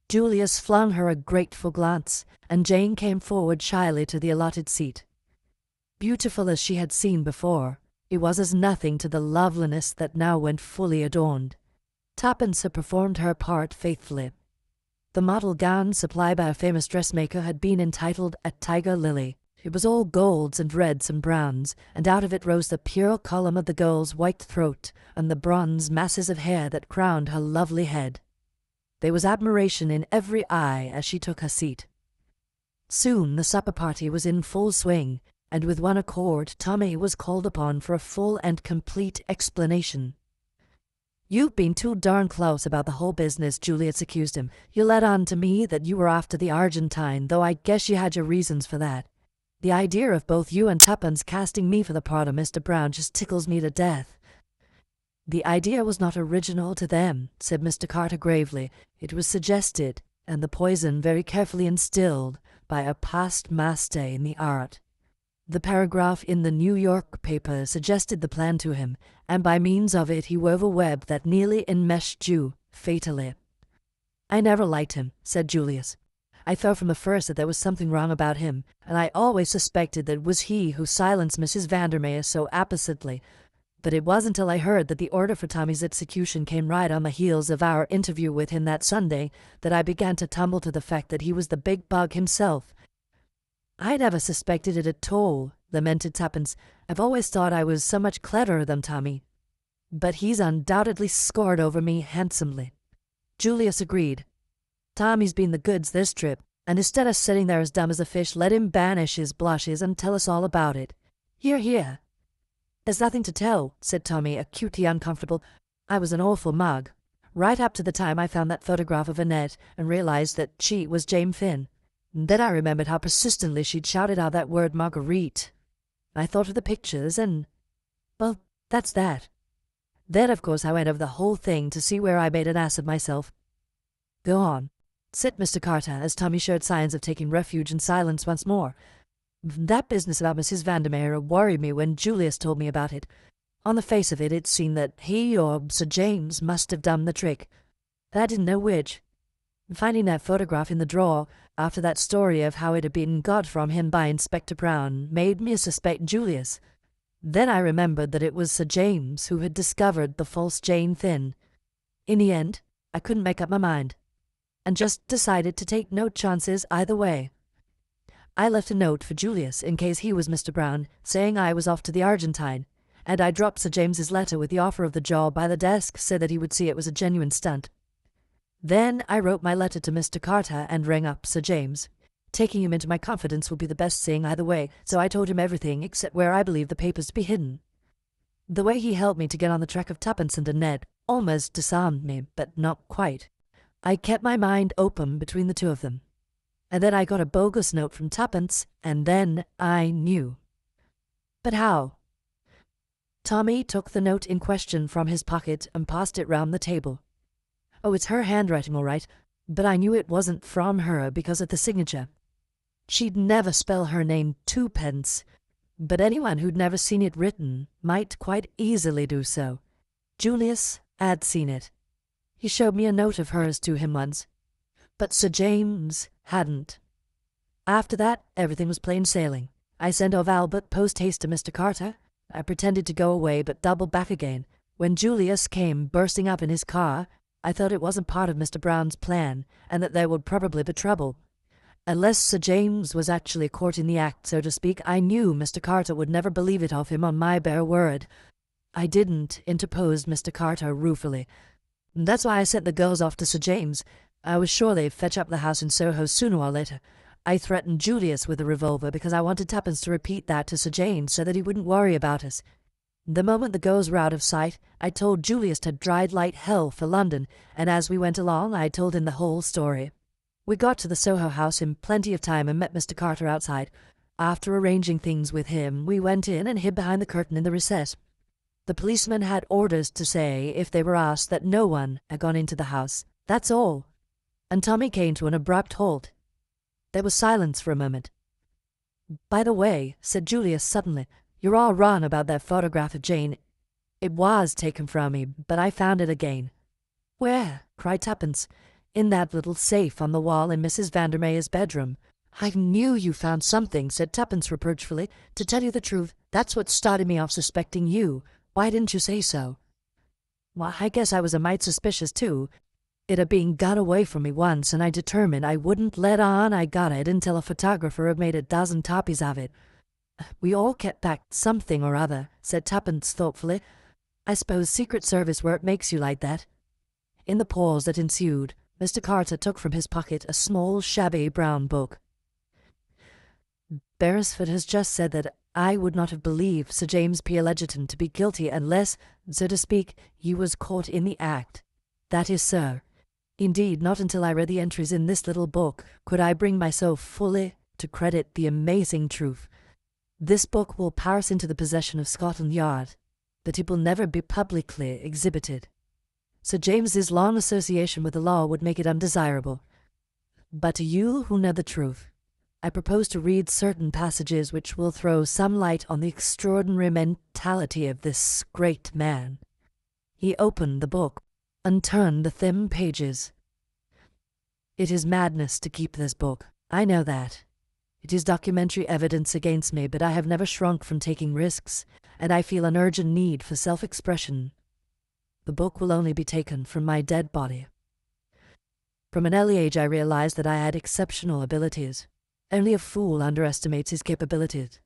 S1: Julius flung her a grateful glance, and Jane came forward shyly to the allotted seat. Beautiful as she had seen before, it was as nothing to the loveliness that now went fully adorned. Tuppence had performed her part faithfully. The model gown supplied by a famous dressmaker had been entitled a tiger lily. It was all golds and reds and browns, and out of it rose the pure column of the girl's white throat and the bronze masses of hair that crowned her lovely head. There was admiration in every eye as she took her seat. Soon the supper party was in full swing, and with one accord Tommy was called upon for a full and complete explanation. "You've been too darn close about the whole business," Julius accused him. "You let on to me that you were after the Argentine, though I guess you had your reasons for that. The idea of both you and Tuppence casting me for the part of Mr. Brown just tickles me to death." "The idea was not original to them," said Mr. Carter gravely. "It was suggested, and the poison very carefully instilled, by a past master in the art. The paragraph in the New York paper suggested the plan to him, and by means of it he wove a web that nearly enmeshed you, fatally." "I never liked him," said Julius. "I thought from the first that there was something wrong about him, and I always suspected that it was he who silenced Mrs. Vandermeer so appositely. But it wasn't until I heard that the order for Tommy's execution came right on the heels of our interview with him that Sunday that I began to tumble to the fact that he was the big bug himself." "I never suspected it at all," lamented Tuppence. "I've always thought I was so much cleverer than Tommy. But he's undoubtedly scored over me handsomely." Julius agreed. "Tommy's been the goods this trip, and instead of sitting there as dumb as a fish, let him banish his blushes and tell us all about it. Hear, hear." "There's nothing to tell," said Tommy, acutely uncomfortable. "I was an awful mug, right up to the time I found that photograph of Annette and realized that she was Jane Finn. Then I remembered how persistently she'd shouted out that word Marguerite. I thought of the pictures and, well, that's that. Then, of course, I went over the whole thing to see where I made an ass of myself." "Go on," said Mr. Carter, as Tommy showed signs of taking refuge in silence once more. "That business about Mrs. Vandermeer worried me when Julius told me about it. On the face of it, it seemed that he or Sir James must have done the trick. I didn't know which. Finding that photograph in the drawer, after that story of how it had been got from him by Inspector Brown, made me suspect Julius. Then I remembered that it was Sir James who had discovered the false Jane Finn. In the end, I couldn't make up my mind, and just decided to take no chances either way. I left a note for Julius in case he was Mr. Brown, saying I was off to the Argentine, and I dropped Sir James's letter with the offer of the job by the desk so that he would see it was a genuine stunt. Then I wrote my letter to Mr. Carter and rang up Sir James. Taking him into my confidence would be the best thing either way, so I told him everything except where I believed the papers to be hidden. The way he helped me to get on the track of Tuppence and Annette almost disarmed me, but not quite. I kept my mind open between the two of them. And then I got a bogus note from Tuppence, and then I knew." "But how?" Tommy took the note in question from his pocket and passed it round the table. "Oh, it's her handwriting all right, but I knew it wasn't from her because of the signature. She'd never spell her name twopence, but anyone who'd never seen it written might quite easily do so. Julius had seen it. He showed me a note of hers to him once, but Sir James hadn't. After that, everything was plain sailing. I sent off Albert post-haste to Mr. Carter. I pretended to go away, but doubled back again. When Julius came bursting up in his car, I thought it wasn't part of Mr. Brown's plan, and that there would probably be trouble. Unless Sir James was actually courting the act, so to speak, I knew Mr. Carter would never believe it of him on my bare word." "I didn't," interposed Mr. Carter ruefully. "That's why I sent the girls off to Sir James. I was sure they'd fetch up the house in Soho sooner or later. I threatened Julius with a revolver because I wanted Tuppence to repeat that to Sir James so that he wouldn't worry about us. The moment the girls were out of sight, I told Julius to drive like hell for London, and as we went along I told him the whole story. We got to the Soho house in plenty of time and met Mr. Carter outside. After arranging things with him, we went in and hid behind the curtain in the recess. The policeman had orders to say, if they were asked, that no one had gone into the house. That's all." And Tommy came to an abrupt halt. There was silence for a moment. "By the way," said Julius suddenly, "you're all wrong about that photograph of Jane. It was taken from me, but I found it again." "Where?" cried Tuppence. "In that little safe on the wall in Mrs. Vandermeer's bedroom. I knew you found something, said Tuppence reproachfully. To tell you the truth, that's what started me off suspecting you. Why didn't you say so? Well, I guess I was a mite suspicious, too. It had been got away from me once, and I determined I wouldn't let on I got it until a photographer had made a dozen copies of it. We all kept back something or other, said Tuppence thoughtfully. I suppose Secret Service work makes you like that. In the pause that ensued, Mr. Carter took from his pocket a small, shabby brown book. Beresford has just said that I would not have believed Sir James P. Legerton to be guilty unless, so to speak, he was caught in the act. That is, sir. Indeed, not until I read the entries in this little book could I bring myself fully to credit the amazing truth. This book will pass into the possession of Scotland Yard, but it will never be publicly exhibited. Sir James's long association with the law would make it undesirable. But to you who know the truth, I propose to read certain passages which will throw some light on the extraordinary mentality of this great man. He opened the book and turned the thin pages. It is madness to keep this book. I know that. It is documentary evidence against me, but I have never shrunk from taking risks, and I feel an urgent need for self-expression. The book will only be taken from my dead body. From an early age I realized that I had exceptional abilities. Only a fool underestimates his capabilities.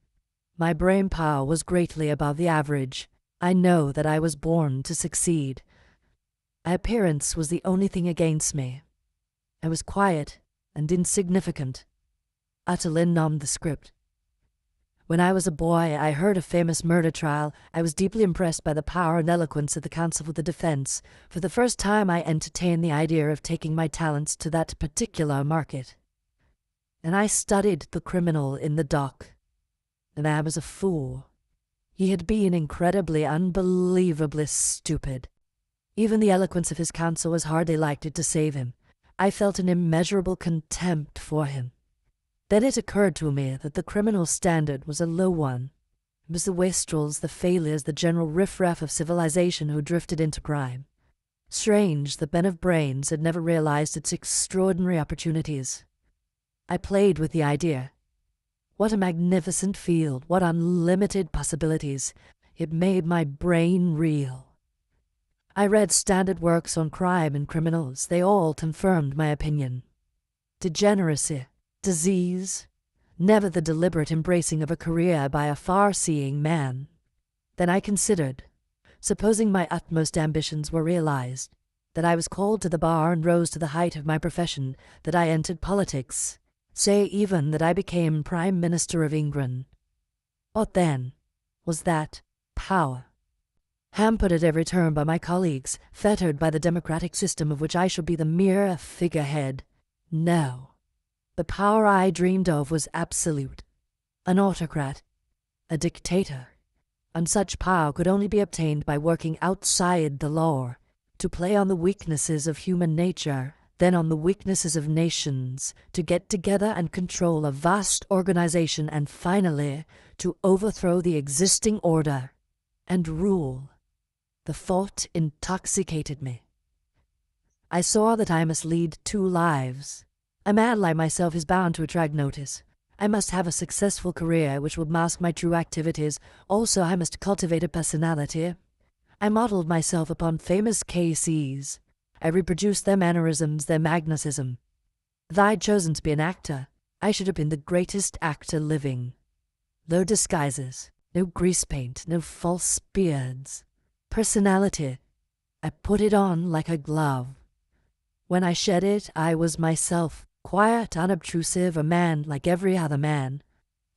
S1: My brain power was greatly above the average. I know that I was born to succeed. Appearance was the only thing against me. I was quiet and insignificant, utterly nondescript. When I was a boy, I heard a famous murder trial. I was deeply impressed by the power and eloquence of the counsel for the defense. For the first time, I entertained the idea of taking my talents to that particular market. And I studied the criminal in the dock. And I was a fool. He had been incredibly, unbelievably stupid. Even the eloquence of his counsel was hardly likely to save him. I felt an immeasurable contempt for him. Then it occurred to me that the criminal standard was a low one. It was the wastrels, the failures, the general riffraff of civilization who drifted into crime. Strange that men of brains had never realized its extraordinary opportunities. I played with the idea. What a magnificent field, what unlimited possibilities. It made my brain reel. I read standard works on crime and criminals. They all confirmed my opinion. Degeneracy, disease, never the deliberate embracing of a career by a far-seeing man. Then I considered, supposing my utmost ambitions were realized, that I was called to the bar and rose to the height of my profession, that I entered politics, say even that I became Prime Minister of England. What then was that power? Hampered at every turn by my colleagues, fettered by the democratic system of which I should be the mere figurehead. No. The power I dreamed of was absolute. An autocrat. A dictator. And such power could only be obtained by working outside the law, to play on the weaknesses of human nature, then on the weaknesses of nations, to get together and control a vast organization, and finally to overthrow the existing order and rule. The thought intoxicated me. I saw that I must lead two lives. A man like myself is bound to attract notice. I must have a successful career which would mask my true activities. Also, I must cultivate a personality. I modeled myself upon famous K.C.s. I reproduced their mannerisms, their magnetism. If I had chosen to be an actor, I should have been the greatest actor living. No disguises, no grease paint, no false beards. Personality. I put it on like a glove. When I shed it, I was myself, quiet, unobtrusive, a man like every other man.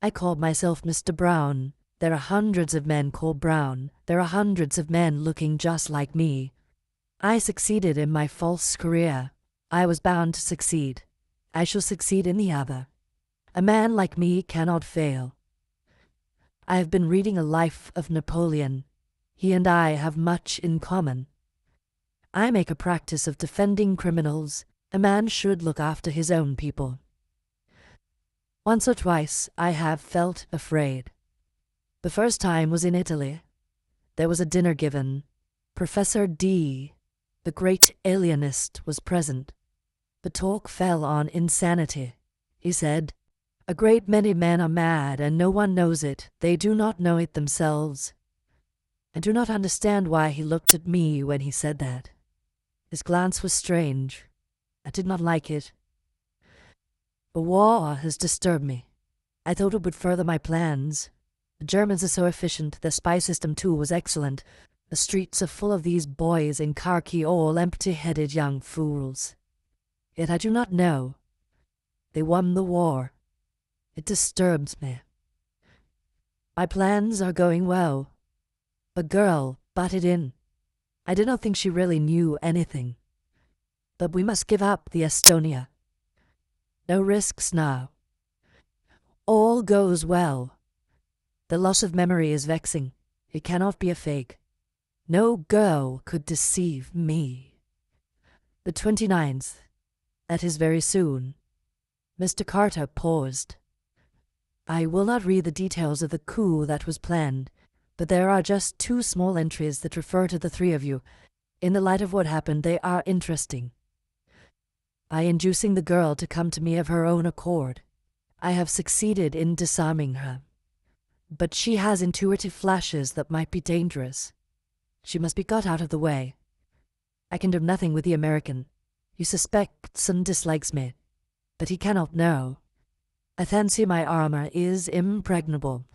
S1: I called myself Mr. Brown. There are hundreds of men called Brown. There are hundreds of men looking just like me. I succeeded in my false career. I was bound to succeed. I shall succeed in the other. A man like me cannot fail. I have been reading a life of Napoleon. He and I have much in common. I make a practice of defending criminals. A man should look after his own people. Once or twice I have felt afraid. The first time was in Italy. There was a dinner given. Professor D, the great alienist, was present. The talk fell on insanity. He said, A great many men are mad, and no one knows it. They do not know it themselves. I do not understand why he looked at me when he said that. His glance was strange. I did not like it. The war has disturbed me. I thought it would further my plans. The Germans are so efficient. Their spy system, too, was excellent. The streets are full of these boys in khaki, all empty-headed young fools. Yet I do not know. They won the war. It disturbs me. My plans are going well. A girl butted in. I did not think she really knew anything. But we must give up the Estonia. No risks now. All goes well. The loss of memory is vexing. It cannot be a fake. No girl could deceive me. The 29th. That is very soon. Mr. Carter paused. I will not read the details of the coup that was planned, but there are just 2 small entries that refer to the 3 of you. In the light of what happened, they are interesting. By inducing the girl to come to me of her own accord, I have succeeded in disarming her. But she has intuitive flashes that might be dangerous. She must be got out of the way. I can do nothing with the American. You suspect and dislikes me, but he cannot know. I fancy my armor is impregnable.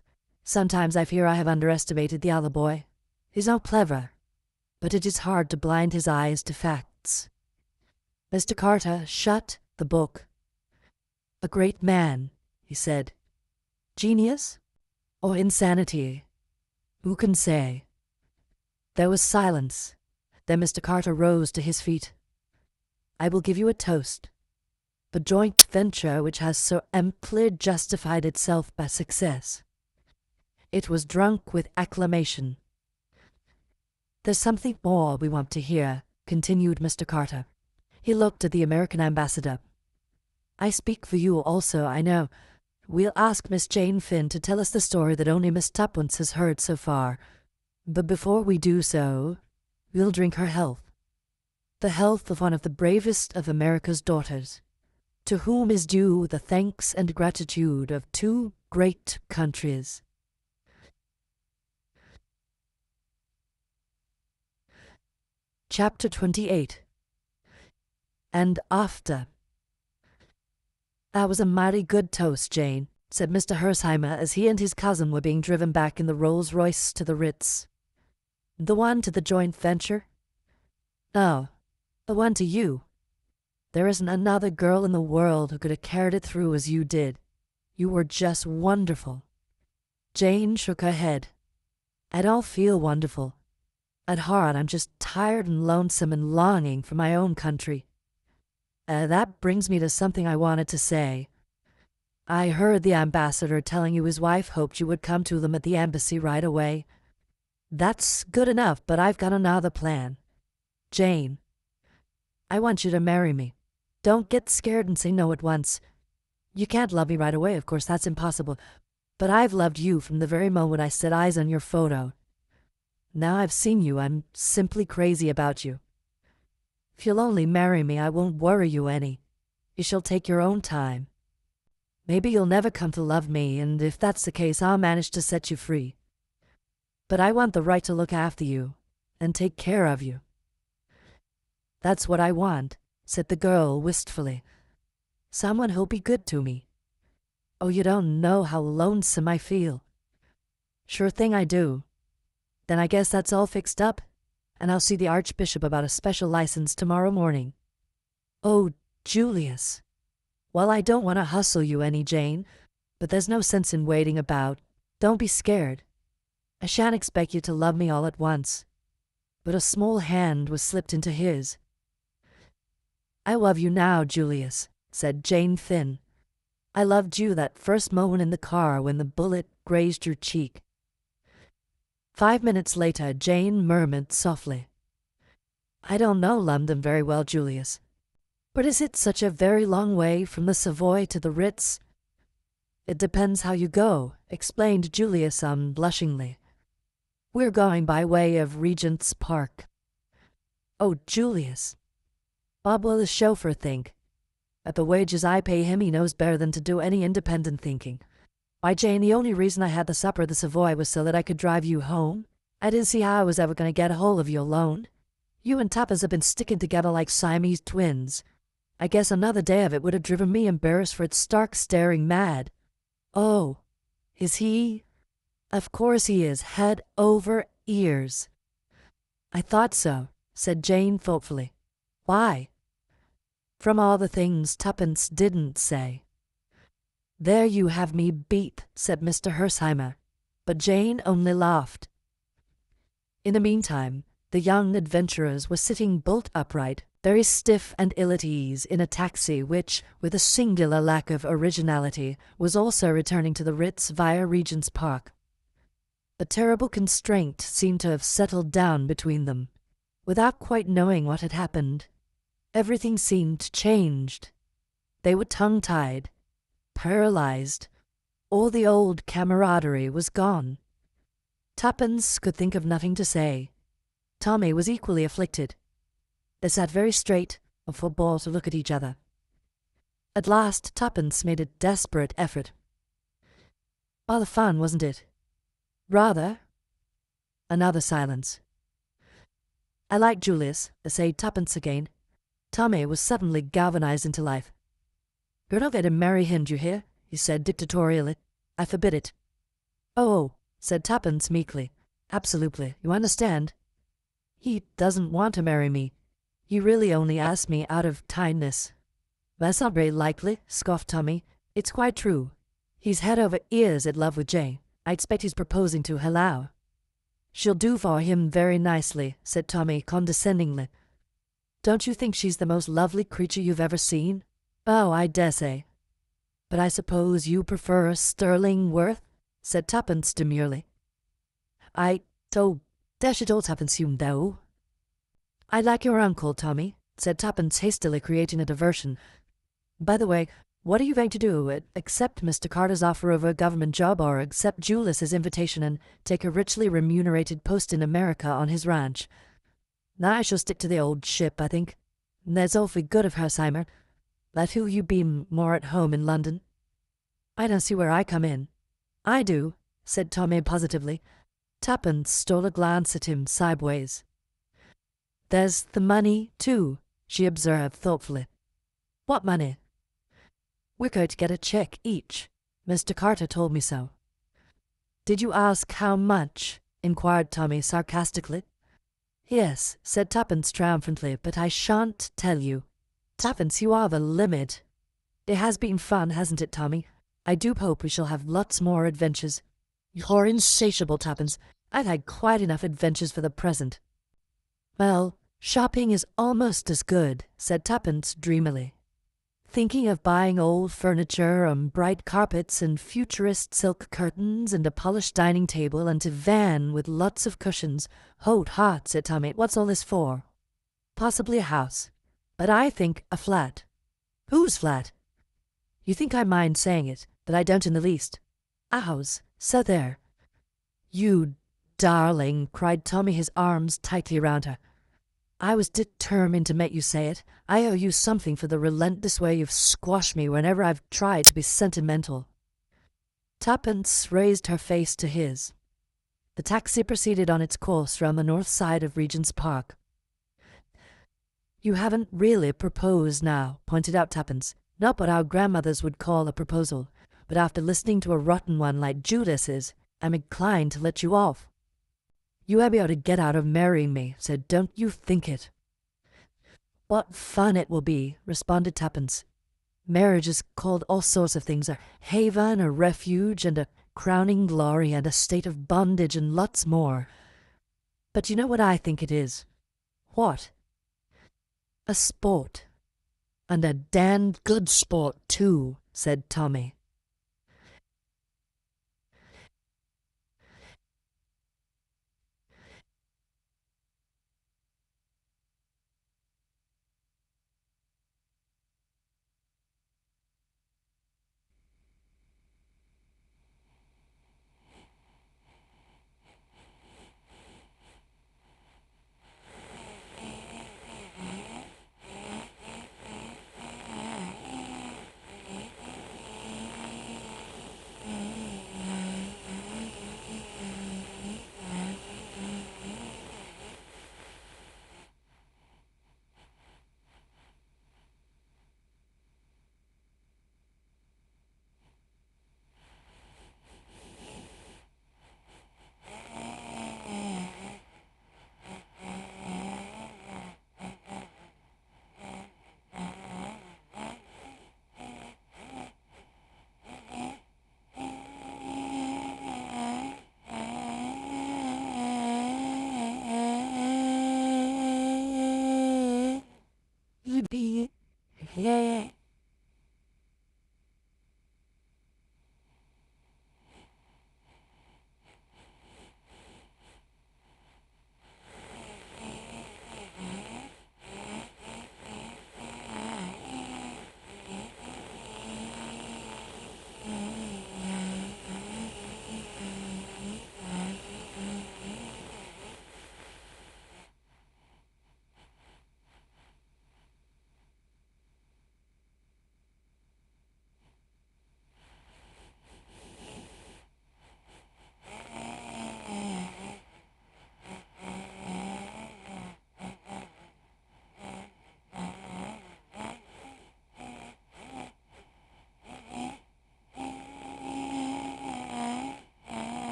S1: Sometimes I fear I have underestimated the other boy. He's not clever, but it is hard to blind his eyes to facts. Mr. Carter shut the book. A great man, he said. Genius or insanity? Who can say? There was silence. Then Mr. Carter rose to his feet. I will give you a toast. The joint venture which has so amply justified itself by success. It was drunk with acclamation. There's something more we want to hear, continued Mr. Carter. He looked at the American ambassador. I speak for you also, I know. We'll ask Miss Jane Finn to tell us the story that only Miss Tuppence has heard so far. But before we do so, we'll drink her health. The health of one of the bravest of America's daughters, to whom is due the thanks and gratitude of 2 great countries. Chapter 28. And after. That was a mighty good toast, Jane, said Mr. Hersheimer as he and his cousin were being driven back in the Rolls-Royce to the Ritz. The one to the joint venture? No, the one to you. There isn't another girl in the world who could have carried it through as you did. You were just wonderful. Jane shook her head. I don't feel wonderful. At heart, I'm just tired and lonesome and longing for my own country. That brings me to something I wanted to say. I heard the ambassador telling you his wife hoped you would come to them at the embassy right away. That's good enough, but I've got another plan. Jane, I want you to marry me. Don't get scared and say no at once. You can't love me right away, of course, that's impossible. But I've loved you from the very moment I set eyes on your photo. Now I've seen you, I'm simply crazy about you. If you'll only marry me, I won't worry you any. You shall take your own time. Maybe you'll never come to love me, and if that's the case, I'll manage to set you free. But I want the right to look after you and take care of you. That's what I want, said the girl wistfully. Someone who'll be good to me. Oh, you don't know how lonesome I feel. Sure thing I do. Then I guess that's all fixed up, and I'll see the Archbishop about a special license tomorrow morning. Oh, Julius. Well, I don't want to hustle you any, Jane, but there's no sense in waiting about. Don't be scared. I shan't expect you to love me all at once. But a small hand was slipped into his. I love you now, Julius, said Jane Finn. I loved you that first moment in the car when the bullet grazed your cheek. 5 minutes later, Jane murmured softly, I don't know London very well, Julius. But is it such a very long way from the Savoy to the Ritz? It depends how you go, explained Julius unblushingly. We're going by way of Regent's Park. Oh, Julius. What will the chauffeur think? At the wages I pay him, he knows better than to do any independent thinking. Why, Jane, the only reason I had the supper at the Savoy was so that I could drive you home. I didn't see how I was ever going to get a hold of you alone. You and Tuppence have been sticking together like Siamese twins. I guess another day of it would have driven me embarrassed for its stark staring mad. Oh, is he? Of course he is, head over ears. I thought so, said Jane thoughtfully. Why? From all the things Tuppence didn't say. There you have me beat, said Mr. Hersheimer, but Jane only laughed. In the meantime, the young adventurers were sitting bolt upright, very stiff and ill at ease, in a taxi which, with a singular lack of originality, was also returning to the Ritz via Regent's Park. A terrible constraint seemed to have settled down between them. Without quite knowing what had happened, everything seemed changed. They were tongue-tied, paralyzed. All the old camaraderie was gone. Tuppence could think of nothing to say. Tommy was equally afflicted. They sat very straight and forbore to look at each other. At last Tuppence made a desperate effort. Rather fun, wasn't it? Rather. Another silence. I like Julius, essayed Tuppence again. Tommy was suddenly galvanized into life. You're not going to marry him, do you hear? He said dictatorially. I forbid it. Oh, said Tuppence meekly. Absolutely. You understand? He doesn't want to marry me. He really only asked me out of kindness. That's not very likely, scoffed Tommy. It's quite true. He's head over ears in love with Jane. I expect he's proposing to Hallow. She'll do for him very nicely, said Tommy condescendingly. Don't you think she's the most lovely creature you've ever seen? Oh, I dessay. But I suppose you prefer Sterling Worth? Said Tuppence demurely. Dash it all, Tuppence, you know. I like your uncle, Tommy, said Tuppence hastily, creating a diversion. By the way, what are you going to do? Accept Mr. Carter's offer of a government job, or accept Julius's invitation and take a richly remunerated post in America on his ranch? I shall stick to the old ship, I think. That's awfully good of Hersheimer. Let who you be more at home in London. I don't see where I come in. I do, said Tommy positively. Tuppence stole a glance at him sideways. There's the money, too, she observed thoughtfully. What money? We're going to get a check each. Mr. Carter told me so. Did you ask how much? Inquired Tommy sarcastically. Yes, said Tuppence triumphantly, but I shan't tell you. Tuppence, you are the limit. It has been fun, hasn't it, Tommy? I do hope we shall have lots more adventures. You're insatiable, Tuppence. I've had quite enough adventures for the present. Well, shopping is almost as good, said Tuppence dreamily. Thinking of buying old furniture and bright carpets and futurist silk curtains and a polished dining table and a divan with lots of cushions. Hold hot, said Tommy. What's all this for? Possibly a house. But I think a flat. Whose flat? You think I mind saying it, but I don't in the least. Ours. So there. You darling, cried Tommy, his arms tightly round her. I was determined to make you say it. I owe you something for the relentless way you've squashed me whenever I've tried to be sentimental. Tuppence raised her face to his. The taxi proceeded on its course round the north side of Regent's Park. You haven't really proposed now, pointed out Tuppence. Not what our grandmothers would call a proposal, but after listening to a rotten one like Judas's, I'm inclined to let you off. You may be able to get out of marrying me, said Don't you think it. What fun it will be, responded Tuppence. Marriage is called all sorts of things, a haven, a refuge, and a crowning glory, and a state of bondage, and lots more. But you know what I think it is? What? A sport. And a damned good sport, too, said Tommy.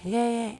S1: Yeah.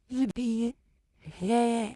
S1: Be yeah.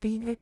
S2: be.